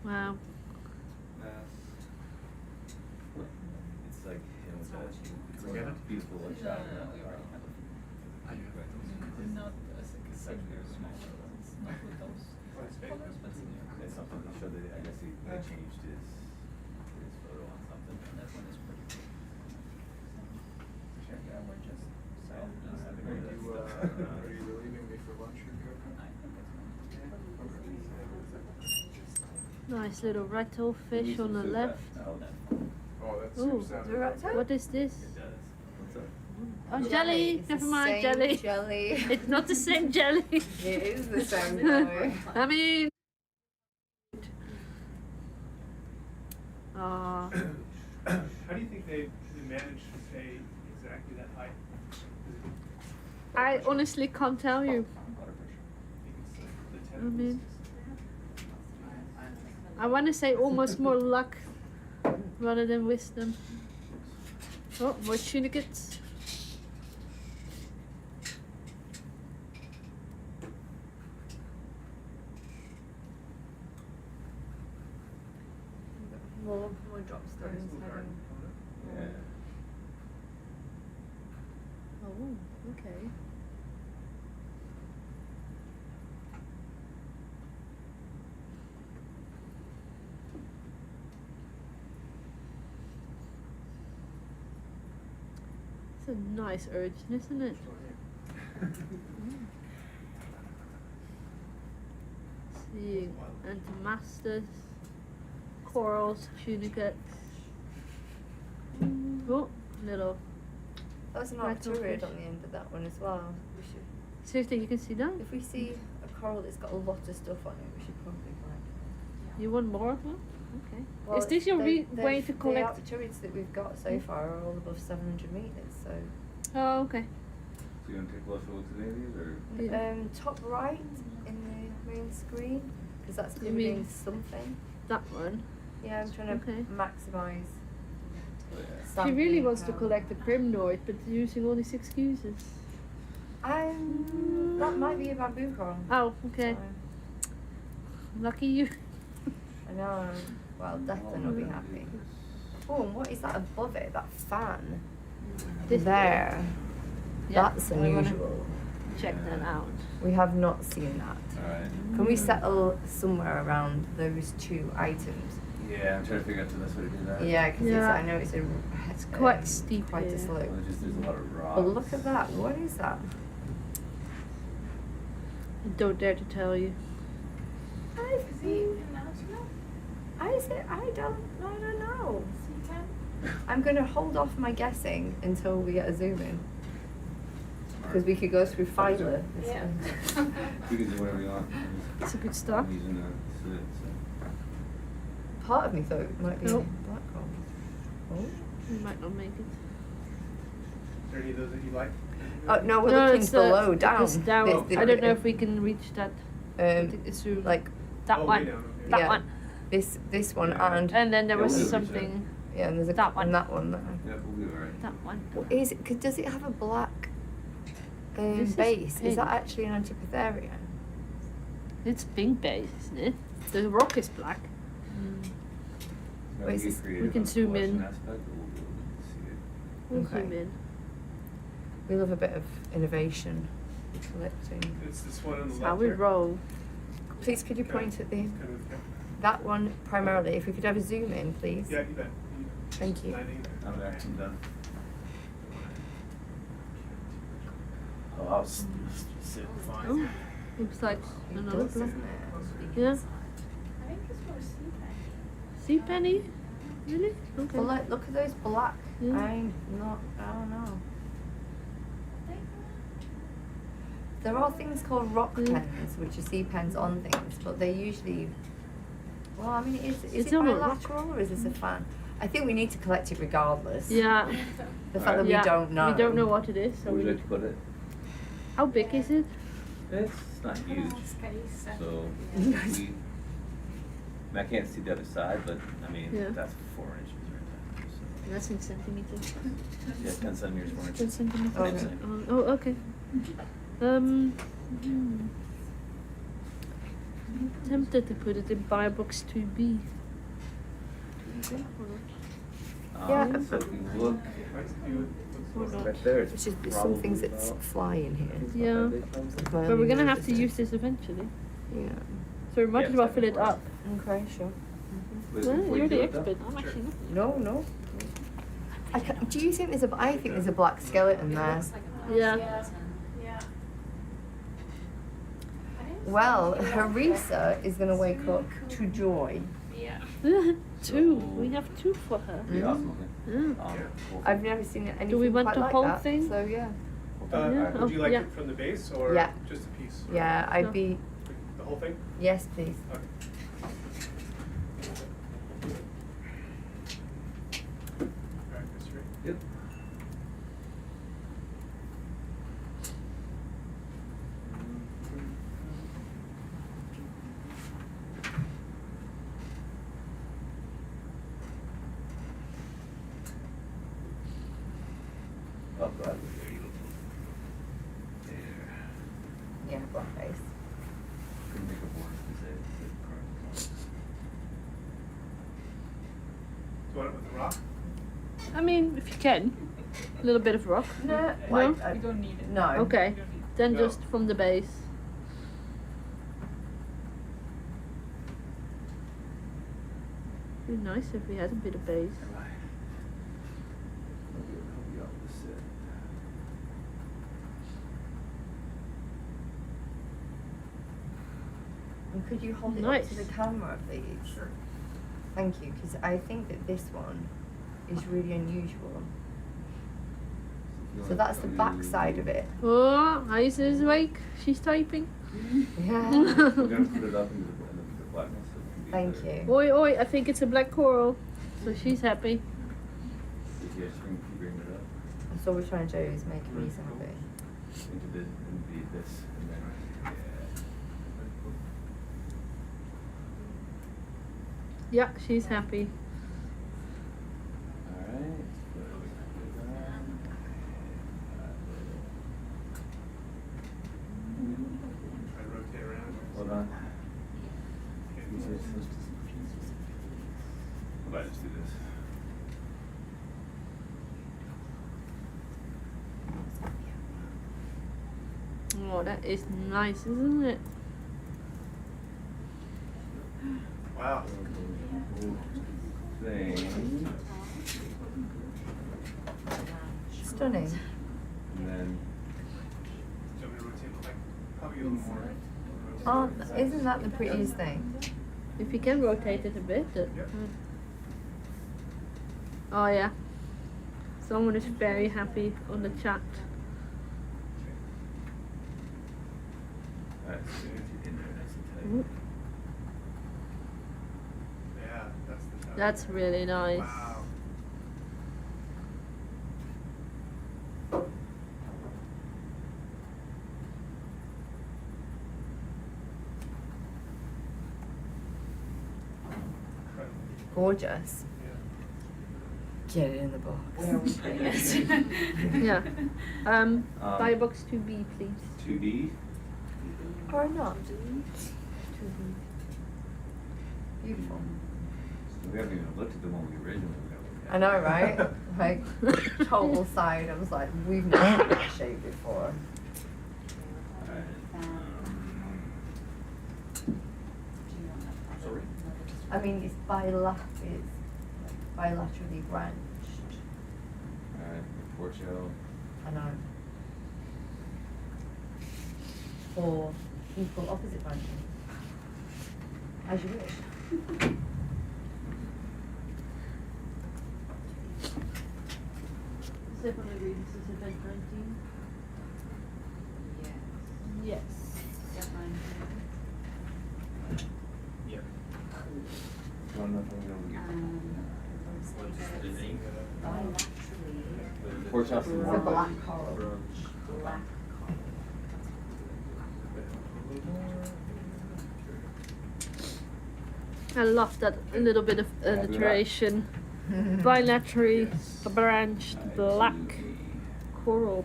Wow. It's like him with that. It's like a beautiful like shot. Not as like a secondary smaller ones, not with those colors, but It's something to show that I guess he changed his photo on something. that one is pretty cool. Check out, we're just southeast of Are you relieving me for lunch or I think it's Nice little rattlefish on the left. Oh, that's Ooh, what is this? What's up? Oh, jelly! It's Never the mind, same jelly. jelly. It's not the same jelly. It is the same jelly. I mean. Ah. How do you think they managed to stay exactly that height? I honestly can't tell you. Water pressure. I mean, I want to say almost more luck rather than wisdom. Oh, more tunicates. More drop stones. Yeah. Oh, okay. It's a nice urchin, isn't it? Seeing antimastas, corals, tunicates. Oh, little. That was an Rattlefish. arcturid on the end of that one as well. We should, Seriously, you can see that? if we see a coral that's got a lot of stuff on it, we should probably find. You want more of them? Okay. Well, Is this your way to collect? The arcturids that we've got so far are all above 700 meters. So. Oh, okay. So you want to take closer looks at any of these or? Yeah. Top right in the main screen, because that's You mean- doing something. That one. Yeah, I'm trying to Okay. maximise. Oh, yeah. She sampling really wants to power. collect the primnoid, but using all these excuses. That might be a bamboo coral. Oh, okay. So, Lucky you. I know. Well, definitely not be happy. Oh, and what is that above it? That fan. This There. Yeah, That's I wanna unusual. check that out. We have not seen that. Alright. Can we settle somewhere around those two items? Yeah, I'm trying to figure out the best way to do that. Yeah, because Yeah. I know it's It's quite steep quite here. a slope. Well, there's a lot of rocks. But look at that. What is that? I don't dare to tell you. I don't know. I'm gonna hold off my guessing until we get a zoom in. Because we could go through Filer. Yeah. You can do whatever you want. It's a good start. I'm using the slit, so. Part of me thought it might be Nope. black gold. Oh. We might not make it. Are there any of those that you like? Oh no, we're No, looking it's below, it's down. down. This- I don't know if we can reach that. I think it's through like that Oh, way one. down, okay. That yeah, one. this one Yeah. and And then there Yeah, was we'll reach that. something. yeah, and there's a That one. and that one there. Yeah, we'll be alright. That one. What is it? Does it have a black This is base? Is that pink. actually an Antipatharia? It's pink base, isn't it? The rock is black. Now, Wait, we is get this- creative we can on the zoom in. collection aspect, but we'll be able to see it. We'll Okay. zoom in. We love a bit of innovation. Collecting. It's this one on the That's left. how we here. roll. Please, could you point at the Kind of- that one primarily? If we could have a zoom in, please. Yeah, you bet. Thank you. Landing there. I'm there, I'm done. Oh, I'll sit fine. Oh, looks like It another does, black. doesn't it? Yeah. I think it's for sea penny. Sea penny? Really? Okay. Well, like, look at those black. Yeah. I don't know. There are things called rock pens, which are sea pens on things, but they usually. Well, I mean, is It's it on a rock. bilateral or is this a fan? I think we need to collect it regardless. Yeah. The fact that Yeah, we don't know. We don't know what it is, so Where would we you like to put it? How big is it? It's not huge, so I can't see the other side, but I mean, Yeah. that's 4 inches right there. So. That's in centimeters. Yeah, 10 centimeters, 4 inches. 10 centimeters. Okay. Same. Oh, okay. Tempted to put it in Firebox 2B. Yeah. So if you look Or not. right there, it's It's just there's some things probably that about- fly in here. Yeah. That's my But only we're gonna have to resistance. use this eventually. Yeah. So we might Yeah, as well it's fill it like a up. Okay, sure. Wait, Well, before you're you do the it, though? expert. I'm actually not. No. Do you think there's a? I think there's a black skeleton there. Yeah. Yeah. Well, Harissa is gonna wake up to joy. Yeah. Two. We have two for her. Pretty awesome looking. Yeah. I've never seen anything Do we want quite the like whole that, thing? So yeah. Yeah. Would you like Yeah. it from the base or Yeah. just a piece? Or Yeah, I'd be. The whole thing? Yes, please. Okay. Alright, Mr. Ray. Yep. Oh, God. There. Yeah, black face. Couldn't think of words to say. Do you want it with the rock? I mean, if you can. A little bit of rock. No. No? Like, You don't need it. no. Okay. You don't need it. Then No. just from the base. It'd be nice if we had a bit of base. And could you hold it Nice. up to the camera, please? Sure. Thank you, because I think that this one is really unusual. So that's the back side of it. Oh, Isa is awake. She's typing. Yeah. We're gonna put it up into the blackness. So it can be Thank better. you. Oi, oi, I think it's a black coral. So she's happy. If you guys keep bringing it up That's all we're trying to do is make Harissa happy. into this, and then Yeah, she's happy. all right. Try to rotate around. Hold on. How about I just do this? Oh, that is nice, isn't it? Wow. Thing. Stunning. And then Do you want me to rotate like probably a little more? Oh, isn't that the prettiest thing? If you can rotate it a bit. That, Yep. Oh yeah. Someone is very happy on the chat. alright, so you get in there nice and tight. Ooh, Yeah, that's the shot. that's really nice. Wow. Incredible. Gorgeous. Yeah. Get it in the box. Yes. Yeah. Firebox 2B, please. 2D. Or not. Beautiful. We haven't even looked at the one we originally looked at. I know, right? Like, total side. I was like, we've never seen that shape before. Alright. Sorry? I mean, it's bilaterally branched. Alright, report show. I know. Or equal opposite branching. As you wish. everyone agree this is event 19? Yes. Yes. Got mine here. Yep. One of them Bilaterally. Porch house and It's a one. black coral. Black I love that little bit of alliteration. Bilaterally branched black coral.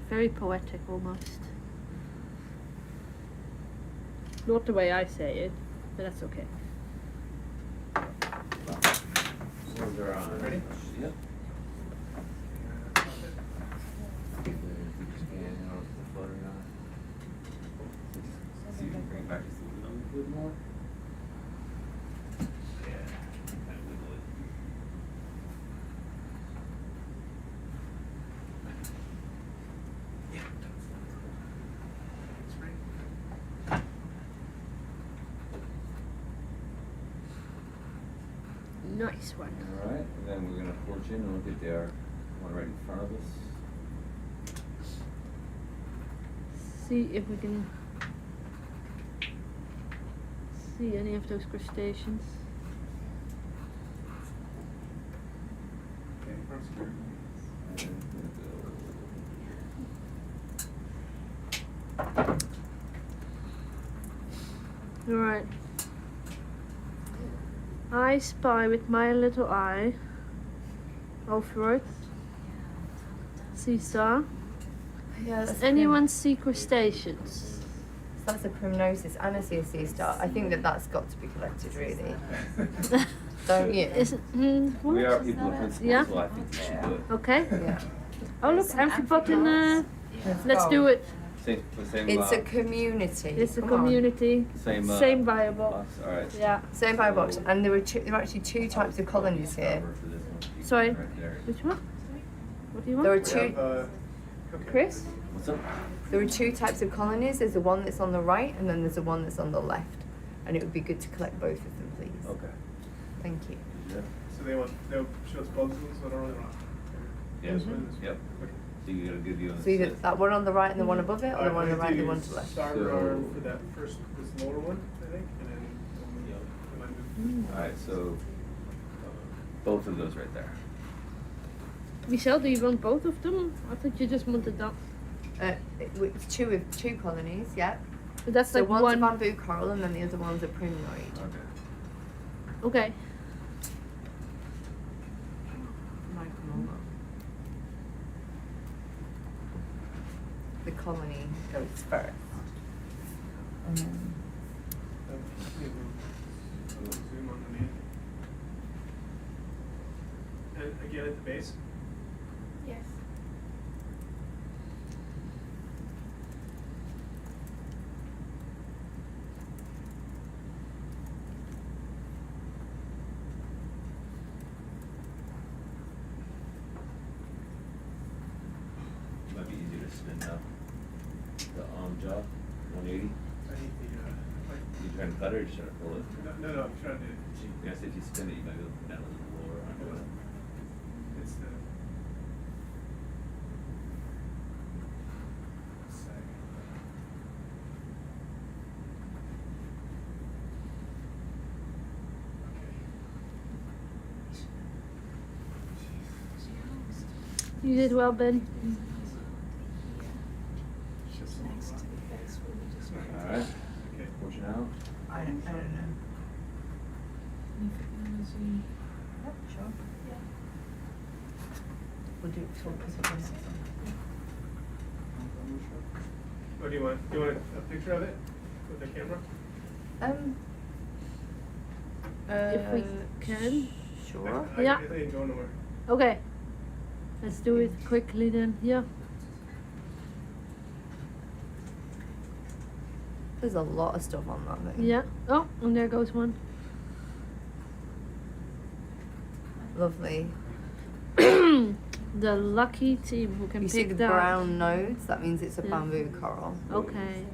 Very poetic almost. Not the way I say it, but that's okay. Those are on. Ready? Yep. See if you can bring it back just a little bit more. Yeah, kind of wiggle it. Yeah. That's right. Nice one. All right, and then we're gonna porch in and look at their one right in front of us. See if we can see any of those crustaceans. Okay, front's clear. And we're gonna Alright. I spy with my little eye over it. Seesaw. Yeah, Does that's anyone see crustaceans? So that's a primnosis and a sea star. I think that's got to be collected, really. Don't you? Is it, what? We are people of principle, Yeah? so I think we should do it. Okay. Yeah. Oh look, empty button. Let's go. do it. Same. It's a community. It's a Come on. community. Same. Same viable. Box. All right. Yeah. Same by box, and there are actually two types of colonies here. Cover for this one. Sorry. Right there. Which one? What do you want? There are We two. have, okay. Chris? What's up? There are two types of colonies. There's the one that's on the right, and then there's the one that's on the left. And it would be good to collect both of them, please. Okay. Thank you. Yeah. So they'll show us both of those that are on the rock. Yeah. This one and this one. Yep. Okay. So you got a good view on So either this. that one on the right and the one above it, or the one on the right and the one to the left. left. Starboard So- arm for that first, this lower one, I think, and then the one with- All right. So both of those right there. Michelle, do you want both of them? I thought you just wanted that. It's two colonies, yeah. But that's So like one's a one. bamboo coral, and then the other one's a primnoid. Okay. Okay. The colony goes first. And then Zoom on the man. And again at the base. Yes. Might be easier to spin up the jaw, 180. I need the, You trying to cut it or you trying to pull it? no, I'm trying to, Yeah, so if you spin it, you might be able to put that a little lower under it. it's the. Sag. You did well, Ben. All right. Okay. Portion out. I don't know. Sure. We'll do it before because we're going What do you want? Do you want a picture of it with the camera? If we can. Sure. Yeah. It ain't going nowhere. Okay. Let's do it quickly then. Yeah. There's a lot of stuff on that thing. Yeah. Oh, and there goes one. Lovely. The lucky team who can You pick see the that. brown nodes? That means it's a Yeah. bamboo coral. Okay.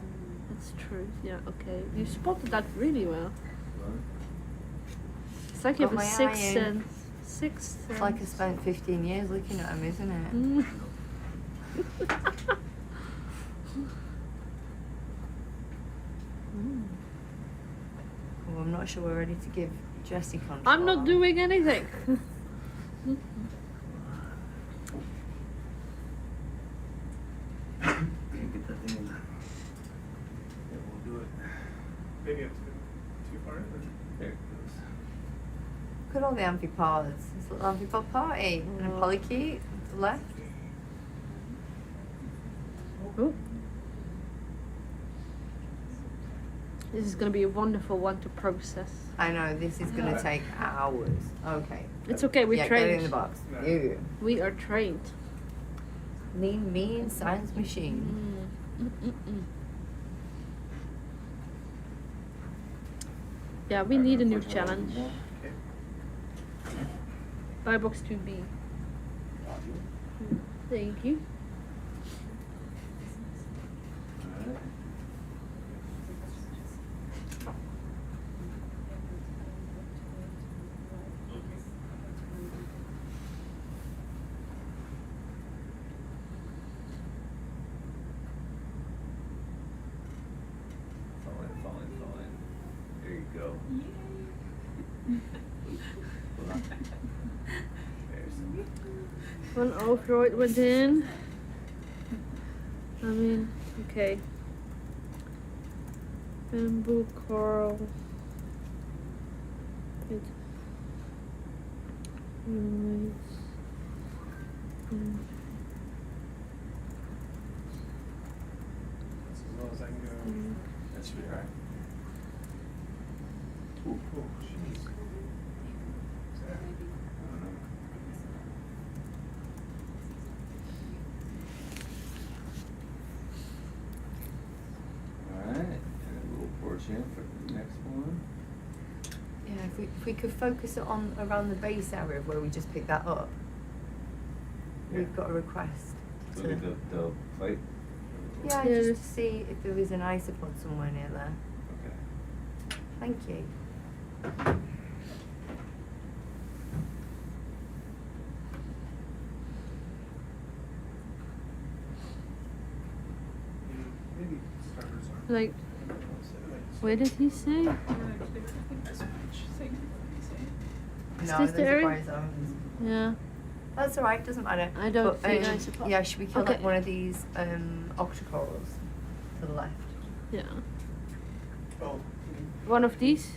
That's true. Yeah, okay. You spotted that really well. It's like you Got have a my sixth eye in. sense. 6. It's like I spent 15 years looking at them, isn't it? Oh, I'm not sure we're ready to give Jessie control. I'm not doing anything. Get that thing in. Yeah, we'll do it. Maybe it's too far in. There it goes. Look at all the amphipods. This little amphipod party. And a polychaete to the left. Ooh. This is going to be a wonderful one to process. I know, this is going to take hours. Okay. It's okay, we're yeah, trained. Get it in the box. No. Yeah. We are trained. Mean science machine. Yeah, we need a new challenge. Buy box 2B. Thank you. Alright. Falling. There you go. Hold on. There's some. One Ophroid went in. I mean, okay. Bamboo coral. It. That's as low as I can go. That should be alright. Oh, jeez. Is that- I don't know. Alright, and a little portion for the next one. Yeah, if we could focus it on around the base area where we just picked that up. Yeah. We've got a request. Look at the plate. Yeah, Yeah, just this- to see if there is an isopod somewhere near there. Okay. Thank you. Maybe starters are. Like, where did he say? We're gonna do everything as much. Same thing. No, this those the are area? rhizomes. Yeah. That's alright, doesn't matter. I don't But, think isopod. yeah, should we kill like Okay. one of these octocorals to the left? Yeah. Oh, One of these?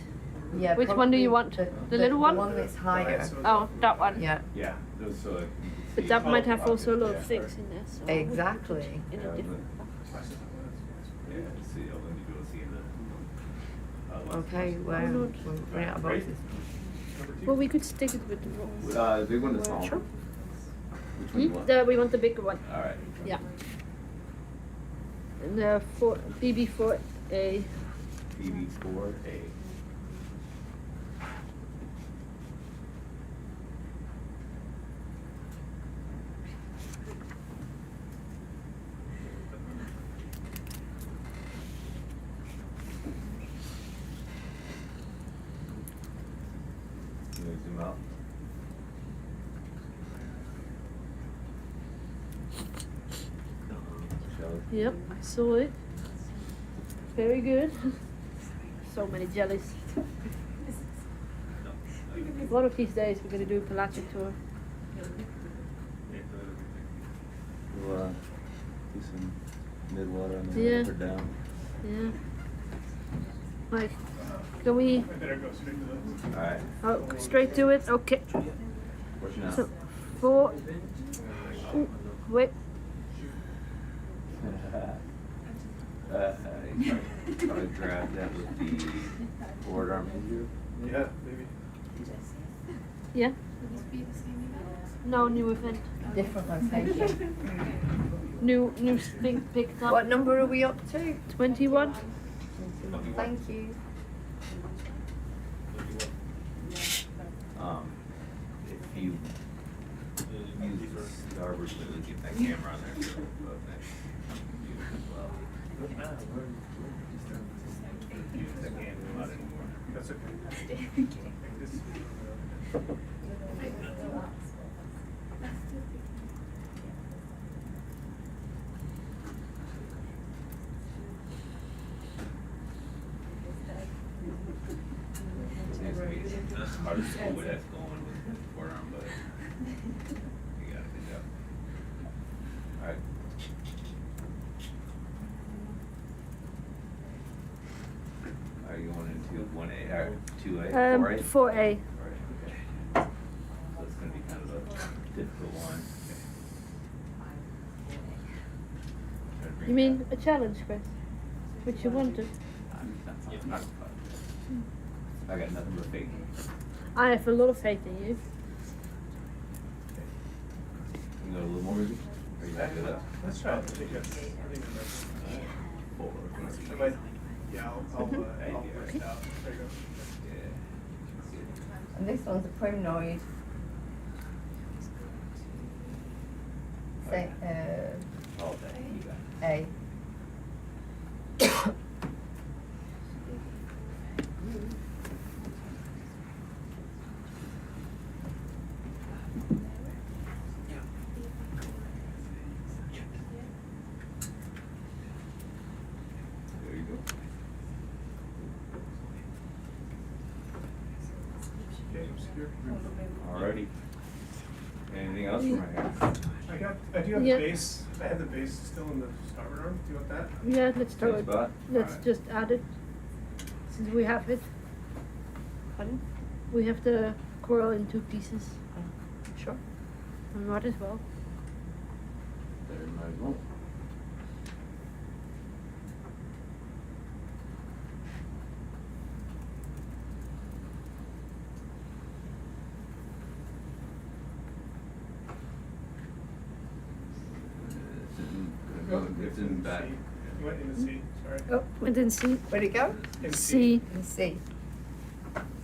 Yeah. Which one do you probably want? The little one? The one that's higher. so- Oh, that one. Yeah. Yeah, those so like. But that might have also a lot Yeah. of things in there. So I would put Exactly. it in Yeah, a different box. Yeah, see, I'll let me go see the. Okay, well, not? we're running out of Right. boxes. Well, we could stick it with the box. The big one, the small Sure. one? Which one you want? We want the bigger one. Alright. Yeah. And the BB4A. BB4A. You gonna zoom out? Jelly. Yep, I saw it. Very good. So many jellies. One of these days we're gonna do a pelagic tour. We'll do some mid-water and then Yeah. up or down. Yeah. Like, can we? I better go straight to those. Alright. Oh, straight to it. Okay. Now. So 4. Ooh, wait. You probably grab that with the board arm injury. Yeah, maybe. Yeah. Would this be the same event? No new event. Different location. New thing picked up. What number are we up to? 21. Thank you. If you use the starboard fluid, get that camera on there. So both next you as well. Use that camera not anymore. That's okay. This- It's hard to see where that's going with the forearm, but you got a good job. Alright. Are you going into 1A, or 2A, 4A? 4A. 4A, okay. So it's gonna be kind of a difficult one. Try to bring You mean it a challenge, Chris? Which you wanted? up. I'm not I got nothing but faith. I have a lot of faith in you. Can you go a little more, Ruby? Are you happy with that? Let's try it. I think that's Forward. I might, yeah, I'll burst out. There you go. And this one's a primnoid. Say, All day, you got it. A. There you go. Okay, obscure. Alrighty. Anything else from my hand? I do have Yeah. the base. I have the base still in the starboard arm. Do you want that? Yeah, let's throw Same it. spot? Let's Alright. just add it. Since we have it. Pardon? We have the coral in 2 pieces. Sure. We might as well. There, might as well. It's in back. You went in the C. Sorry. Oh, went in C. Where'd it go? In C. In C.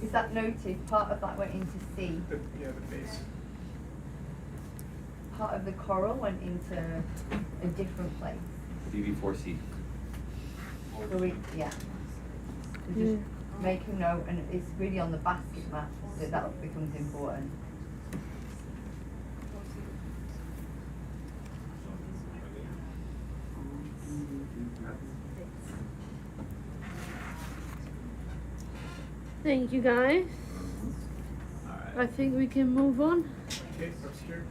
Is that noted? Part of that went into C. Yeah, the base. Part of the coral went into a different place. DV4C. So we, yeah. So just make a note, and it's really on the basket map that becomes important. Thank you, guys. Alright. I think we can move on. Okay, obscure.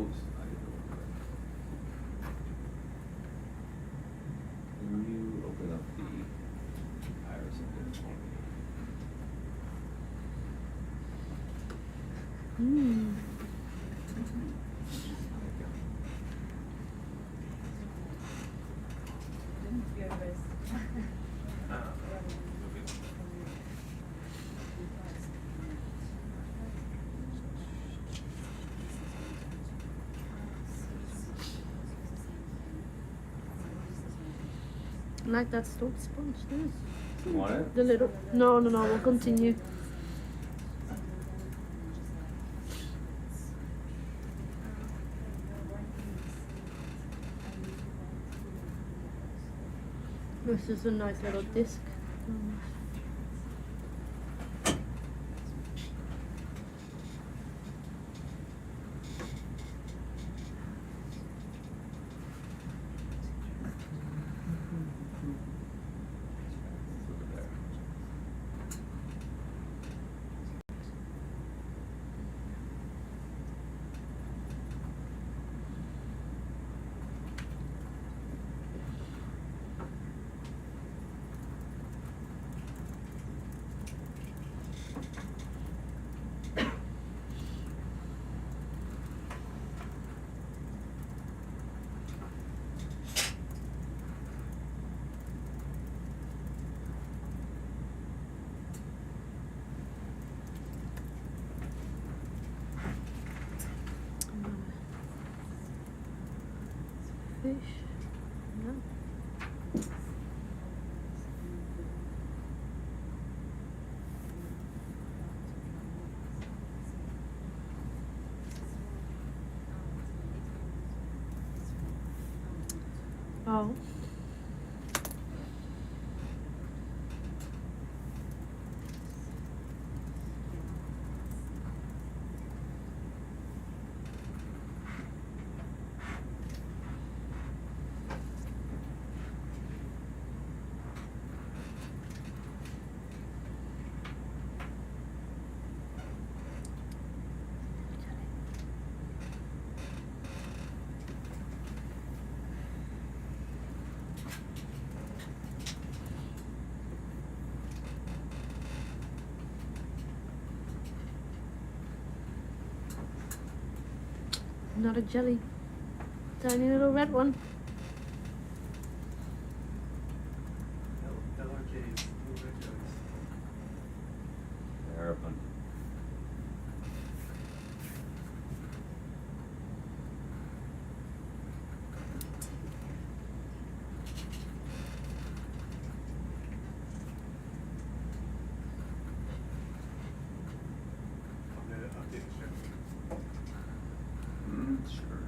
Oops. I didn't know what that. Can you open up the iris and for me? Like that salt sponge there. You want it? The little. No, we'll continue. This is a nice little disc. Fish. No. Oh. Another jelly. Tiny little red one. LRJs, blue red jellies. They're abundant. On the updated show. Sure.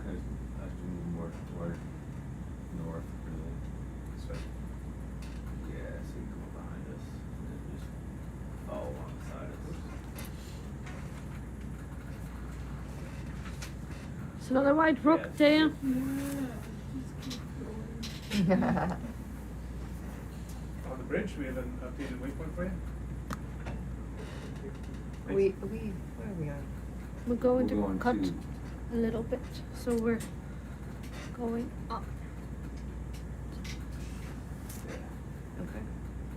Kind of as we move more toward north, really. So, yeah, so you come behind us and then just follow alongside us. It's another white rock Yeah. there. Yeah, just keep going. On the bridge, we have an updated waypoint for you. Where are we on? We're going We're to going cut to- a little bit, so we're going up Yeah. Okay.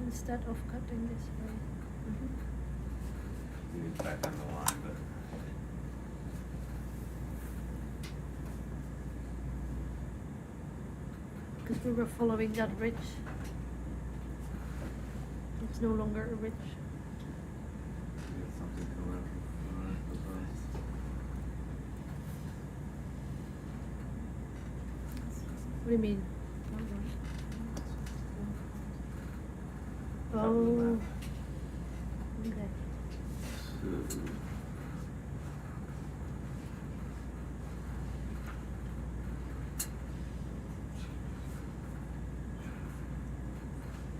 instead of cutting this way. We get back on the line, but Because we were following that ridge. It's no longer a ridge. we got something coming up. What do you mean? Top of the Oh. map. Okay.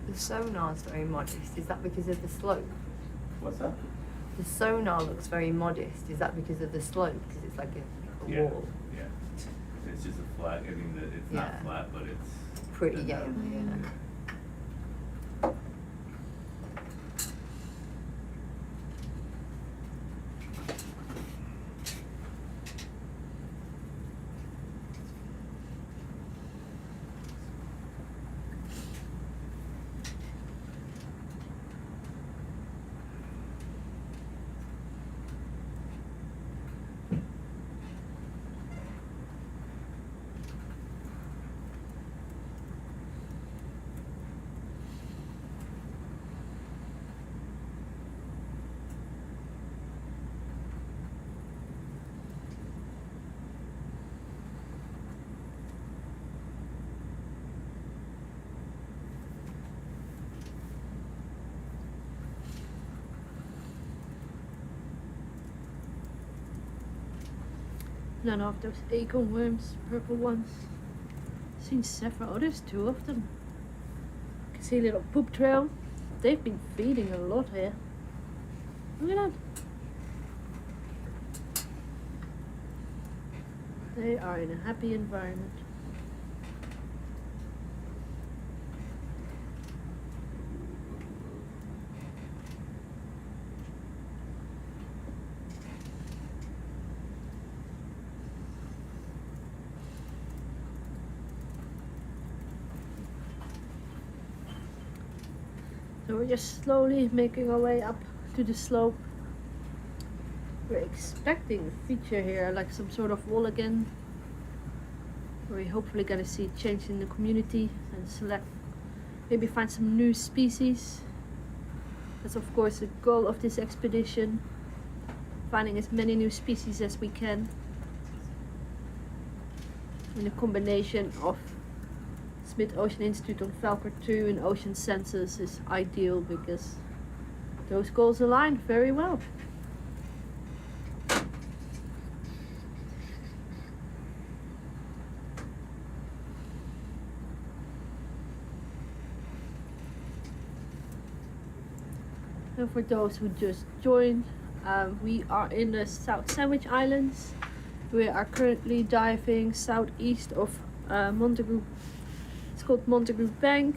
The sonar's very modest. Is that because of the slope? What's that? The sonar looks very modest. Is that because of the slope? Because it's like a Yeah, wall. yeah. It's just a flat, I mean, it's Yeah. not flat, but it's. Pretty, the yeah, nose. yeah. None of those acorn worms, purple ones. Seen several. Oh, there's two of them. Can see a little poop trail. They've been feeding a lot here. Look at that. They are in a happy environment. So we're just slowly making our way up to the slope. We're expecting a feature here, like some sort of wall again. We're hopefully gonna see change in the community and select, maybe find some new species. That's of course the goal of this expedition. Finding as many new species as we can. In a combination of Schmidt Ocean Institute on Falkor 2 and ocean sensors is ideal because those goals align very well. And for those who just joined, we are in the South Sandwich Islands. We are currently diving southeast of Montagu. It's called Montagu Bank.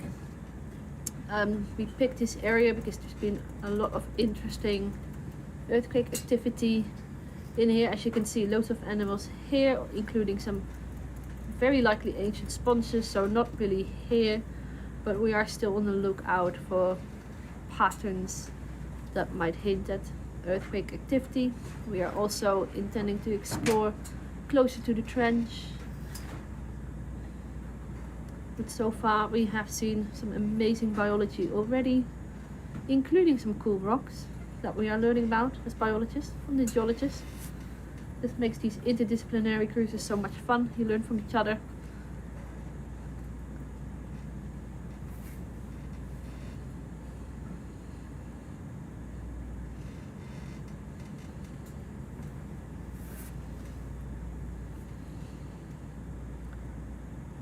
We picked this area because there's been a lot of interesting earthquake activity in here. As you can see, loads of animals here, including some very likely ancient sponges, so not really here, but we are still on the lookout for patterns that might hint at earthquake activity. We are also intending to explore closer to the trench. But so far we have seen some amazing biology already, including some cool rocks that we are learning about as biologists from the geologists. This makes these interdisciplinary cruises so much fun. You learn from each other.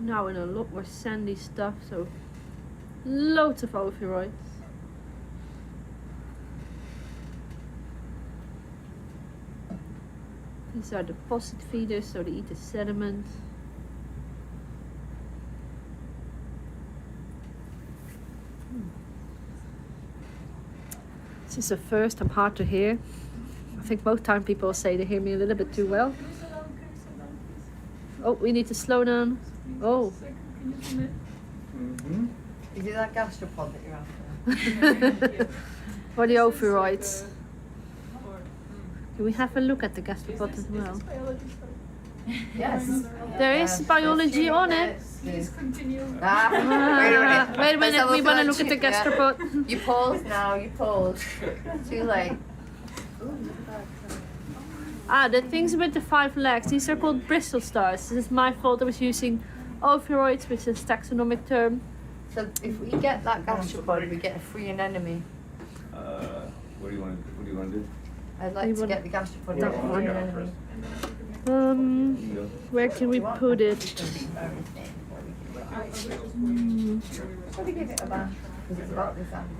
Now in a lot more sandy stuff, so loads of ophiroids. These are deposit feeders, so they eat the sediment. This is the first, I'm hard to hear. I think most time people say they hear me a little bit too well. Oh, we need to slow down. Oh. Mm-hmm. Is it that gastropod that you're after? For the ophiroids. Can we have a look at the gastropod as well? Yes. There is biology on it. Please continue. Wait a minute. Wait a minute, we want to look at the gastropod. You pause now, you pause. Too late. The things with the 5 legs, these are called bristle stars. This is my fault, I was using ophiroids, which is a taxonomic term. So if we get that gastropod, we get a free anemone. What do you want to do? I'd like to get the gastropod that and one. free anemone. Where can we put it? Probably give it a bash, because it's about this angle.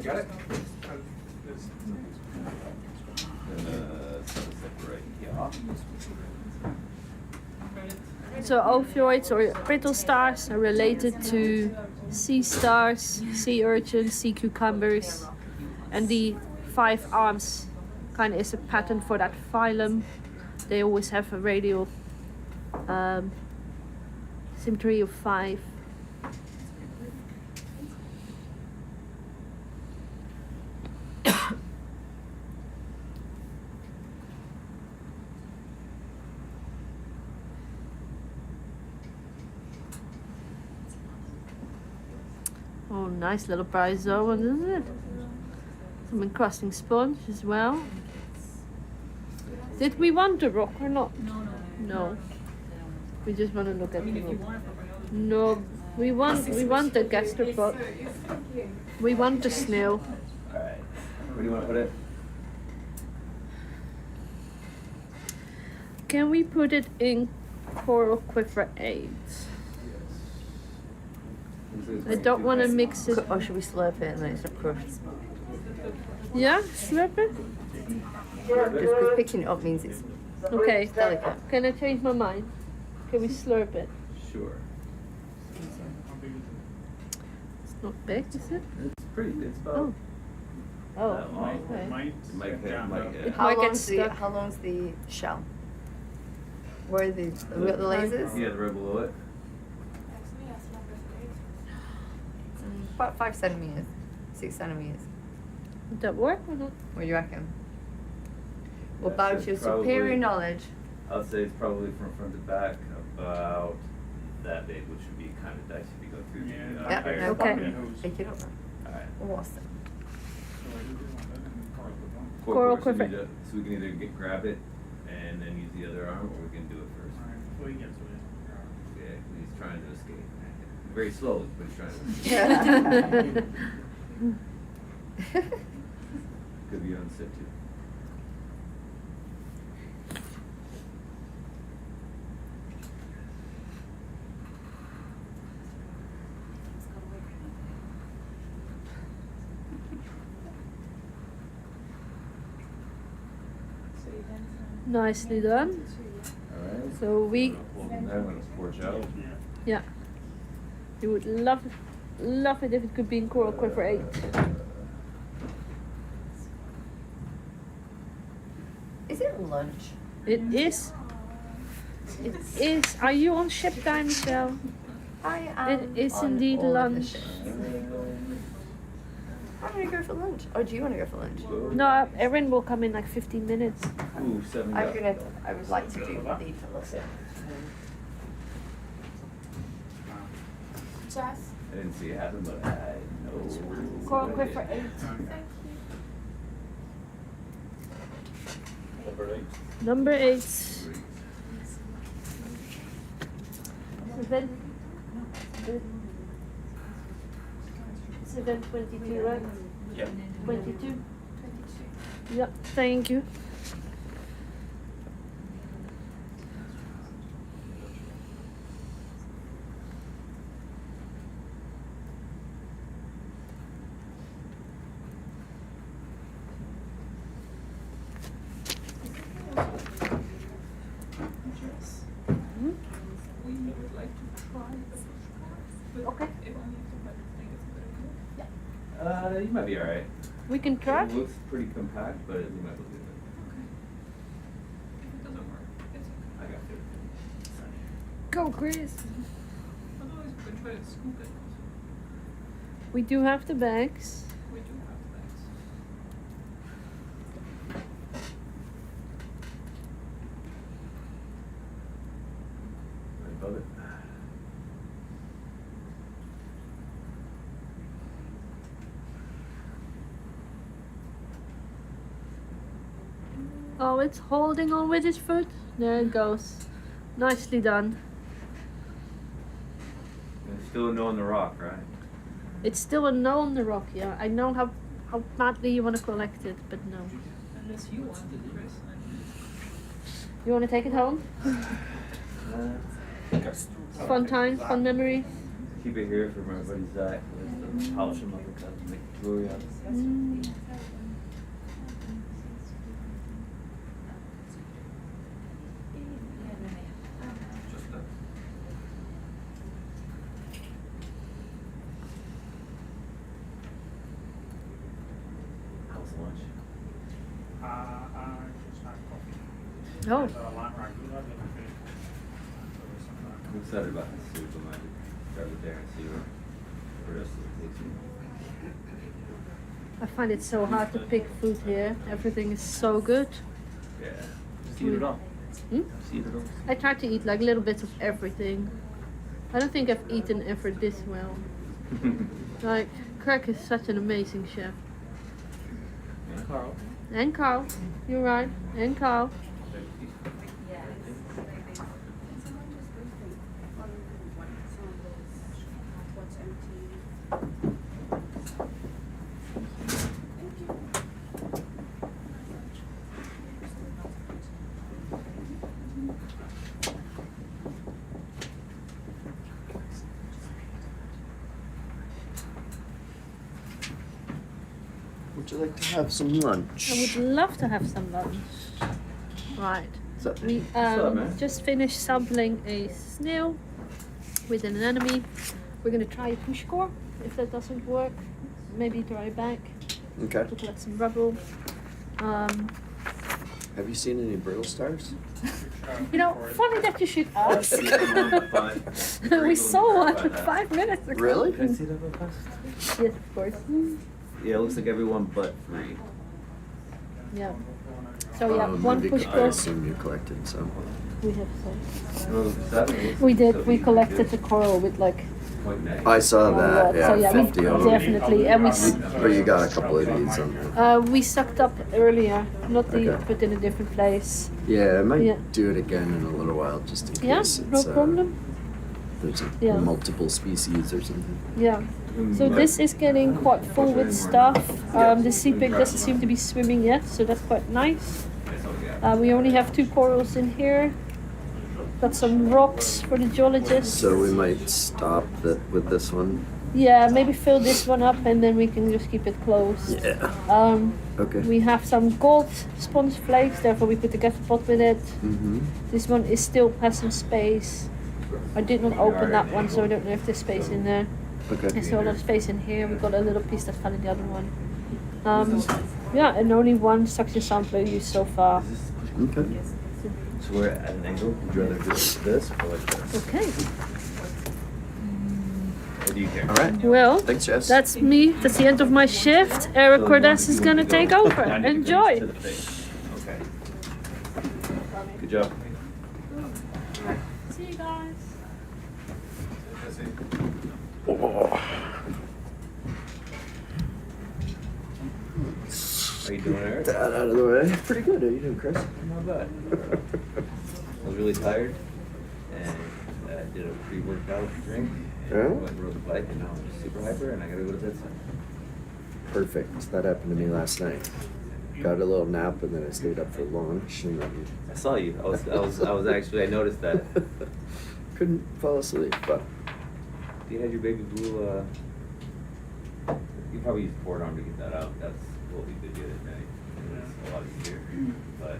Got it? Separate. Yeah. So ophiroids or brittle stars are related to sea stars, sea urchins, sea cucumbers, and the 5 arms kind of is a pattern for that phylum. They always have a radial symmetry of 5. Oh, nice little bryozoan, isn't it? Some encrusting sponge as well. Did we want the rock or not? No. We just want to look at the rock. No, we want the gastropod. We want the snail. Alright. Where do you want to put it? Can we put it in coral aquifer 8? I don't want to mix it. Or should we slurp it and then it's a crushed? Yeah, slurp it. Just because picking it up means it's Okay. delicate. Can I change my mind? Can we slurp it? Sure. It's not big, is it? It's pretty. It's about. Oh. Oh. that long. Okay. It might get. How long's the shell? Where are the we got the lasers? Yeah, the right below it. About 5 centimeters, 6 centimeters. Would that work or not? What do you reckon? What That's about your probably- superior knowledge? I'll say it's probably from front to back about that big, which would be kind of dicey if you go through the Yep, entire no Okay. problem. Pick it up. Alright. Awesome. Coral So we aquifer. need to- So we can either grab it and then use the other arm, or we can do it first. Yeah, he's trying to escape. Very slowly, but he's trying to escape. Could be on situ. Nicely done. Alright. So we, Well, then I'm gonna porch out. yeah. You would love it if it could be in coral aquifer 8. Is it lunch? It is. It is. Are you on ship time, Michelle? I am. It is on indeed all of the lunch. ships. I'm gonna go for lunch. Or do you want to go for lunch? No, Erin will come in like 15 minutes. Ooh, 7 I would like to do the philosophy. Jess? I didn't see it happen, but I know. Coral quick for 8. Number 8. 722, right? Yep. 22? Yep, thank you. Jess, Hmm? we would like to try the pushcart, but Okay. if only if the weather thing is better. You might be alright. We can try. It looks pretty compact, but you might look good. Okay. If it doesn't work, it's okay. I got it. Go, Chris. Otherwise, we can try to scoop it. We do have the bags. We do have the bags. Right above it. Oh, it's holding on with his foot. There it goes. Nicely done. It's still a no on the rock, right? It's still a no on the rock, yeah. I know how badly you want to collect it, but no. Unless you want it, Chris. You want to take it home? Fun time, fun memory. Keep it here for my buddy Zach. Let's polish them up and cut them, make jewelry out of them. Just that. How's lunch? I just had coffee. Oh. Lamb ragu, I didn't finish. I'm excited about the soup. I might grab it there and see what the rest of it takes me. I find it so hard to pick food here. Everything is so good. Yeah. Just eat it all. Hmm? Just eat it all. I try to eat like little bits of everything. I don't think I've eaten ever this well. Like, Craig is such an amazing chef. And Carl. And Carl, you're right. And Carl. Would you like to have some lunch? I would love to have some lunch. Right. So, We up, man? just finished sampling a snail with an anemone. We're gonna try a pushcore. If that doesn't work, maybe try it back. okay. Put like some rubble. Have you seen any brittle stars? You know, funny that you should ask. Fine. We saw one 5 minutes ago. Really? Can I see that real fast? Yes, of course. Yeah, it looks like everyone but 3. Yeah. So yeah, one maybe I pushcore. assume you collected some. We have some. No, 7. We did. We collected the coral with like. I saw a lot. that. Yeah, So yeah, 50 we of them. definitely and we. But you got a couple of these on there. We sucked up earlier, not the, Okay. but in a different place. Yeah, I might Yeah. do it again in a little while just in Yeah, case no it's, problem. there's Yeah. multiple species or something. Yeah. So this is getting quite full with stuff. The sea pig doesn't seem to be swimming yet, so that's quite nice. We only have 2 corals in here. Got some rocks for the geologists. So we might stop with this one. Yeah, maybe fill this one up and then we can just keep it closed. Yeah. Okay. We have some gold sponge flakes, therefore we put the Gastropod with it. Mm-hmm. This one is still has some space. I did not open that one, so I don't know if there's space in there. Okay. There's still a lot of space in here. We got a little piece that fell in the other one. Yeah, and only one suction sampler used so far. Okay. So we're at an angle. Would you rather do this or like this? Okay. Or do Do you care? All right. Well, Thanks, Jess. that's me. That's the end of my shift. Eric Cordes is gonna take over. Enjoy. Okay. Good job. See you guys. How you doing, Eric? That out of the way. Pretty good. How you doing, Chris? Not bad. I was really tired and did a pre-workout drink and Yeah? went and rode the bike and now I'm just super hyper and I gotta go to bed soon. Perfect. That happened to me last night. Got a little nap and then I stayed up for lunch and then I saw you. I was actually, I noticed that. couldn't fall asleep. But You had your baby blue, you probably used port arm to get that out. That's what we did the other day. It was a lot easier, but.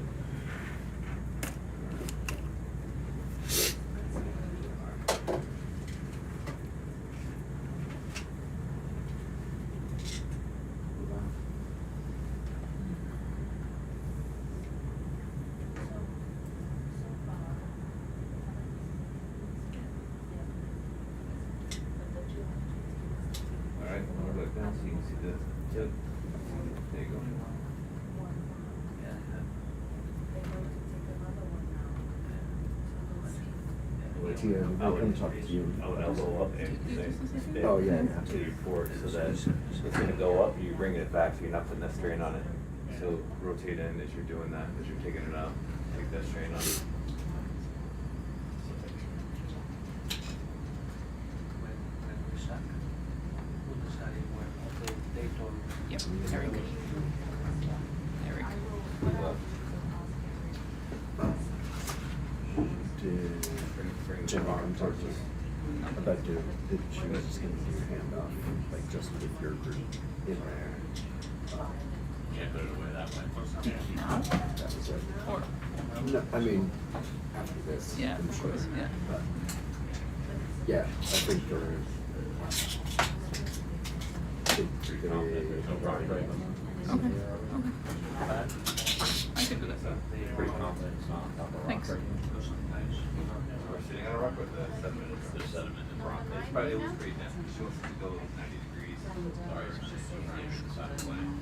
Alright, I'm gonna look down so you can see the tip. There you go. Tia, I'll come talk to you. I would elbow up and say, Oh, yeah, to your port so that it's gonna go up and you're bringing it back so you're not putting that strain on it. So rotate in as you're doing that, as you're taking it out, take that strain on it. Yep, very good. Very good. Did Jim come talk to you about doing? Did she was just gonna do your hand off, like just with your group in there? Can't put it away that way. That was it. Or, No, I mean, after this. yeah, I'm of sure. course, yeah. But, yeah, I think they're. Pretty confident there's no problem right now. Okay, okay. I can do that. Pretty confident it's not on top of rock Thanks. right now. We're sitting on a rock with the sediment. There's sediment in the rock. It's probably, it was pretty dense. She wants to go 90 degrees. Sorry, it's just so near the side of the plane.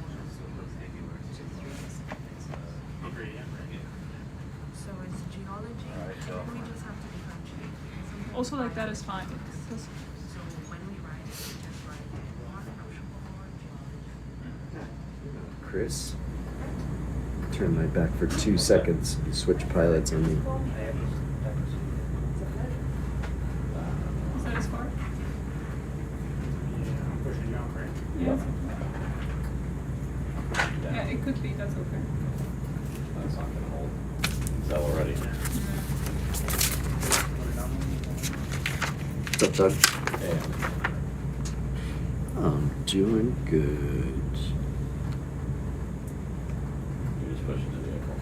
So it's geology, Alright, so- we just have to differentiate. Also like that is fine. It's- So when we write it, we just write water, ocean floor, geology. Chris, turn my back for 2 seconds. You switch pilots on me. Is that as far? Pushing you off, right? Yeah. Yeah, it could be, that's okay. That's not gonna hold. Cell already. What's up, Doug? Yeah. I'm doing good. You're just pushing the vehicle.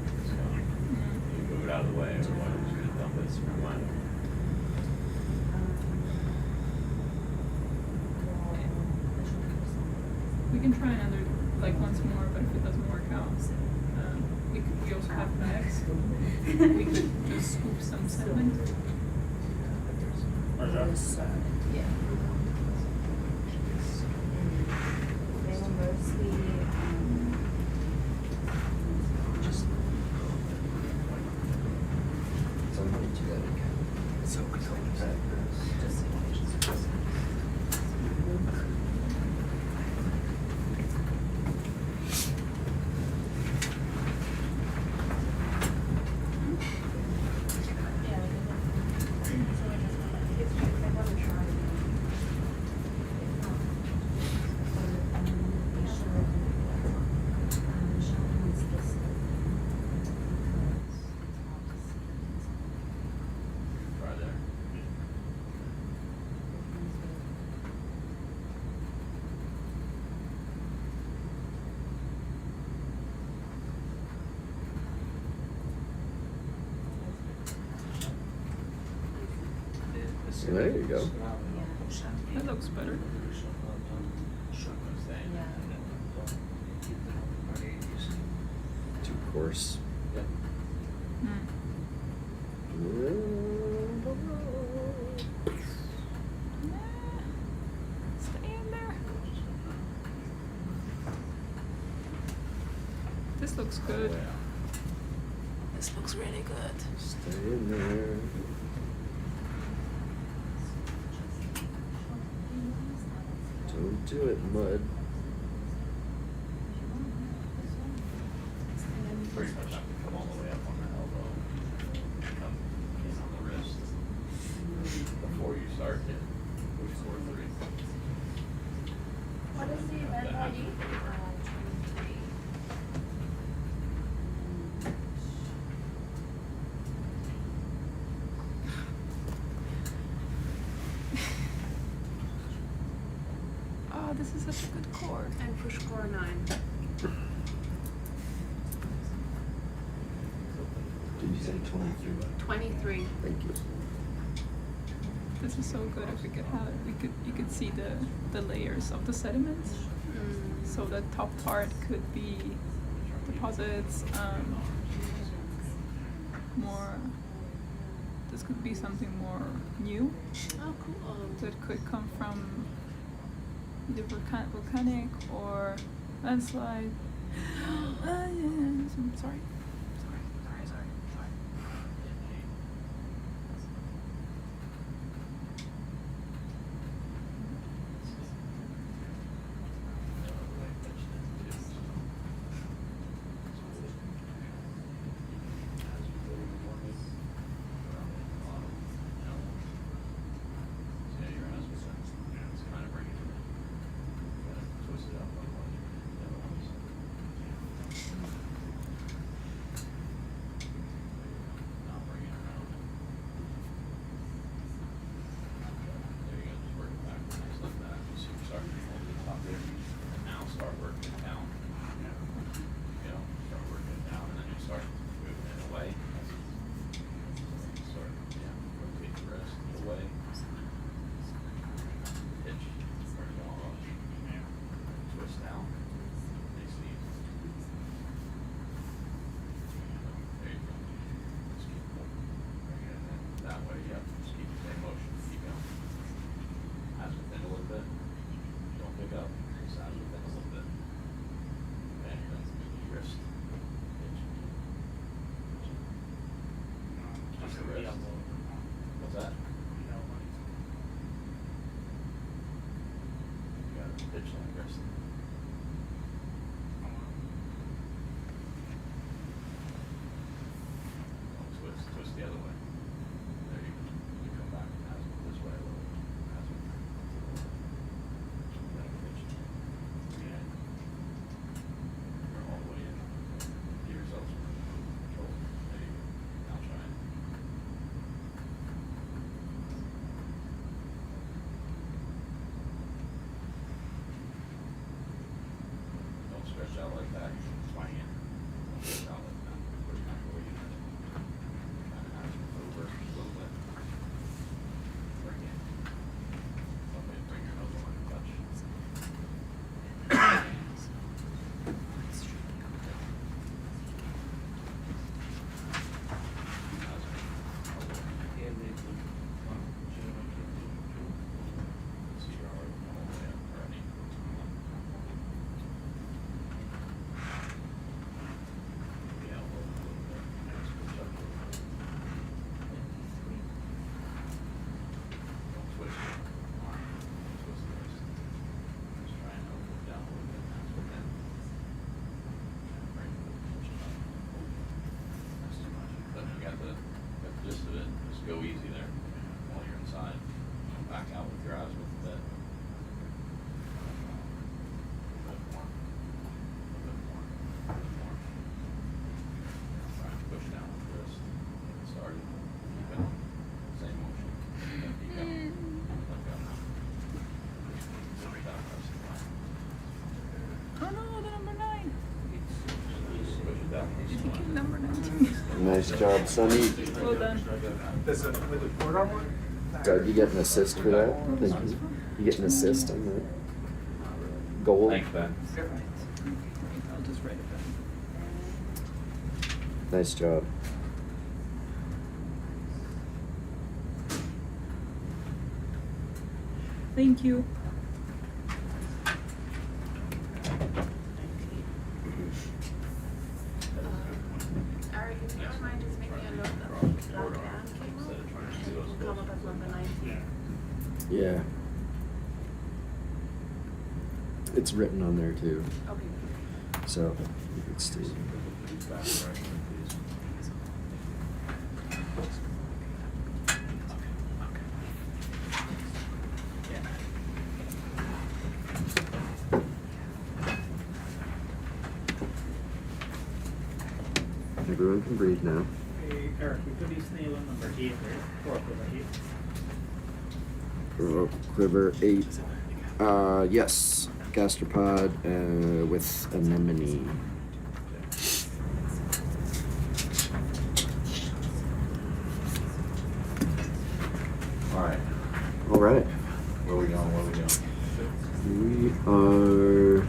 You move it out of the way, otherwise you're gonna dump it from mine. We can try another, like once more, but if it doesn't work out, we also have bags. We could just scoop some sediment. Where's that? Yeah. They were mostly, just Try there. There you go. That looks better. Too coarse. Stay in there. This looks good. This looks really good. Stay in there. Don't do it, mud. Pretty much have to come all the way up on the elbow, come in on the wrist before you start it. Push 4-3. What is the event ID? 23. Oh, this is such a good chord. And push core 9. Did you say 23? 23. Thank you. This is so good. If we could have, you could see the layers of the sediments. So the top part could be deposits. More. This could be something more new. Oh, cool. That could come from either volcanic or landslide. Yeah, I'm sorry. Go easy there while you're inside. Back out with your eyes with the bed. A bit more. A bit more. A bit more. Try and push down with the wrist. Get started. Keep it. Same motion. Keep going. Let go now. Sorry, that was the line. Oh no, the number 9. Just push it down. It became number 19. Nice job, Sonny. Well done. With the port armor? Doug, you get an assist for that? Thank you. You get an assist on that? Gold? Thanks, Ben. I'll just write it down. Nice job. Thank you. Eric, if you don't mind just making a note that the black band came up and it will come up as number 19. Yeah. It's written on there too. Okay. So you can see. Everyone can breathe now. Hey, Eric, we put these snail on number 8, right? Or number 8. Quiver 8. Yes. Gastropod with anemone. Alright, All right. where are we going, We are.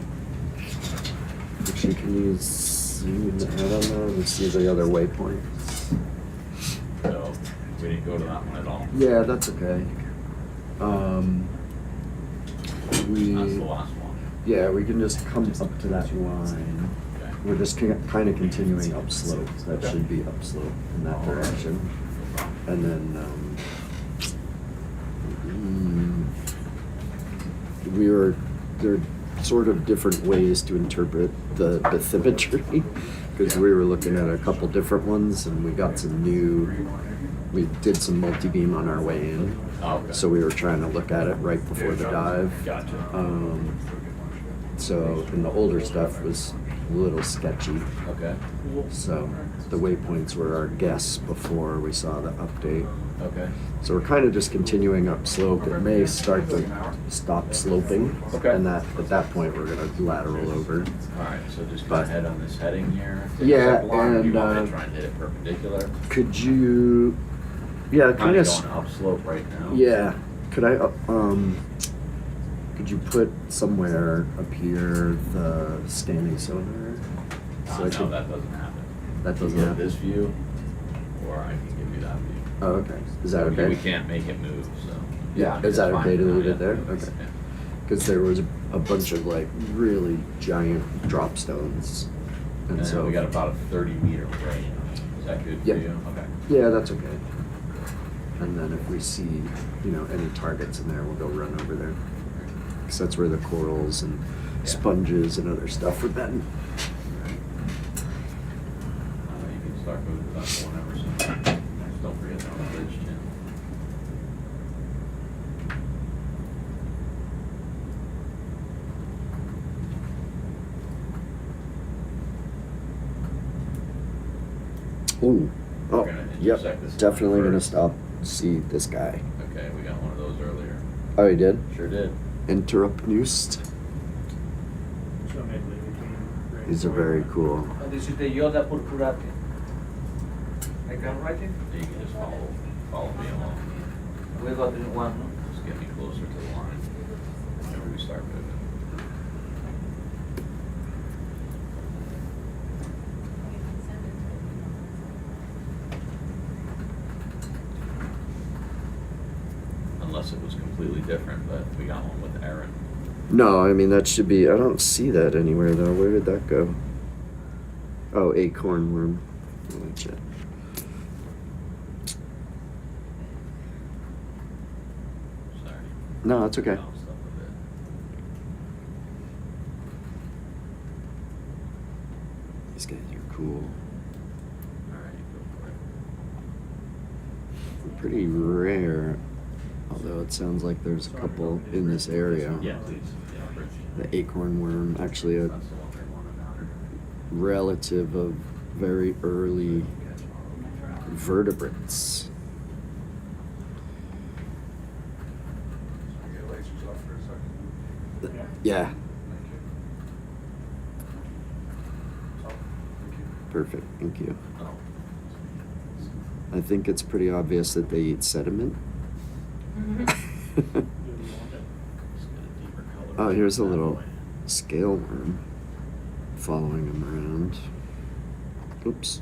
Actually, can you zoom out on that and see the other waypoints? So, we didn't go to that one at all. Yeah, that's okay. We. That's the last one. Yeah, we can just come up to that line. Okay. We're just kind of continuing upslope. That should be upslope in that direction. And then there are sort of different ways to interpret the bathymetry because we were looking at a couple different ones and we got some we did some multi-beam on our way in. Oh, okay. So we were trying to look at it right before the dive. Gotcha. And the older stuff was a little sketchy. Okay. So the waypoints were our guess before we saw the update. Okay. So we're kind of just continuing up slope. It may start to stop sloping. Okay. And at that point we're gonna lateral over. Alright, so just go ahead on this heading here. Yeah, You and want me to try and hit it perpendicular? could you? Yeah, kind Kinda of. going upslope right now. Yeah. Could I? Could you put somewhere up here the scanning sonar? No, that doesn't happen. That You doesn't get happen. this view, or I can give you that view. Oh, okay. Is that okay? We can't make it move, so. Yeah, is that okay to leave it there? Okay. Because there was a bunch of like really giant drop stones. And so we got about a 30-meter range. Is that good for Yeah. you? Okay. Yeah, that's okay. And then if we see, any targets in there, we'll go run over there. Because that's where the corals and sponges and other stuff are been. You can start moving that whenever, so just don't forget that on the bridge channel. Ooh. Oh, We're gonna yep. intersect this Definitely line gonna first. stop. See this guy. Okay, we got one of those earlier. Oh, you did? Sure did. Interrupnust. These are very cool. This is the Yoda purpurate. I can write it? You can just follow me along. We got one. Just get me closer to the line whenever we start moving. Unless it was completely different, but we got one with Aaron. No, I mean that should be. I don't see that anywhere though. Where did that go? Oh, acorn worm. Let me check. Sorry. No, it's okay. Bounced up a bit. These guys are cool. Alright, go for it. They're pretty rare, although it sounds like there's a couple in this area. Yeah, please. Yeah, bridge. The acorn worm, actually a That's the one they wanted down. relative of very early vertebrates. Get lasers off for a second. Yeah, Thank you. perfect. Thank you. Oh. I think it's pretty obvious that they eat sediment. Oh, here's a little scale worm following him around. Oops.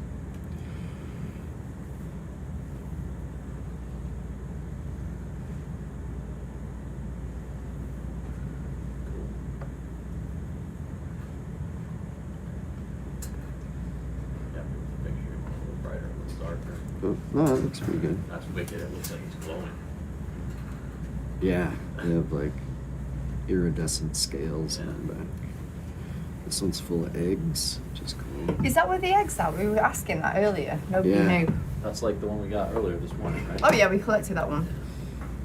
Yeah, the picture, a little brighter, a little darker. Oh, no, that looks pretty good. That's wicked, it looks like it's glowing. Yeah, they have like iridescent scales on the back. This one's full of eggs, which is cool. Is that where the eggs are? We were asking that earlier. Nobody Yeah. knew. That's like the one we got earlier this morning, right? Oh yeah, we collected that one.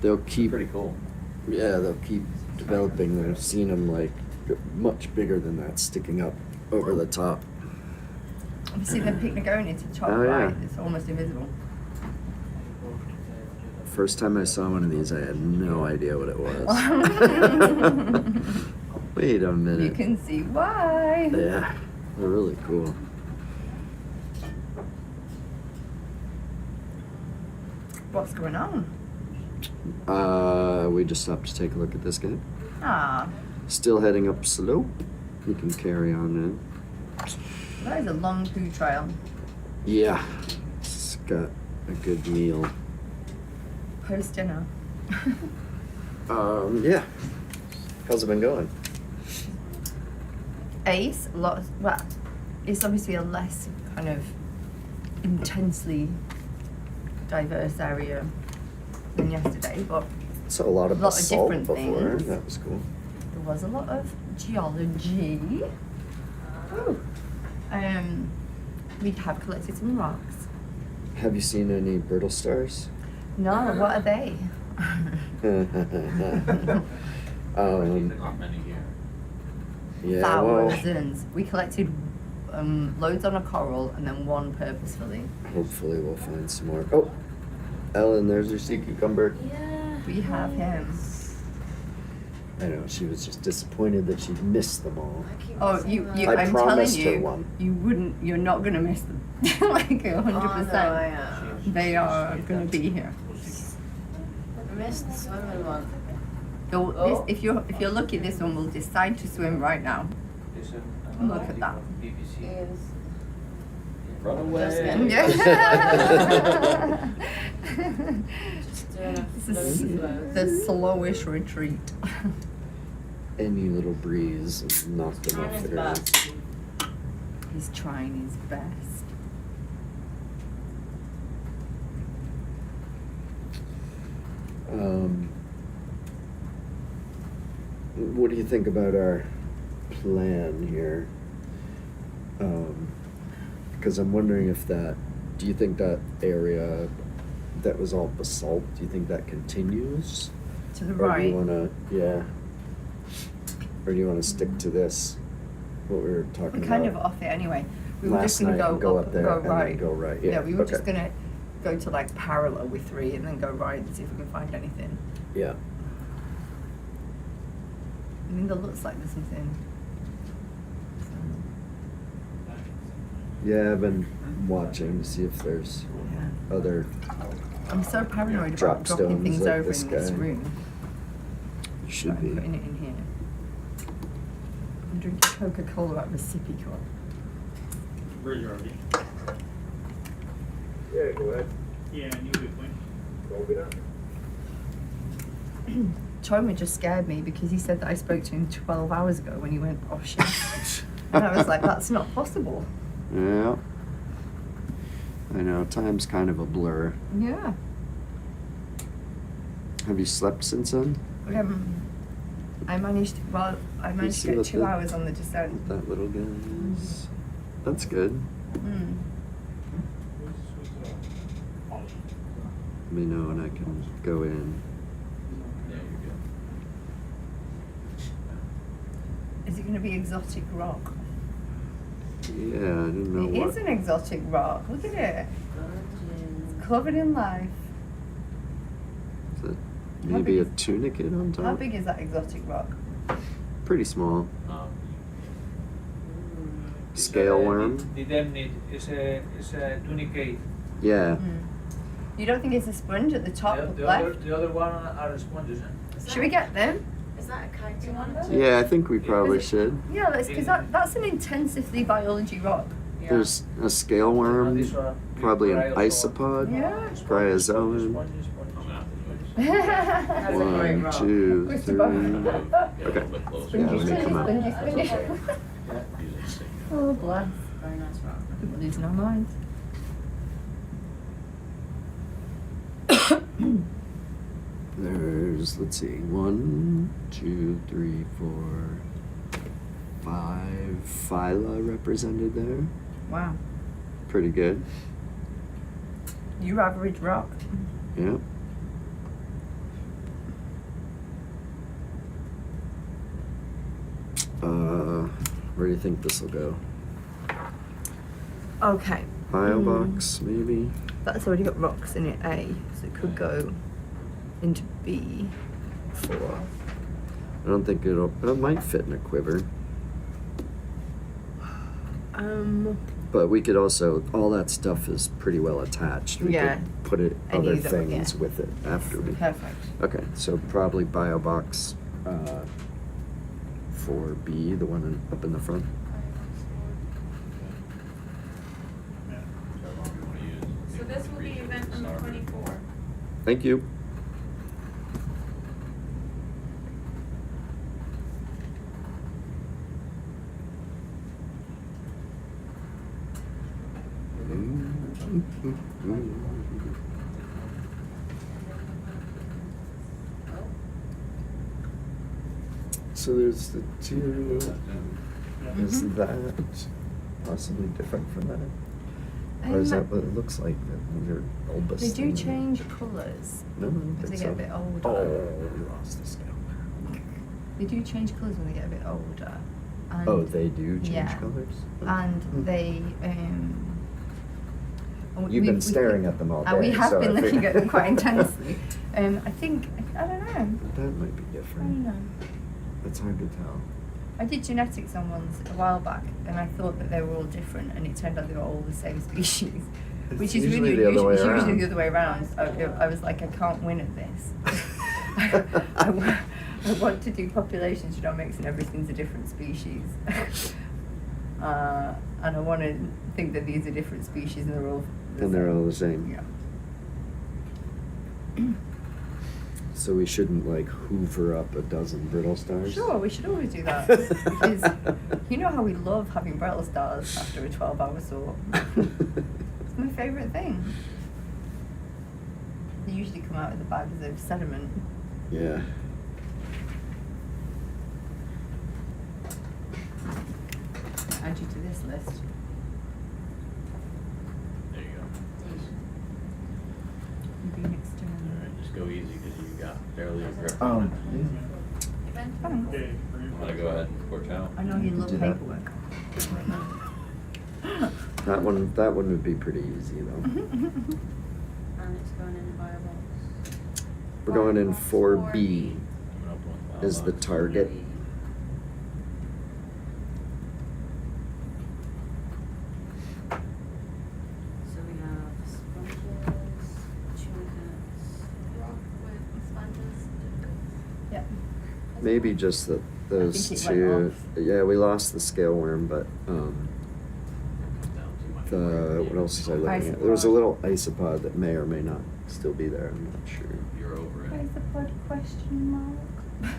They'll keep. Pretty cool. Yeah, they'll keep developing. I've seen them like much bigger than that, sticking up over the top. Have you seen the Pycnogonia to the top Oh, yeah. right? It's almost invisible. First time I saw one of these, I had no idea what it was. Wait a minute. You can see why. Yeah, they're really cool. What's going on? We just stopped to take a look at this guy. Ah, Still heading up slope. You can carry on in. that is a long poo trail. Yeah, it's got a good meal. Post dinner. Yeah. How's it been going? Ace, well, it's obviously a less kind of intensely diverse area than yesterday, but Saw a lot of lot of basalt different before. things. That was cool. there was a lot of geology. Ooh. We have collected some rocks. Have you seen any brittle stars? No, what are they? Not many here. Yeah, well, Thousands. We collected loads on a coral and then one purposefully. hopefully we'll find some more. Oh, Ellen, there's your sea cucumber. We have him. I know, she was just disappointed that she missed them all. Oh, I I'm telling promised her you, one. you're not gonna miss them. Like 100%. They are gonna be here. I missed the swimming one. If you're lucky, this one will decide to swim right now. Look at that. Yes. Run away. Yeah. Just doing a This is the slowish retreat. Any little breeze and knocked them off the ground. He's trying his best. What do you think about our plan here? Because I'm wondering if do you think that area that was all basalt, do you think that continues? To the Or do right. you wanna, yeah. Or do you wanna stick to this, what we were talking We're about? kind of off it anyway. We were Last just gonna night, go up there go and then right. go right, yeah, we were just okay. gonna go to like parallel with 3 and then go right and see if we can find anything. Yeah. I mean, that looks like there's something. Yeah, I've been watching to see if there's Yeah. other I'm so paranoid drop about dropping stones things like over this in this guy. room. should I'm be. putting it in here. I'm drinking Coca-Cola out of a sippy cup. Where's your RV? Yeah, go ahead. Yeah, I knew it went. Open up. Choma just scared me because he said that I spoke to him 12 hours ago when he went, oh shit. And I was like, that's not possible. Yeah. I know, time's kind of a blur. Yeah. Have you slept since then? I managed to see get what 2 hours on the descent. That little guy is. That's good. Mm. Let me know when I can go in. Yeah, you're good. Is it going to be exotic rock? Yeah, I didn't know It what. is an exotic rock. Look at it. It's covered in life. Is that How maybe big a tunicate on top? How big is that exotic rock? Pretty small. Scale worm? The damned is a tunicate. Yeah. Mm. You don't think it's a sponge at the top left? The other one are sponges. Should we get them? Is that a chitin one? Yeah, I think we probably should. Yeah, because that's an intensively biology rock. There's a scale worm, probably an isopod, Yeah. bryozoan. 1, 2, 3. Okay. Yeah, let me come out. Oh, bless. Very nice rock. We're losing our minds. There's, let's see, 1, 2, 3, 4, 5 phyla represented there. Wow. Pretty good. Your average rock. Yeah. Where do you think this will go? Okay. Pile box, maybe? That's already got rocks in it, A, so it could go into B4. I don't think it might fit in a quiver. But we could also, all that stuff is pretty well attached. We Yeah. could put it, Any other of them, things yeah. with it after we. Perfect. Okay, so probably bio box 4B, the one up in the front. So this will be event number 24. Thank you. So there's the two. Is that possibly different from that? Or is that what it looks like? They're bulbous. They do things? change colours No, I don't as they think get a so. bit older. Oh, we lost the scale. They do change colours when they get a bit older. And Oh, they do change yeah. colors? And Hmm. they You've been staring at them all day. we have so been I looking think- at them quite intensely. I think I don't know. That might be I don't different. know. It's hard to tell. I did genetics on ones a while back, and I thought that they were all different, and it turned out they were all the same species, It's which is usually really the other way usually around. the other way around. I was like, I can't win at this. I want to do population genomics, and everything's a different species. And I want to think that these are different species, and they're all the same. Yeah. So we shouldn't like hoover up a dozen brittle stars? Sure, we should always do that. Because you know how we love having brittle stars after a 12-hour sort. It's my favourite thing. They usually come out of the bags of sediment. Yeah. Add you to this list. There you go. Be next to Alright, just go easy because you got barely a grip Oh, on it. Event Oh. Wanna go ahead and porch out? I know you could love do that. paperwork. That one would be pretty easy though. And it's going in the bio box. We're going in Bio box 4B Open is the target. So we have sponges, chunkuts. rock with sponges. Yeah. Maybe just those I think it went two. off. Yeah, we lost the scale worm, but what else was I looking at? There was a Isopod. little isopod that may or may not still be there. I'm not sure. You're over it. Where's the pod question mark? There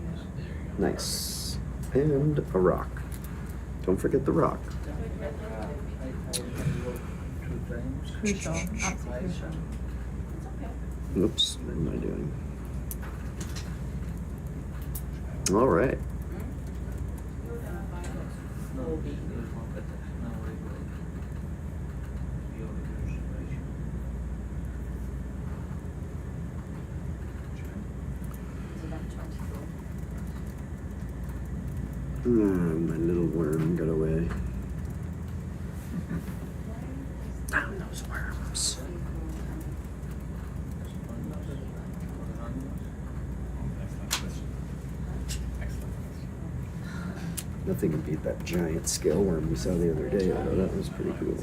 you go. Nice. And a rock. Don't forget the rock. Crucial. Absolutely crucial. Oops, what am I doing? All right. It's event 24. My little worm got away. Down those worms. Nothing can beat that giant scale worm we saw the other day, though. That was pretty cool.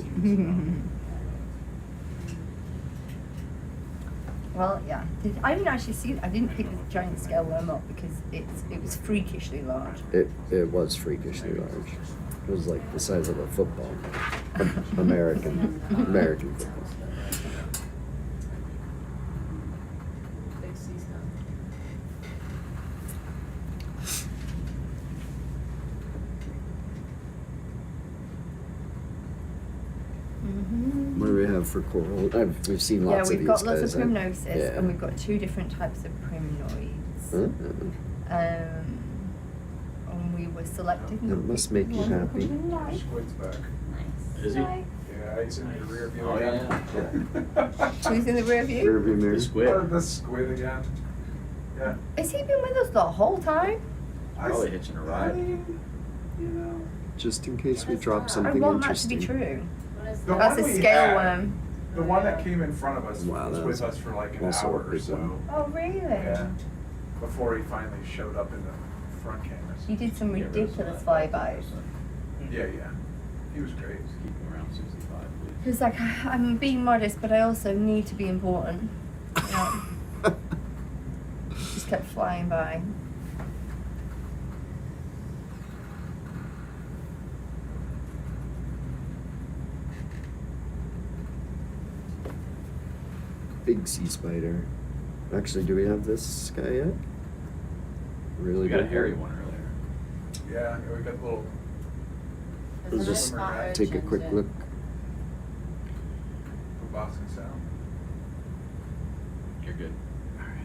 Well, yeah. I didn't actually see. I didn't pick the giant scale worm up because it was freakishly large. It was freakishly large. It was like the size of a football. American football. Big sea stuff. What do we have for coral? We've seen Yeah, lots of we've these got lots guys. of primnosis, Yeah. and we've got 2 different types of primnoids. And we were selected. It must make you happy. Squid's back. Nice. Is he? Yeah, he's in your rear view Oh, again. Who's in the rear view? Rearview mirror. The squid. Oh, the squid again. Yeah. Has he been with us the whole time? Probably hitching a ride. You know. Just in case we drop I something want that to interesting. be true. What is The that? That's one a we scale had, worm. The one that came in front of us Wow, was that with was us for like an also a hour or big so. one. Oh, really? Yeah. Before he finally showed up in the front cameras. You did some Get rid of some ridiculous of that flybys. 5%. Yeah. He was great. Just keep him around 65, please. He was like, I'm being modest, but I also need to be important. Yeah. Just kept flying by. Big sea spider. Actually, do we have this guy yet? Really We got a big hairy one earlier. Yeah, we got the little. We'll Isn't it just spot take a urchins quick and- look. Boston Sound. You're good. All right.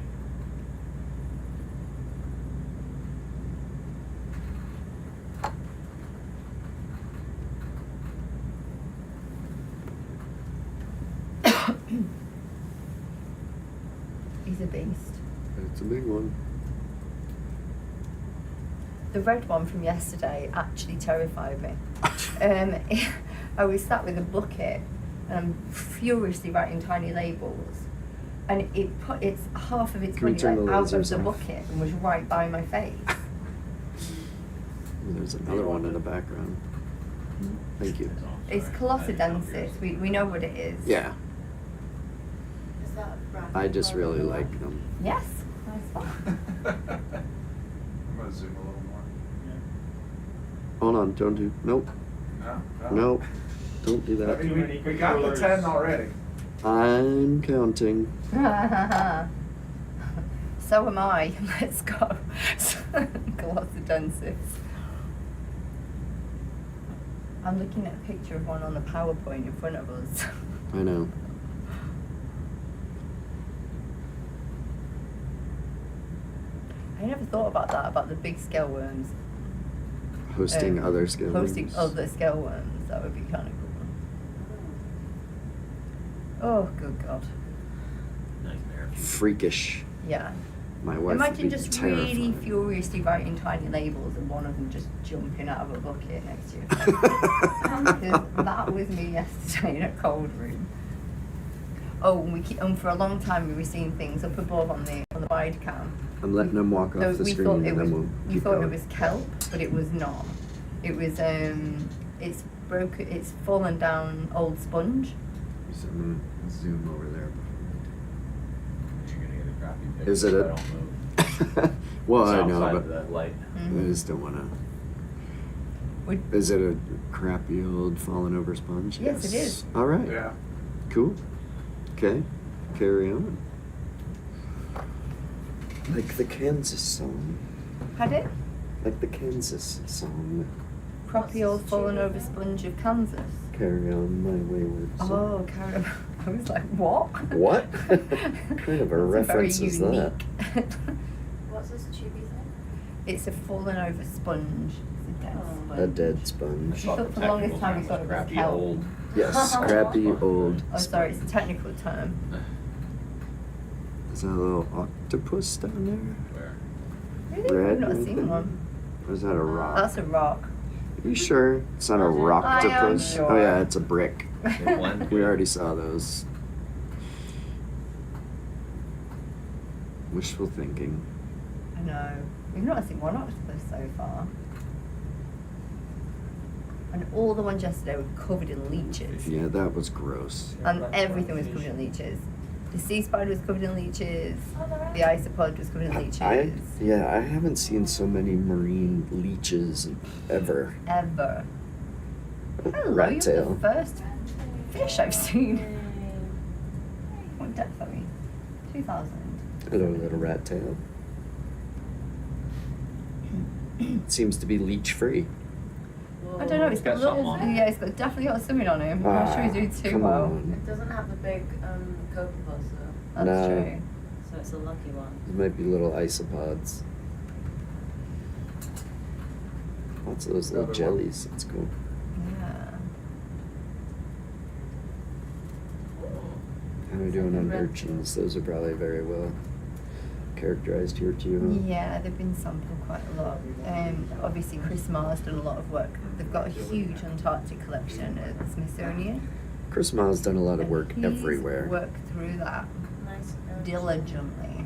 He's a beast. It's a big one. The red one from yesterday actually terrified me. I was sat with a bucket and I'm furiously writing tiny labels, and it put its half of its Can we body turn like the out of lasers the off? bucket and was right by my face. There's another one in the background. Thank you. It's colossodensis. We know what it is. Yeah, Is that brown? I just really like them. Yes. Nice one. I'm gonna zoom a little more. Hold on, don't do. Nope. No. Nope. Don't do I that. mean, we got the 10 already. I'm counting. So am I. Let's go. Colossodensis. I'm looking at a picture of one on the PowerPoint in front of us. I know. I never thought about that, about the big scale worms. Hosting other scale Hosting worms. other scale worms. That would be kind of cool. Oh, good God. Nightmare. Freakish. Yeah. My wife would Imagine be just terrified. really furiously writing tiny labels and one of them just jumping out of a bucket next to you. Because that was me yesterday in a cold room. Oh, and for a long time we were seeing things up above on the wide cam. I'm letting them walk off the we screen thought and it then was, we'll we keep thought going. it was kelp, but it was not. It was it's broken. It's fallen down old sponge. So I'm gonna zoom over there. You're gonna get a crappy picture. Is it if a? I don't move. Well, It's I outside know, of but that light. I just don't wanna. Would- Is it a crappy old fallen over sponge? Yes, it is. All right. Yeah. Cool. Okay. Carry on. Like the Kansas song. Had it? Like the Kansas song. Crappy old fallen over sponge of Kansas. Carry on, my wayward son. Oh, caramel. I was like, what? What? kind of a That's reference is very that? unique. What's this tubey thing? It's a fallen over sponge. It's a dead sponge. A dead sponge. We thought for the longest time we thought it was Crappy kelp. old. Yes, crappy old. Oh, sorry, it's a technical term. Is that a little octopus down Where? Really? Red I've not right seen there? one. there? Or is that a rock? That's a rock. Are you sure? It's not a I am rocktopus? sure. Oh yeah, it's a brick. They blend We good. already saw those. Wishful thinking. I know. We've not seen one octopus so far. And all the ones yesterday were covered in leeches. Yeah, that was gross. And everything was covered in leeches. The sea spider was covered in leeches. The isopod was covered in leeches. I haven't seen so many marine leeches ever. Ever. Hello, Rat you're tail. the first fish I've seen. What depth are we? 2,000. Hello, little rat tail. It seems to be leech free. I don't know, it's got Got little, something on it. yeah, it's got definitely got something on him. I'm not sure he's doing too come well. on. It doesn't have the big copepus though, That's No. true. so it's a lucky one. It might be little isopods. Lots of those little Another one. jellies. That's cool. Yeah. How are we doing on urchins? Those are probably very well characterized here too. Yeah, they've been sampled quite a lot. Obviously, Chris Marr's done a lot of work. They've got a huge Antarctic collection at the Smithsonian. Chris Ma's done a lot of And work he's everywhere. worked through that Nice. diligently.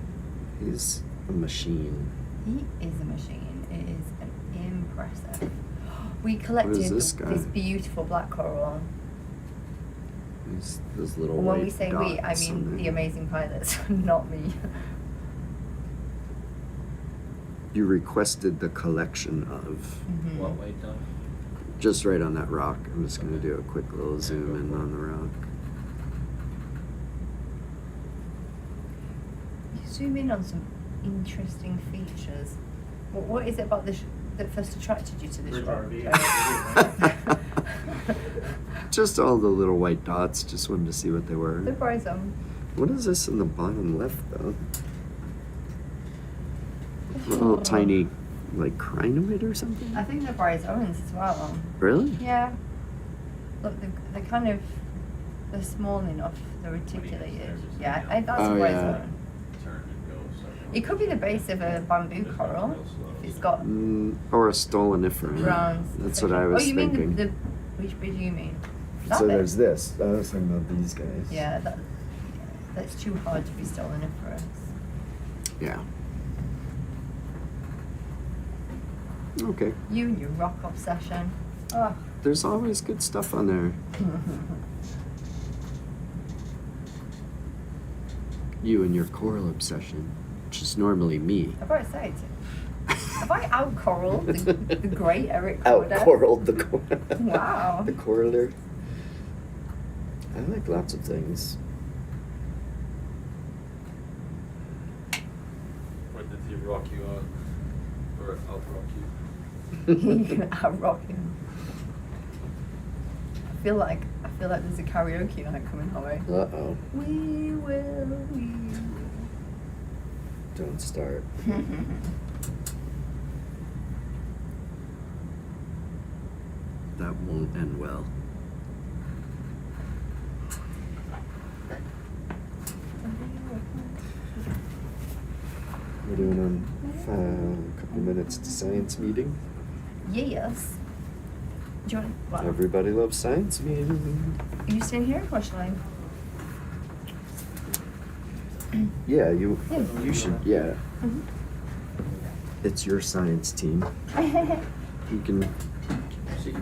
He's a machine. He is a machine. It is an impressive. We collected this guy? this beautiful black coral. He's those little And when white we say we, I dots on mean the there. amazing pilots, not me. You requested the collection of. Mhm. What weight though? Just right on that rock. I'm just gonna do a quick little zoom in on the rock. You zoom in on some interesting features. What is it about this that first attracted you to this Bridge rock? RV. Just all the little white dots. Just wanted to see what they were. The bryozoan. What is this in the bottom left though? A little tiny, like crinoid or something? I think they're bryozoans as well. Really? Yeah. Look, they're kind of, they're small enough, they're reticulated. Yeah, that's Oh, a yeah. bryozoan. Turn and go. It could be the base of a bamboo coral. If it's got Or a stoloniferan. rounds. That's what I was Oh, you thinking. mean which bit do you mean? That So bit? there's this. I was thinking about these guys. Yeah, that's too hard to be stoloniferous. Yeah. Okay. You and your rock obsession. Oh. There's always good stuff on there. You and your coral obsession, which is normally me. I've got to say, have I out-coraled the great Eric Corder? Out-coraled the coral. Wow. The coroller. I like lots of things. Or did he rock you out? Or out-rock you? You can out-rock him. I feel like there's a karaoke night coming our way. Uh-oh. We will. Don't start. That won't end well. We're doing a couple minutes to science meeting. Yes. Do you want? What? Everybody loves science meeting. Are you staying here or shall I? Yeah, you Yeah. should. Yeah, Mhm. it's your science team. You can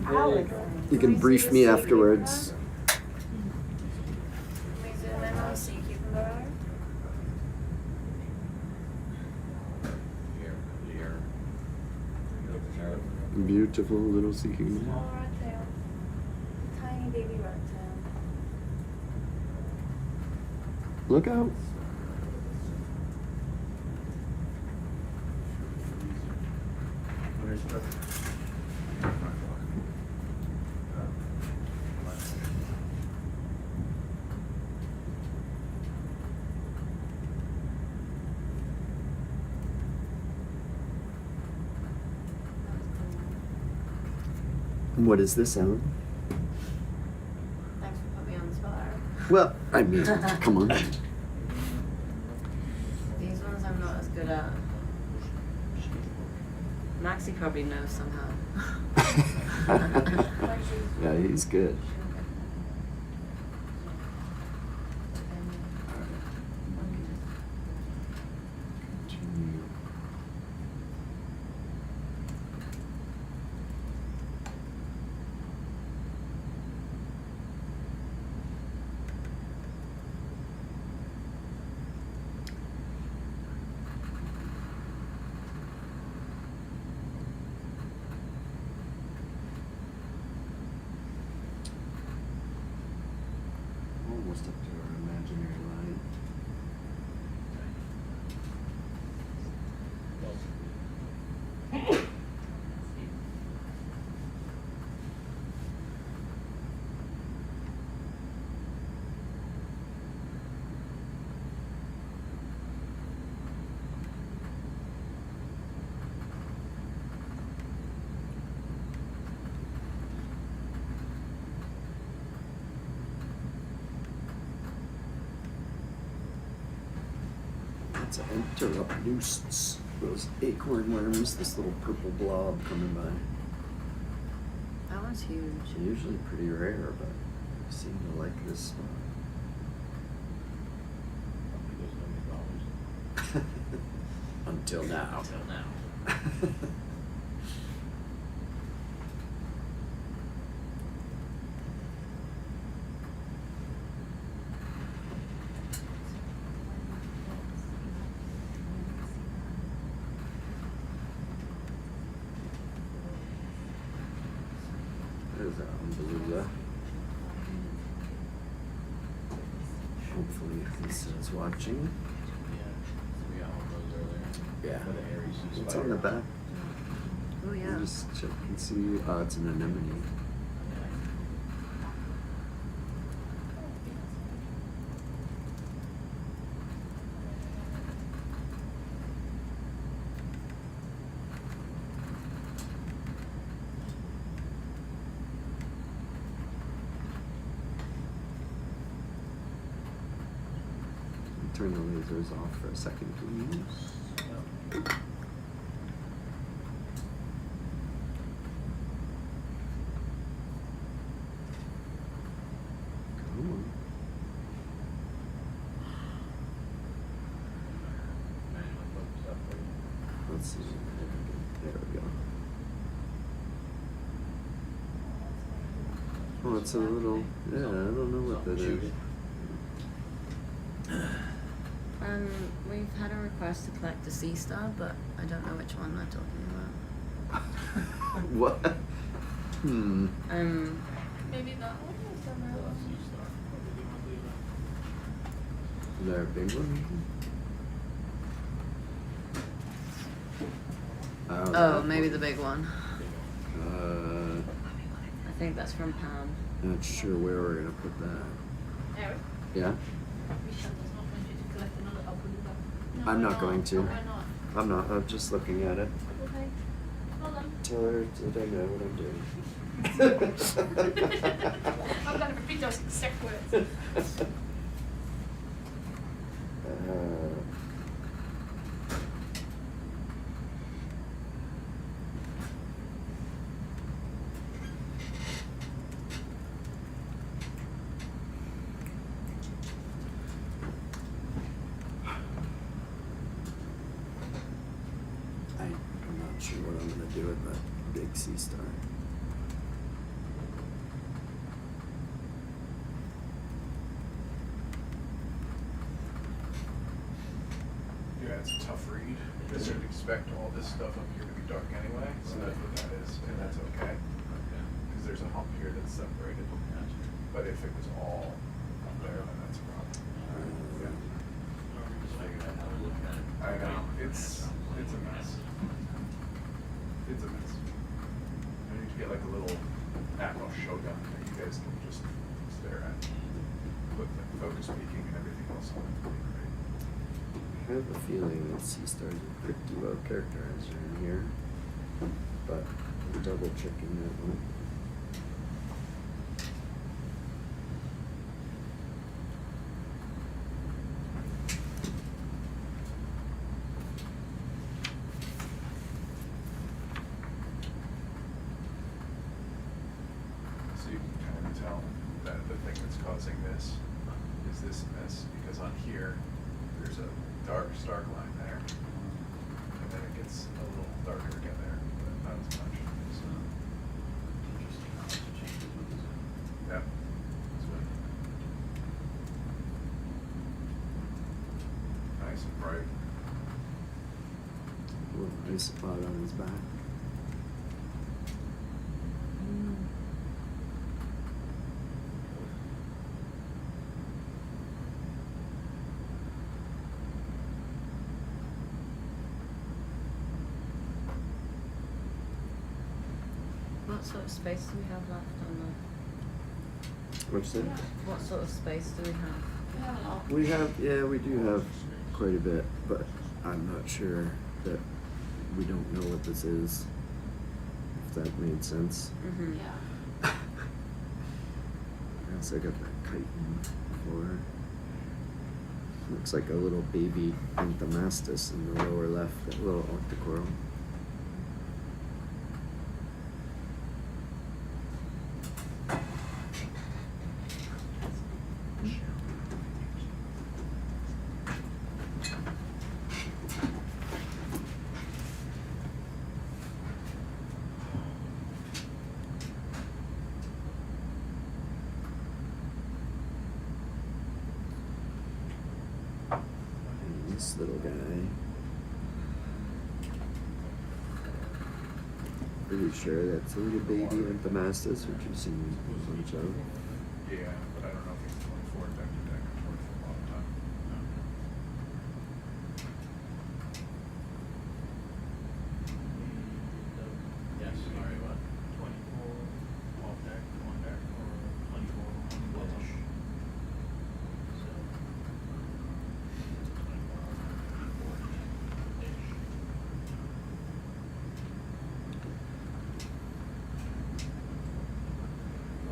Alex. you can brief me afterwards. Can we zoom in on sea cucumber? Beautiful little sea cucumber. Small rat tail. Tiny baby rat tail. Look out! What is this, Alan? Thanks for putting me on the spot. Well, I mean, come on. These ones I'm not as good at. Maxie probably knows somehow. Yeah, he's good. almost up to our imaginary line. It's an interruptus. Those acorn worms, this little purple blob coming by. That one's huge. Usually pretty rare, but I seem to like this spot. Until now. Until now. There's a beluga. Hopefully this is watching. We got one of those earlier. Yeah. For the hairy sea It's spider. on the back. Oh yeah. Just check and see. It's an anemone. Turn the lasers off for a second, please. Come on. Manually focused up for you. Let's see. There we go. Oh, it's a little. Yeah, I don't know what that is. We've had a request to collect a sea star, but I don't know which one they're talking about. What? Hmm. Maybe that one or somewhere else. Sea star. Is there a big one? I don't know. Oh, maybe the big one. Uh, I think that's from Pam. not sure where we're gonna put that. Eric, Yeah? Michelle does not want you to collect another alpaca. I'm not going to. Why not? I'm not. I'm just looking at it. Okay. Hold on. Tell her that I know what I'm doing. I'm gonna repeat those exact words. I'm not sure what I'm gonna do with that big sea star. Yeah, it's a tough read. I didn't expect all this stuff up here to be dark anyway, so that's what that is, and that's okay. Because there's a hump here that's separated. But if it was all up there, then that's a problem. Yeah. I know, it's a mess. It's a mess. I need to get like a little Atmos Shogun that you guys can just stare at. Put the focus peaking and everything else on it. It'll be great. I have a feeling that sea stars are pretty well characterized around here, but I'm double checking that one. So you can kind of tell that the thing that's causing this is this mess, because on here, there's a dark line there. And then it gets a little darker again there, but not as much. So, Interesting how it changes with the zoom. yeah. That's right. Nice and bright. A little isopod on his back. sort of space do we have left on What's that? what sort of space do we have? We do have quite a bit, but I'm not sure that we don't know what this is. If that made sense. Mm-hmm. Yes, I got that chitin before. Looks like a little baby Anthomastus in the lower left, that little octocoral. This little guy. Pretty sure that's a little baby Anthomastus, which you've seen a bunch of. Yeah, but I don't know if it's 24 deck to deck or 24 a long time. Yes, sorry, what? 24 off deck, on deck, or 24 on beach? So, 24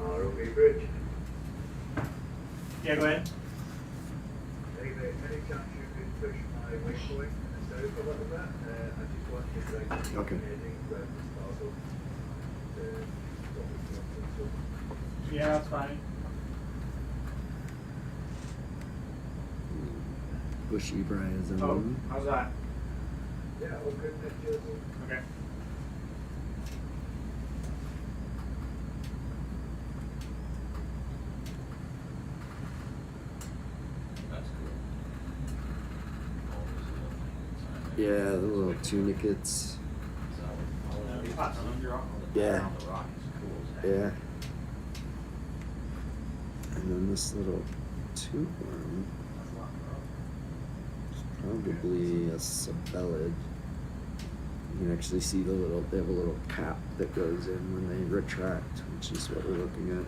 ROV Bridge. Yeah, go ahead. Any chance you could push my waypoint south a little bit? I just want to bring the Okay. heading around the startle to what we want to. Yeah, that's fine. Bushy bryozoan. Oh, how's that? Yeah, all good pictures. Okay. that's cool. All those little things inside Yeah, there. the little tunicates. Is that all the pots under all the Yeah. around the rock is cool as heck. Yeah. And then this little tube worm That's a lot of rock. is probably a sabellid. You can actually see they have a little cap that goes in when they retract, which is what we're looking at.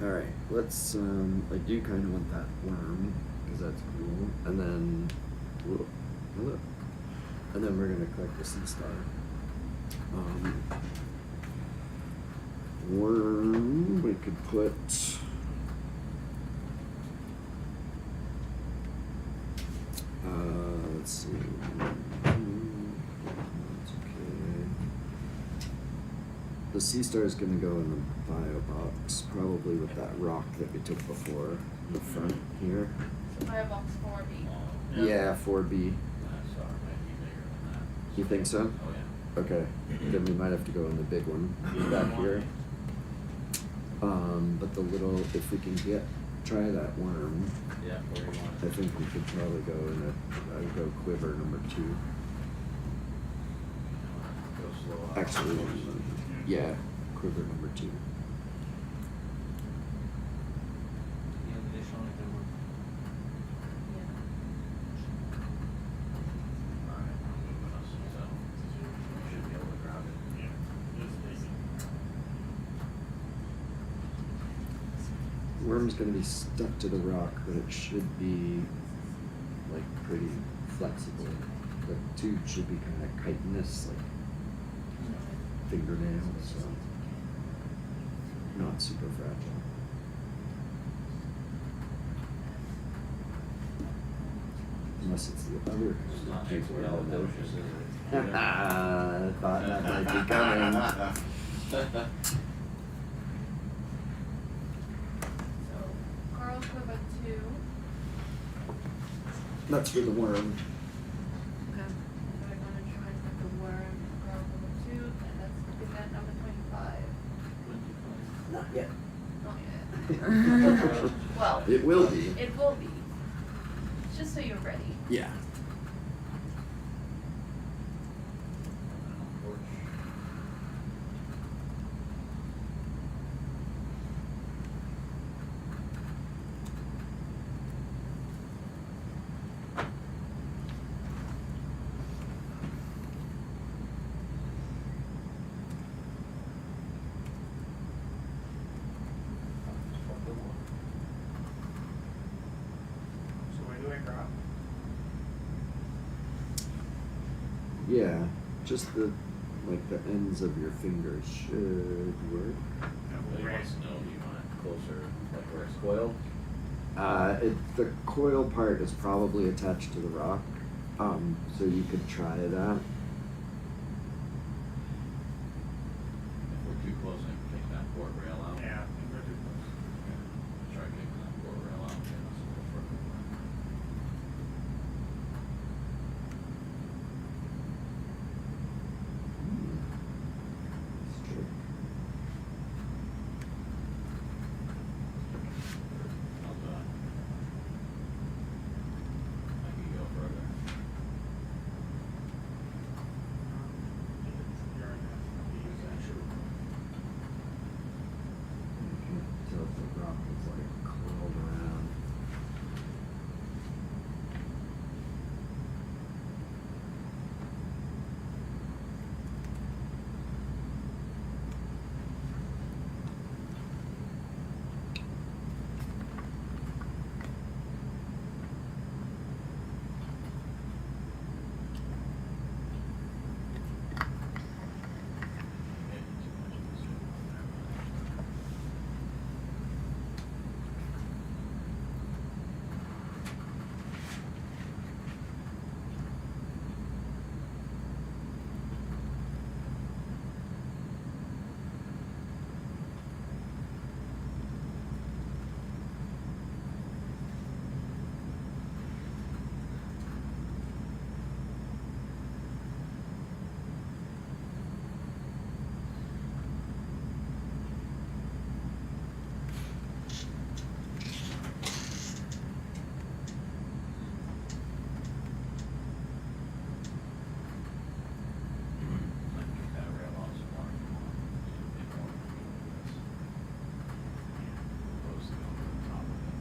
Alright, let's, I do kind of want that worm, because that's cool. And then, whoa, look. And then we're going to collect the sea star. Worm, we could put, let's see. That's okay. The sea star is going to go in the bio box, probably with that rock that we took before in the front here. So firebox 4B. Yeah, 4B. That star might be bigger than that. You think so? Oh, yeah. Okay, then we might have to go in the big one back here. But the little, if we can try that worm, Yeah, where you want I it. think we could probably go in I would go quiver number 2. Go slow up. Actually, yeah, quiver number 2. Alright, I'm moving us, so we should be able to grab it. Worm's gonna be stuck to the rock, but it should be like pretty flexible. The tube should be kind of chitinous, like fingernails, so not super fragile. Unless it's the other It's not big super worm. delicious, is it? I thought that might be coming. So Coral Quiver 2. That's for the worm. Okay. So we're gonna try and put the worm Coral Quiver 2, and that's event number 25. Not yet. Not yet. Well, It will be. it will be. Just so you're ready. Yeah. Yeah, just the ends of your fingers should work. What he wants to know, do you want it closer, like where it's coiled? The coil part is probably attached to the rock, so you could try that. If we're too close, I can take that port rail out. Yeah, we're too close. Try taking that port rail out, get us a little further. Straight. How's that? I can go further. You can tell if the rock is like curled around. Maybe too much of this on there, I can get that rail out some more. Get more of this. Close it over the top of it.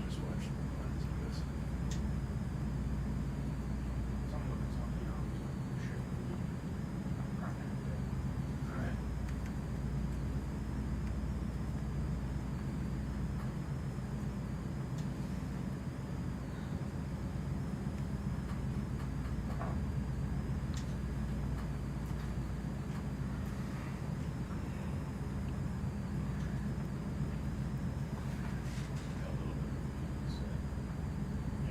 Just watch the lens of this. Some of it's on the shape. Alright. Got a little bit of this, Yeah.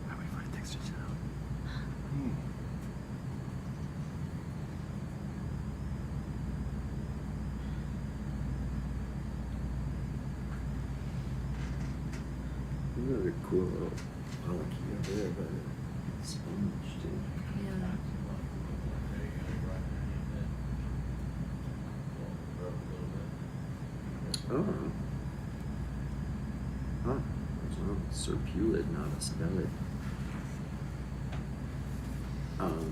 Are we for texture sound? Another cool little polychaete over there, but it's sponge too. Yeah. there you go, right underneath it. Rub a little bit. Oh. Huh. There's no serpulid, not a spelid. Hmm.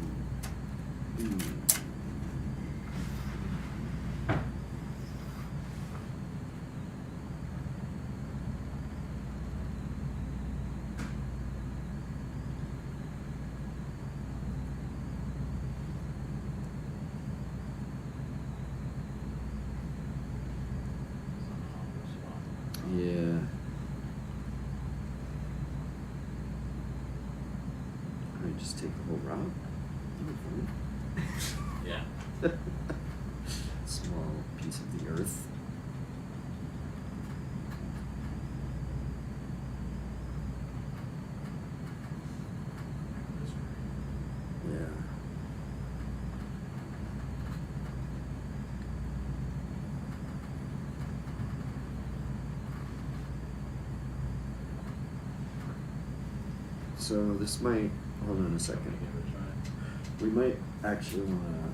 Yeah. I just take the whole rock. Yeah. Small piece of the earth. Yeah. So this might, hold on a second. Give it a try. We might actually wanna,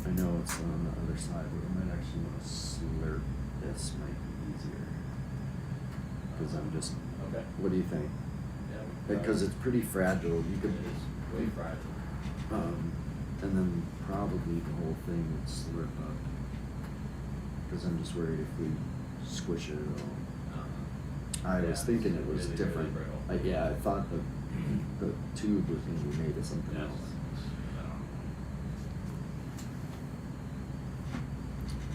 I know it's on the other side, but we might actually wanna slurp this, might be easier. Cause I'm just, Okay. what do you think? Yeah, we can because it's pretty fragile. You could, Way fragile. and then probably the whole thing would slurp up. Because I'm just worried if we squish it at all. I was thinking it was really, different. really brittle. Yeah, I thought the tube was going to be made of something Yes. else.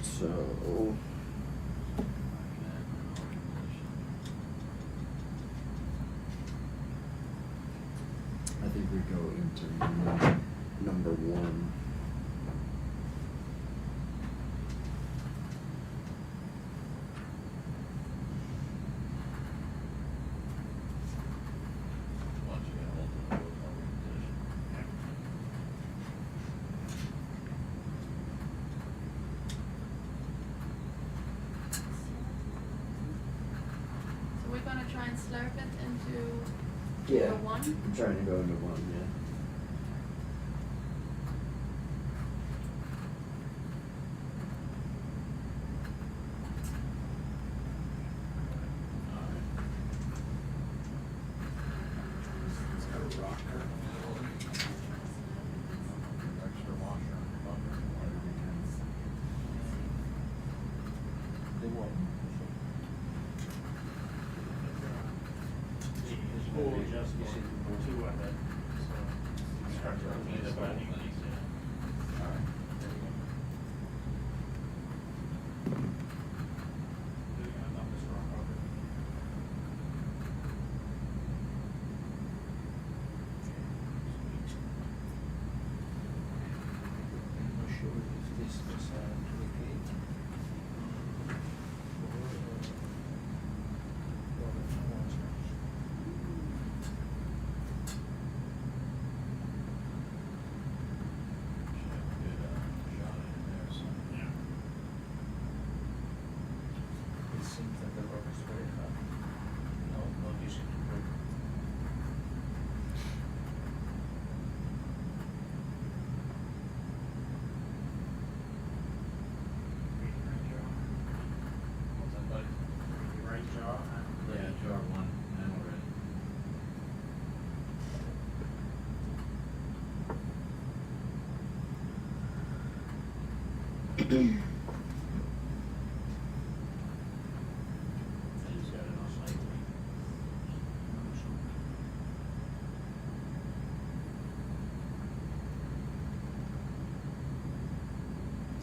So, I think we go into number one. Once you get hold of the orientation. So we're gonna try and slurp it into Yeah, number one. I'm trying to go into one, yeah. It's got a rocker. Extra washer. They won't. Yeah, jar one, and we're ready. I just got it on site.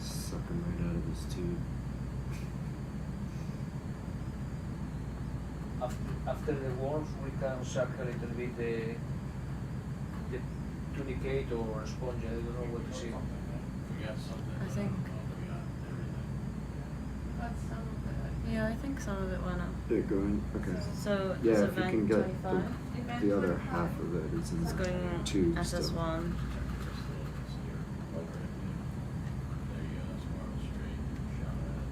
Sucking right out of this tube. After the worms, we can suck a little bit the tunicate or sponge. I don't know what to say. We got something. I think- We got everything. Got some of it. Yeah, I think some of it went up. They're going, okay. So Yeah, it's if you event can get 25. the other half of it is in It's going tube SS1. still. Over it, yeah. There you go, that's more of a straight shot at it.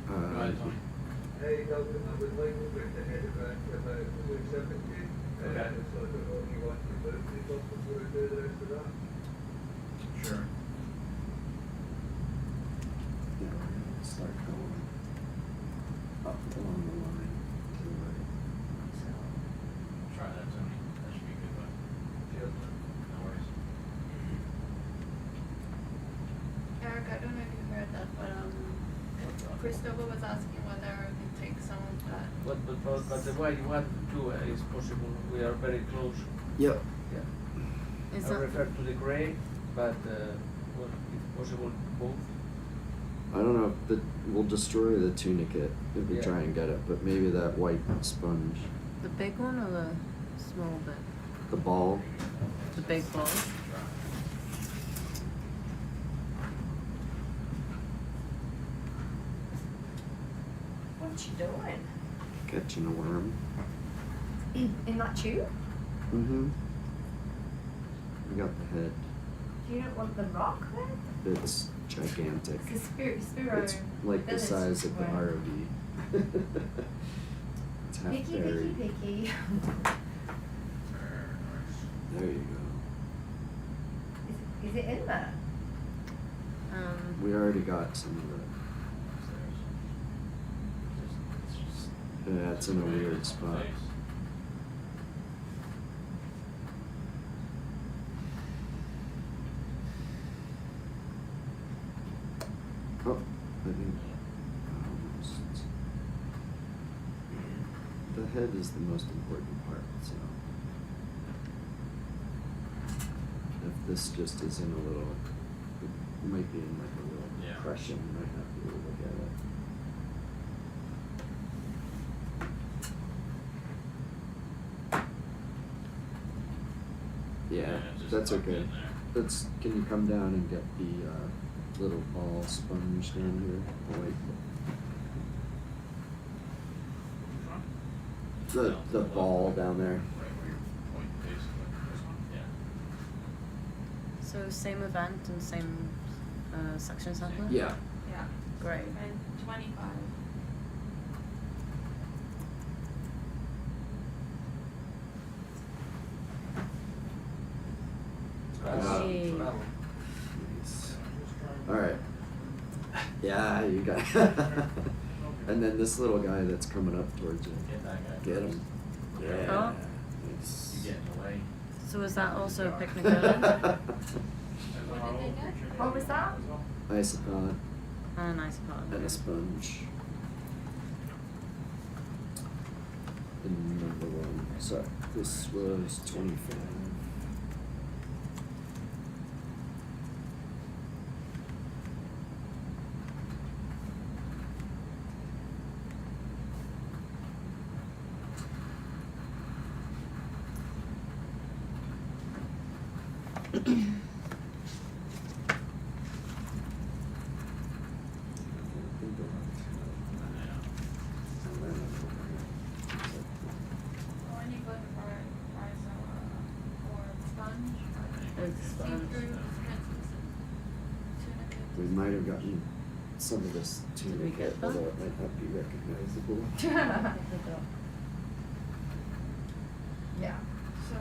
Go ahead, Tony. Hey, Dalton, I would like to bring the head of about 270. Okay. So I don't know if you want to move the top before we do the rest of that. Sure. Yeah, we're gonna start going up along the line to the right. Try that, Tony. That should be a good one. No worries. Eric, I don't know if you heard that, but Christopher was asking whether we take some of that. But the way you want to is possible. We are very close. Yep. Yeah. Is I that- refer to the gray, but well, if possible, both. I don't know if we'll destroy the tunicate if we Yeah. try and get it, but maybe that white sponge, The big one or the small bit? the ball. The big ball. What you doing? Catching a worm. In that tube? Mm-hmm. We got the head. Do you not want the rock then? It's gigantic. It's a Spiro. It's like the village size of the worm. ROV. It's half Picky, buried. picky, picky. There you go. Is it in there? We already got some of the. Yeah, it's in a weird spot. Oh, I think almost. The head is the most important part, so. If this just is in a little, it might be in like a little depression, you might not be able to look at it. Yeah, that's okay. Can you come down and get the little ball sponge down here? The ball down there. So same event and same suction sampler? Yeah. Yeah. Great. And 25. Hey. Nice. All right. Yeah, you got. And then this little guy that's coming up towards you. Get him. Yeah. Oh. Nice. You getting away? So is that also a picnic island? What was that? Isopod And a nice pot. and a sponge. And number one. So this was 25. We might have gotten some of this too, Did we get them? although it might not be recognizable. Yeah. So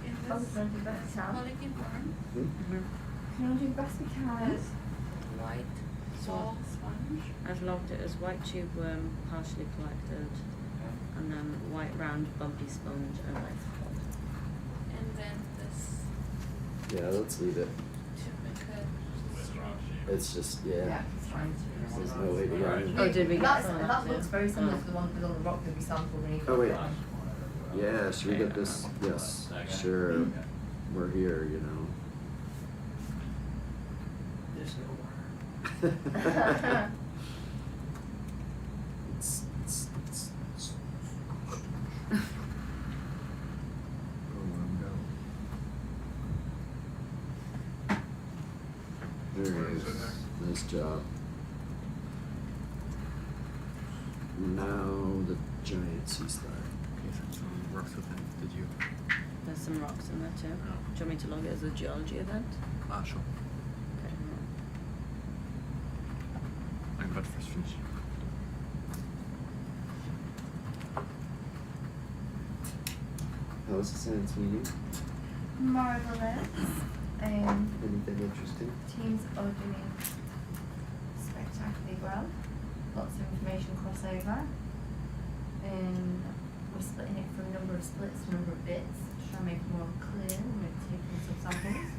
in Oh, this can I do best we can? quality form, Can I do best we can? has white ball sponge. I've logged it as white tube worm partially collected, and then white round bumpy sponge and white spot. And then this Yeah, let's leave it. tunica. It's just, Yeah, yeah. it's fine. There's no way to get it. Oh, did we get some of that That too? looks very similar Oh. to the one that was on the rock that we sampled when you. Oh, wait. Yeah, should we get this? Yes, sure. We're here, you know. There's no worm. It's- There he is. Nice job. Now the giant sea star. Works with it. Did you? There's some rocks in there too. Do you want me to log it as a geology event? Sure. Okay. I'm about to first finish. How was the science meeting? Marvelous. Anything interesting? Teams are doing spectacularly well. Lots of information crossover. We're splitting it from a number of splits, a number of bits, to try and make it more clear when we're taking some samples.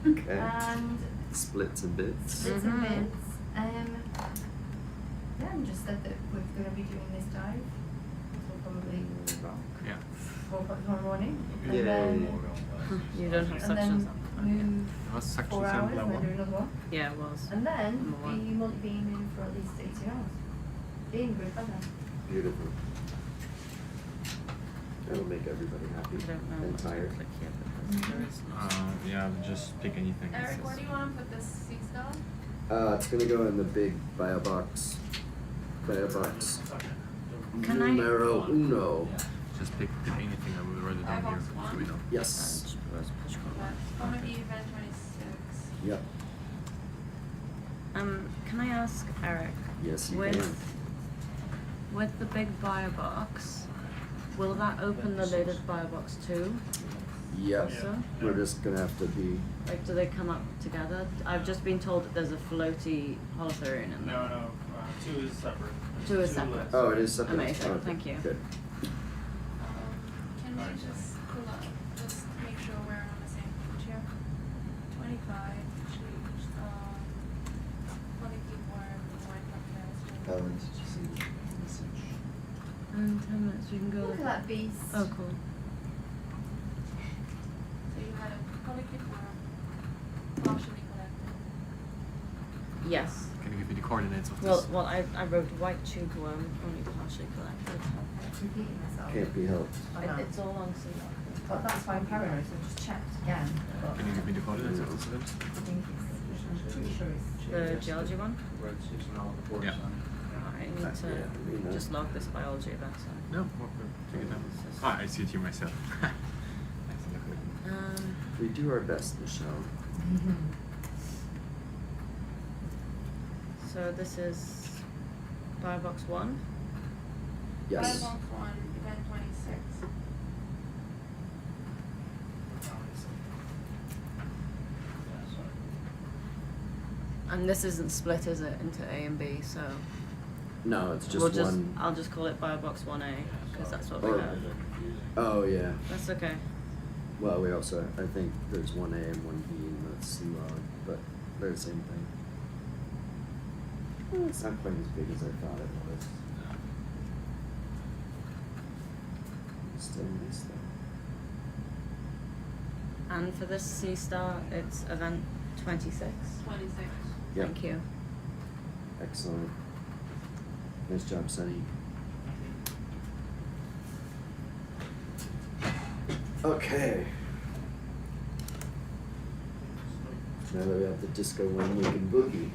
Okay. And Splits and bits. bits and bits. Yeah, and just said that we're going to be doing this dive until probably Yeah. 4 o'clock tomorrow morning. And Yay. then, You don't have and sections. then move Was section 4 hours sample and then do one? another one. Yeah, it was. And then Number one. be multi-beaming for at least 18 hours. Being good weather. Beautiful. That'll make everybody happy I don't know and what to tired. click here because there is no. Yeah, just pick anything. that Eric, where says- do you want to put this sea star? It's gonna go in the big bio box. Bio box. Can I- Numero uno. Just pick anything that we wrote it down here, so we know. Yes. Comedy event 26. Yep. Can I ask Eric? Yes, you with, can. With the big bio box, will that open the lidded bio box too? Yep. Also? We're just gonna have to be. Like, do they come up together? I've just been told that there's a floaty holothurian in there. No, 2 is separate. Two is separate. lists. Oh, it is separate. Amazing, Okay, thank you. Good. Can we just pull up, just make sure we're on the same page here? 25, change, polycube worm, white podcast. Oh, and did you see the message? In 10 minutes we can go. Look at that beast. Oh, cool. So you had a polycube worm, partially collected. Yes. Can you give me the coordinates of Well, this? I wrote white tube worm, only partially collected. Repeating myself. Can't be helped. It's all on sea. But that's why I'm paranoid, so I just checked again. But Can you give me the coordinates of this event? I think I'm pretty sure it's. The geology one? Yeah. I need to just log this biology event. So. No, take it down. Ah, I see it here myself. We do our best, Michelle. So this is Firebox 1? Yes. Firebox 1, event 26. And this isn't split, is it, into A and B, so... No, it's just one. I'll just call it Firebox 1A, because that's what we Oh. have. Oh, yeah. That's okay. Well, we also, I think there's 1A and 1B in the sea log, but they're the same thing. Well, it's not quite as big as I thought it was. Still nice though. And for this sea star, it's event 26. 26. Yep. Thank you. Excellent. Nice job, Sunny. Okay. Now that we have the disco one, we can boogie.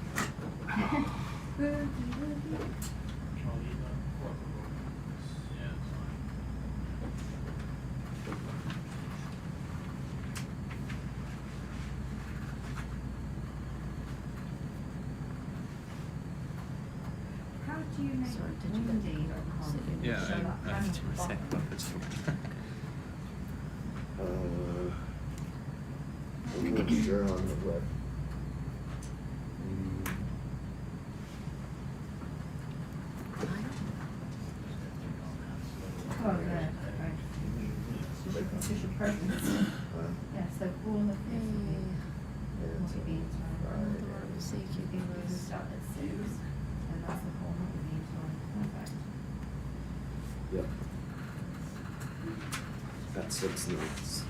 How do you make windy on Yeah, show that I kind have of to say, bottom? but it's okay. I'm not sure on the what. Oh, yeah, right. Tissue presence. Yeah, so all of this will be multi-beams, right? CQB will start at 6, and that's the whole multi-beams one. Perfect. Yep. At 6 knots.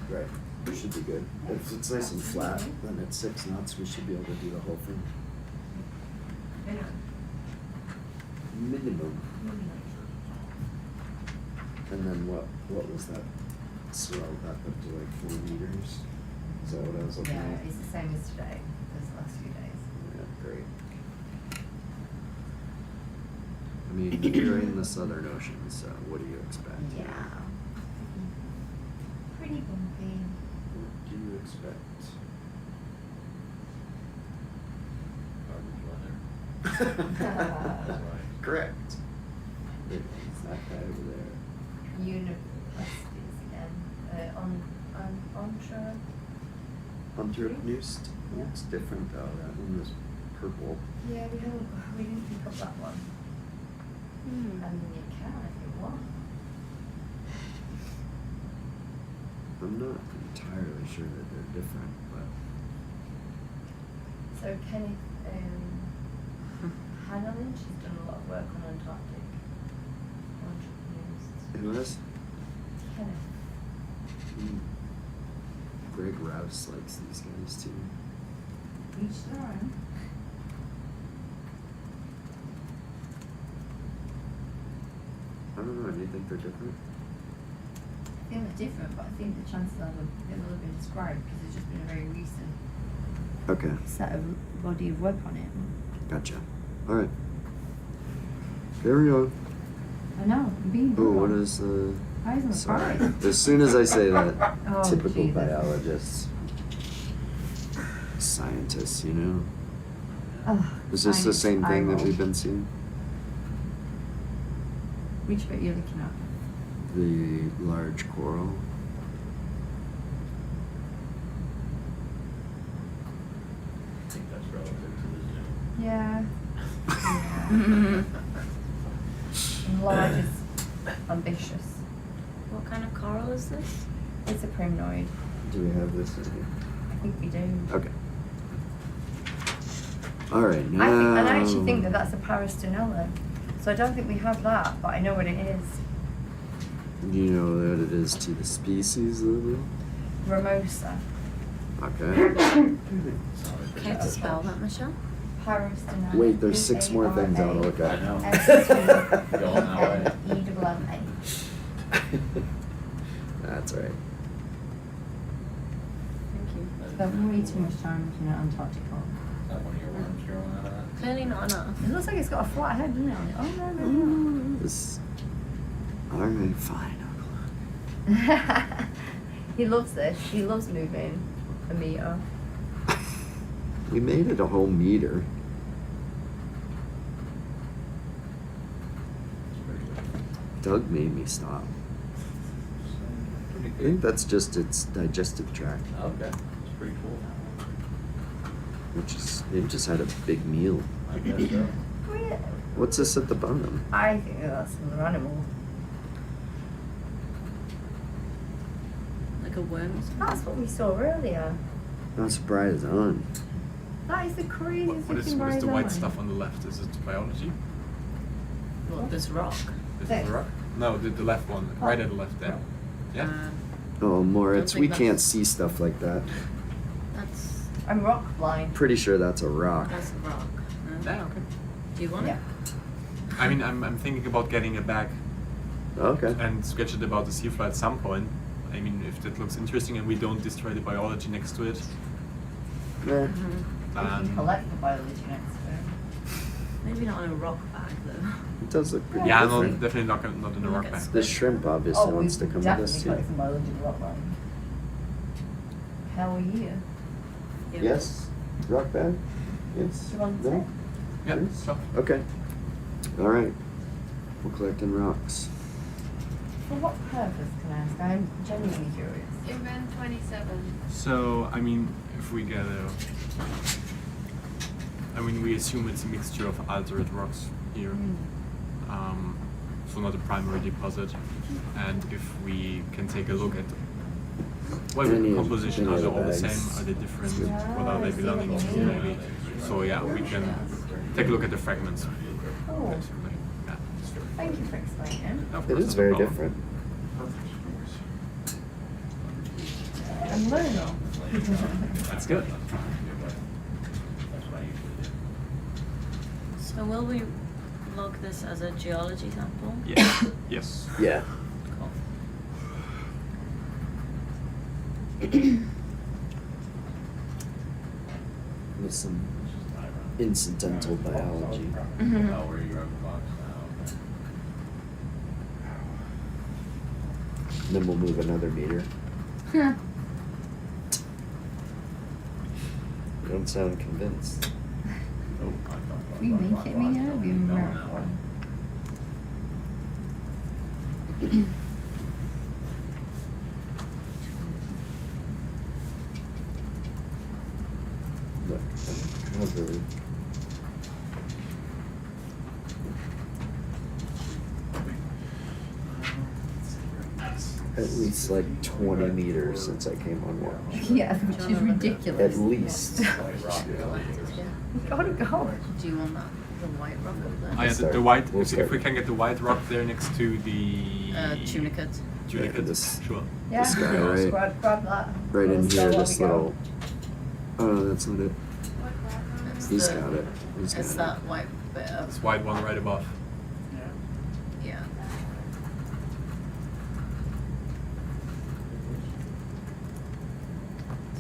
Right. We should be good. If it's nice and flat, then at 6 knots we should be able to do the whole thing. Minimum. And then what was that swell back up to like 4 meters? Is that what I was looking Yeah, at? it's the same as today, as the last few days. Yeah, great. I mean, you're in the Southern Ocean, so what do you expect? Yeah. Pretty bumpy. What do you expect? Correct. It's that guy over there. Universities again. Onshore. Unterknust? It's different though. That one was purple. Yeah, we didn't pick up that one. And you can if you want. I'm not entirely sure that they're different, but So Kenneth Hanlon, she's done a lot of work on Antarctic entrepreneurs. who is? Kenneth. Greg Rouse likes these guys too. Each their own. I don't know. Do you think they're different? I think they're different, but I think the chances are they will have been described because it's just been a very recent Okay. set of body of work on it. Gotcha. All right. Carry on. I know, I'm being Oh, good what on. is the? Eyes on the Sorry. prize. As soon as I say that, Oh, typical Jesus. biologists, scientists, you know. Ugh, Is this the science same thing that eyeball. we've been seeing? Which bit you're looking at? The large coral. And large is ambitious. What kind of coral is this? It's a primnoid. Do we have this in here? I think we do. Okay. All right, now. And I actually think that that's a parastinella. So I don't think we have that, but I know what it is. You know what it is to the species, Lulu? Ramosa. Okay. Care to spell that, Michelle? Parastinella. Wait, there's 6 more things I want to look at. I know. Going that way. E-double-M-A. That's right. Thank you. Spent way too much time looking at Antarctica. Is that one of your worms growing out of that? Clearly not enough. It looks like it's got a flat head, doesn't it? Oh, no, no, This. All right, fine. no. He loves this. He loves moving a meter. We made it a whole meter. Doug made me stop. I think that's just its digestive tract. Okay, that's pretty cool. Which is, it just had a big meal. I guess so. What's this at the bottom? I think that's another animal. Like a worm or something? That's what we saw earlier. Not surprised on. That is the craziest What is looking the white rhizome. stuff on the left? Is it biology? What, this rock? Is This. it the rock? No, the left one, right at the left there. Yeah. Oh, Moritz, Don't we think can't that's- see stuff like that. That's I'm rock blind. Pretty sure that's a rock. a rock. No? Yeah, okay. Do you want Yeah. it? I mean, I'm thinking about getting it back Okay. and sketch it about the seafloor at some point. I mean, if that looks interesting and we don't destroy the biology next to it, Nah. We can then collect the biology next to it. Maybe not in a rock bag though. It does look pretty yeah, no, different. definitely not in the rock bag. The shrimp obviously wants to come with us definitely too. collect some biology in the rock line. Hell yeah. Yes? Rock bag? Yes? Do you want to No? say? Yeah, Yes? so. Okay. All right. We're collecting rocks. For what purpose, can I ask? I'm genuinely curious. Event 27. So, I mean, if we get we assume it's a mixture of altered rocks here. So not a primary deposit. And if we can take a look at what Any- composition, any are they other all the bags. same? Are they different? Yeah, What are I they see belonging what to you mean. maybe? So yeah, we can take a look at the fragments. Oh, Basically. Yeah. thank you for explaining. Of It course, is not a very problem. different. I'm learning. That's good. So will we log this as a geology sample? Yeah. Yes. Yeah. Cool. With some incidental biology. Oh, where you have the box now. And then we'll move another meter. Huh. You don't sound convinced. If we make it me, it'll be a miracle. Look, I'm covered. At least like 20 meters since I came on watch. Yeah, which is ridiculous. At least. We gotta go. Do you want that, the white rock up there? Oh, yeah, Start. the white. We'll If start. we can get the white rock there next to the Tunicate. tunicate, Yeah, this- sure. Yeah, This guy, right? grab that. Right in Let's go here, while this we go. little. Oh, that's not it. It's He's the- got it. He's It's got that it. white bit up. This white one right above. Yeah.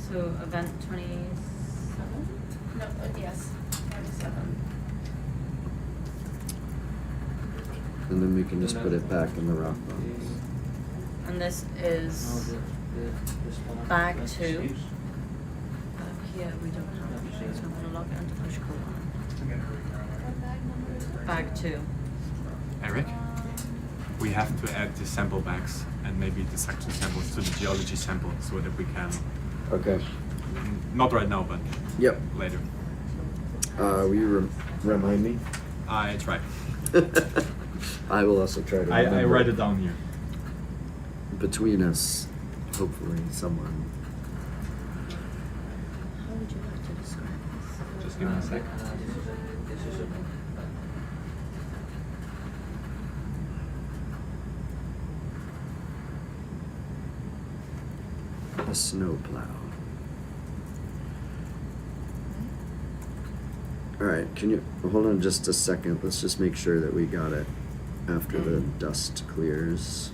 So event 27? No, yes, 27. And then we can just put it back in the rock box. And this is bag 2. Here we don't have, so I'm going to log it into push What bag number is it? Bag 2. Eric, we have to add the sample bags and maybe the section samples to the geology sample so that we can. Okay. Not right now, but Yep. later. Will you remind me? I try. I will also try to remember. I write it down here. Between us, hopefully someone. How would you like to describe this? Just give me a sec. A snowplow. Alright, can you hold on just a second? Let's just make sure that we got it after the dust clears.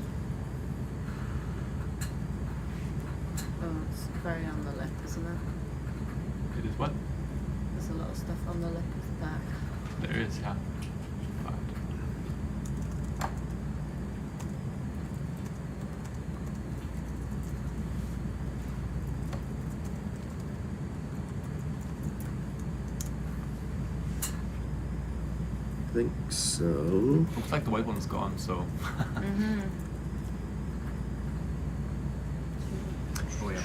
Oh, it's very on the lip, isn't it? It is what? There's a lot of stuff on the lip of the back. There is, yeah. I think so. Looks like the white one's gone, so. Mm-hmm. Oh yeah.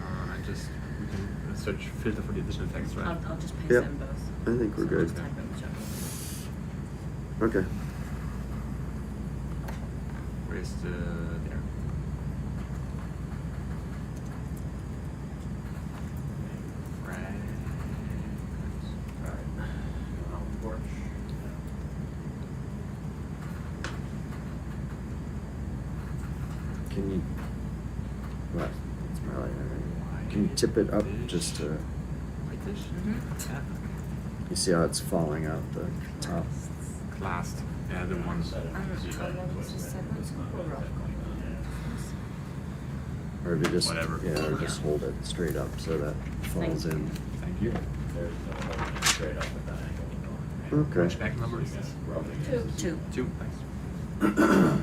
I just we can search filter for the additional text, right? I'll just paste Yep. them both. I think we're So good. just type in whichever one. Okay. Where's the there? Right. Alright. On the porch. Can you. What? It's probably alright. Can you tip it up just to. Whitish? Mm-hmm. Yeah. You see how it's falling out the top? Last. Yeah, the one. Or if you just. Whatever. Yeah, or just hold it straight up so that falls in. Thank you. There's no holding it straight up at that angle. Okay. Which back number is this? Two. Two. Thanks.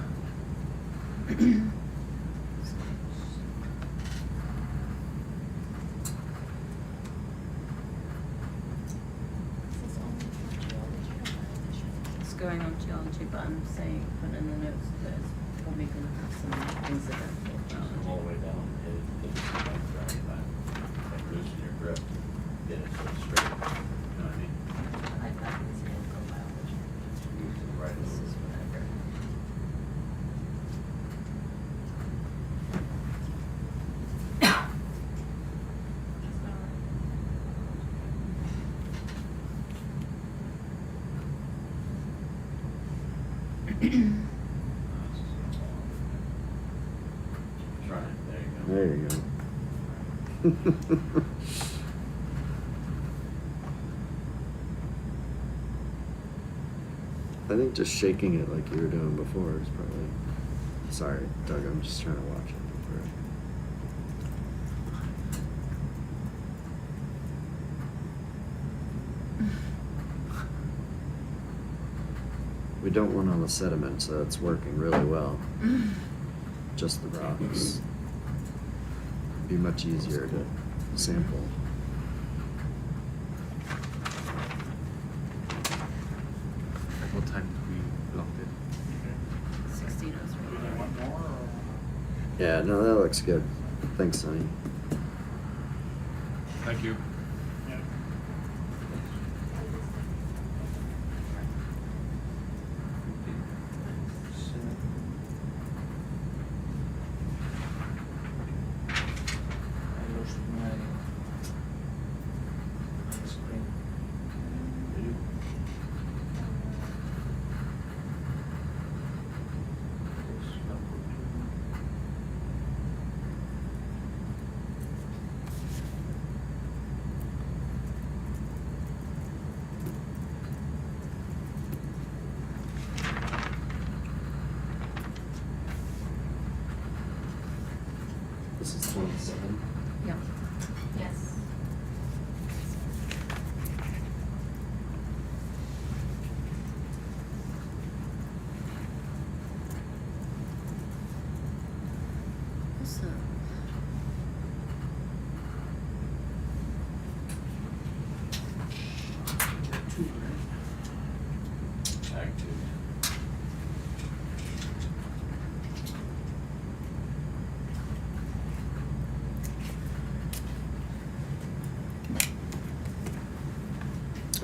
It's going on geology, but I'm saying, put in the notes that it's probably going to have some incidental Just all the way down, it's like right back. Like loosen your grip, get it so it's straight. You know what I mean? Use it right This over. is whatever. Try it, there you go. There you go. I think just shaking it like you were doing before is probably. Sorry, Doug, I'm just trying to watch it. We don't want all the sediment, so it's working really well. Just the rocks. Be much easier to sample. At what time did we lock it? 1603. Yeah, no, that looks good. Thanks, Sonny. Thank you. This is 27. Yeah. Yes. Awesome. Tag two.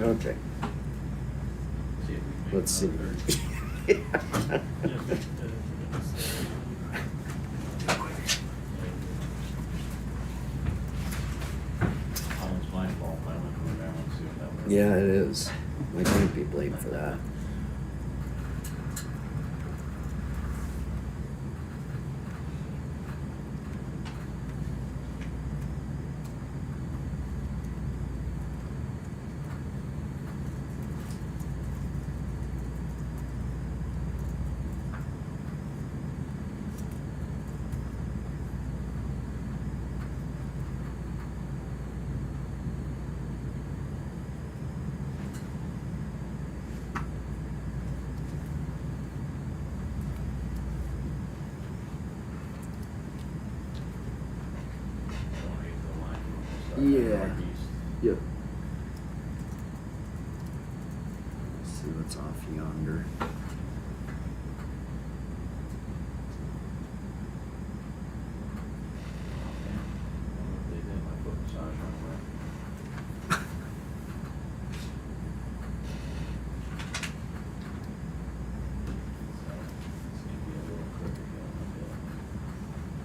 Okay. See if we can make Let's see. another. It's my fault. I went over there and see what that was. Yeah, it is. I can't be blamed for that. Yeah. Yep. Let's see what's off yonder. They did my foot massage on the way. So, it's gonna be a little crooked going up there.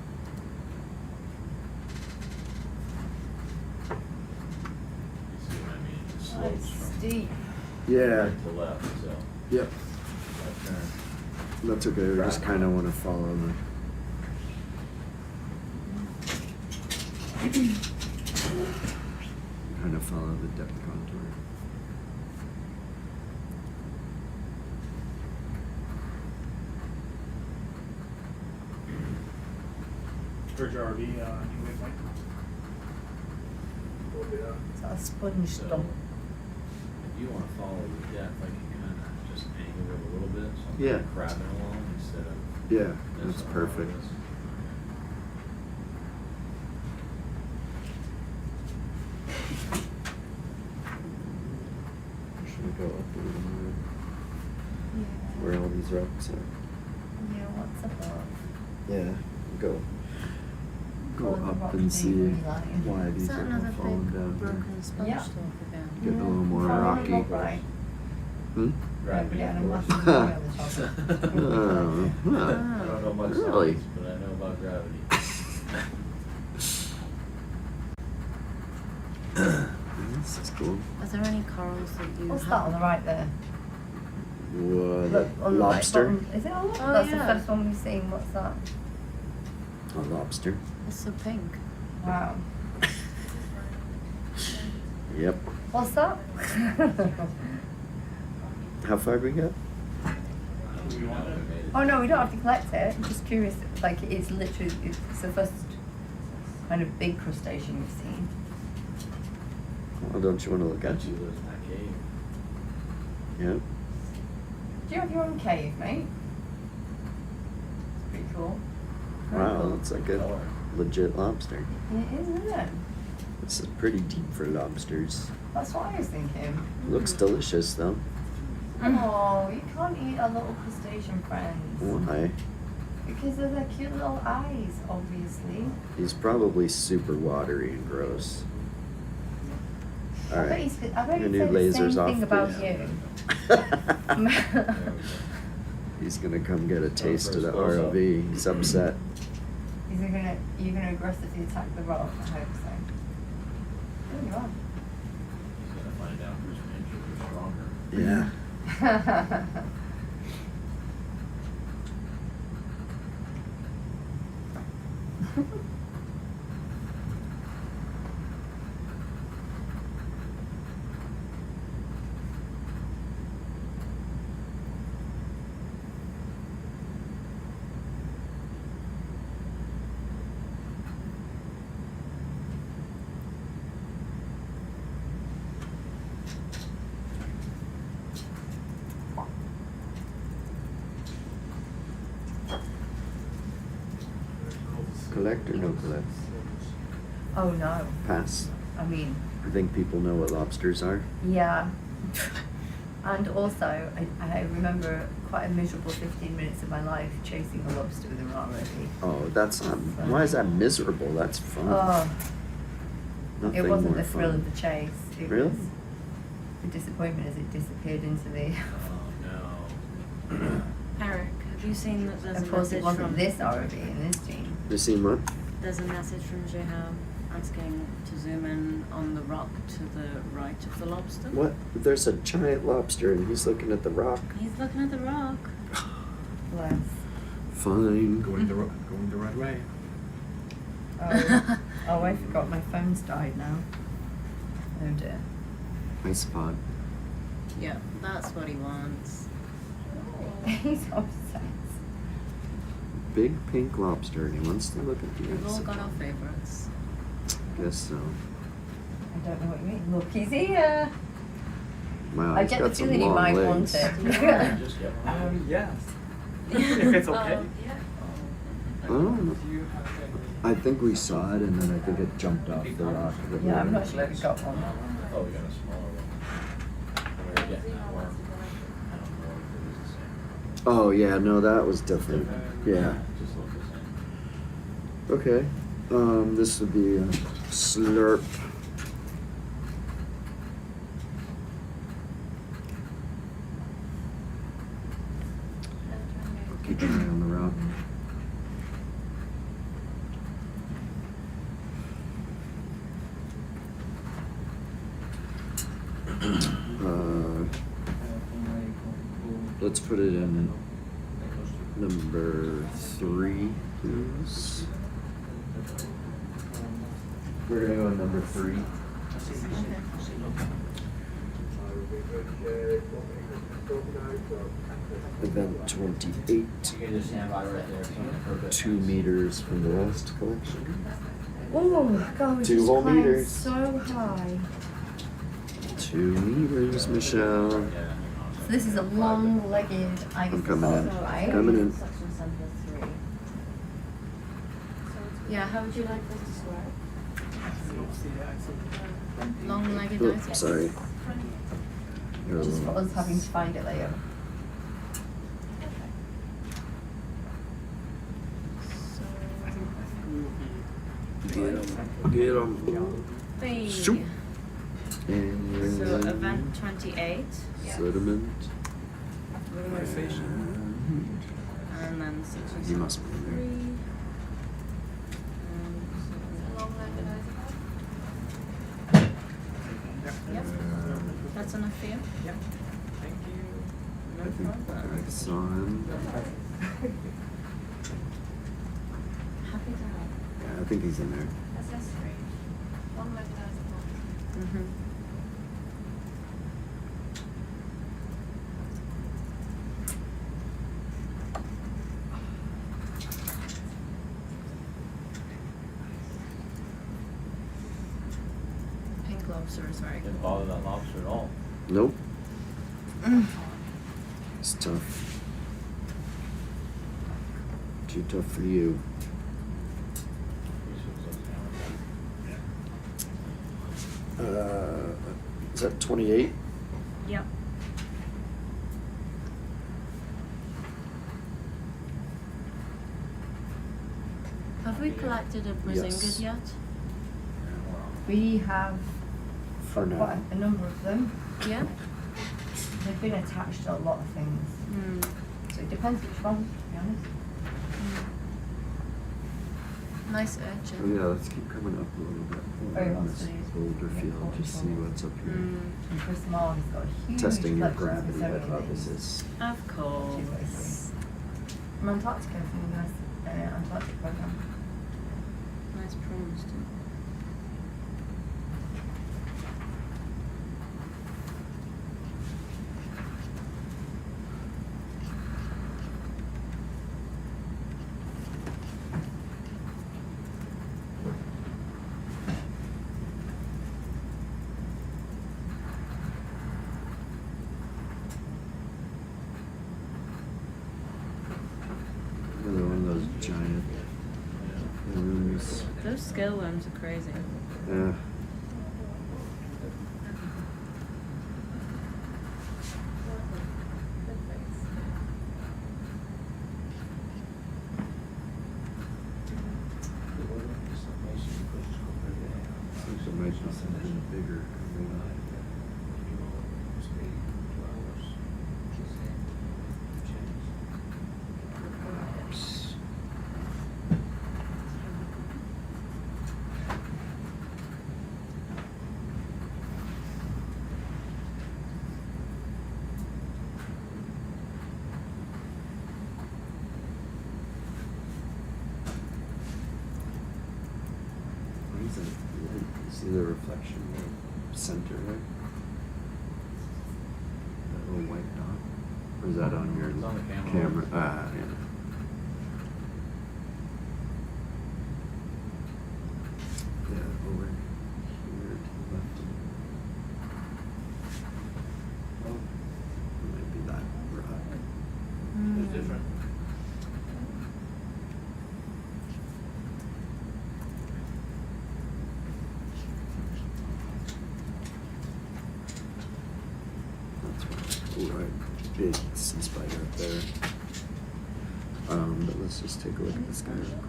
You see what I mean? It just slopes from Steep. Yeah. right to left, so. Yep. Left turn. That's okay. We just kind of want to follow the. Kind of follow the depth contour. Where's your RV, new waypoint? Is that a sponge So, dump? if you wanna follow the depth, I can kinda just angle it a little bit, so I'm Yeah. kinda crabbing along instead of. Yeah, this that's along perfect. this. Should we go up a little more? Yeah. Where all these rocks are? Yeah, what's above? Yeah, go Follow the up rock and see being line. why Is these that are all another falling big down broken here. sponge Yeah. stalk again? Getting a little more Follow the rocky. rock right. Hmm? Gravity, Yeah, of and a course. massive eye on the top. Oh, huh. I don't know much Really? science, but I know about gravity. This is cool. Are there any corals that you What's that on the right there? What? Look, on the right Lobster? bottom. Is it a lobster? Oh, That's yeah. the first one we've seen. What's that? A lobster. It's so pink. Wow. Yep. What's that? How far did we get? Oh no, we don't have to collect it. I'm just curious. Like it's literally, it's the first kind of big crustacean we've seen. Well, don't you want to look at She it? lives in that cave. Yep. Do you have your own cave, mate? It's pretty cool. Very Wow, cool. looks like a legit lobster. It is, isn't it? This is pretty deep for lobsters. That's what I was thinking. Looks delicious though. Oh, you can't eat a little crustacean, friends. Why? Because of their cute little eyes, obviously. He's probably super watery and gross. I bet Alright. I bet Your he'd new say the laser's same off. thing about please. you. He's gonna come get a taste of the ROV. He's upset. You're gonna aggressively attack the rock. I hope so. There you are. He's gonna find out who's injured or stronger. Yeah. Collect or no collect? Oh no. Pass. I mean, I think people know what lobsters are. yeah. And also, I remember quite a miserable 15 minutes of my life chasing a lobster with a ROV. Oh, that's not. Why is that miserable? That's fun. Oh, Nothing it wasn't more the thrill fun. of the chase. It Really? was the disappointment as it disappeared into the. Oh no. Eric, have you seen that there's Of a course, it message wasn't from this ROV in this gene. You seen what? There's a message from Jehan asking to zoom in on the rock to the right of the lobster. What? There's a giant lobster and he's looking at the rock. He's looking at the rock. Bless. Fine. Going the right way. Oh, oh, I forgot my phone's died now. Oh dear. Ice pod. Yeah, that's what he wants. He's obsessed. Big pink lobster and he wants to look at the We've all ice got our pod. favourites. Guess so. I don't know what you mean. Look, he's here. Wow, I he's get got the some feeling he long might legs. want it. Just get Yes. If it's okay. Oh. I think we saw it and then I think it jumped off the rock. that we Yeah, I'm were- not sure if we got one. Oh, we got a smaller one. We're getting that one. I don't know if it was the same. Oh yeah, no, that was different. Yeah. Just look the same. Okay. This would be a slurp. Keep an eye on the rock. Let's put it in number 3, please. We're gonna go in number 3. Event 28. You can just stand by right there. 2 meters from the last collection. Oh, God, we 2 just whole climbed meters. so high. 2 meters, Michelle. So this is a long-legged ice I'm coming in. right? Coming in. Section center 3. Yeah, how would you like this described? Long-legged Oops, ice. sorry. You're a Just for little- us having to find it later. Get 'em. Hey. Shoot. And So event 28. sediment. And then section He must be in there. 3. Yep. That's enough for you? Yep. Thank you. I think I saw him. Happy to help. Yeah, I think he's in there. SS3. Long-legged isopods. Mm-hmm. Pink lobster is very good. Didn't bother that lobster at all. Nope. It's tough. Too tough for you. Is that 28? Yep. Have we collected a Brazingid Yes. yet? We have For now. quite a number of them. Yeah? They've been attached to a lot of things. Mm. So it depends which one, to be honest. Nice Oh, urchin. yeah, let's keep coming up a little bit. Very on well this studied. older field, just see what's up here. And Chris Moore has got a huge Testing your collection of gravity so many things. hypothesis. Of course. From Antarctica, from the US Antarctic program. Nice prawns too. Another one of those giant worms. Those scale worms are crazy. Yeah. Seems there might be something bigger coming up. Is it light? See the reflection in the center there? That little white dot? Or is that on your It's on the camera. Ah, yeah. Yeah, over here to the left. Oh, it might be that rock. It's different. That's right. Oh, right. Big sea spider up there. But let's just take a look at this guy real quick.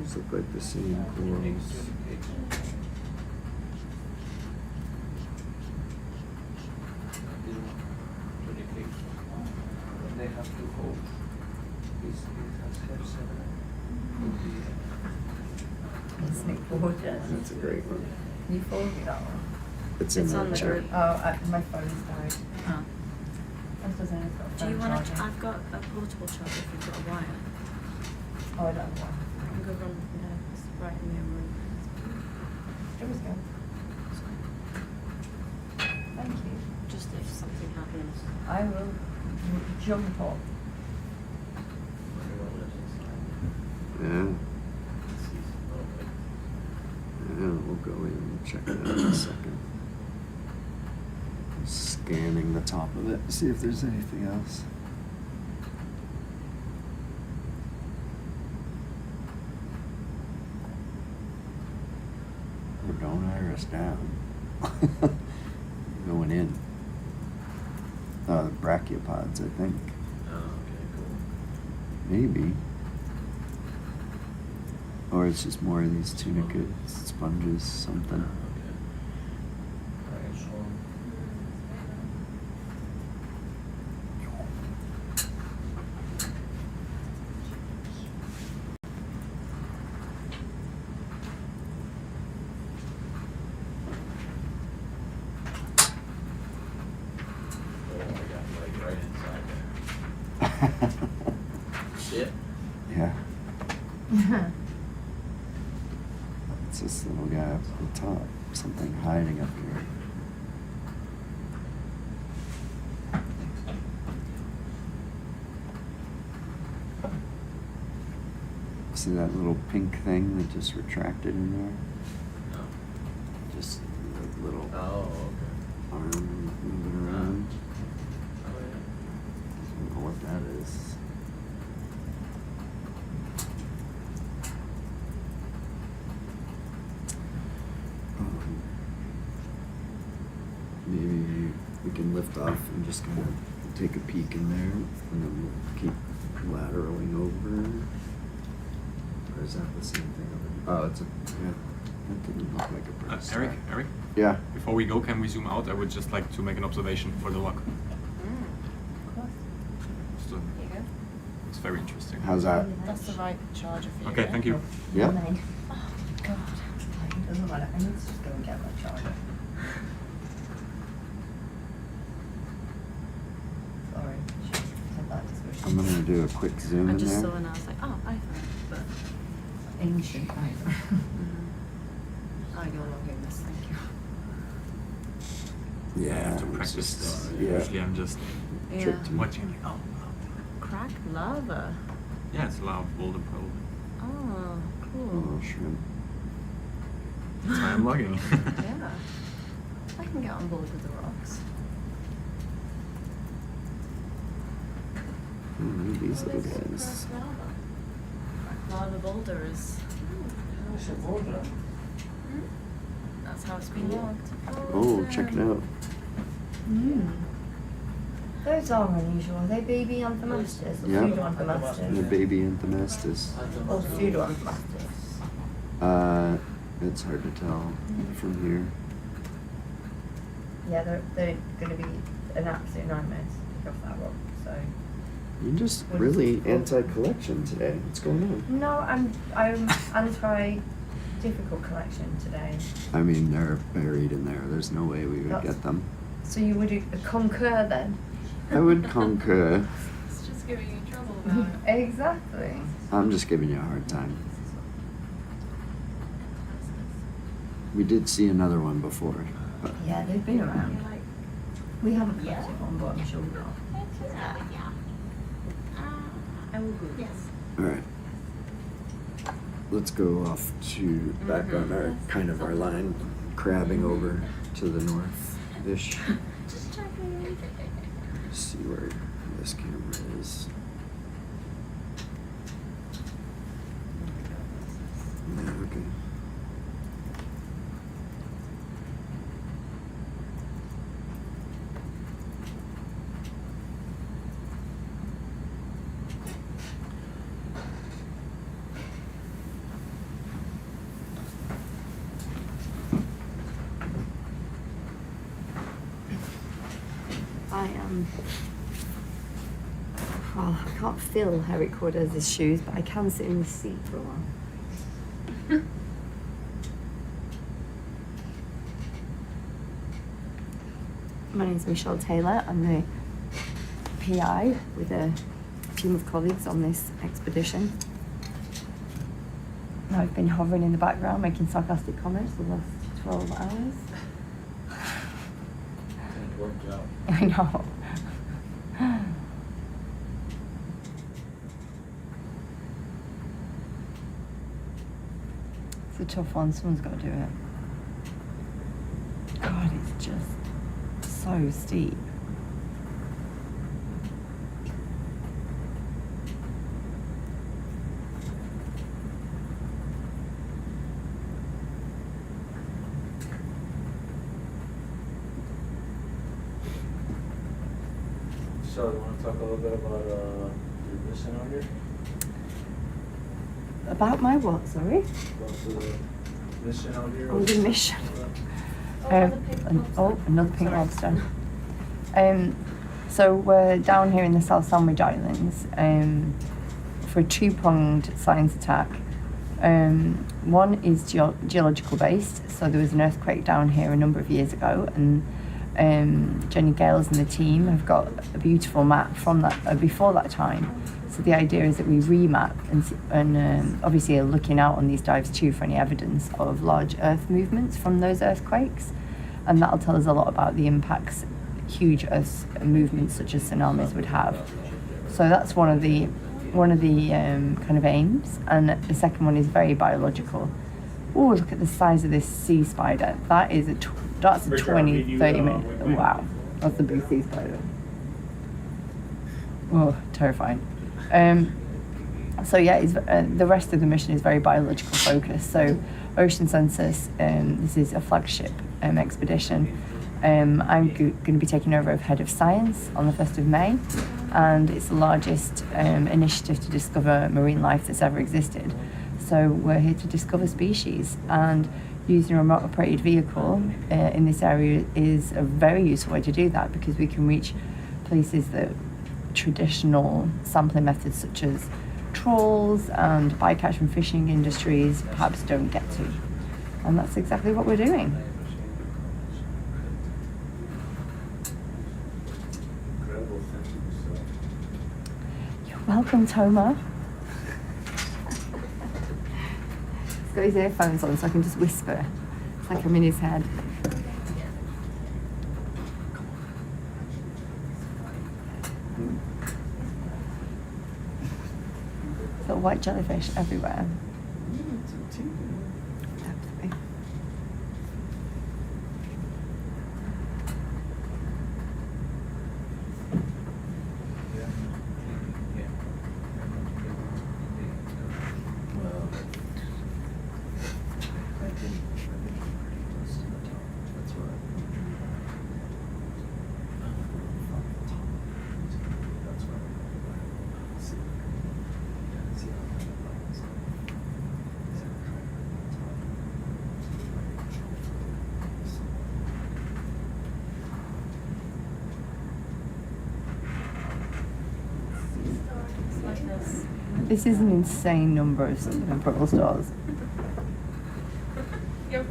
These look like the same corals. They have to hold. It has Isn't it gorgeous? That's a great one. You forwarded that one? It's in It's the on the chair. group. Oh, my phone's died. Oh. That's because I've got a Do you phone want to? charger. I've got a portable charger if you've got a wire. Oh, I don't have one. I can go run. Yeah, it's right in your room. There we go. Thank you. Just if something happens. I will jump up. Yeah. Yeah, we'll go in and check it out in a second. I'm scanning the top of it to see if there's anything else. Oh, don't iris down. Going in. Brachiopods, I think. Oh, okay, cool. Maybe. Or it's just more of these tunicates, sponges, something. Shit. Yeah. It's this little guy up at the top. Something hiding up here. See that little pink thing that just retracted in there? No. Just a little Oh, okay. arm moving around. Oh, yeah. I don't know what that is. Maybe we can lift off and just kind of take a peek in there, and then we'll keep lateraling over. Or is that the same thing? Oh, it's a, yeah, that didn't look like a bird. Eric? Yeah. Before we go, can we zoom out? I would just like to make an observation for the rock. Of course. So, Here you go. it's very interesting. How's that? That's the right charger for you. Okay, thank you. Yeah. Oh, God. It doesn't matter. I need to just go and get my charger. Sorry. Had that discussion. I'm gonna do a quick zoom I in just there. saw and I was like, oh, iPhone. But Ancient iPhone. oh, you're logging this. Thank you. Yeah. I have to it's practice just- this. Yeah. Usually I'm just Yeah. watching like, oh. Crack lava. Yeah, it's a loud boulder probe. Oh, cool. Oh, shrimp. That's why I'm logging. Yeah. I can get on board with the rocks. These little There's guys. crack lava. Lava boulder is. It's a boulder. That's how it's been logged. Oh, check it out. Those are unusual. Are they baby anthemastis or Yeah. pseudo-anthemastis? The baby anthemastis. Or pseudo-anthemastis? It's hard to tell from here. Yeah, they're going to be an absolute nightmare to pick off that rock. So You're just really anti-collection today. What's going on? no, I'm anti-difficult collection today. I mean, they're buried in there. There's no way we would That's- get them. So you would concur then? I would concur. Let's just giving you trouble about it. Exactly. I'm just giving you a hard time. We did see another one before, but Yeah, they've been around. We haven't collected one, but I'm sure we will. I will do this. all right. Let's go off to back on our kind of our line, crabbing over to the north-ish. Just checking. See where this camera is. Yeah, okay. Well, I can't feel how it covers his shoes, but I can sit in the seat for a while. My name's Michelle Taylor. I'm the PI with a team of colleagues on this expedition. Now I've been hovering in the background making sarcastic comments for the last 12 hours. Worked out. I know. It's a tough one, someone's got to do it. God, it's just so steep. So, you want to talk a little bit about your mission out here? About my what, sorry? About the mission out here? Oh, the mission. Another pink lobster. So we're down here in the South Sandwich Islands for a two-pronged science attack. One is geological based, so there was an earthquake down here a number of years ago, and Jenny Gales and the team have got a beautiful map from that before that time. So the idea is that we remap and obviously are looking out on these dives too for any evidence of large earth movements from those earthquakes, and that'll tell us a lot about the impacts huge earth movements such as tsunamis would have. So that's one of the kind of aims, and the second one is very biological. Oh, look at the size of this sea spider. That is that's a 20, 30 minute. Wow, that's a big sea spider. Oh, terrifying. So yeah, the rest of the mission is very biological focused. So Ocean Census, this is a flagship expedition. I'm going to be taking over as head of science on the 1st of May, and it's the largest initiative to discover marine life that's ever existed. So we're here to discover species, and using a remote operated vehicle in this area is a very useful way to do that, because we can reach places that traditional sampling methods such as trawls and bycatch and fishing industries perhaps don't get to. And that's exactly what we're doing. Incredible, thank you so. You're welcome, Toma. He's got his earphones on so I can just whisper. It's like I'm in his head. Little white jellyfish everywhere. This is an insane number of Brittle stars. Yep.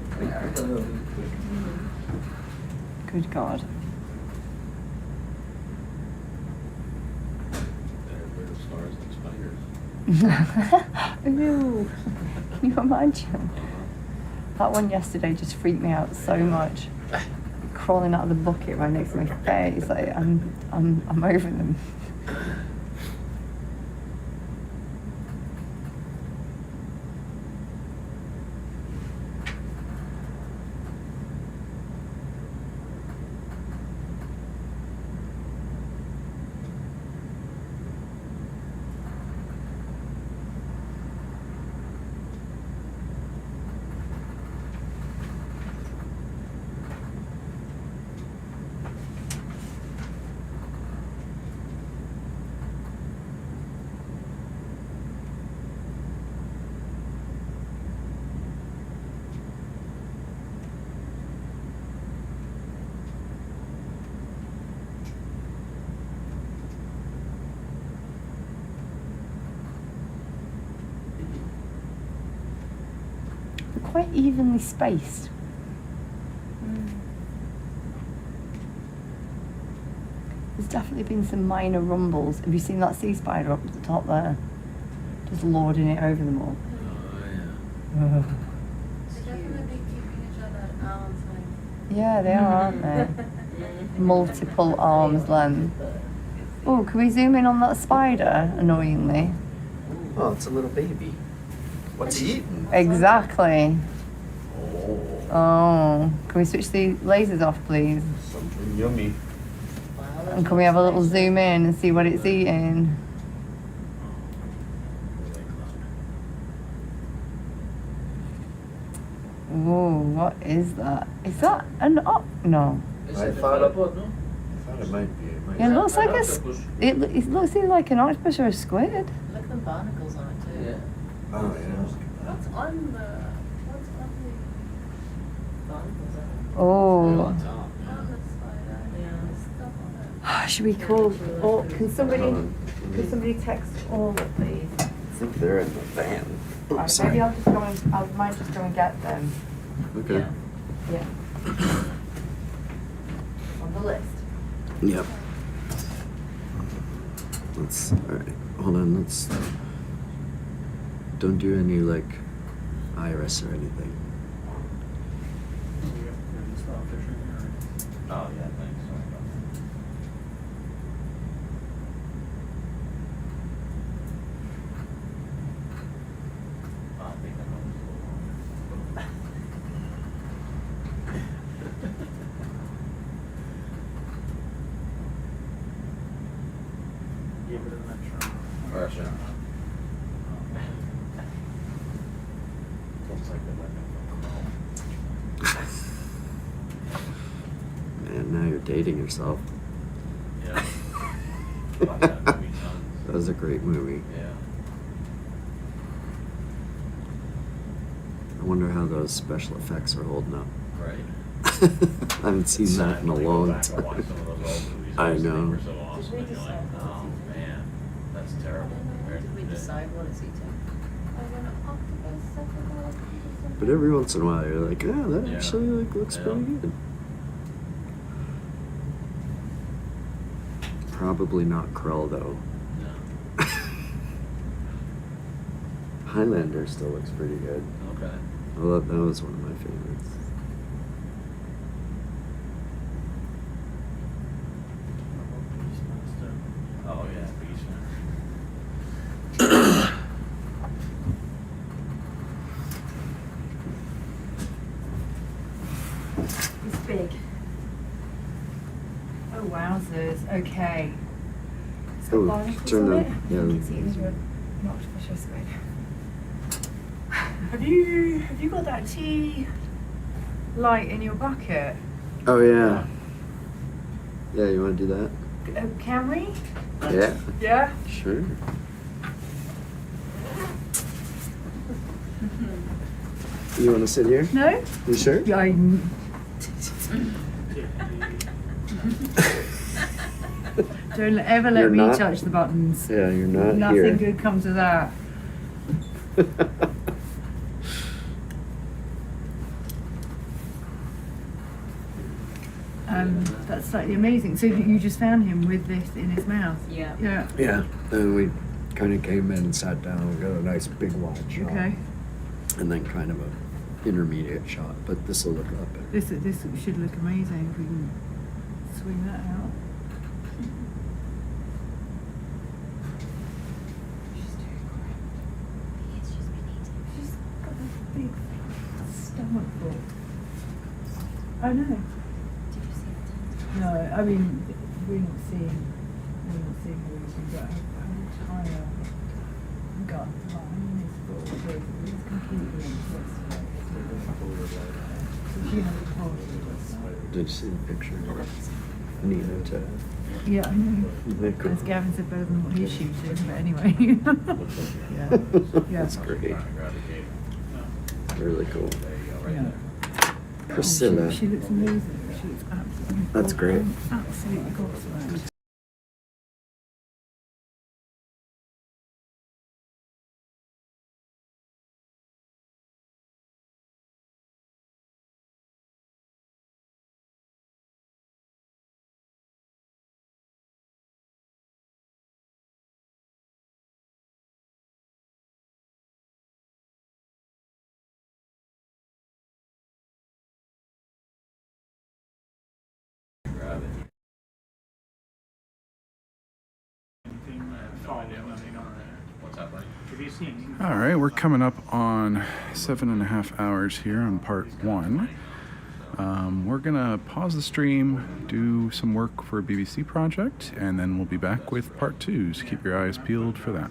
Good God. Ew. Can you imagine? That one yesterday just freaked me out so much. Crawling out of the bucket right next to my face. Like I'm over them. Quite evenly spaced. There's definitely been some minor rumbles. Have you seen that sea spider up at the top there? Just lording it over them all. They're definitely keeping each other at arm's length. Yeah, they are, aren't they? Multiple arms length. Oh, can we zoom in on that spider, annoyingly? Oh, it's a little baby. What's he eating? Exactly. Oh. Oh, can we switch the lasers off, please? Something yummy. And can we have a little zoom in and see what it's eating? Ooh, what is that? Is that an no. I thought it might be. Yeah, it looks like it looks either like an octopus or a squid. Look at the barnacles on it too. Yeah. Oh yeah. What's on the barnacles on it? Oh. On the spider. Yeah. Stuff on it. Should we call? Or can somebody text all of these? I think they're in the van. Right, Oops, maybe sorry. I'll just go and I might just go and get them. Okay. Yeah. On the list. Yep. Let's, alright, hold on, let's, don't do any like iris or anything. Oh, yeah, thanks. I think I know this a little longer. Give it an extra. Russia. Looks like they went in for Man, now you're dating yourself. Yeah. Watch that movie, Tons. That was a great movie. Yeah. I wonder how those special effects are holding up. Right. I haven't seen that in a long time. I know. So awesome, and you're like, oh man, that's terrible. Did we decide what it's eating? But every once in a while you're like, yeah, that Yeah. actually like looks Yeah. pretty good. Probably not krill though. No. Highlander still looks pretty good. Okay. Well, that was one of my favorites. Oh yeah, It's big. Oh wowzers. Okay. It's got Oh, barnacles turn on the- it. yeah. I think it's either an octopus or a squid. Have you got that tea light in your bucket? Oh yeah. Yeah, you want to do that? Can we? Yeah. Yeah. Sure. You want to sit here? No? You sure? Yeah, Don't ever let You're me not- touch the buttons. Yeah, you're not Nothing here. good comes of that. That's slightly amazing. So you just found him with this in his mouth? Yeah. Yeah. Yeah, and we kind of came in and sat down, got a nice big wide shot. Okay. And then kind of a intermediate shot, but this will look up. This should look amazing if we can swing that out. She's got a big stomach full. I know. Did you see it? No, I mean we're not seeing everything, but her entire gut line is full. So it's completely impossible. So she has a whole. Did you see the picture? Nina to. Yeah, I know. Nickel. As Gavin said, better than what he's shooting, but anyway. Yeah. Yeah. That's great. Really cool. Yeah. Priscilla. She looks amazing. She looks absolutely. That's great. Absolutely gobsmacked. What's up, buddy? Have you seen? All right, we're coming up on 7.5 hours here on part 1. We're gonna pause the stream, do some work for a BBC project, and then we'll be back with part 2. So keep your eyes peeled for that.